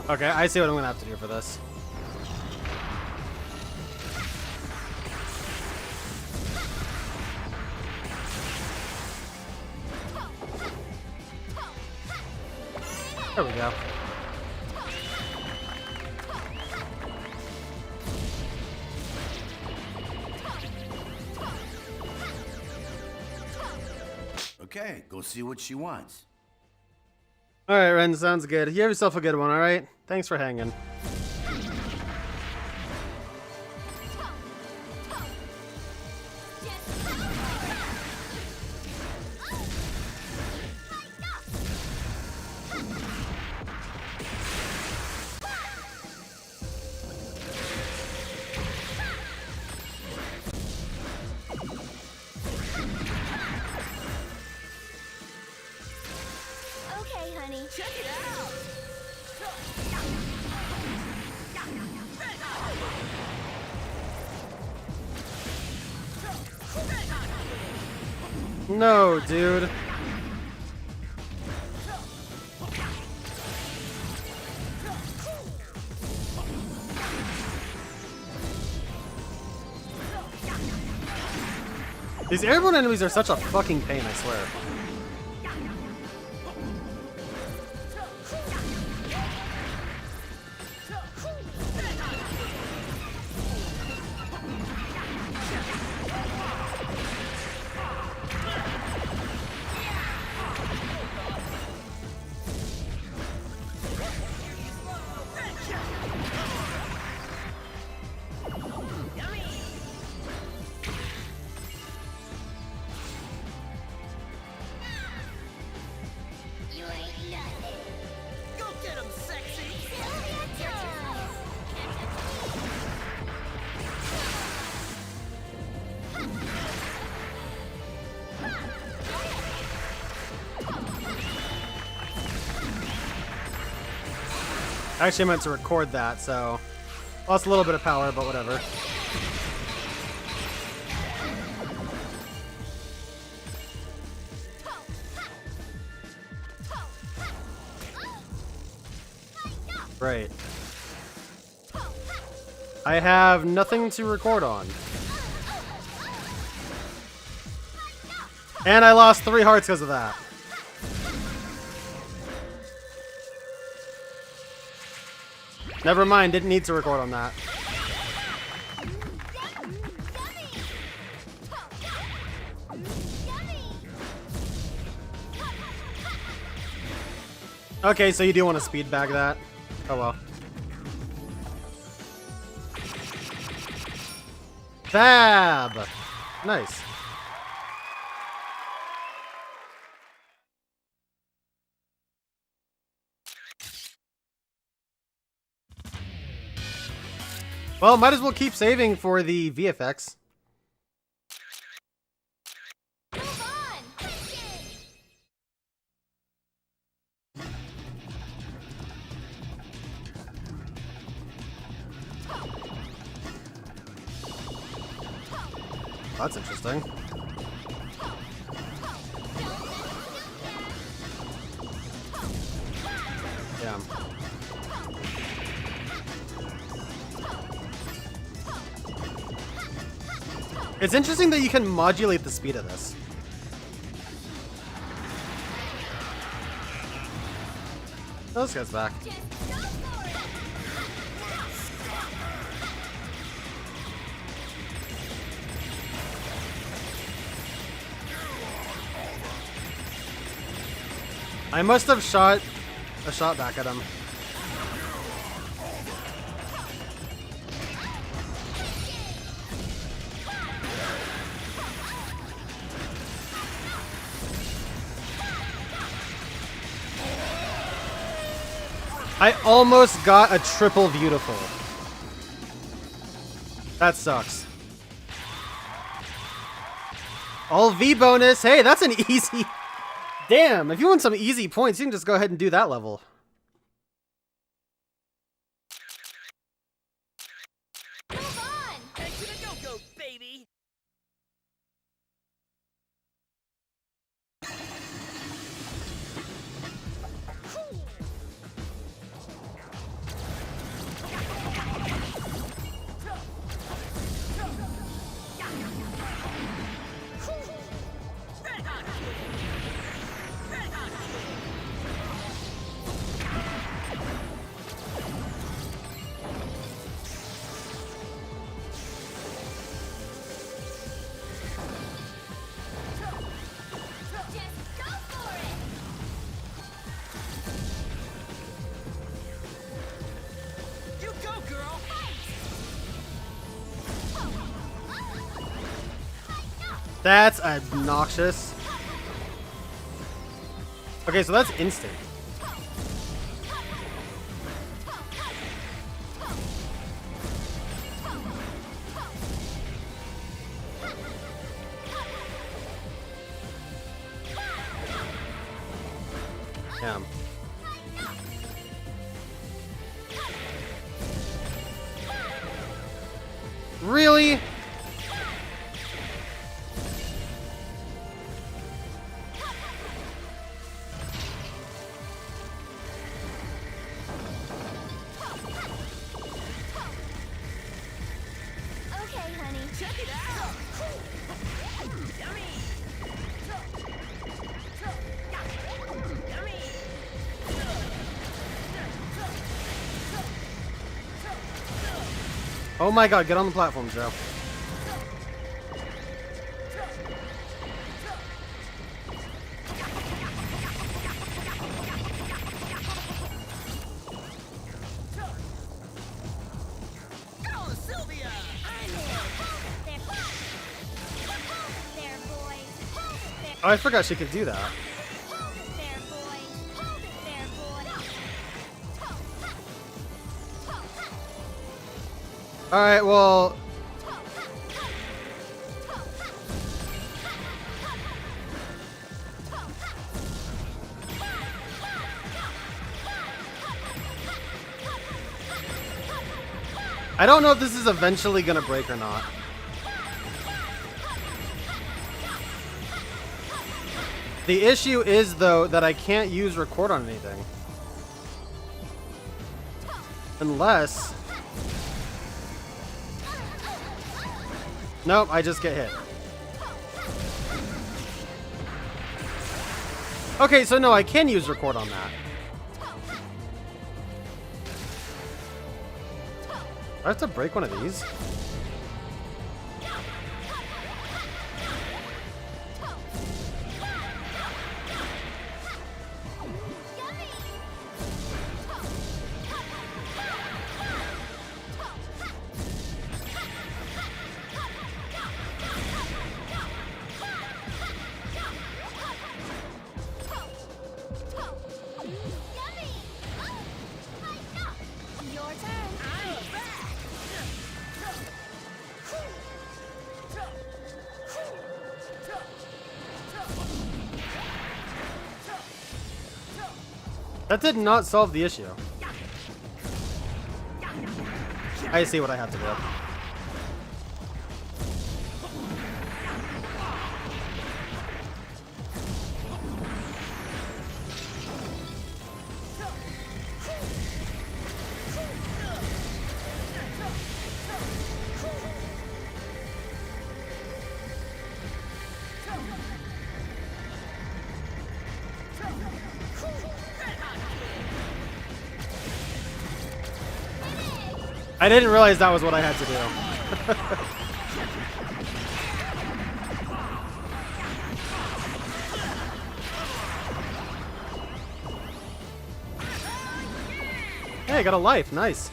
Okay, I see what I'm gonna have to do for this. There we go. Okay, go see what she wants. Alright, Ren, sounds good. You have yourself a good one, alright? Thanks for hanging. Okay, honey. Check it out. No, dude. These airborne enemies are such a fucking pain, I swear. I actually meant to record that, so lost a little bit of power, but whatever. Right. I have nothing to record on. And I lost 3 hearts because of that. Never mind, didn't need to record on that. Okay, so you do want to speed bag that? Oh well. Fab! Nice. Well, might as well keep saving for the VFX. That's interesting. Yeah. It's interesting that you can modulate the speed of this. Oh, this guy's back. I must have shot a shot back at him. I almost got a triple beautiful. That sucks. All V bonus. Hey, that's an easy... Damn, if you want some easy points, you can just go ahead and do that level. Move on! Head to the go-go, baby! That's obnoxious. Okay, so that's instant. Damn. Really? Oh my god, get on the platform, Joe. Oh, I forgot she could do that. Alright, well... I don't know if this is eventually gonna break or not. The issue is, though, that I can't use record on anything. Unless... Nope, I just get hit. Okay, so no, I can use record on that. I have to break one of these? That did not solve the issue. I see what I have to do. I didn't realize that was what I had to do. Hey, I got a life. Nice.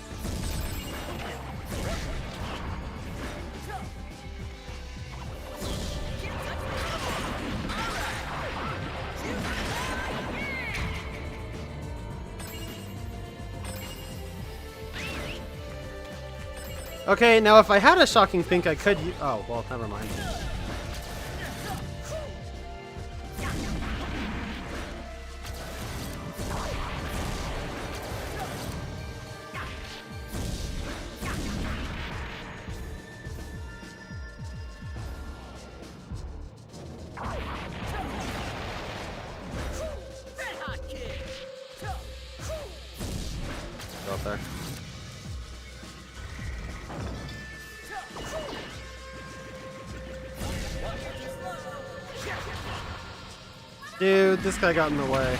Okay, now if I had a shocking pink, I could oh, well, never mind. Go up there. Dude, this guy got in the way.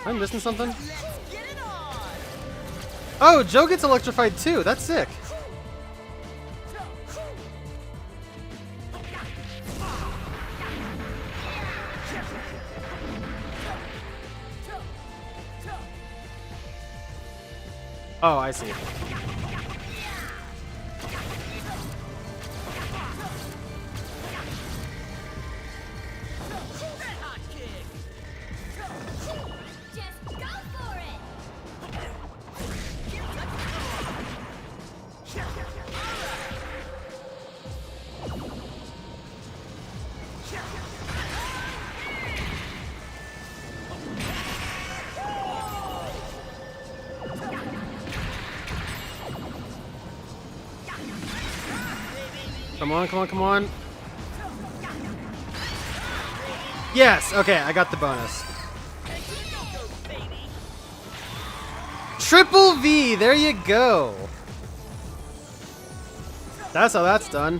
Am I missing something? Oh, Joe gets electrified too. That's sick. Oh, I see. Come on, come on, come on. Yes! Okay, I got the bonus. Triple V! There you go! That's how that's done.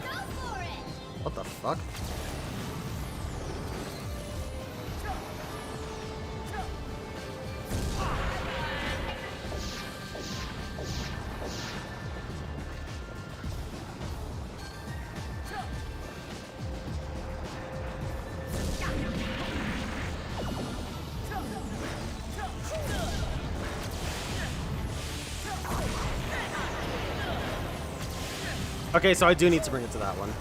What the fuck? Okay, so I do need to bring it to that one.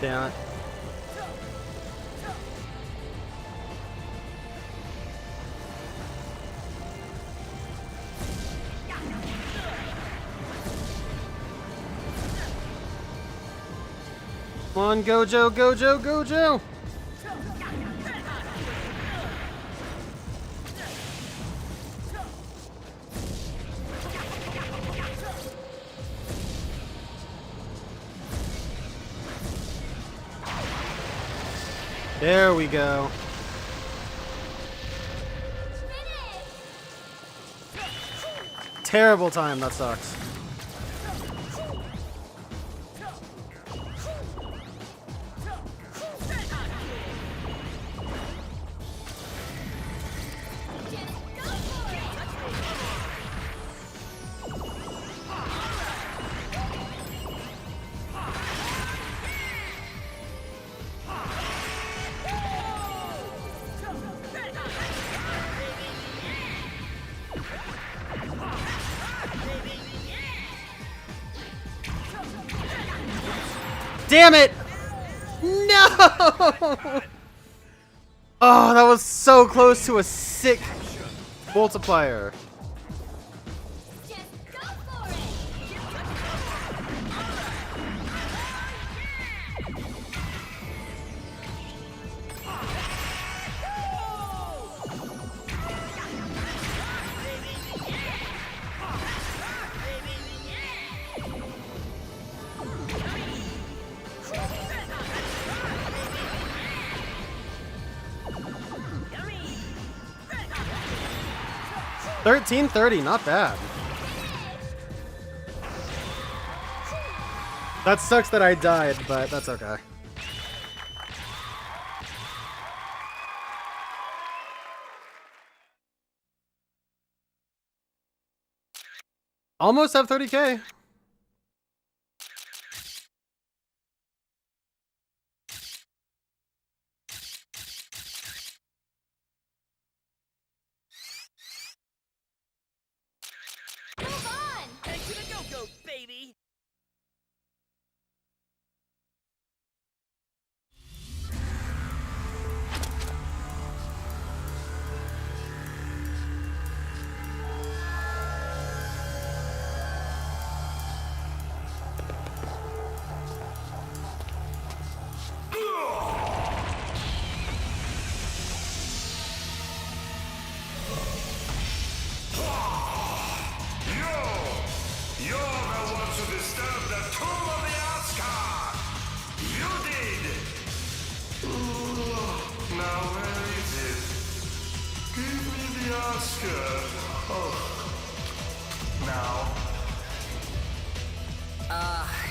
Damn it. Come on, Gojo, Gojo, Gojo! There we go. Terrible time, that sucks. Damn it! No! Oh, that was so close to a sick multiplier. $13.30, not bad. That sucks that I died, but that's okay. Almost have 30K.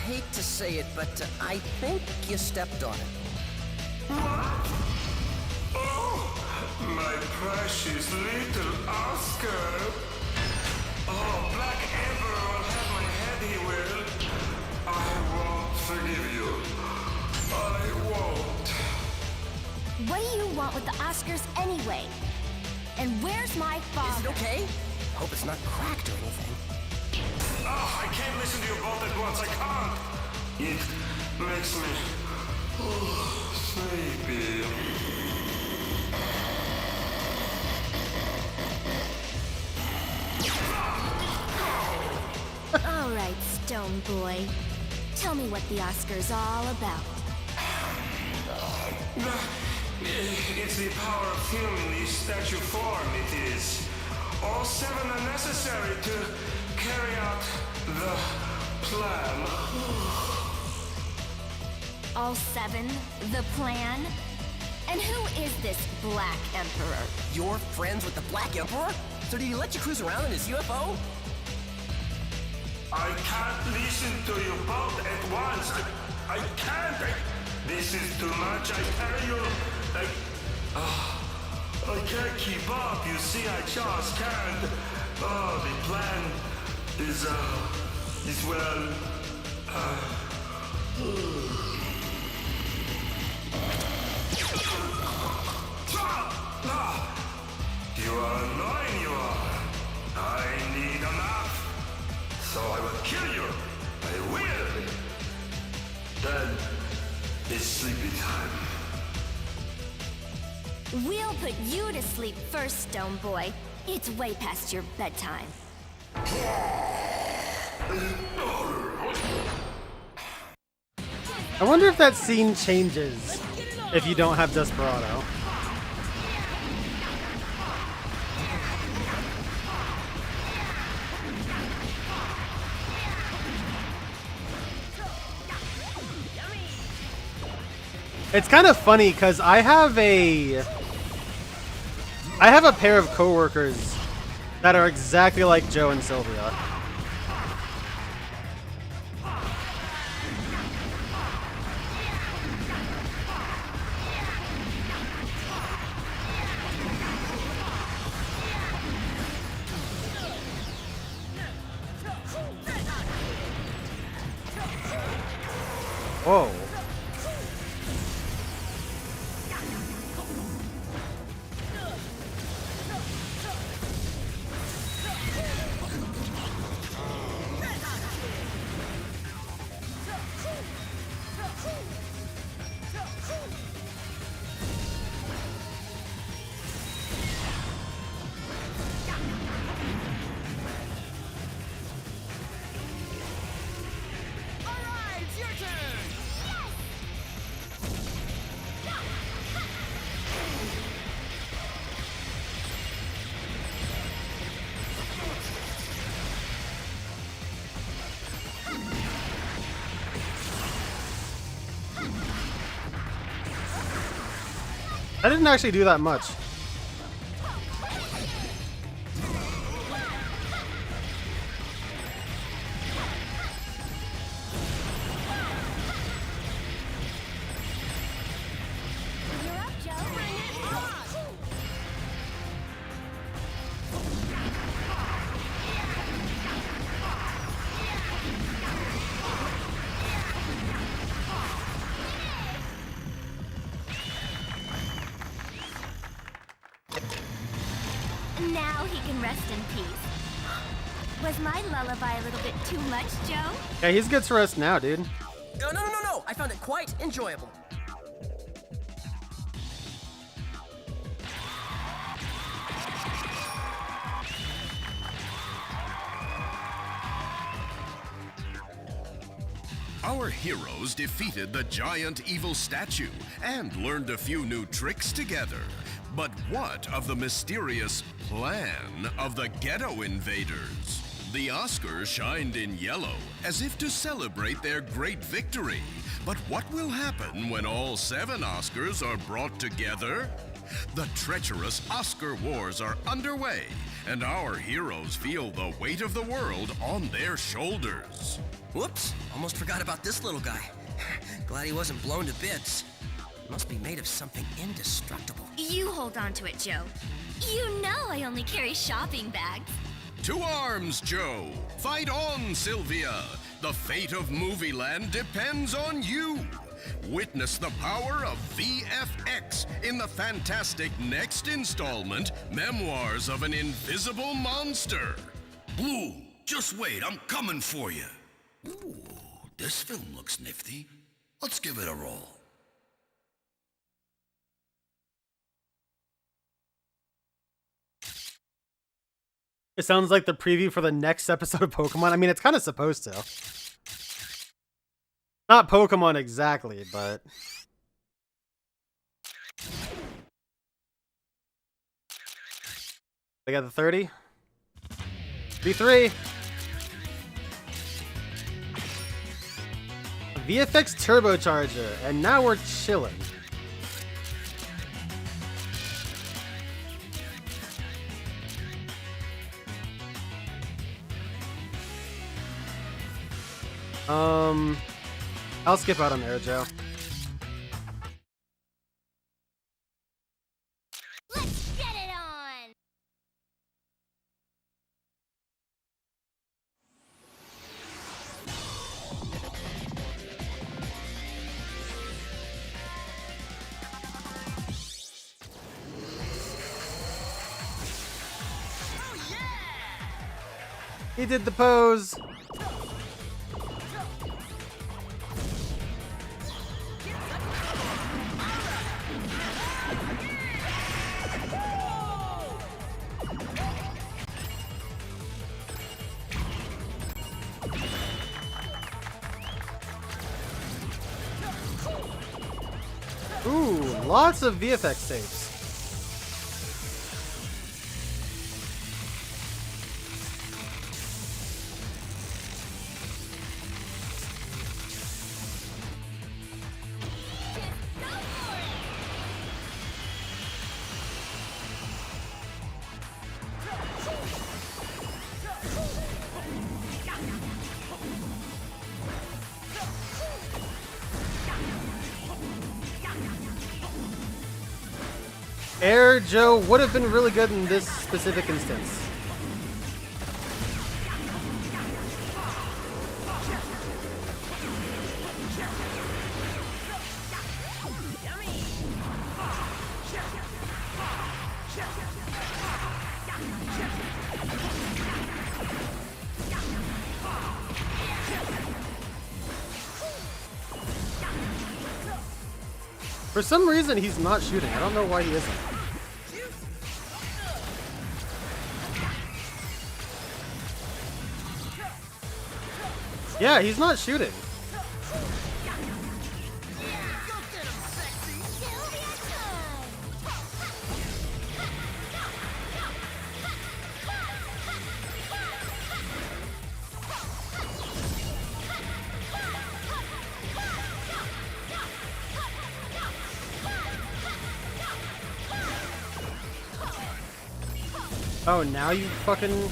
Hate to say it, but I think you stepped on it. What? Oh, my precious little Oscar. Oh, Black Emperor will have my head, he will. I won't forgive you. I won't. What do you want with the Oscars anyway? And where's my father? Is it okay? Hope it's not cracked or anything. Oh, I can't listen to you both at once. I can't. It makes me sleepy. All right, Stone Boy. Tell me what the Oscar's all about. It's the power of film in the statue form, it is. All seven are necessary to carry out the plan. All seven? The plan? And who is this Black Emperor? You're friends with the Black Emperor? So did he let you cruise around in his UFO? I can't listen to you both at once. I can't. This is too much. I tell you. I can't keep up. You see, I just can't. Oh, the plan is well. You are annoying, you are. I need a nap, so I will kill you. I will. Then it's sleepy time. We'll put you to sleep first, Stone Boy. It's way past your bedtime. I wonder if that scene changes if you don't have Desperado. It's kind of funny because I have a pair of coworkers that are exactly like Joe and Sylvia. Whoa. I didn't actually do that much. You're up, Joe. Bring it on. Now he can rest in peace. Was my lullaby a little bit too much, Joe? Yeah, he's good to rest now, dude. No. I found it quite enjoyable. Our heroes defeated the giant evil statue and learned a few new tricks together. But what of the mysterious plan of the ghetto invaders? The Oscars shined in yellow as if to celebrate their great victory. But what will happen when all 7 Oscars are brought together? The treacherous Oscar wars are underway, and our heroes feel the weight of the world on their shoulders. Whoops, almost forgot about this little guy. Glad he wasn't blown to bits. Must be made of something indestructible. You hold on to it, Joe. You know I only carry shopping bags. To arms, Joe! Fight on, Sylvia! The fate of Movieland depends on you! Witness the power of VFX in the fantastic next installment, Memoirs of an Invisible Monster. Blue, just wait, I'm coming for you. Ooh, this film looks nifty. Let's give it a roll. It sounds like the preview for the next episode of Pokemon. I mean, it's kind of supposed to. Not Pokemon exactly, but... They got the 30? V3! VFX turbocharger, and now we're chilling. I'll skip out on there, Joe. Let's get it on! He did the pose. Ooh, lots of VFX saves. Joe would have been really good in this specific instance. For some reason, he's not shooting. I don't know why he isn't. Yeah, he's not shooting. Oh, now you fucking...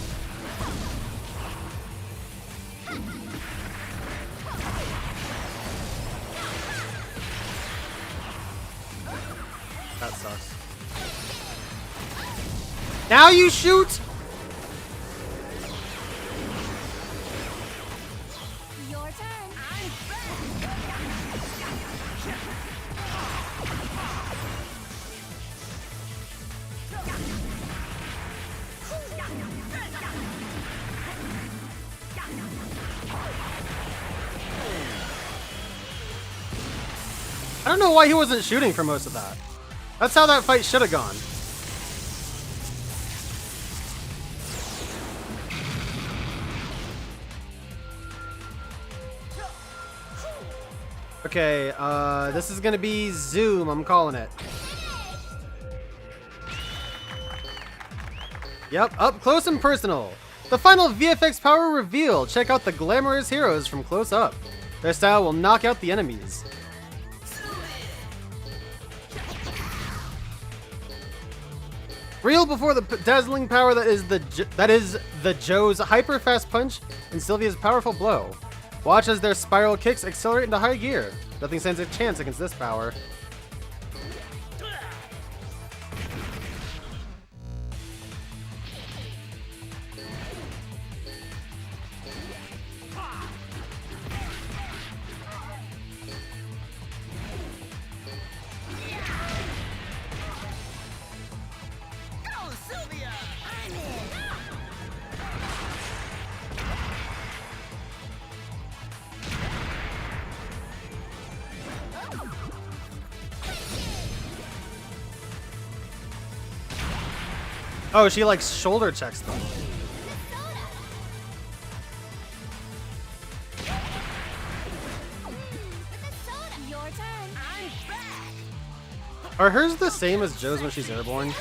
That sucks. Now you shoot! Your turn. I don't know why he wasn't shooting for most of that. That's how that fight should have gone. Okay, this is gonna be Zoom, I'm calling it. Yep, up close and personal. The final VFX power reveal. Check out the glamorous heroes from close up. Their style will knock out the enemies. Reel before the dazzling power that is the Joe's hyper fast punch and Sylvia's powerful blow. Watch as their spiral kicks accelerate into high gear. Nothing stands a chance against this power. Oh, she like shoulder checks them. Your turn. Are hers the same as Joe's when she's airborne?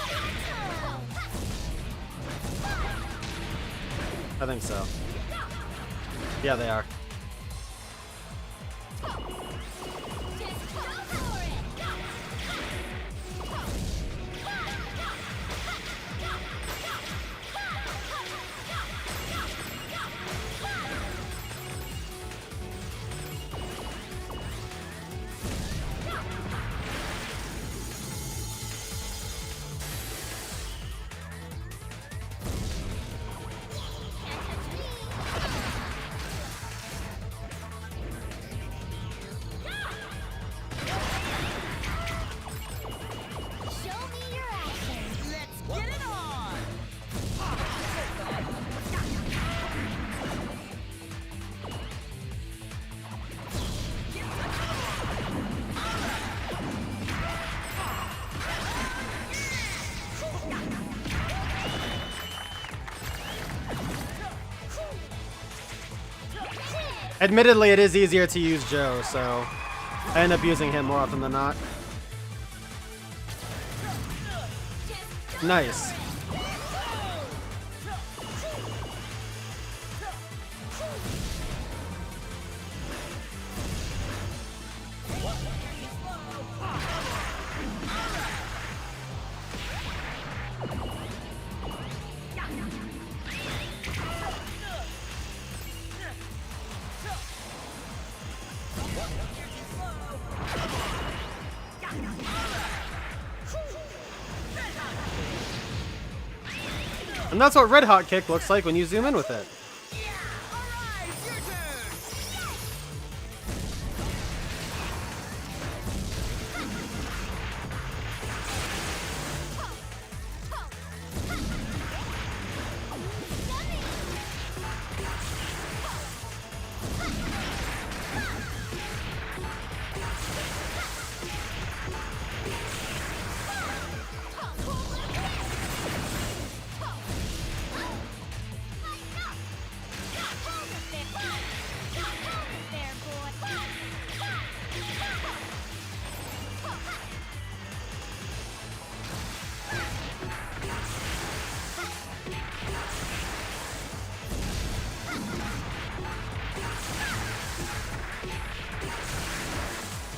I think so. Yeah, they are. Admittedly, it is easier to use Joe, so I end up using him more often than not. Nice. And that's what Red Hot Kick looks like when you zoom in with it.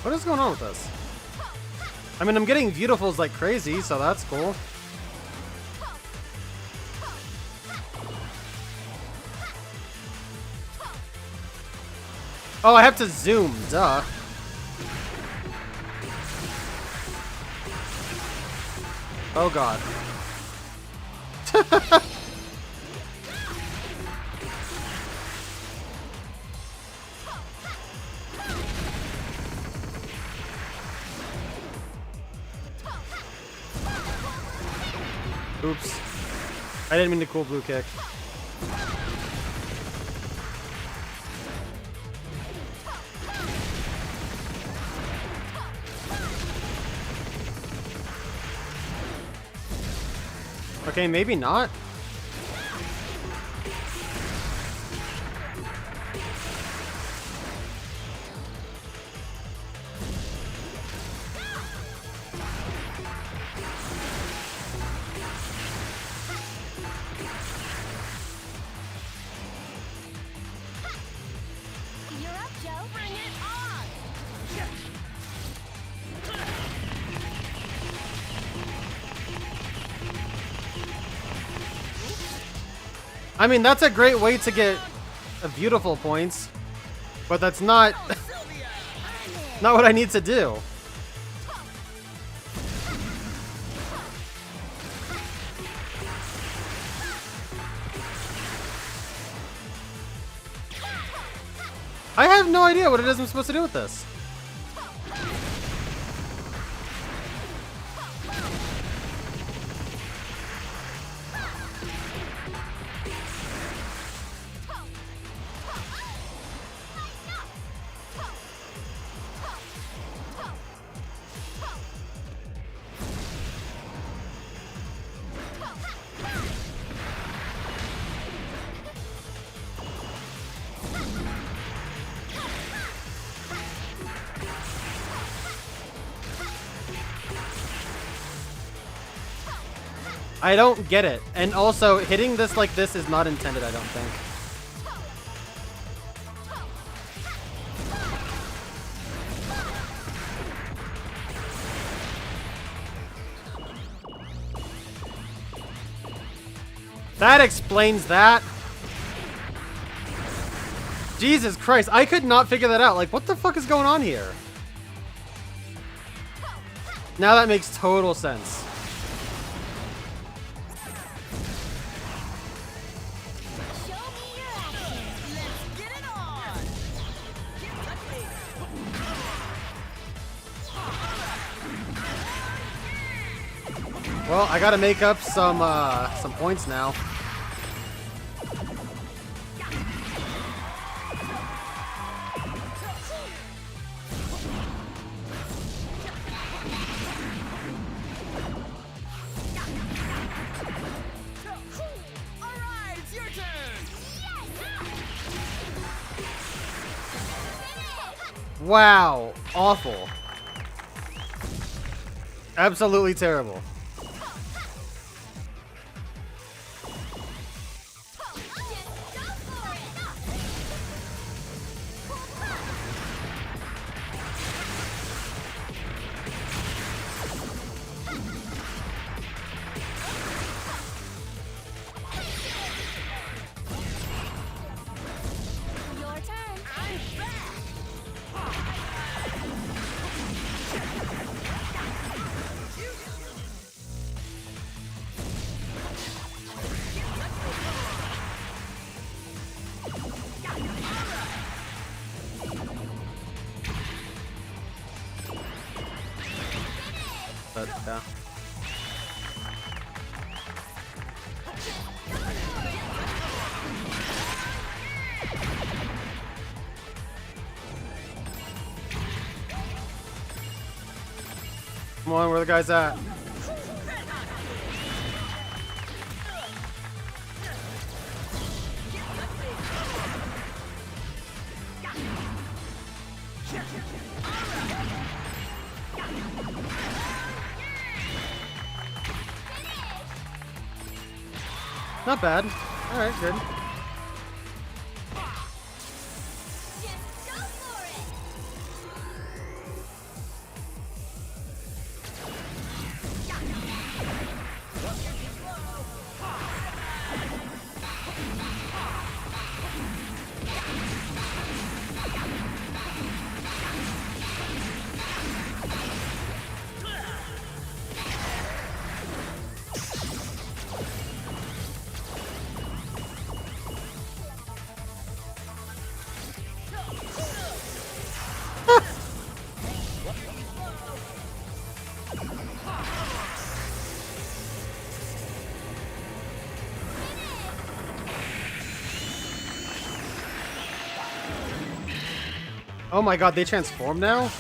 What is going on with this? I mean, I'm getting Viewtifuls like crazy, so that's cool. Oh, I have to zoom, duh. Oh god. Oops. I didn't mean to cool blue kick. Okay, maybe not. You're up, Joe. Bring it on! I mean, that's a great way to get a Viewtiful points, but that's not not what I need to do. I have no idea what it is I'm supposed to do with this. I don't get it. And also, hitting this like this is not intended, I don't think. That explains that. Jesus Christ, I could not figure that out. Like, what the fuck is going on here? Now that makes total sense. Well, I gotta make up some points now. Wow. Awful. Absolutely terrible. Your turn. I'm back. But, yeah. Come on, where the guy's at? Not bad. Alright, good. Just go for it. Oh my god, they transform now?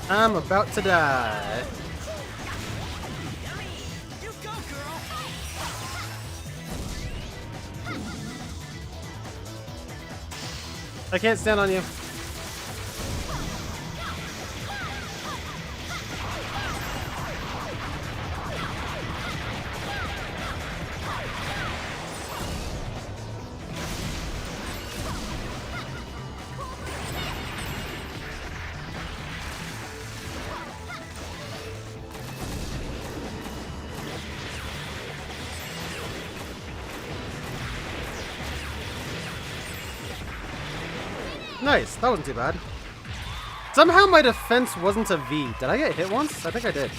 I'm about to die. You go, girl. I can't stand on you. Nice, that wasn't too bad. Somehow my defense wasn't a V. Did I get hit once? I think I did.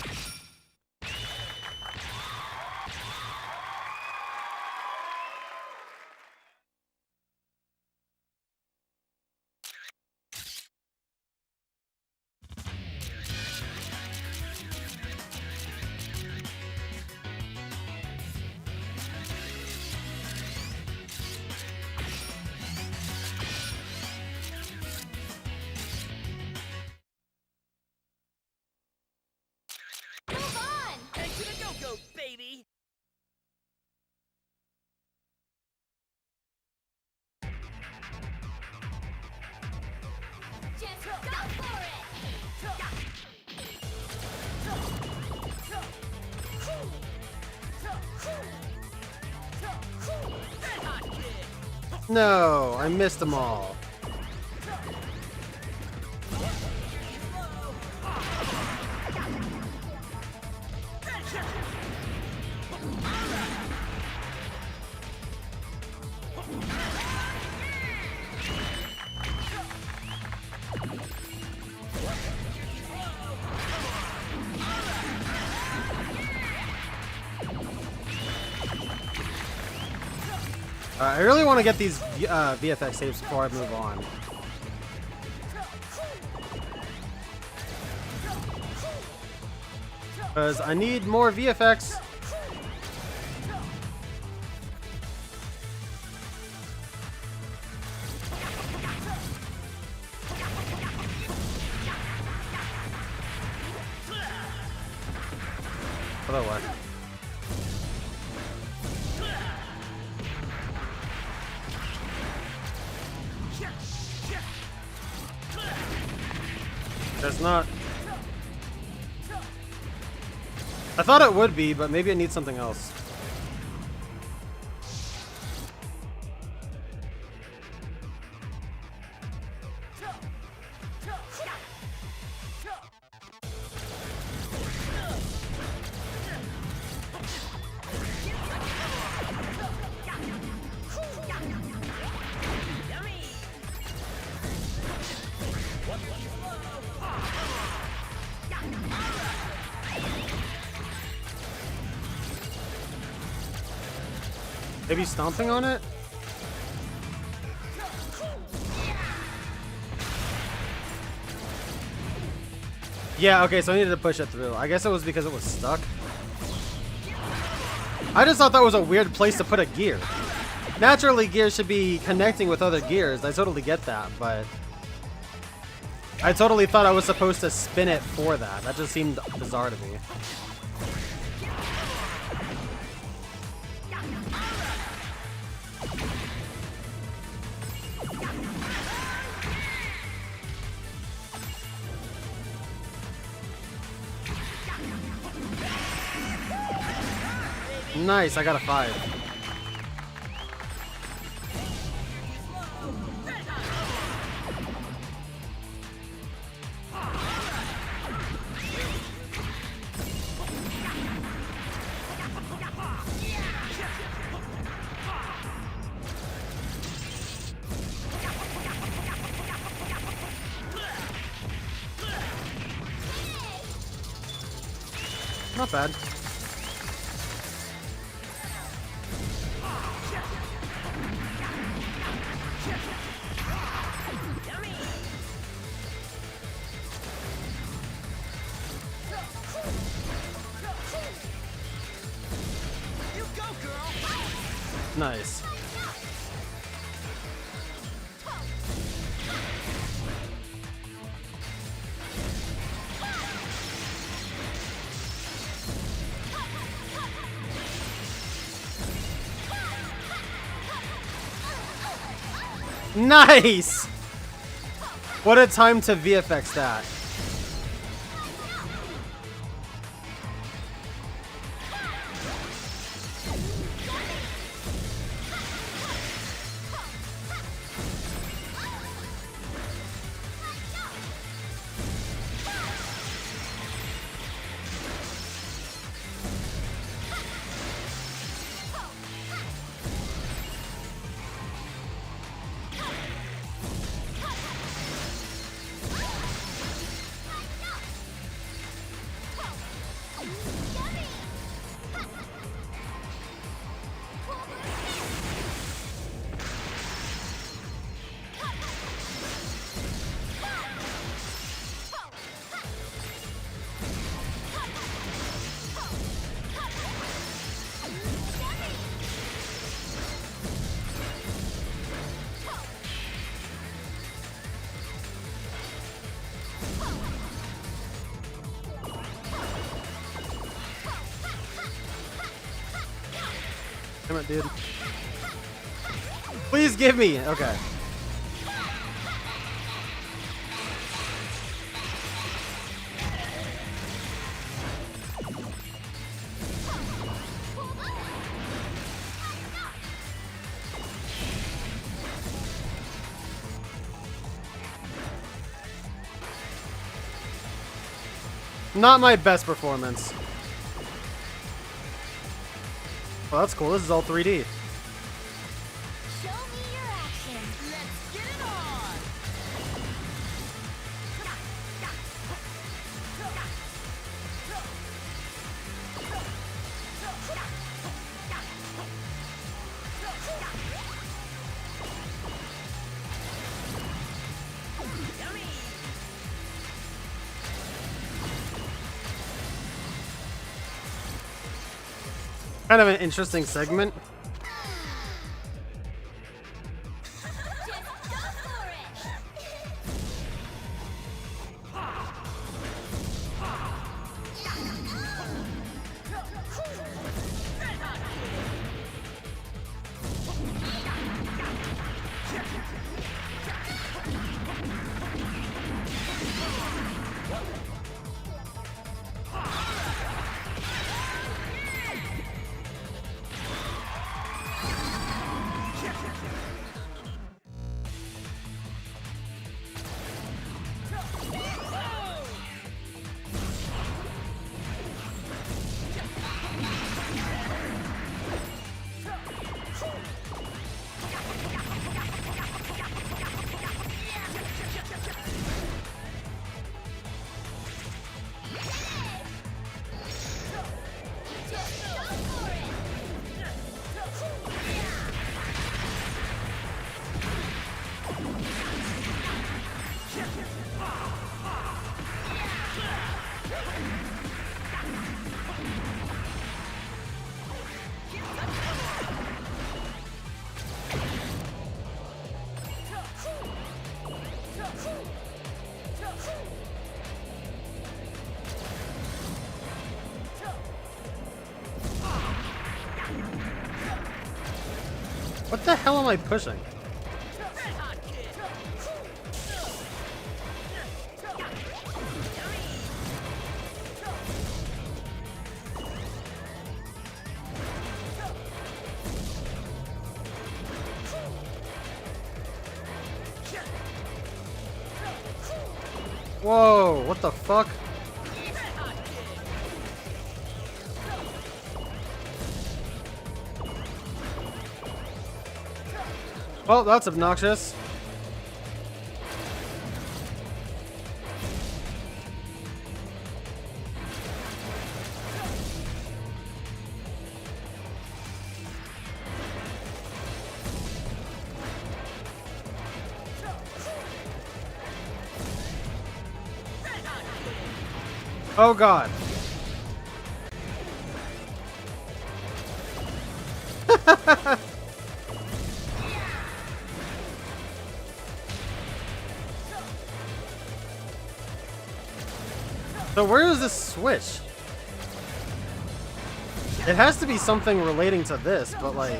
Move on. Head to the go-go, baby. Just go for it. No, I missed them all. I really want to get these VFX saves before I move on. Because I need more VFX. Other way. There's not. I thought it would be, but maybe it needs something else. Maybe stomping on it? Yeah, okay, so I needed to push it through. I guess it was because it was stuck. I just thought that was a weird place to put a gear. Naturally, gears should be connecting with other gears. I totally get that, but I totally thought I was supposed to spin it for that. That just seemed bizarre to me. Nice, I got a 5. Not bad. Nice. Nice! What a time to VFX that. Damn it, dude. Please give me. Okay. Not my best performance. Oh, that's cool. This is all 3D. Show me your action. Let's get it on. Kind of an interesting segment. What the hell am I pushing? Whoa, what the fuck? Well, that's obnoxious. Oh god. So where is this switch? It has to be something relating to this, but like...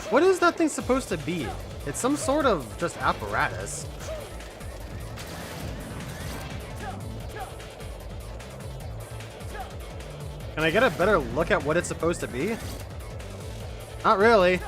What is that thing supposed to be? It's some sort of just apparatus. Can I get a better look at what it's supposed to be? Not really.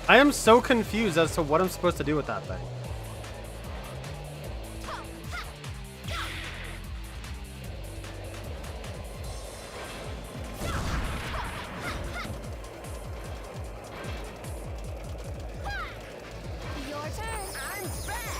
I am so confused as to what I'm supposed to do with that thing. Your turn. I'm back.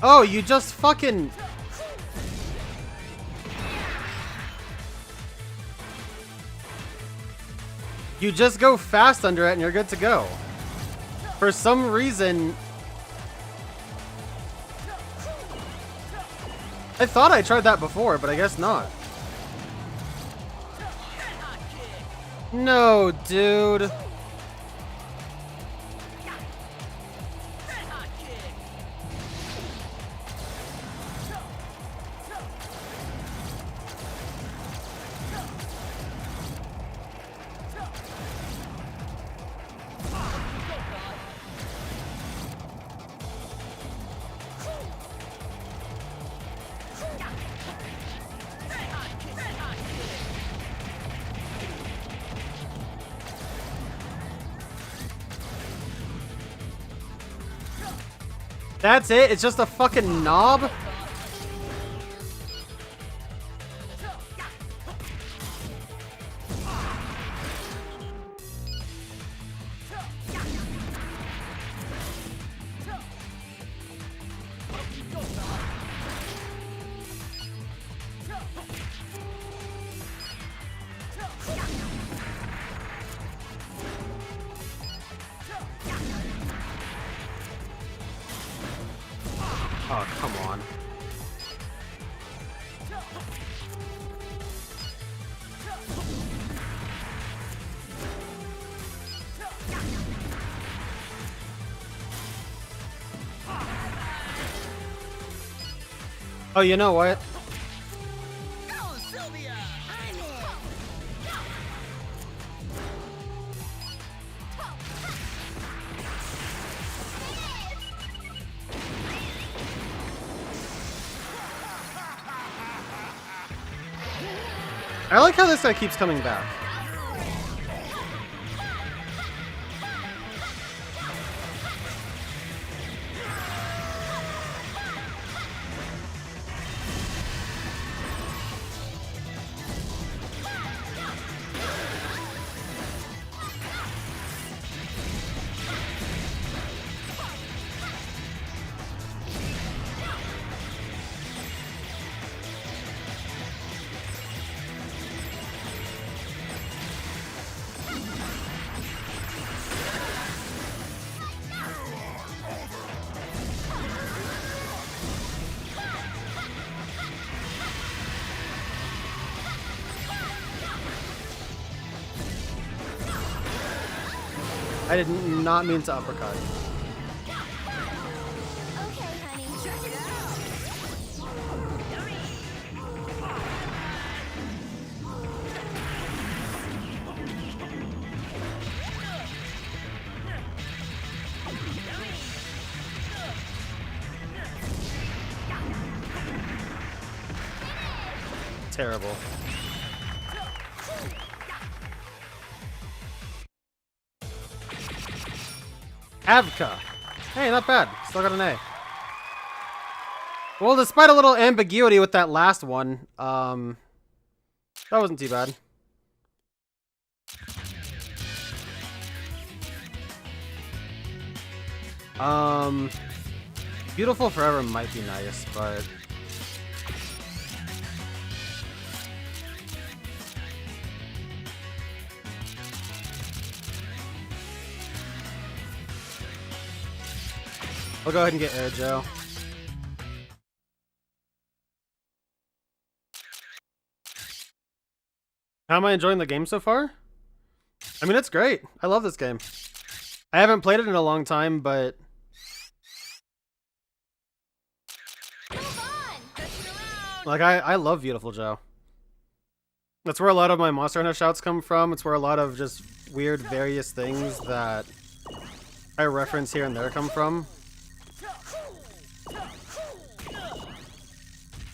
Oh, you just fucking... You just go fast under it and you're good to go. For some reason... I thought I tried that before, but I guess not. No, dude. That's it? It's just a fucking knob? Oh, come on. Oh, you know what? I like how this guy keeps coming back. I did not mean to uppercut. Okay, honey, check it Terrible. Avka. Hey, not bad. Still got an A. Well, despite a little ambiguity with that last one, that wasn't too bad. Beautiful Forever might be nice, but I'll go ahead and get Eryi, Joe. How am I enjoying the game so far? I mean, it's great. I love this game. I haven't played it in a long time, but like I love Viewtiful Joe. That's where a lot of my Monster Hunter shouts come from. It's where a lot of just weird various things that I reference here and there come from.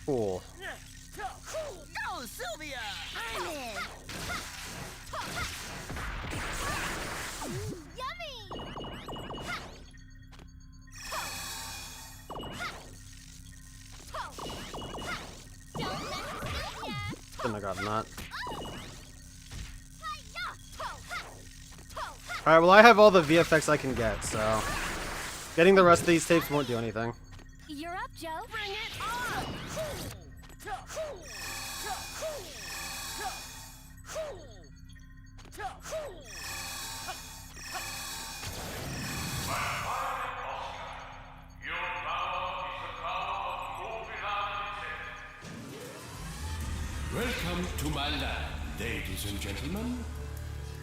Cool. Go, Sylvia! I'm in! Shouldn't have gotten that. Alright, well I have all the VFX I can get, so getting the rest of these tapes won't do anything. You're up, Joe. Bring it on! Welcome to my land, ladies and gentlemen.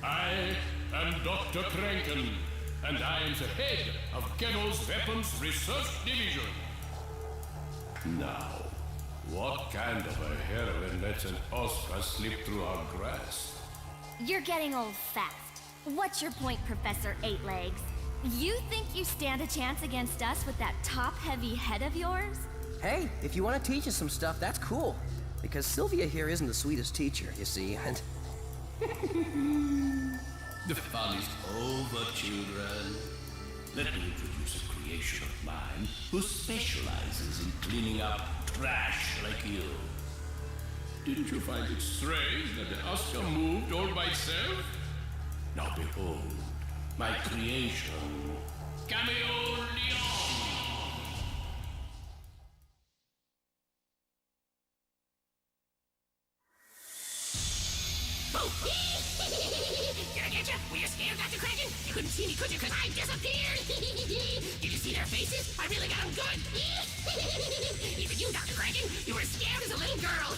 I am Dr. Kranken, and I am the head of Ghetto's Weapons Research Division. Now, what kind of a heroine lets an Oscar slip through our grasp? You're getting old fast. What's your point, Professor Eight Legs? You think you stand a chance against us with that top-heavy head of yours? Hey, if you want to teach us some stuff, that's cool. Because Sylvia here isn't the sweetest teacher, you see, and... The fun is over, children. Let me introduce a creation of mine who specializes in cleaning up trash like you. Didn't you find it strange that the Oscar moved all by itself? Now behold, my creation, Cameo Leon! Were you scared, Dr. Kraken? You couldn't see me, could you? Because I disappeared. Did you see their faces? I really got them good. Even you, Dr. Kraken, you were scared as a little girl.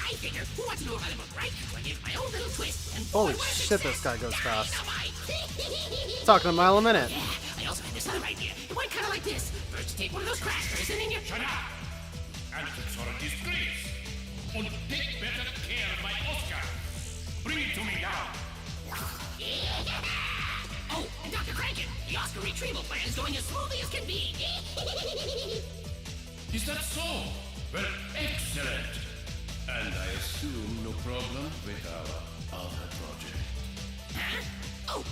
I figure, who wants to know about a book, right? So I give my own little twist. And Holy shit, this guy goes fast. Talking a mile a minute. Yeah, I also had this other idea. It went kind of like this. First, you take one of those crackers, and then you... Shut up! Antics are a disgrace. And take better care of my Oscar. Bring it to me now. Oh, and Dr. Kraken, the Oscar retrieval plan is going as smoothly as can be. Is that so? Well, excellent. And I assume no problem with our other project. Huh?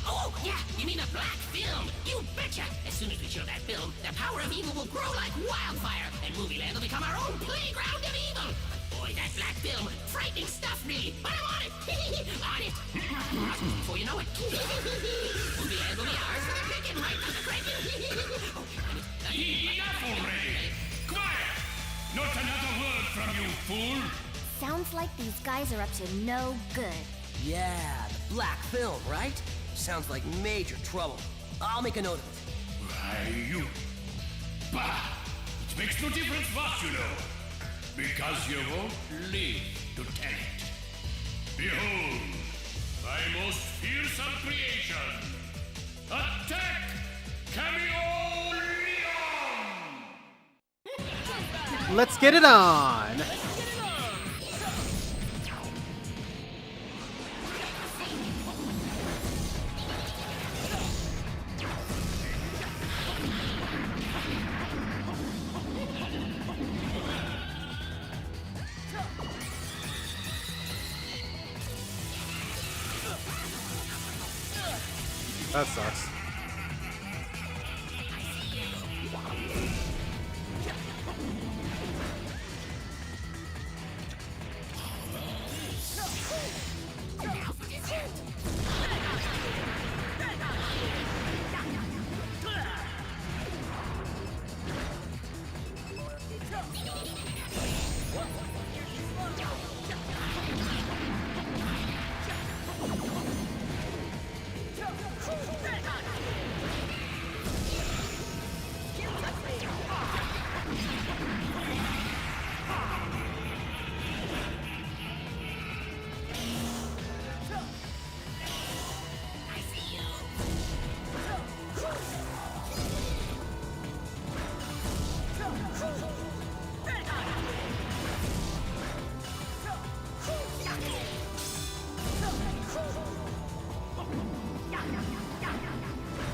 Oh, yeah, you mean a black film? You betcha! As soon as we show that film, the power of evil will grow like wildfire, and Movieland will become our own playground of evil. Boy, that black film, frightening stuff, really. But I'm on it! On it! Before you know it. Movieland will be ours for the picking, right, Dr. Kraken? Enough already! Quiet! Not another word from you, fool! Sounds like these guys are up to no good. Yeah, the black film, right? Sounds like major trouble. I'll make a note of it. Why, you... Bah! It makes no difference what you know. Because you won't live to tell it. Behold, my most fearsome creation. Attack! Chameleon! Let's get it on! That sucks.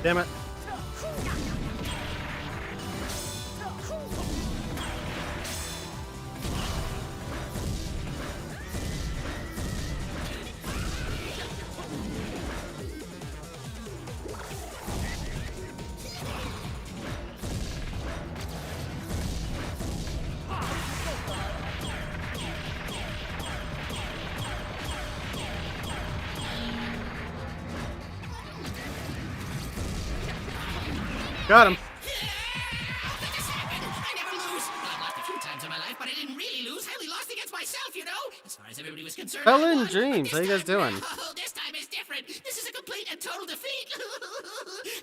Damn it. Got him. I never lose. I've lost a few times in my life, but I didn't really lose. I only lost against myself, you know? As far as everybody was concerned. Helen Dreams, how you guys doing? Oh, this time is different. This is a complete and total defeat.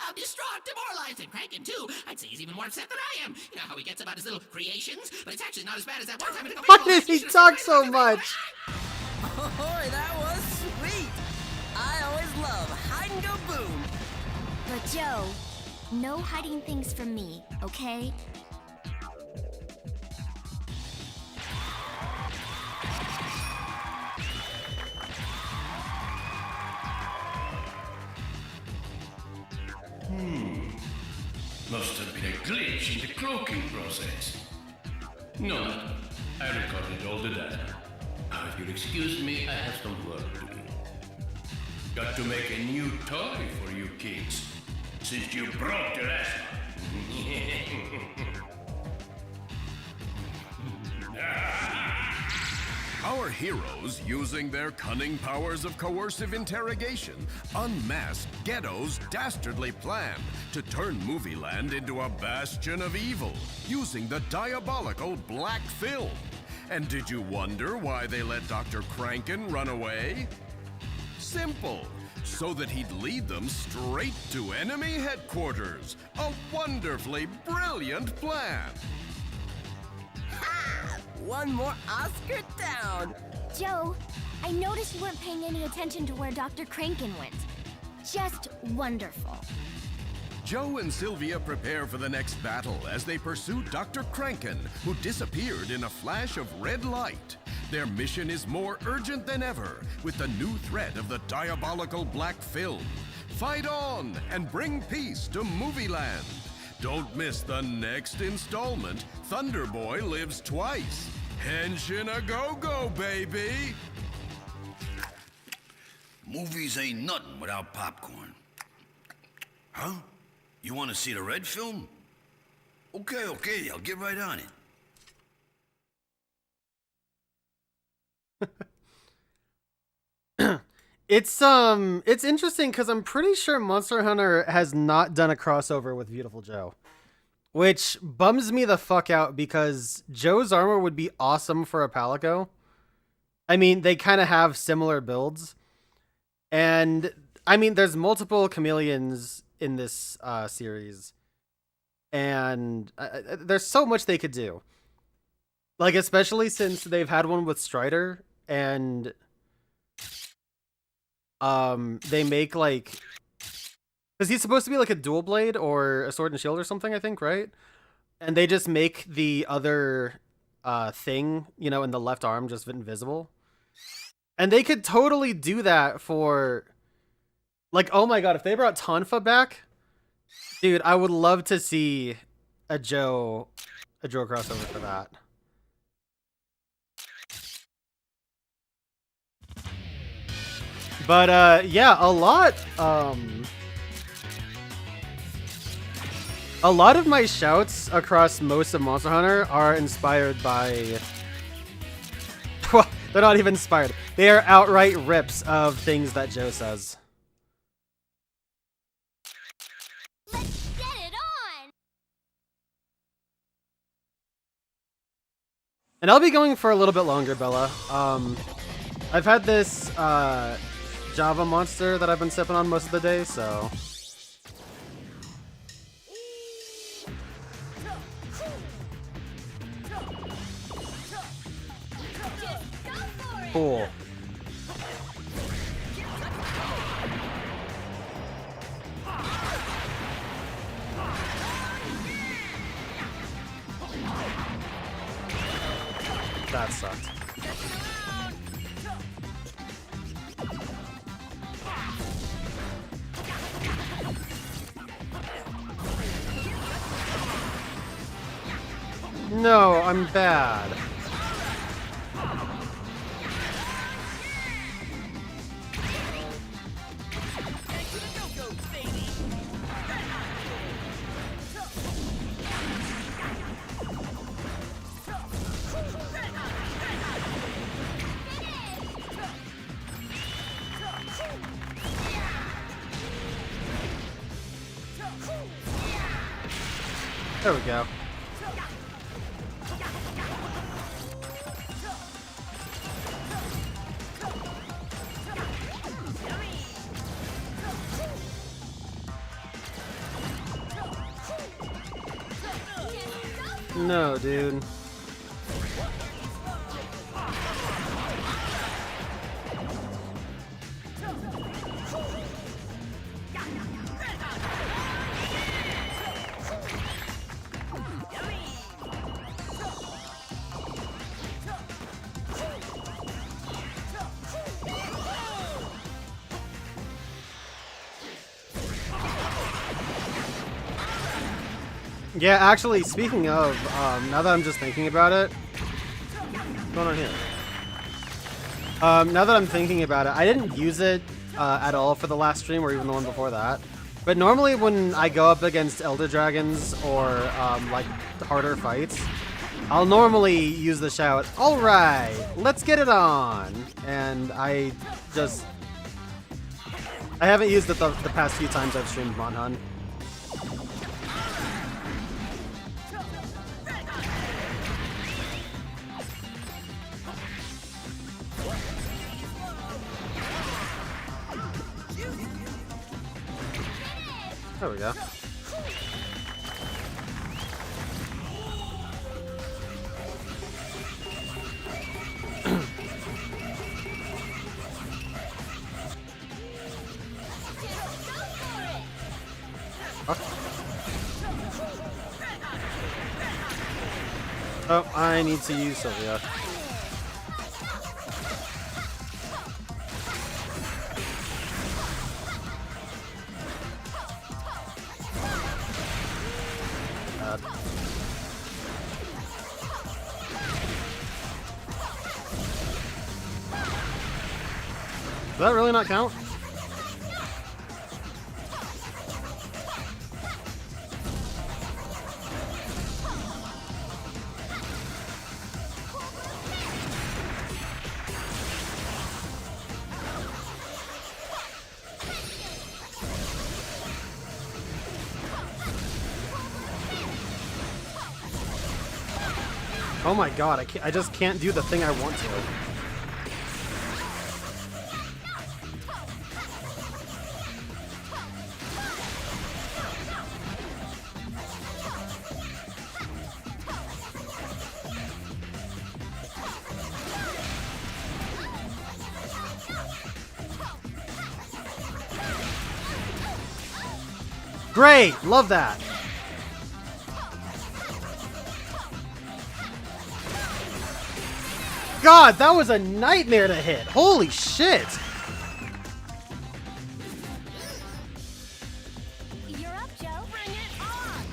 I'm distraught, demoralized, and Kraken, too. I'd say he's even more upset than I am. You know how he gets about his little creations? But it's actually not as bad as that one time. Why does he talk so much? Oh, that was sweet. I always love hide and go boom. But Joe, no hiding things from me, okay? Must have been a glitch in the cloaking process. No matter. I recorded all the data. Now, if you'll excuse me, I have some work to do. Got to make a new toy for you kids, since you broke the last Our heroes, using their cunning powers of coercive interrogation, unmasked Ghetto's dastardly plan to turn Movieland into a bastion of evil, using the diabolical black film. And did you wonder why they let Dr. Kraken run away? Simple. so that he'd lead them straight to enemy headquarters. A wonderfully brilliant plan. Ha! One more Oscar down. Joe, I noticed you weren't paying any attention to where Dr. Kranken went. Just wonderful. Joe and Sylvia prepare for the next battle as they pursue Dr. Kranken, who disappeared in a flash of red light. Their mission is more urgent than ever, with the new threat of the diabolical black film. Fight on and bring peace to Movieland. Don't miss the next installment, Thunder Boy Lives Twice. Henshin a go-go, baby! Movies ain't nothing without popcorn. Huh? You want to see the red film? Okay, I'll get right on it. It's interesting because I'm pretty sure Monster Hunter has not done a crossover with Viewtiful Joe, which bums me the fuck out because Joe's armor would be awesome for a Palico. I mean, they kind of have similar builds, and I mean, there's multiple chameleons in this series, and there's so much they could do. Like, especially since they've had one with Strider, and they make like, because he's supposed to be like a dual blade or a sword and shield or something, I think, right? And they just make the other thing, you know, in the left arm just invisible. And they could totally do that for, like, oh my god, if they brought Tonfa back, dude, I would love to see a Joe crossover for that. But yeah, a lot of my shouts across most of Monster Hunter are inspired by, well, they're not even inspired. They are outright rips of things that Joe says. Let's get it on! And I'll be going for a little bit longer, Bella. I've had this Java monster that I've been sipping on most of the day, so cool. That sucked. No, I'm bad. There we go. No, dude. Yeah, actually, speaking of, now that I'm just thinking about it, what's going on here? Now that I'm thinking about it, I didn't use it at all for the last stream or even the one before that. But normally when I go up against Elder Dragons or like harder fights, I'll normally use the shout, "Alright, let's get it on!" And I haven't used it the past few times I've streamed Monhun. There we go. Oh, I need to use Sylvia. Does that really not count? Oh my god, I just can't do the thing I want to. Great! Love that! God, that was a nightmare to hit! Holy shit! You're up, Joe. Bring it on!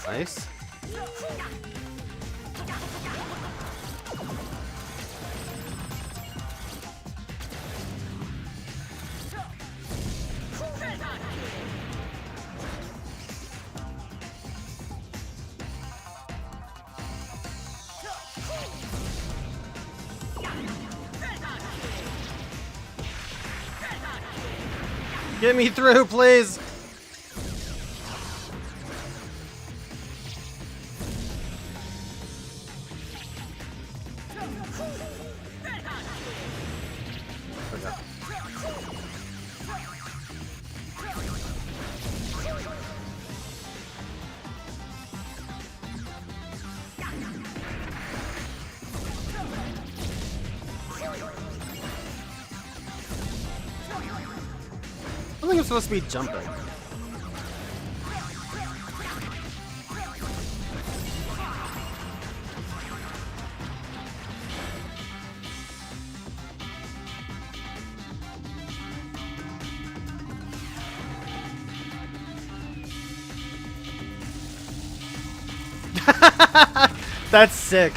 Nice. Get me through, please! I think I'm supposed to be jumping. That's sick.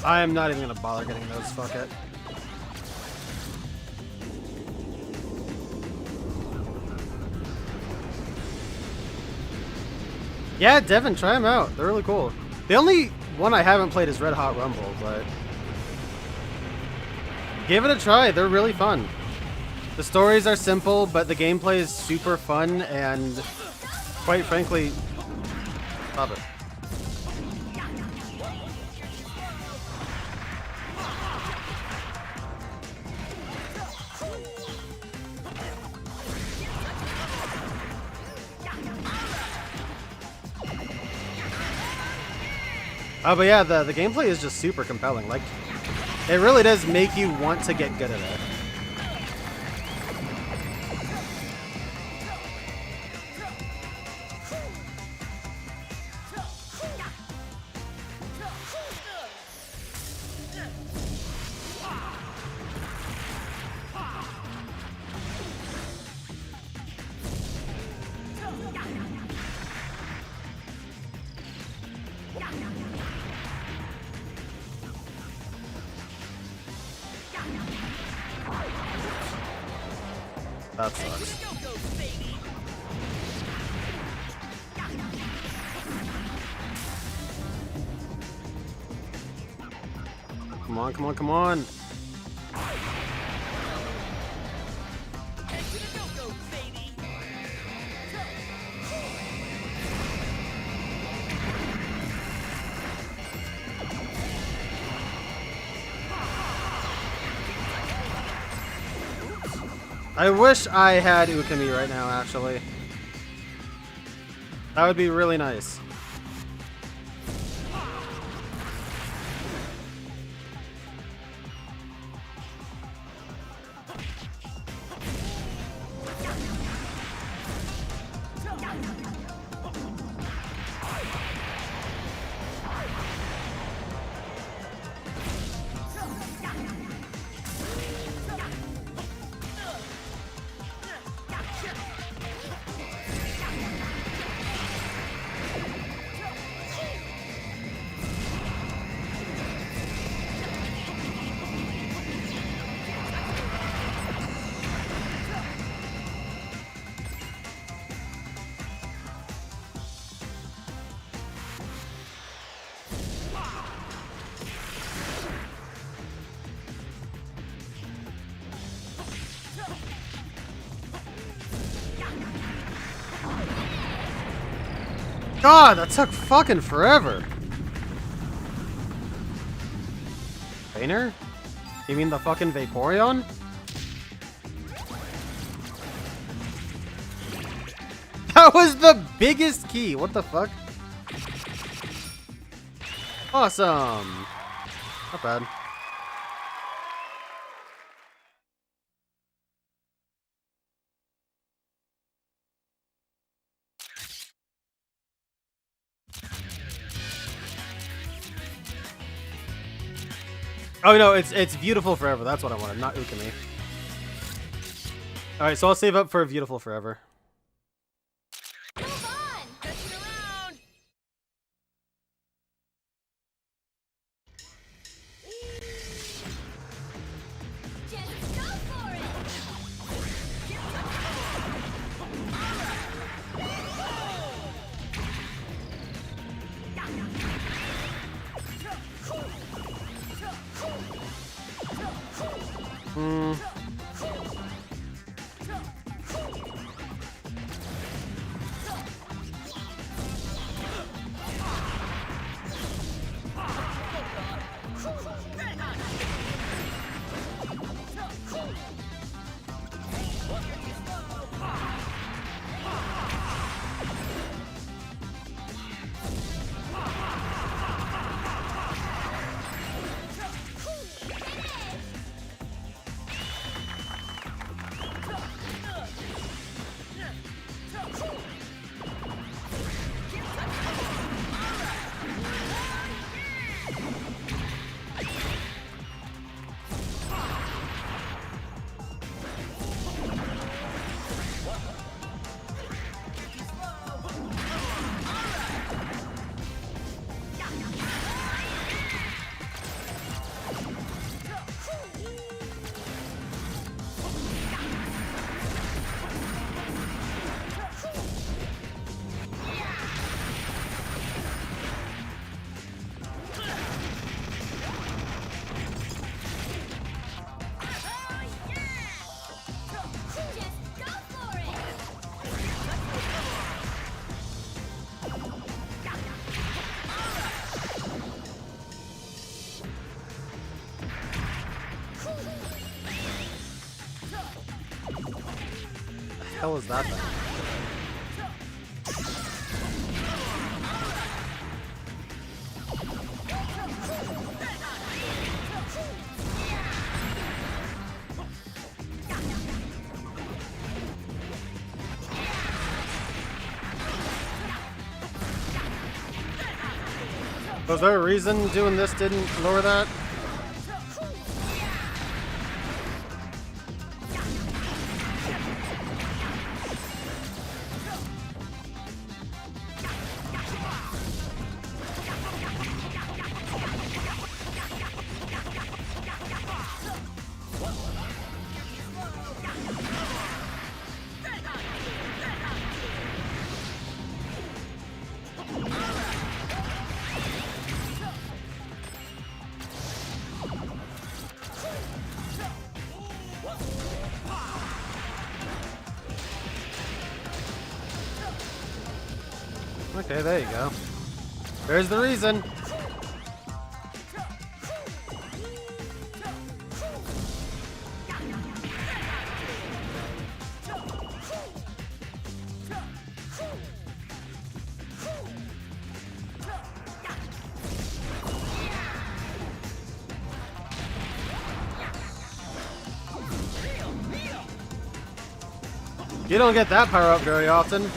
I am not even gonna bother getting those. Fuck it. Yeah, Devin, try them out. They're really cool. The only one I haven't played is Red Hot Rumble, but give it a try. They're really fun. The stories are simple, but the gameplay is super fun and, quite frankly, love it. Oh, but yeah, the gameplay is just super compelling. Like, it really does make you want to get good at it. That sucks. Come on, come on, come on. I wish I had Ukami right now, actually. That would be really nice. God, that took fucking forever. Vainer? You mean the fucking Vaporeon? That was the biggest key. What the fuck? Awesome. Not bad. Oh no, it's Viewtiful Forever. That's what I wanted, not Ukami. All right, so I'll save up for Viewtiful Forever. Move on! Messing around! Just go for it! hell is that thing? Was there a reason doing this didn't lower that? Okay, there you go. There's the reason. You don't get that power up very often.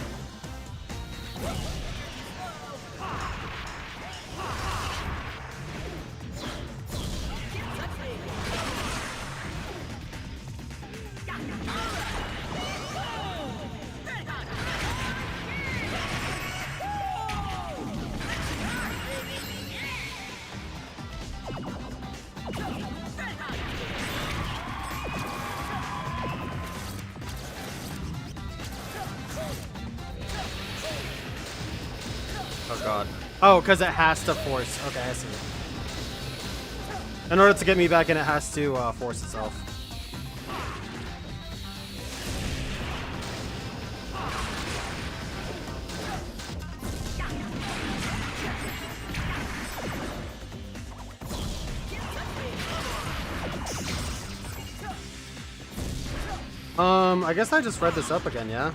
Oh god. Oh, because it has to force. Okay, I see. In order to get me back in, it has to force itself. I guess I just read this up again, yeah?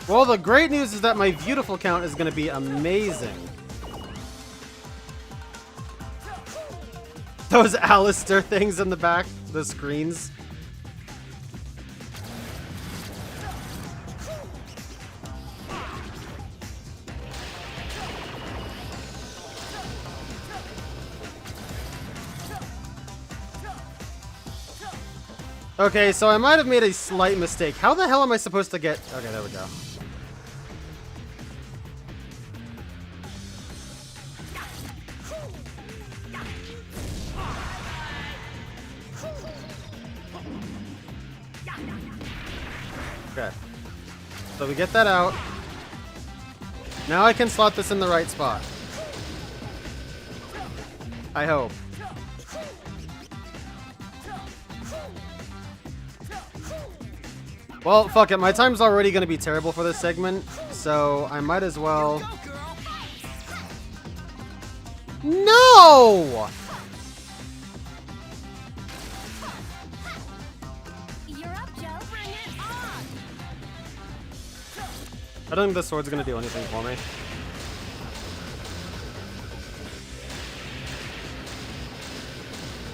Well, the great news is that my Viewtiful count is going to be amazing. Those Alistair things in the back, the screens. Okay, so I might have made a slight mistake. How the hell am I supposed to get... Okay, there we go. Okay. So we get that out. Now I can slot this in the right spot. I hope. Well, fuck it. My time's already going to be terrible for this segment, so I might as well... No! You're up, Joe. Bring it on. I don't think the sword's going to do anything for me.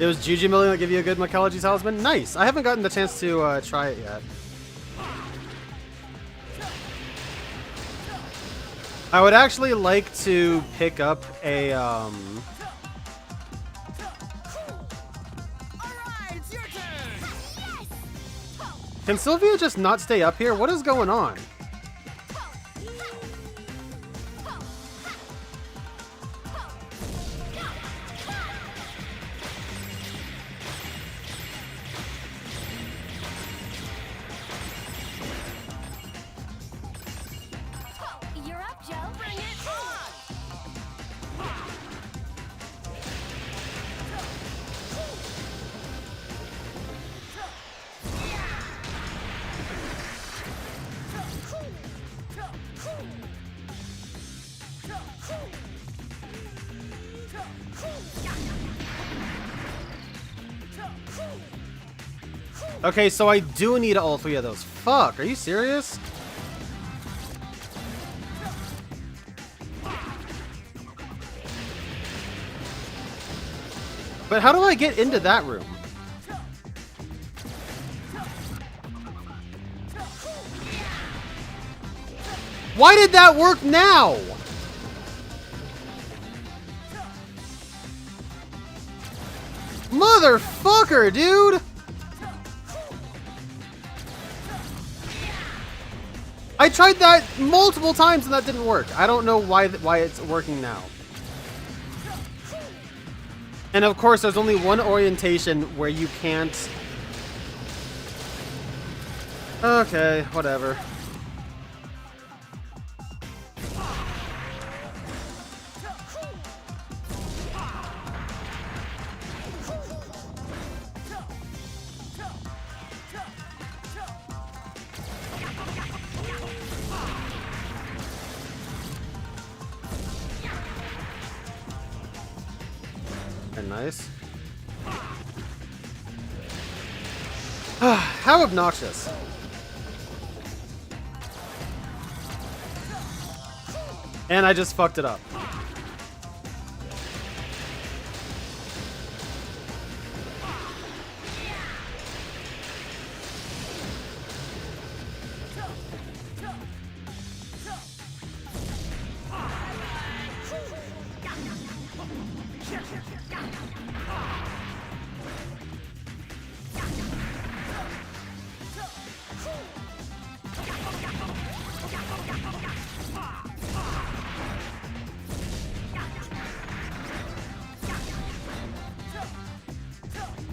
It was Juju Million that give you a good Mycology Talisman? Nice! I haven't gotten the chance to try it yet. I would actually like to pick up a, Can Sylvia just not stay up here? What is going on? Okay, so I do need all 3 of those. Fuck, are you serious? But how do I get into that room? Why did that work now? Motherfucker, dude! I tried that multiple times and that didn't work. I don't know why it's working now. And of course, there's only one orientation where you can't... Okay, whatever. Nice. How obnoxious. And I just fucked it up.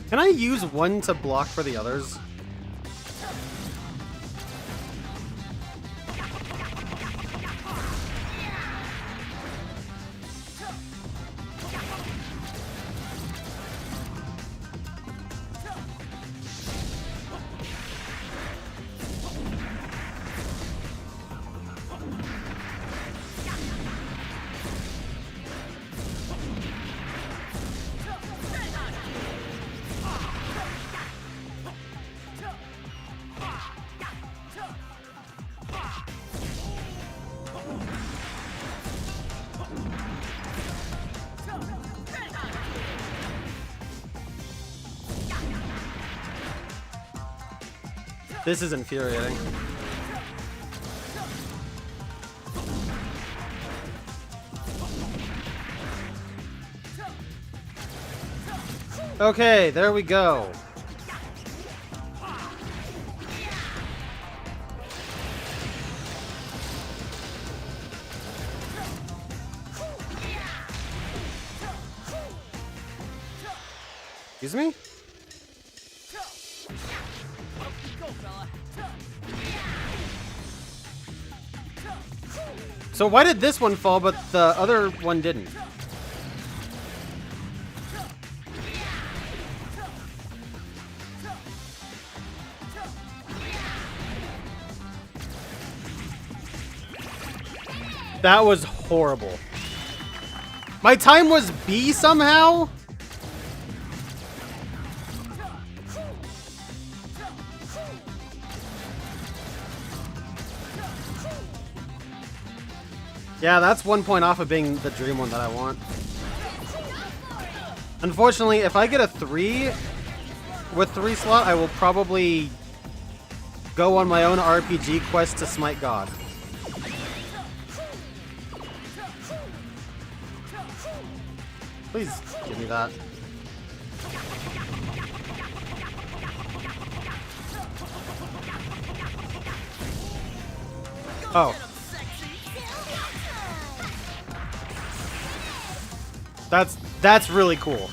Can I use one to block for the others? This is infuriating. Okay, there we go. Excuse me? So why did this one fall, but the other one didn't? That was horrible. My time was B somehow? Yeah, that's 1 point off of being the dream one that I want. Unfortunately, if I get a 3 with 3 slot, I will probably go on my own RPG quest to smite God. Please give me that. Oh. That's really cool.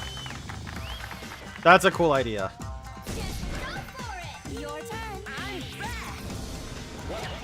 That's a cool idea. Your turn. I'm back.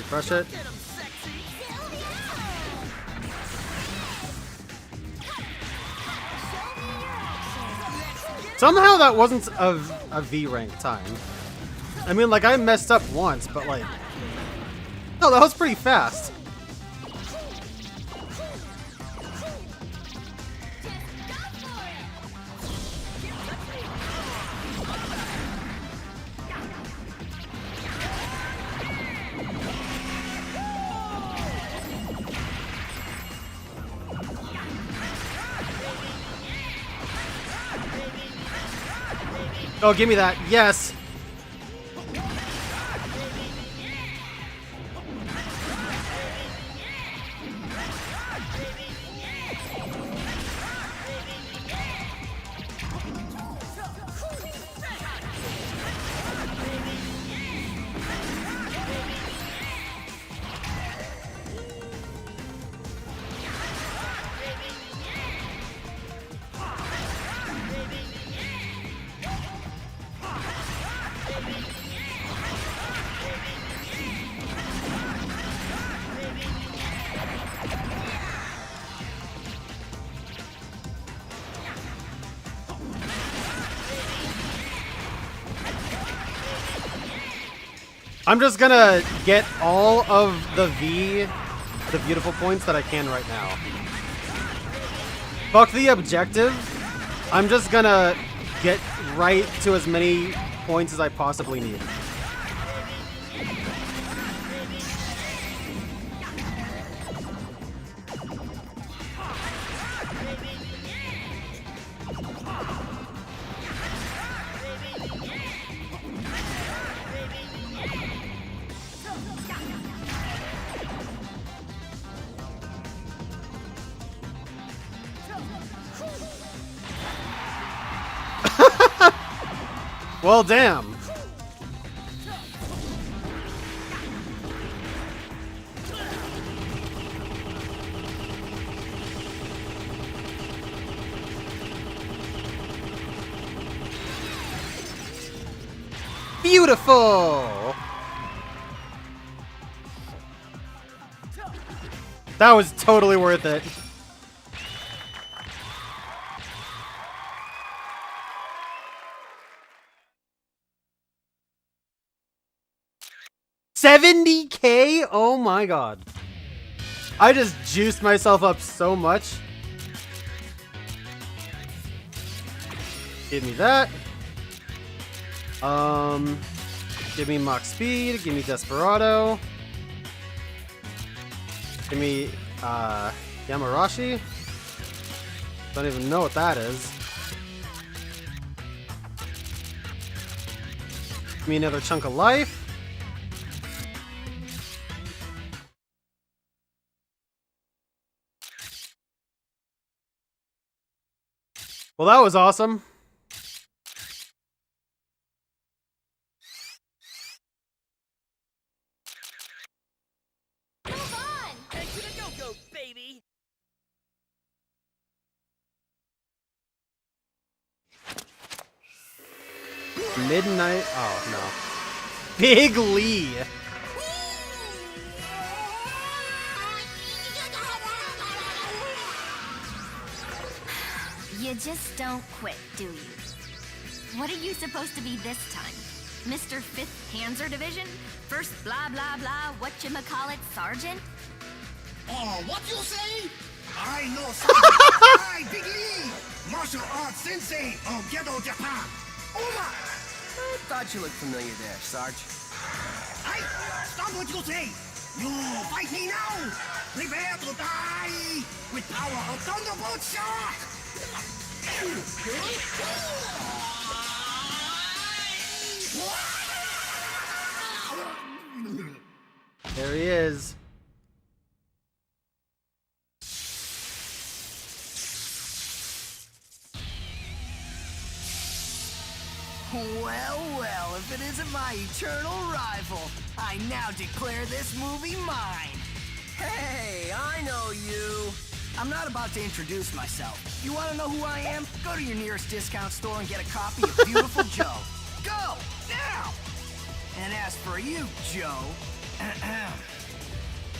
Crush it. Somehow that wasn't a V rank time. I mean, like, I messed up once, but like... No, that was pretty fast. Oh, give me that. Yes. I'm just gonna get all of the beautiful points that I can right now. Fuck the objective. I'm just gonna get right to as many points as I possibly need. Well, damn. Beautiful. That was totally worth it. $70K? Oh my god. I just juiced myself up so much. Give me that. Give me Mach Speed, give me Desperado. Give me Yamarashi. Don't even know what that is. Give me another chunk of life. Well, that was awesome. Move on! Head to the go-go, baby! Midnight. Oh, no. Big Lee. You just don't quit, do you? What are you supposed to be this time? Mr. 5th Panzer Division? First blah blah blah whatchamacallit sergeant? Oh, what you say? I know something. Hi, Big Lee, martial arts sensei of Ghetto Japan. Over. I thought you looked familiar there, Sarge. Hey, stop what you say. You fight me now. Prepare to die with power of Thunderbolt Shock. There he is. Well, well, if it isn't my eternal rival, I now declare this movie mine. Hey, I know you. I'm not about to introduce myself. You want to know who I am? Go to your nearest discount store and get a copy of Viewtiful Joe. Go, now! And as for you, Joe,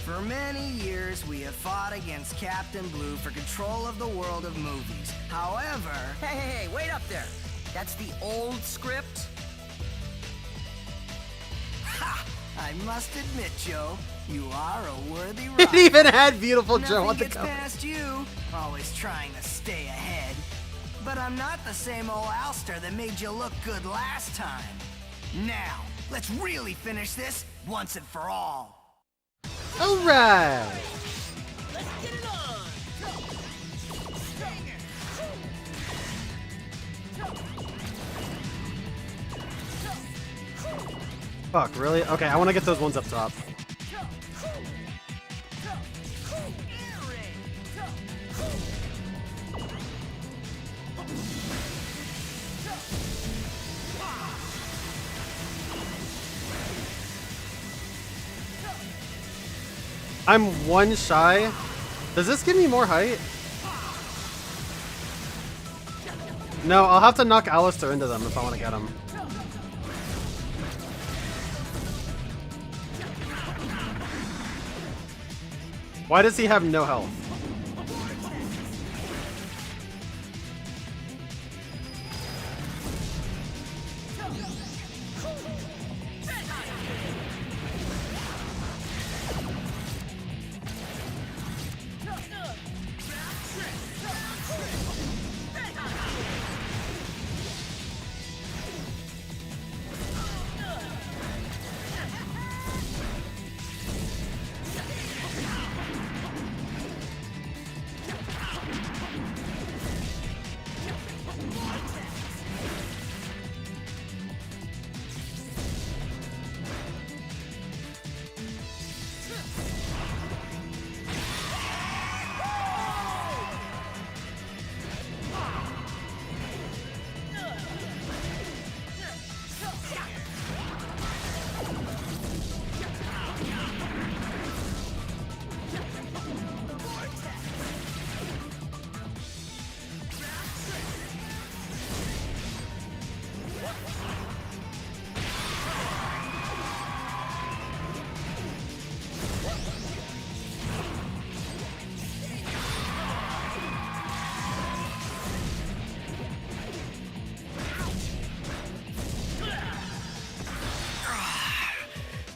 For many years, we have fought against Captain Blue for control of the world of movies. However... Hey, wait up there. That's the old script? Ha! I must admit, Joe, you are a worthy It rival. even had Beautiful Joe on Nothing the gets cover. past you, always trying to stay ahead. But I'm not the same old Alistair that made you look good last time. Now, let's really finish this once and for all. Alright! Let's get it on! Fuck, really? Okay, I want to get those ones up top. I'm one shy. Does this give me more height? No, I'll have to knock Alistair into them if I want to get him. Why does he have no health?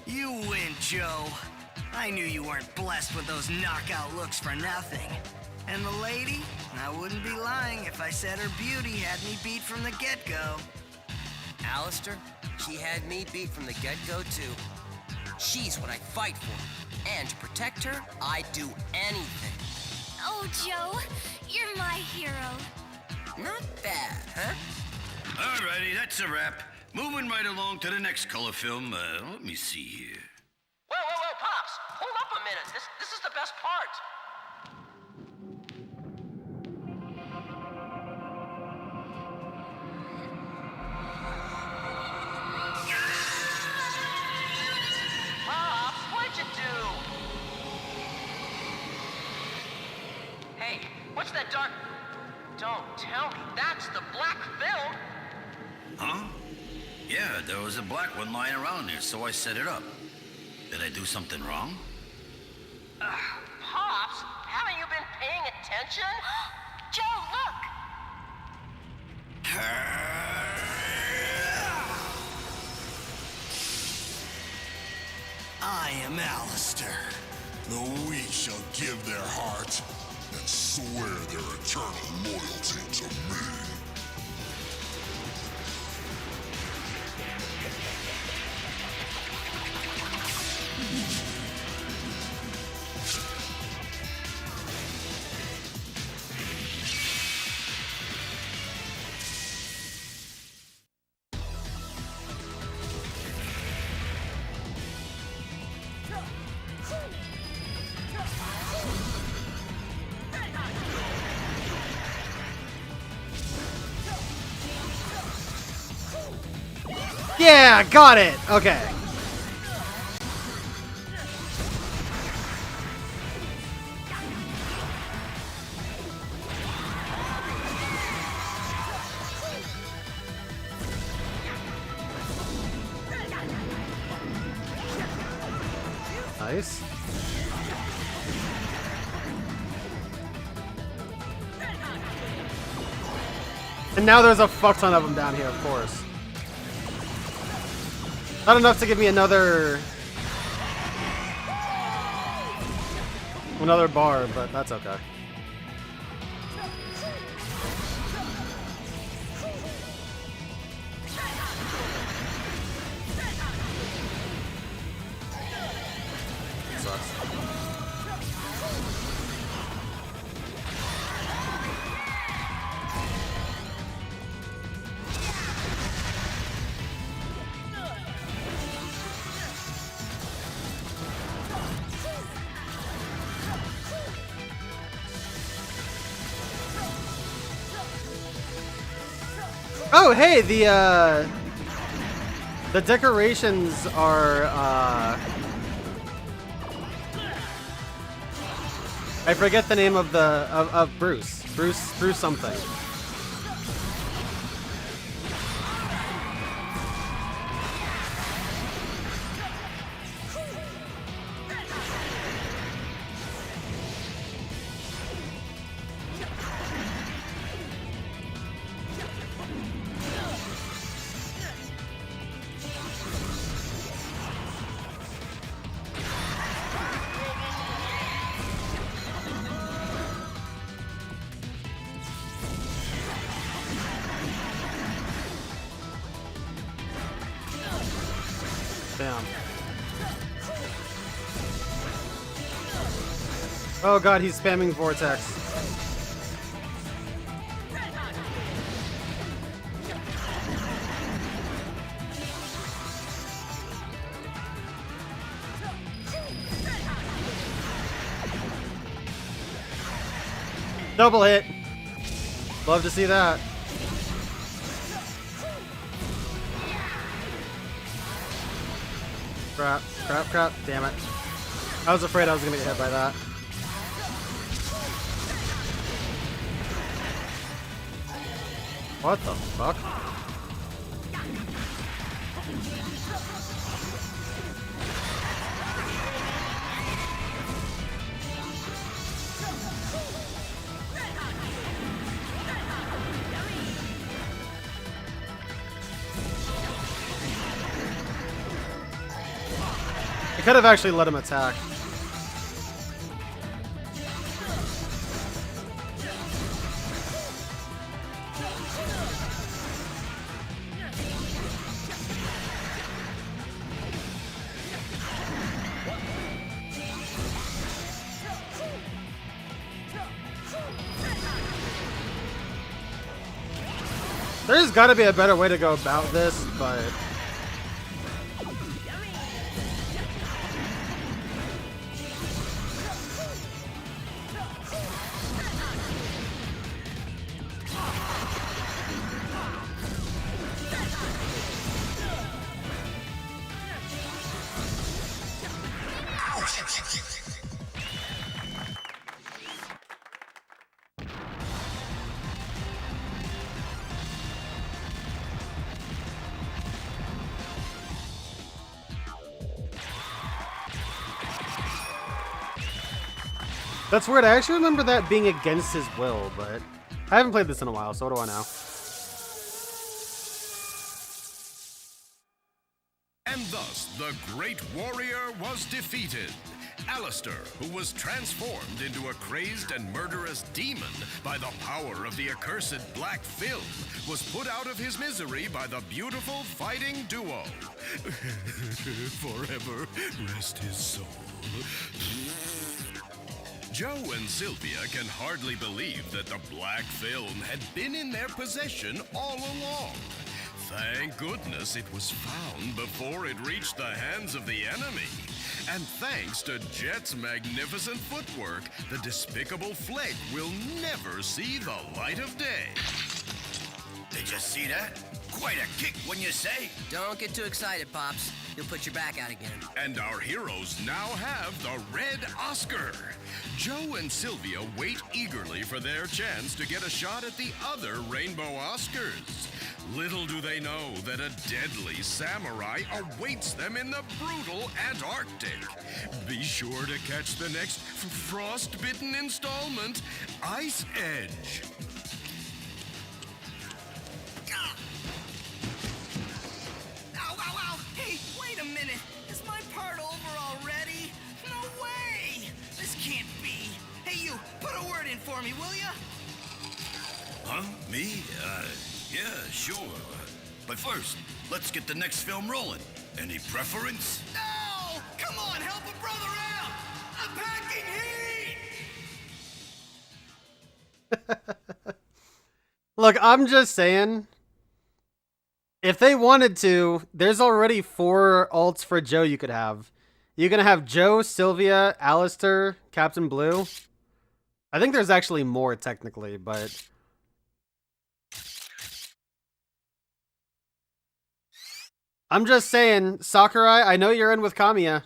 You win, Joe. I knew you weren't blessed with those knockout looks for nothing. And the lady? I wouldn't be lying if I said her beauty had me beat from the get-go. Alistair, she had me beat from the get-go, too. She's what I fight for. And to protect her, I'd do anything. Oh, Joe, you're my hero. Not bad, huh? Alrighty, that's a wrap. Moving right along to the next color film. Let me see here. Whoa, Pops! Hold up a minute. This is the best part. Pops, what'd you do? Hey, what's that dark... Don't tell me that's the black film! Huh? Yeah, there was a black one lying around there, so I set it up. Did I do something wrong? Pops, haven't you been paying attention? Joe, look! I am Alistair. The weak shall give their heart and swear their eternal loyalty to me. Yeah, got it! Okay. Nice. And now there's a fuck ton of them down here, of course. Not enough to give me another bar, but that's okay. Sucks. Oh, hey, the decorations are, I forget the name of of Bruce. Bruce something. Damn. Oh god, he's spamming Vortex. Double hit. Love to see that. Crap. Damn it. I was afraid I was gonna get hit by that. What the fuck? I could have actually let him attack. There's got to be a better way to go about this, but that's weird. I actually remember that being against his will, but I haven't played this in a while, so what do I know? And thus, the great warrior was defeated. Alistair, who was transformed into a crazed and murderous demon by the power of the accursed black film, was put out of his misery by the beautiful fighting duo. Forever rest his soul. Joe and Sylvia can hardly believe that the black film had been in their possession all along. Thank goodness it was found before it reached the hands of the enemy. And thanks to Jet's magnificent footwork, the despicable Fleg will never see the light of day. Did you see that? Quite a kick, wouldn't you say? Don't get too excited, Pops. you'll put your back out again. And our heroes now have the Red Oscar. Joe and Sylvia wait eagerly for their chance to get a shot at the other Rainbow Oscars. Little do they know that a deadly samurai awaits them in the brutal Antarctic. Be sure to catch the next frost-bitten installment, Ice Edge. Ow, ow, ow! Hey, wait a minute! Is my part over already? No way! This can't be! Hey, you, put a word in for me, will ya? Huh? Me? Yeah, sure. But first, let's get the next film rolling. Any preference? No! Come on, help a brother out! I'm packing heat! Look, I'm just saying, if they wanted to, there's already 4 alts for Joe you could have. You can have Joe, Sylvia, Alistair, Captain Blue. I think there's actually more technically, but I'm just saying, Sakurai, I know you're in with Kamiya.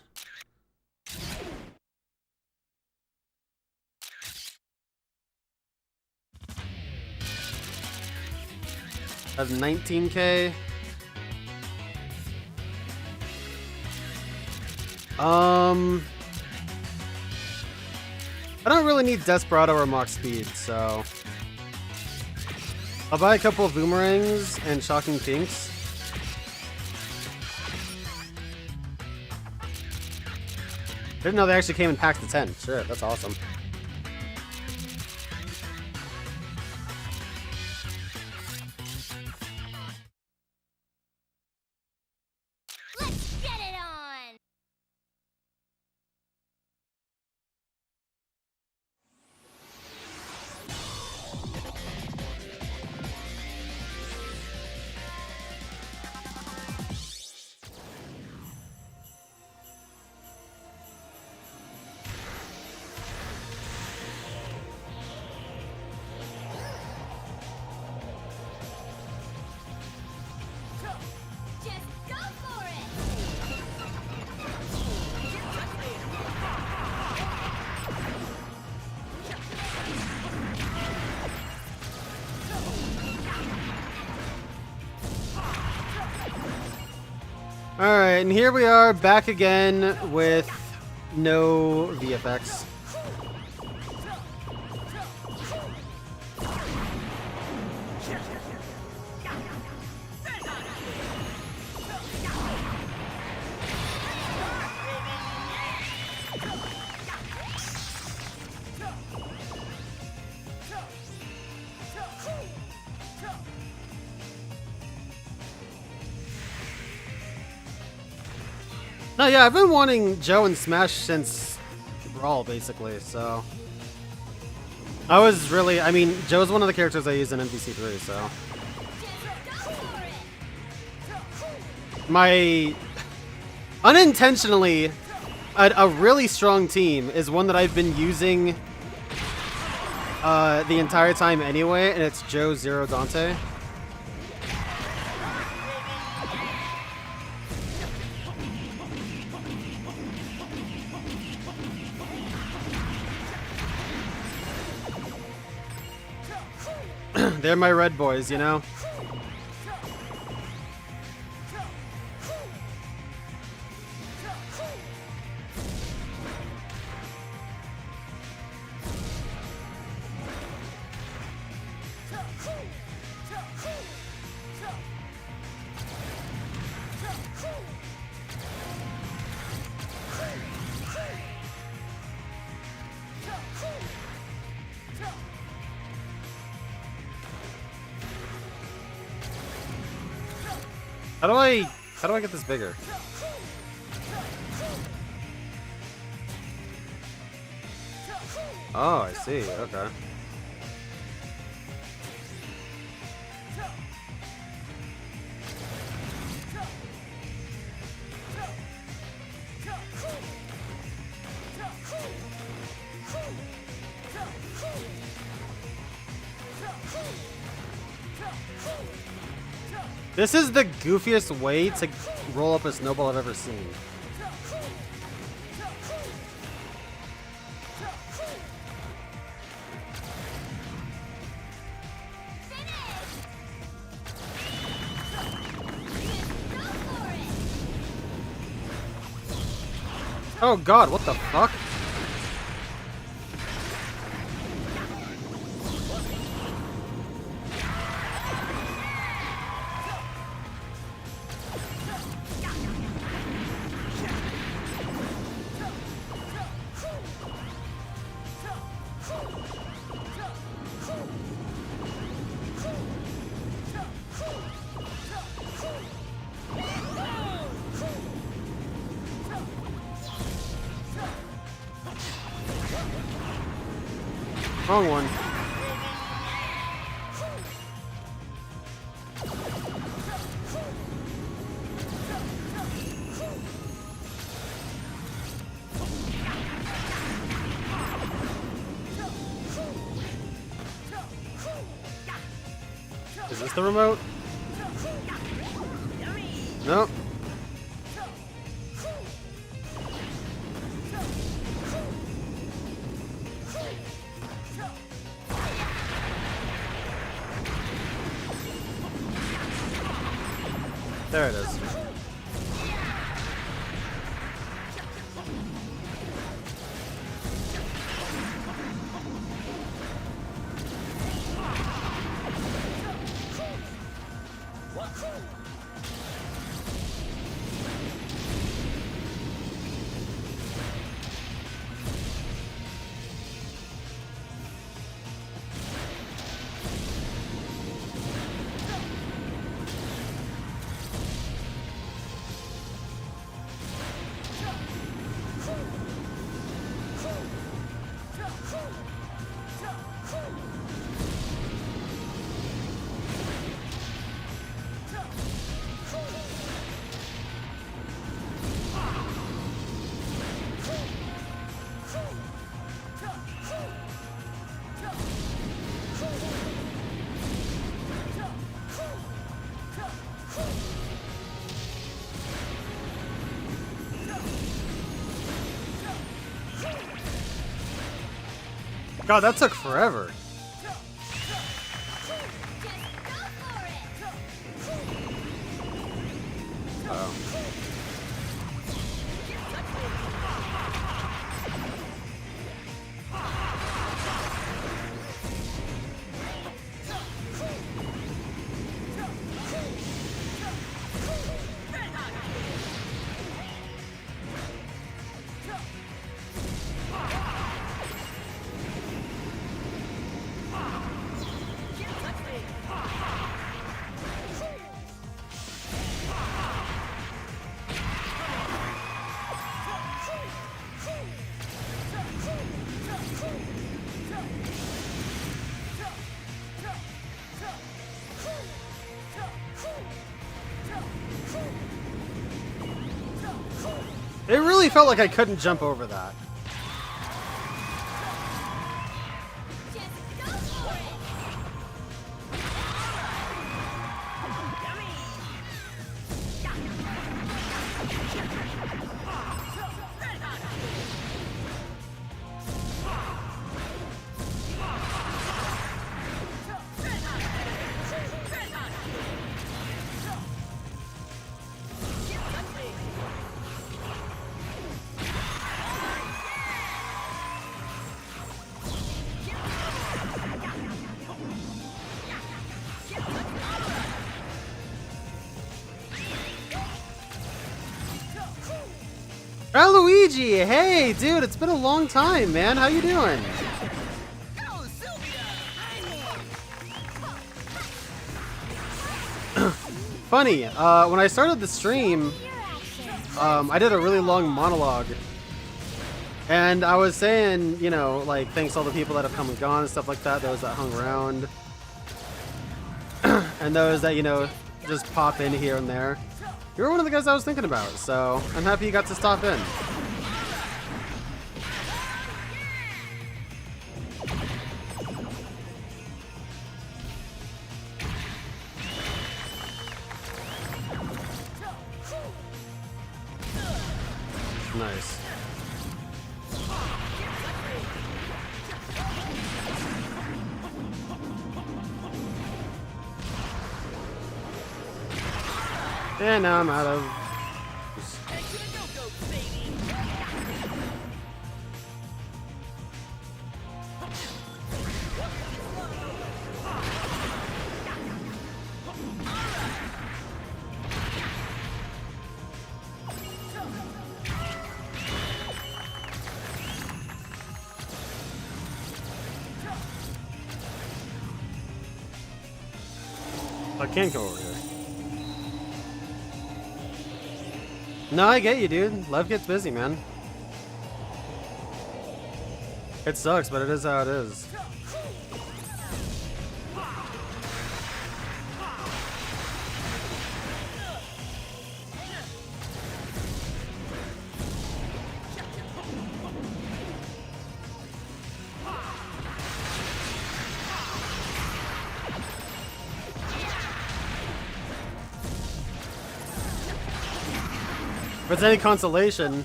That's 19K. I don't really need Desperado or Mach Speed, so I'll buy a couple of Boomerangs and Shocking Pinks. Didn't know they actually came in packs of 10. Shit, that's awesome. Let's get it on! Just go for it! Alright, and here we are back again with no VFX. No, yeah, I've been wanting Joe and Smash since Brawl, basically, so I was really, I mean, Joe's one of the characters I use in NPC3, so my unintentionally a really strong team is one that I've been using the entire time anyway, and it's Joe, Zero, Dante. They're my red boys, you know? How do I get this bigger? Oh, I see. Okay. This is the goofiest way to roll up a snowball I've ever seen. Oh god, what the fuck? Wrong one. Is this the remote? Nope. There it is. God, that took forever. Uh-oh. It really felt like I couldn't jump over that. Luigi, hey dude, it's been a long time, man. How you doing? Funny, when I started the stream, I did a really long monologue. And I was saying, you know, like, thanks to all the people that have come and gone and stuff like that, those that hung around. And those that, you know, just pop in here and there. You were one of the guys I was thinking about, so I'm happy you got to stop in. Nice. And now I'm out of... I can't go over here. No, I get you, dude. Life gets busy, man. It sucks, but it is how it is. If it's any consolation,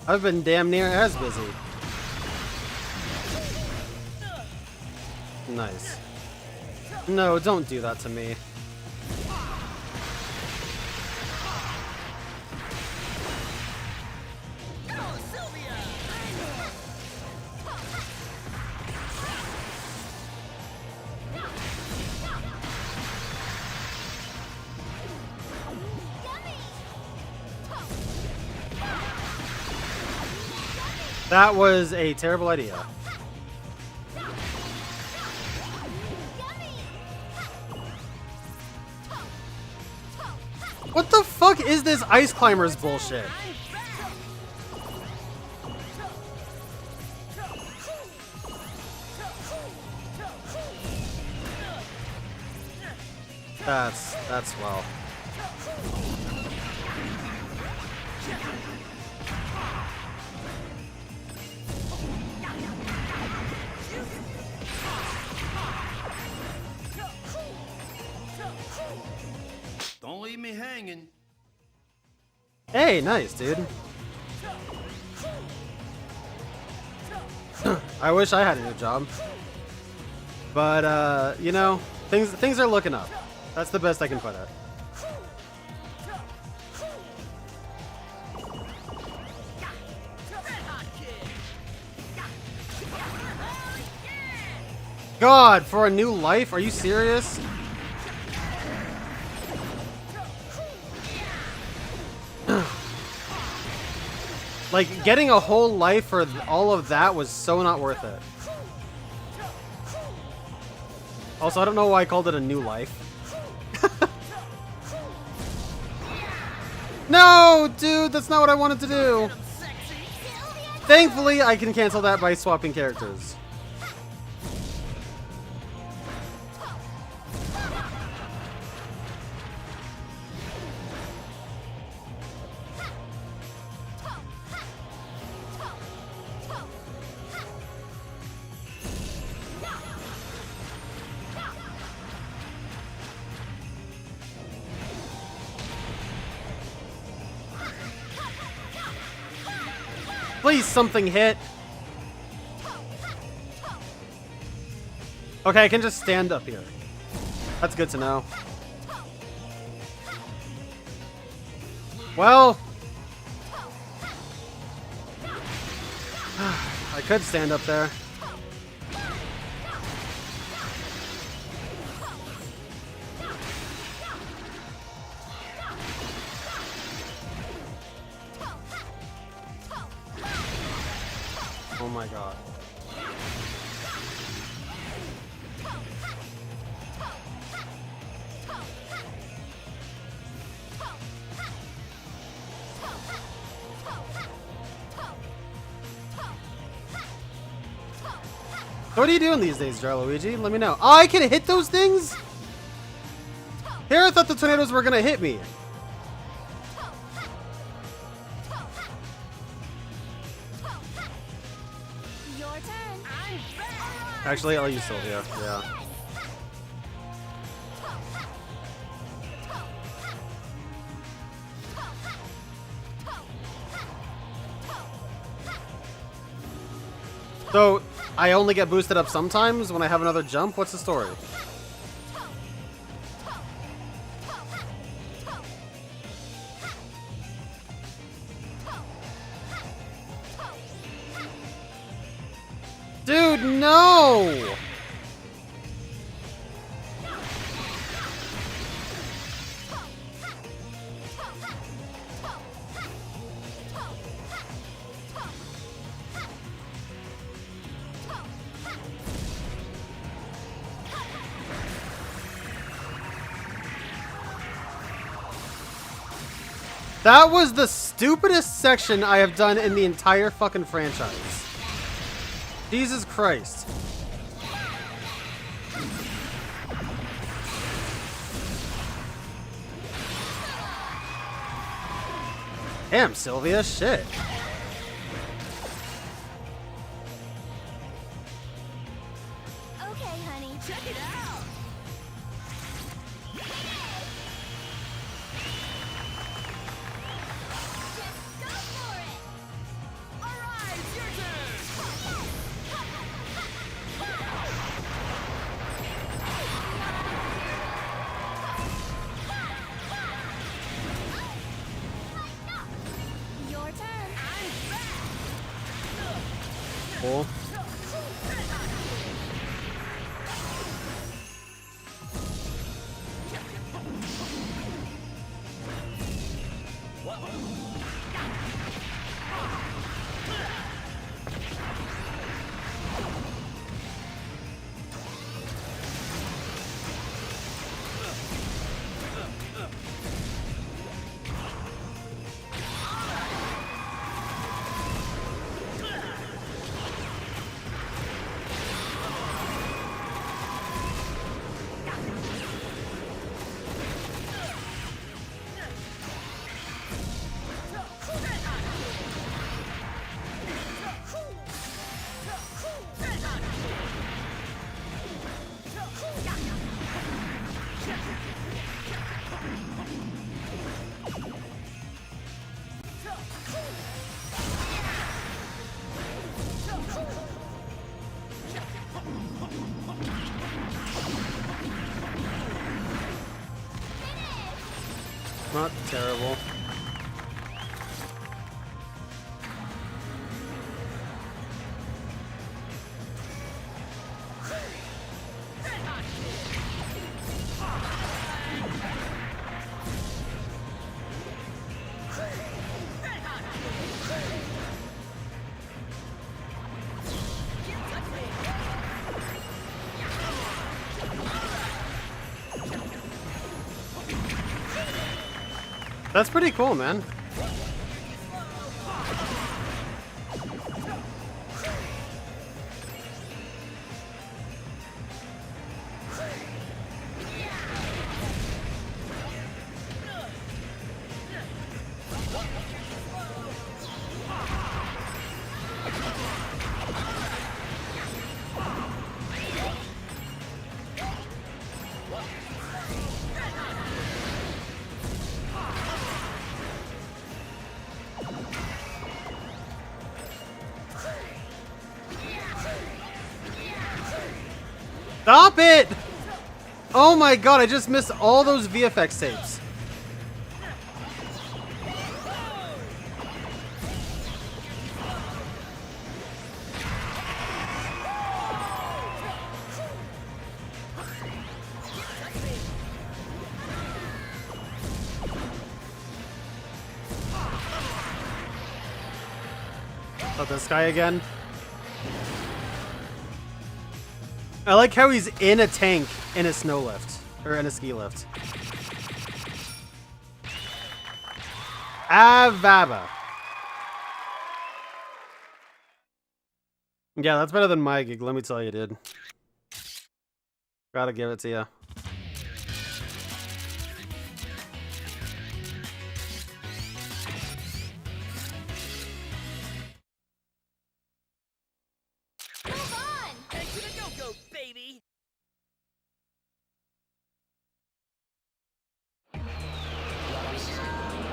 I've been damn near as busy. Nice. No, don't do that to me. That was a terrible idea. What the fuck is this ice climbers bullshit? That's well. Don't leave me hanging. Hey, nice, dude. I wish I had a new job. But you know, things are looking up. That's the best I can put it. God, for a new life? Are you serious? Like, getting a whole life for all of that was so not worth it. Also, I don't know why I called it a new life. No, dude, that's not what I wanted to do. Thankfully, I can cancel that by swapping characters. Please, something hit. Okay, I can just stand up here. That's good to know. Well, I could stand up there. Oh my god. What are you doing these days, Luigi? Let me know. Oh, I can hit those things? Here, I thought the tornadoes were gonna hit me. Your turn. Actually, I'll use Sylvia. Yeah. So, I only get boosted up sometimes when I have another jump? What's the story? Dude, no! That was the stupidest section I have done in the entire fucking franchise. Jesus Christ. Damn, Sylvia, shit. Okay, honey, check it out. Just go for it. All right, it's your turn. Your turn. I'm back. Cool. Not terrible. That's pretty cool, man. Stop it! Oh my god, I just missed all those VFX tapes. Oh, this guy again? I like how he's in a tank in a snow lift. Or in a ski lift. Avaba. Yeah, that's better than my gig, let me tell you, dude. Gotta give it to you.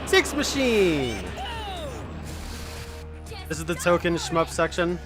Six Machine! This is the token shmup section.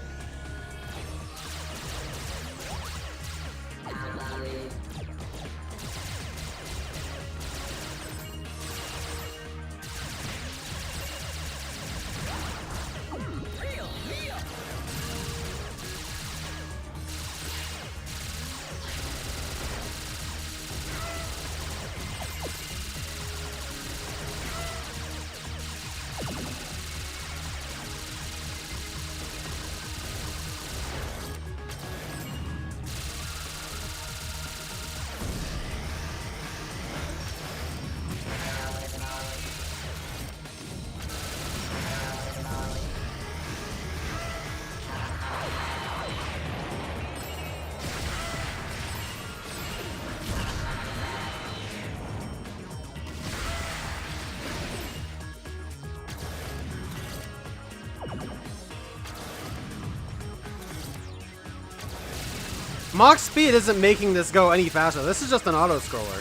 Mach speed isn't making this go any faster. This is just an auto-scroller.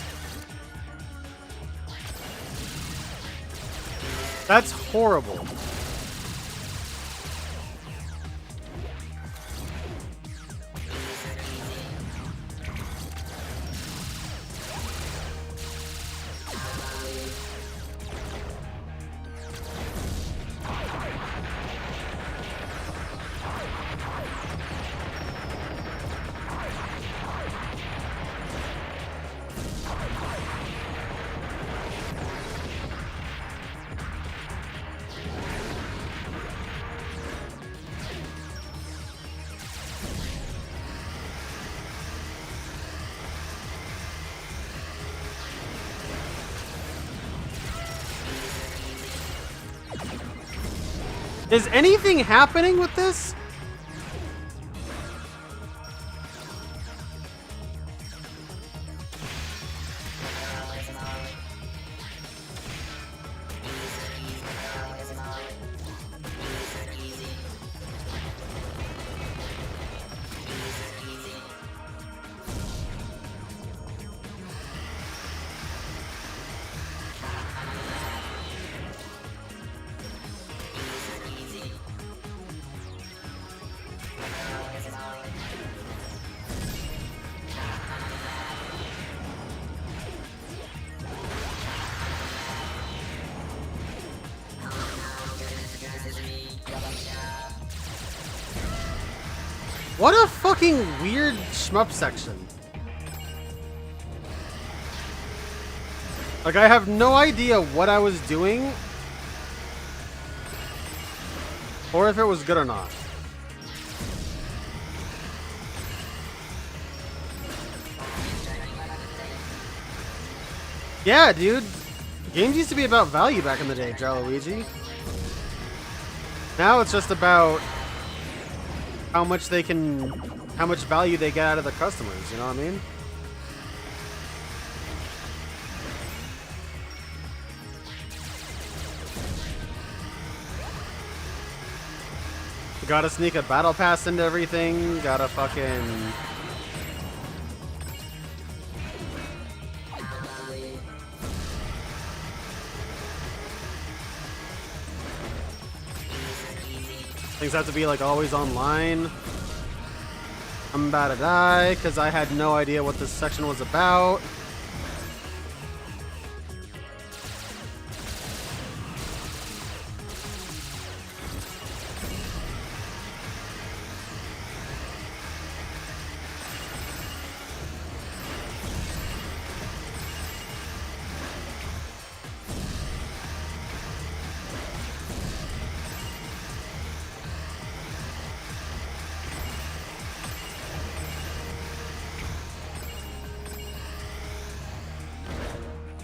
That's horrible. Is anything happening with this? What a fucking weird shmup section. Like, I have no idea what I was doing or if it was good or not. Yeah, dude. Games used to be about value back in the day, Luigi. Now it's just about how much value they get out of the customers, you know what I mean? Gotta sneak a battle pass into everything, gotta fucking... Things have to be like always online. I'm about to die because I had no idea what this section was about.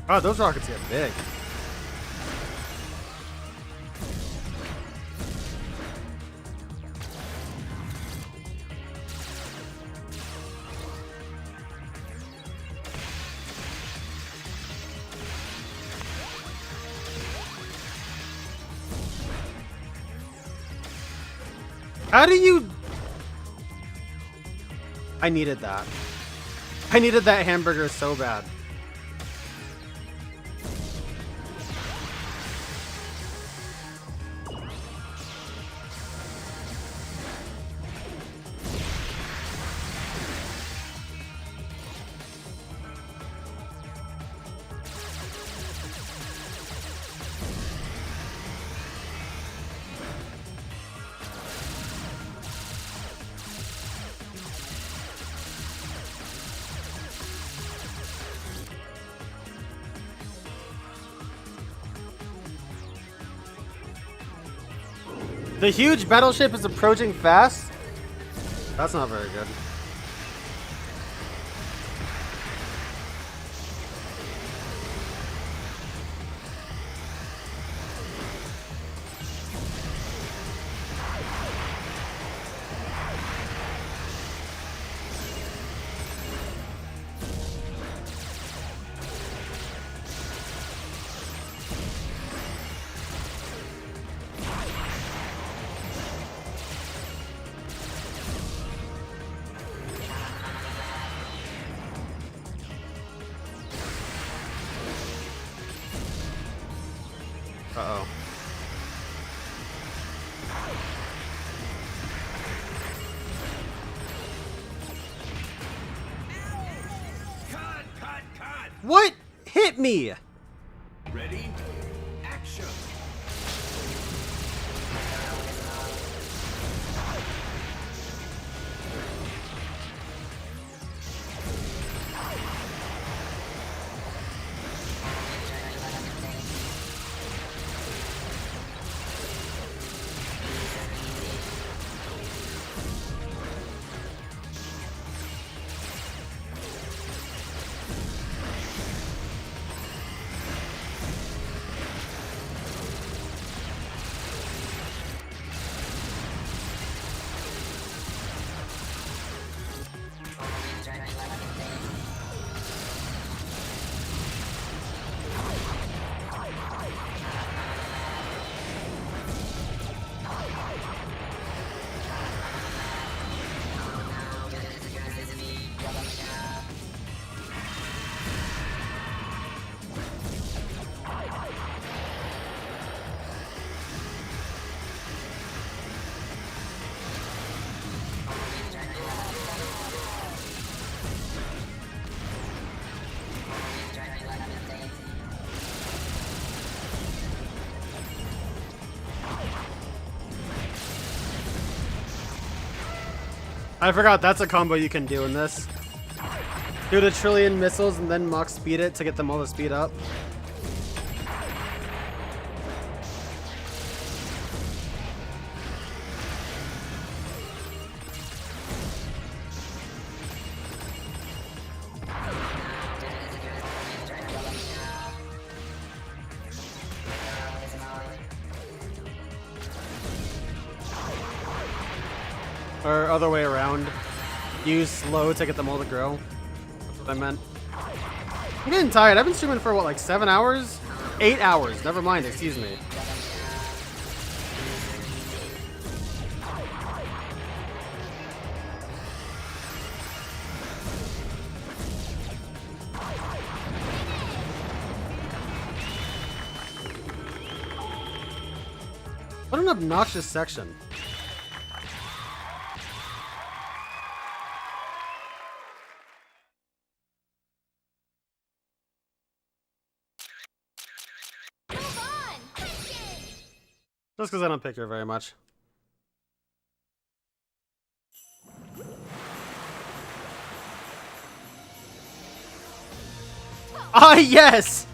Oh, those rockets get big. How do you... I needed that. I needed that hamburger so bad. The huge battleship is approaching fast? That's not very good. What hit me? Ready? Action! I forgot that's a combo you can do in this. Shoot a trillion missiles and then Mach speed it to get them all to speed up. Or other way around. Use slow to get them all to grow. That's what I meant. I'm getting tired. I've been streaming for what, like 7 hours? 8 hours. Never mind, excuse me. What an obnoxious section. Just because I don't pick her very much. Ah, yes!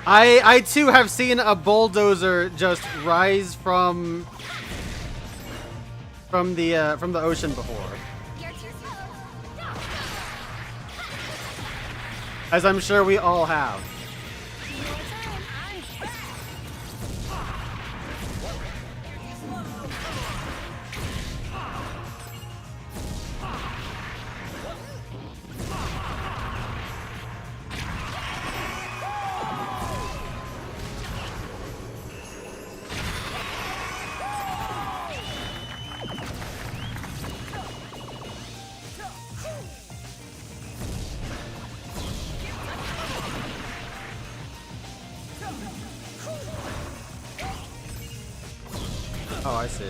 I too have seen a bulldozer just rise from the ocean before. As I'm sure we all have. Oh, I see.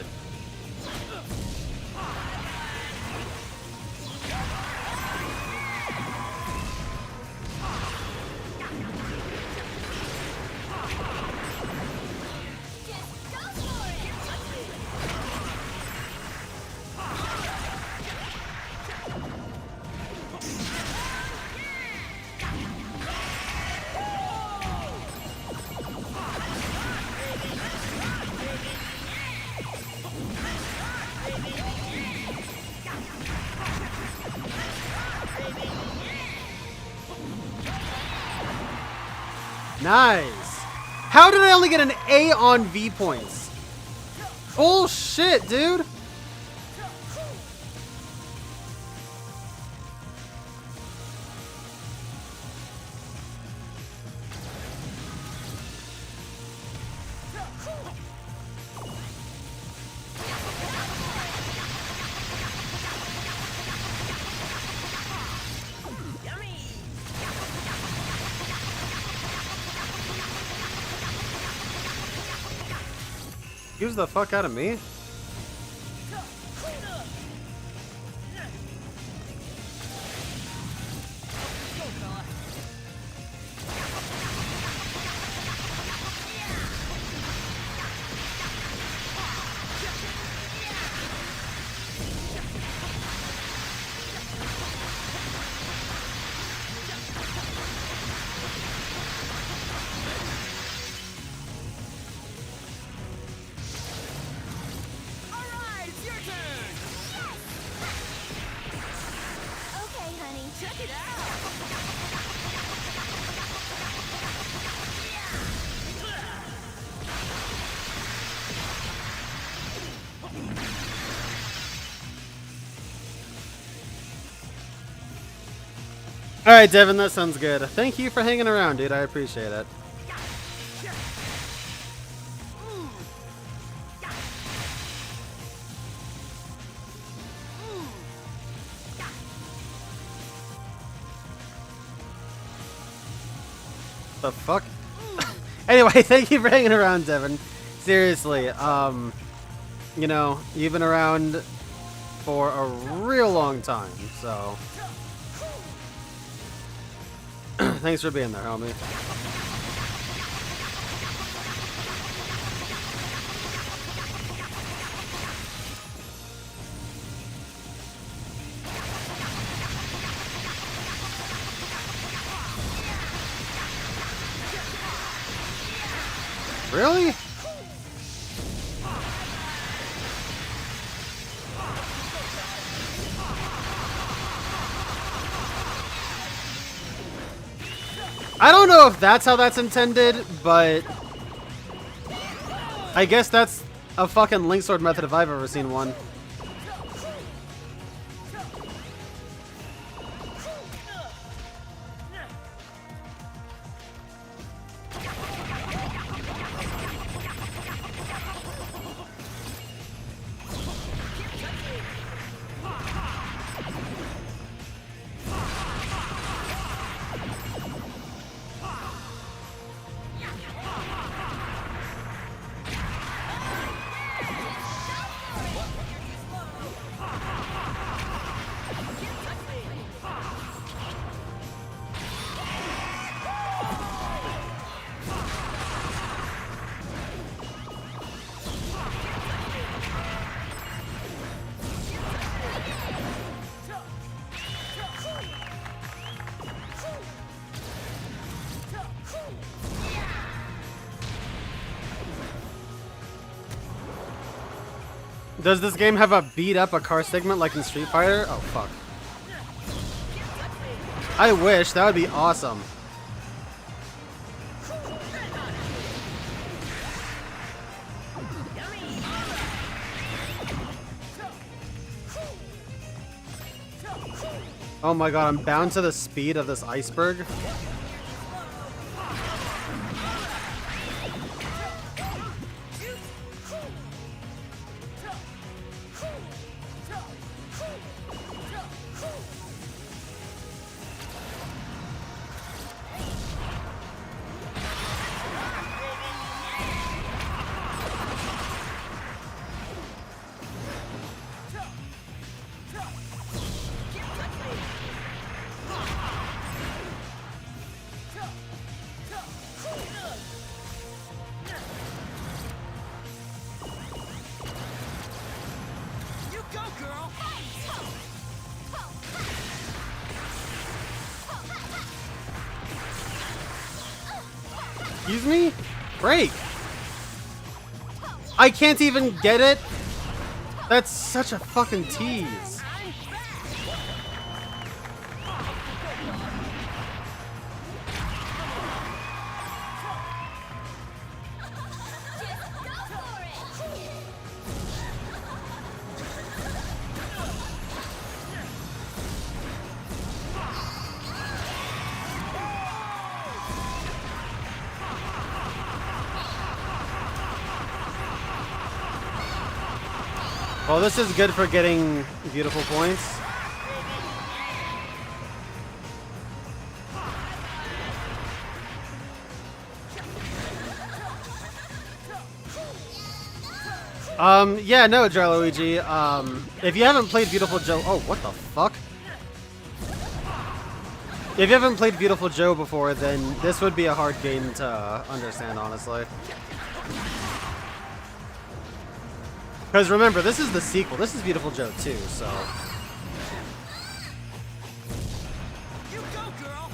Nice. How did I only get an A on V points? Bullshit, dude. Use the fuck out of me. Alright, Devin, that sounds good. Thank you for hanging around, dude. I appreciate it. The fuck? Anyway, thank you for hanging around, Devin. Seriously, you know, you've been around for a real long time, so thanks for being there, homie. Really? I don't know if that's how that's intended, but I guess that's a fucking Linxord method if I've ever seen one. Does this game have a beat up a car segment like in Street Fighter? Oh fuck. I wish, that would be awesome. Oh my god, I'm bound to the speed of this iceberg. Excuse me? Break! I can't even get it? That's such a fucking tease. Well, this is good for getting beautiful points. Yeah, no, Jarluigi. If you haven't played Viewtiful Joe... Oh, what the fuck? If you haven't played Viewtiful Joe before, then this would be a hard game to understand, honestly. Because remember, this is the sequel. This is Viewtiful Joe 2, so... You go, girl!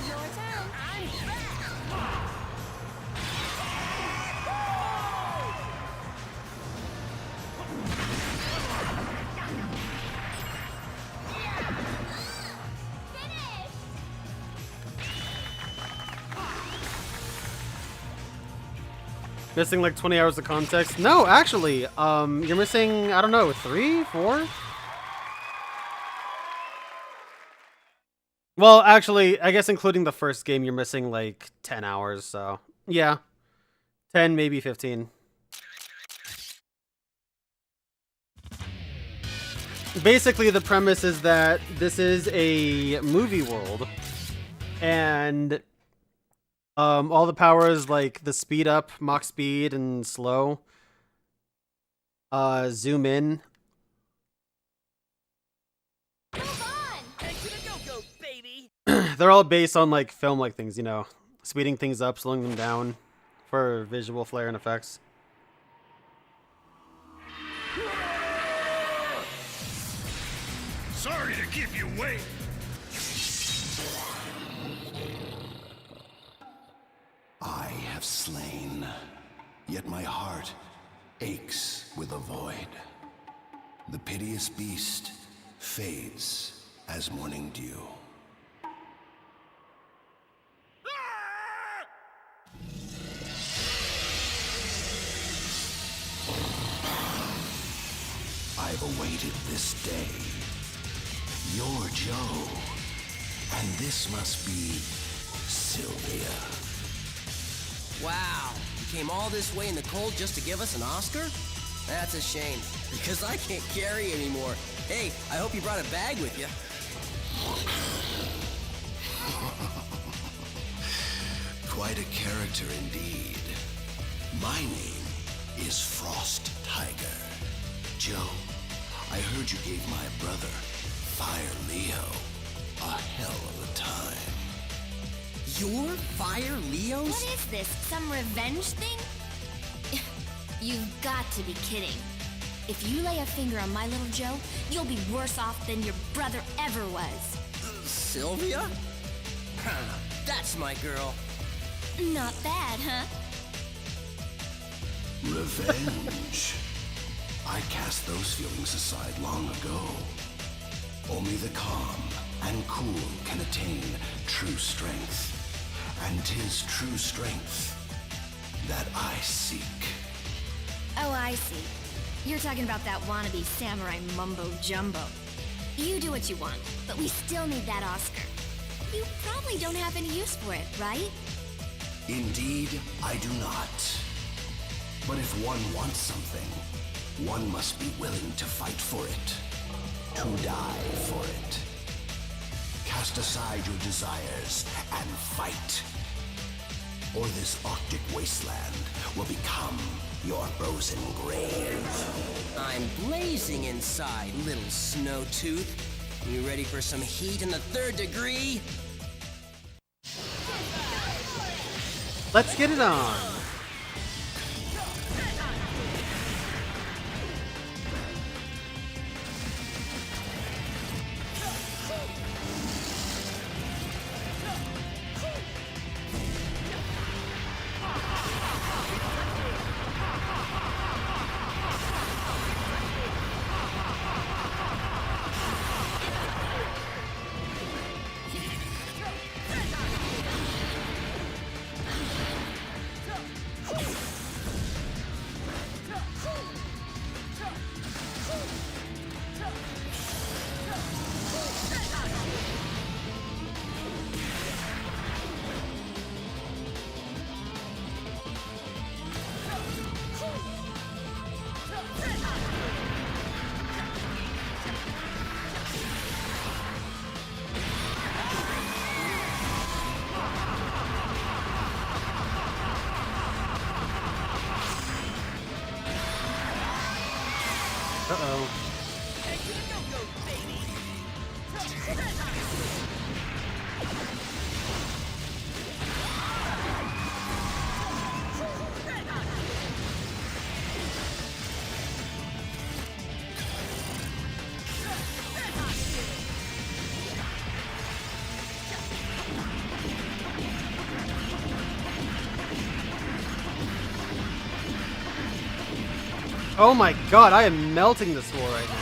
Your turn. I'm back! Missing like 20 hours of context. No, actually, you're missing, I don't know, 3, 4? Well, actually, I guess including the first game, you're missing like 10 hours, so yeah. 10, maybe 15. Basically, the premise is that this is a movie world, and all the powers like the speed up, Mach speed, and slow, zoom in. They're all based on like film-like things, you know, speeding things up, slowing them down for visual flair and effects. Sorry to keep you waiting. I have slain, yet my heart aches with a void. The piteous beast fades as morning dew. I've awaited this day. You're Joe, and this must be Sylvia. Wow, you came all this way in the cold just to give us an Oscar? That's a shame, because I can't carry anymore. Hey, I hope you brought a bag with you. Quite a character indeed. My name is Frost Tiger. Joe, I heard you gave my brother, Fire Leo, a hell of a time. You're Fire Leo's? What is this? Some revenge thing? You've got to be kidding. If you lay a finger on my little Joe, you'll be worse off than your brother ever was. Sylvia? That's my girl. Not bad, huh? Revenge. I cast those feelings aside long ago. Only the calm and cool can attain true strength. And 'tis true strength that I seek. Oh, I see. You're talking about that wannabe samurai mumbo-jumbo. You do what you want, but we still need that Oscar. You probably don't have any use for it, right? Indeed, I do not. But if one wants something, one must be willing to fight for it. To die for it. Cast aside your desires and fight. Or this Arctic wasteland will become your frozen grave. I'm blazing inside, little snow tooth. You ready for some heat in the 3rd degree? Let's get it on. Uh-oh. Oh my god, I am melting this war right now.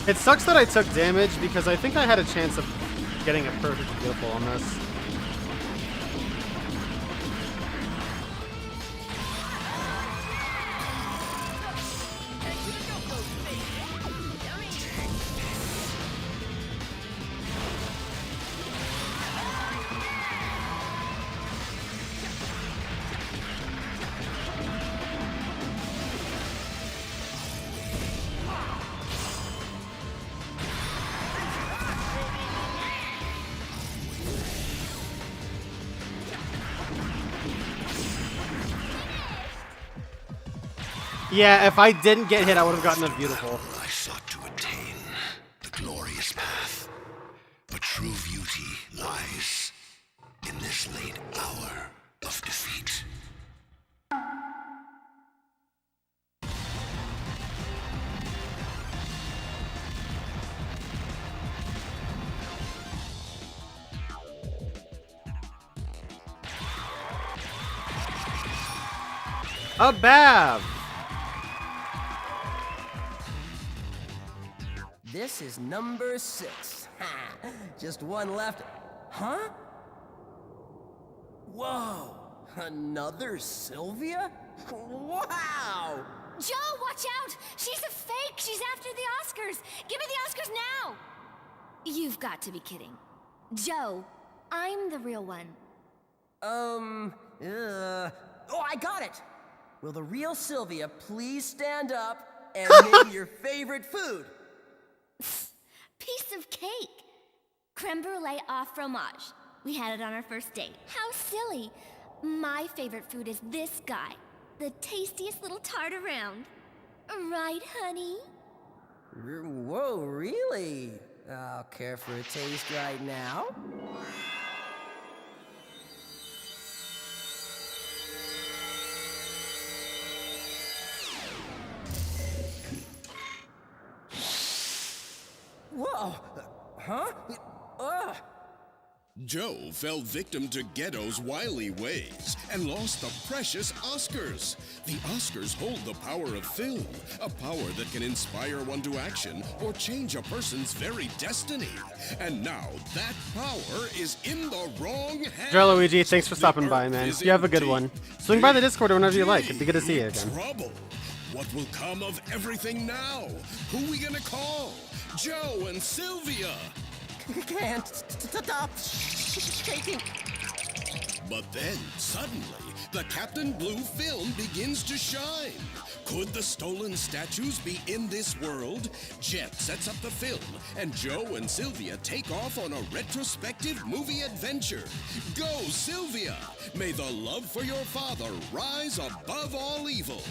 It sucks that I took damage because I think I had a chance of getting a perfect beautiful on this. Yeah, if I didn't get hit, I would have gotten a beautiful. I sought to attain the glorious path, but true beauty lies in this late hour of defeat. A Bav! This is number 6. Ha! Just one left. Huh? Whoa! Another Sylvia? Wow! Joe, watch out! She's a fake! She's after the Oscars! Give me the Oscars now! You've got to be kidding. Joe, I'm the real one. Oh, I got it! Will the real Sylvia please stand up and name your favorite food? Piece of cake. Creme brulee au fromage. We had it on our first date. How silly. My favorite food is this guy. The tastiest little tart around. Right, honey? Whoa, really? I'll care for a taste right now. Whoa! Huh? Ugh! Joe fell victim to Ghetto's wily ways and lost the precious Oscars. The Oscars hold the power of film, a power that can inspire one to action or change a person's very destiny. And now that power is in the wrong hands. Luigi, thanks for stopping by, man. You have a good one. Swing by the Discord whenever you like. It'd be good to see you again. Trouble. What will come of everything now? Who we gonna call? Joe and Sylvia. Can't stop shaking. But then, suddenly, the Captain Blue film begins to shine. Could the stolen statues be in this world? Jet sets up the film, and Joe and Sylvia take off on a retrospective movie adventure. Go, Sylvia! May the love for your father rise above all evil.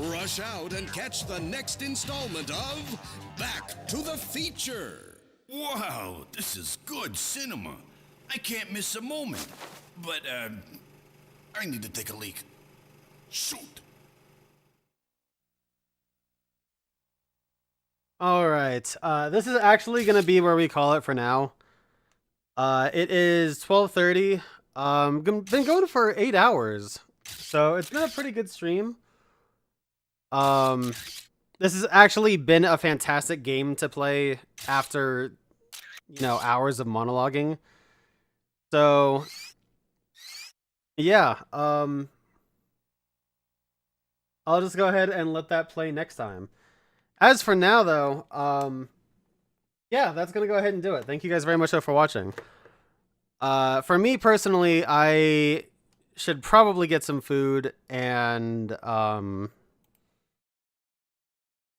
Rush out and catch the next installment of Back to the Feature. Wow, this is good cinema. I can't miss a moment. But, I need to take a leak. Shoot! Alright, this is actually going to be where we call it for now. It is 12:30. Been going for 8 hours. So it's been a pretty good stream. This has actually been a fantastic game to play after, you know, hours of monologuing. So, yeah, I'll just go ahead and let that play next time. As for now, though, yeah, that's going to go ahead and do it. Thank you guys very much for watching. For me personally, I should probably get some food and,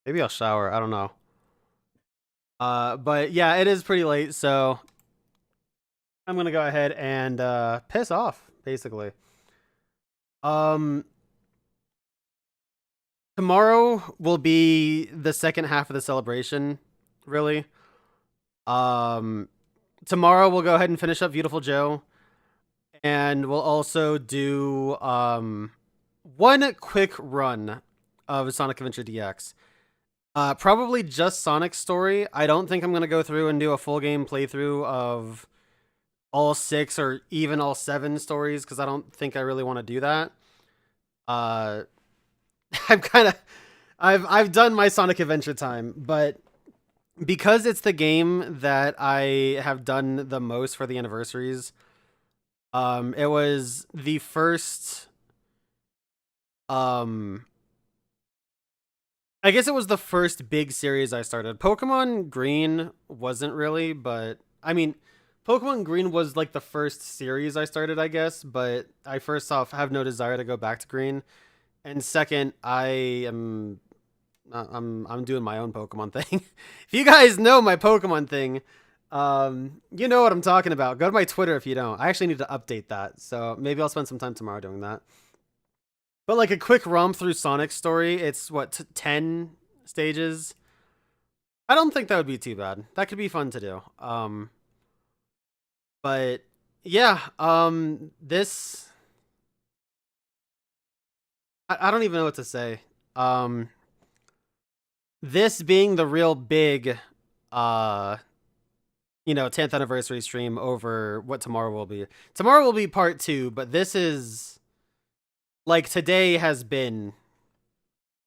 maybe I'll shower. I don't know. But yeah, it is pretty late, so I'm going to go ahead and piss off, basically. Tomorrow will be the second half of the celebration, really. Tomorrow we'll go ahead and finish up Viewtiful Joe. And we'll also do one quick run of Sonic Adventure DX. Probably just Sonic's story. I don't think I'm going to go through and do a full game playthrough of all 6 or even all 7 stories, because I don't think I really want to do that. I've done my Sonic Adventure time, but because it's the game that I have done the most for the anniversaries. It was the first, I guess it was the first big series I started. Pokemon Green wasn't really, but I mean, Pokemon Green was like the first series I started, I guess, but I first off have no desire to go back to Green. And second, I'm doing my own Pokemon thing. If you guys know my Pokemon thing, you know what I'm talking about. Go to my Twitter if you don't. I actually need to update that, so maybe I'll spend some time tomorrow doing that. But like a quick romp through Sonic's story, it's what, 10 stages? I don't think that would be too bad. That could be fun to do. But yeah, this, I don't even know what to say. This being the real big, you know, 10th anniversary stream over what tomorrow will be. Tomorrow will be part 2, but this is, like, today has been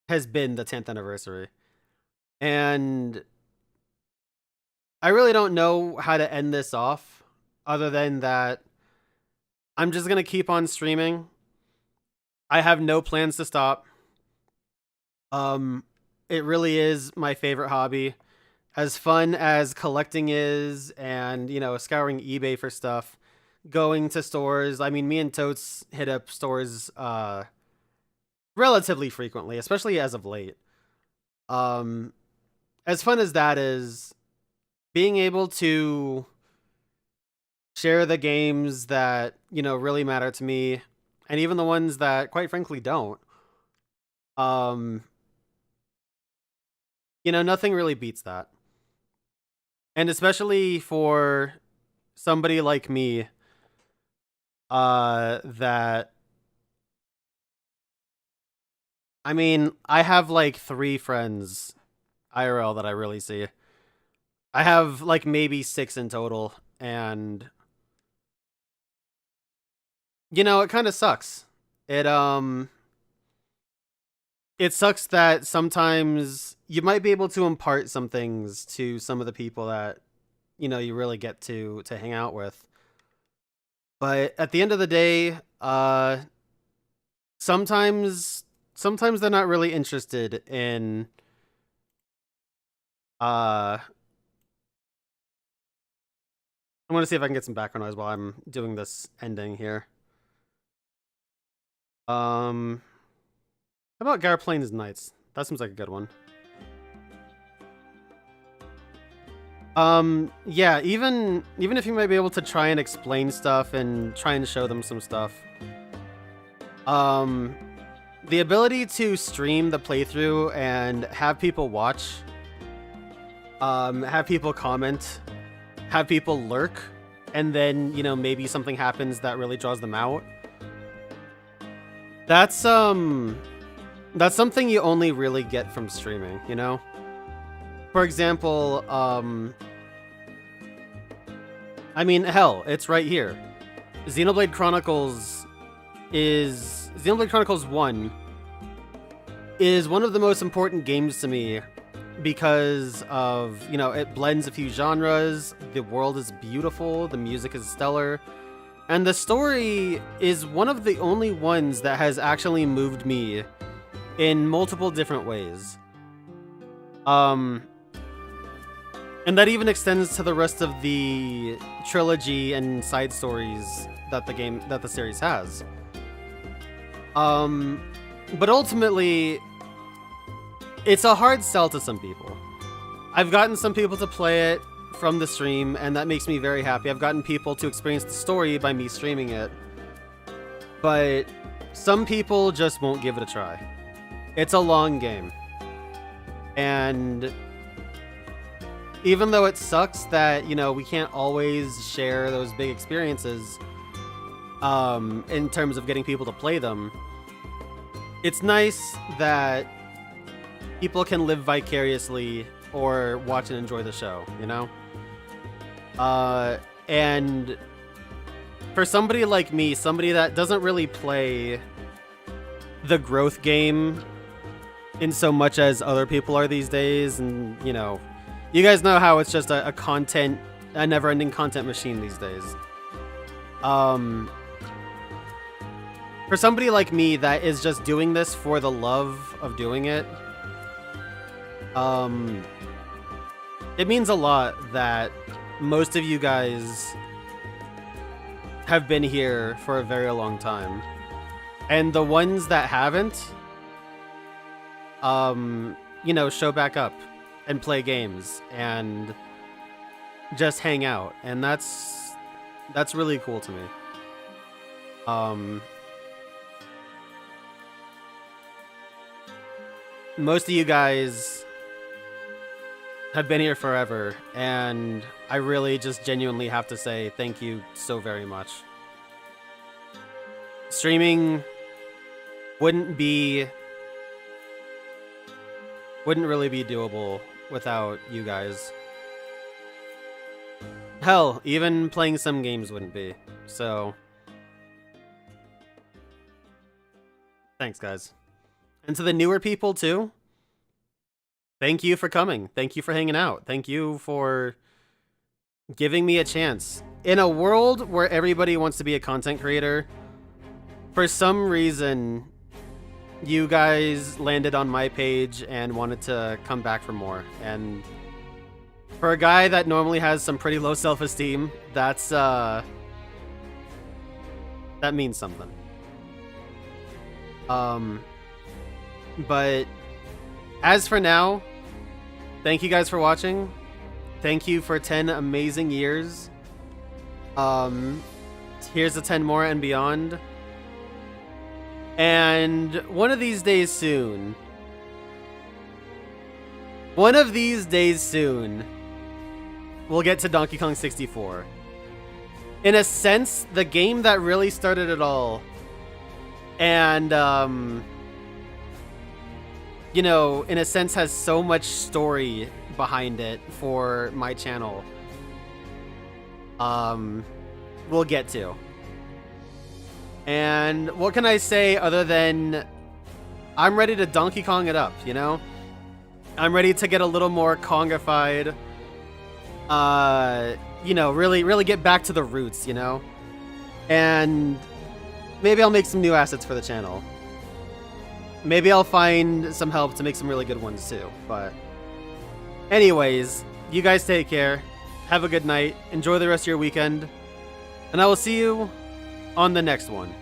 the 10th anniversary. And I really don't know how to end this off other than that I'm just going to keep on streaming. I have no plans to stop. It really is my favorite hobby. As fun as collecting is and, you know, scouring eBay for stuff, going to stores. I mean, me and Totes hit up stores relatively frequently, especially as of late. As fun as that is, being able to share the games that, you know, really matter to me, and even the ones that, quite frankly, don't. You know, nothing really beats that. And especially for somebody like me, that, I mean, I have like 3 friends IRL that I really see. I have like maybe 6 in total, and you know, it kind of sucks. It sucks that sometimes you might be able to impart some things to some of the people that, you know, you really get to hang out with. But at the end of the day, sometimes they're not really interested in I want to see if I can get some background noise while I'm doing this ending here. How about Garplane's Knights? That seems like a good one. Yeah, even if you might be able to try and explain stuff and try and show them some stuff. The ability to stream the playthrough and have people watch, have people comment, have people lurk, and then, you know, maybe something happens that really draws them out. That's something you only really get from streaming, you know? For example, I mean, hell, it's right here. Xenoblade Chronicles 1 is one of the most important games to me because of, you know, it blends a few genres, the world is beautiful, the music is stellar, and the story is one of the only ones that has actually moved me in multiple different ways. And that even extends to the rest of the trilogy and side stories that the series has. But ultimately, it's a hard sell to some people. I've gotten some people to play it from the stream, and that makes me very happy. I've gotten people to experience the story by me streaming it. But some people just won't give it a try. It's a long game. And even though it sucks that, you know, we can't always share those big experiences in terms of getting people to play them, it's nice that people can live vicariously or watch and enjoy the show, you know? And for somebody like me, somebody that doesn't really play the growth game in so much as other people are these days, and, you know, You guys know how it's just a never-ending content machine these days. For somebody like me that is just doing this for the love of doing it, it means a lot that most of you guys have been here for a very long time. And the ones that haven't, you know, show back up and play games and just hang out. And that's really cool to me. Most of you guys have been here forever, and I really just genuinely have to say thank you so very much. Streaming wouldn't really be doable without you guys. Hell, even playing some games wouldn't be. So, thanks, guys. And to the newer people, too, thank you for coming. Thank you for hanging out. Thank you for giving me a chance. In a world where everybody wants to be a content creator, for some reason, you guys landed on my page and wanted to come back for more. And for a guy that normally has some pretty low self-esteem, that means something. But as for now, thank you guys for watching. Thank you for 10 amazing years. Here's the 10 more and beyond. And one of these days soon, we'll get to Donkey Kong 64. In a sense, the game that really started it all. And, you know, in a sense has so much story behind it for my channel. We'll get to. And what can I say other than I'm ready to Donkey Kong it up, you know? I'm ready to get a little more Kongified. You know, really get back to the roots, you know? And maybe I'll make some new assets for the channel. Maybe I'll find some help to make some really good ones too. But anyways, you guys take care. Have a good night. Enjoy the rest of your weekend. And I will see you on the next one.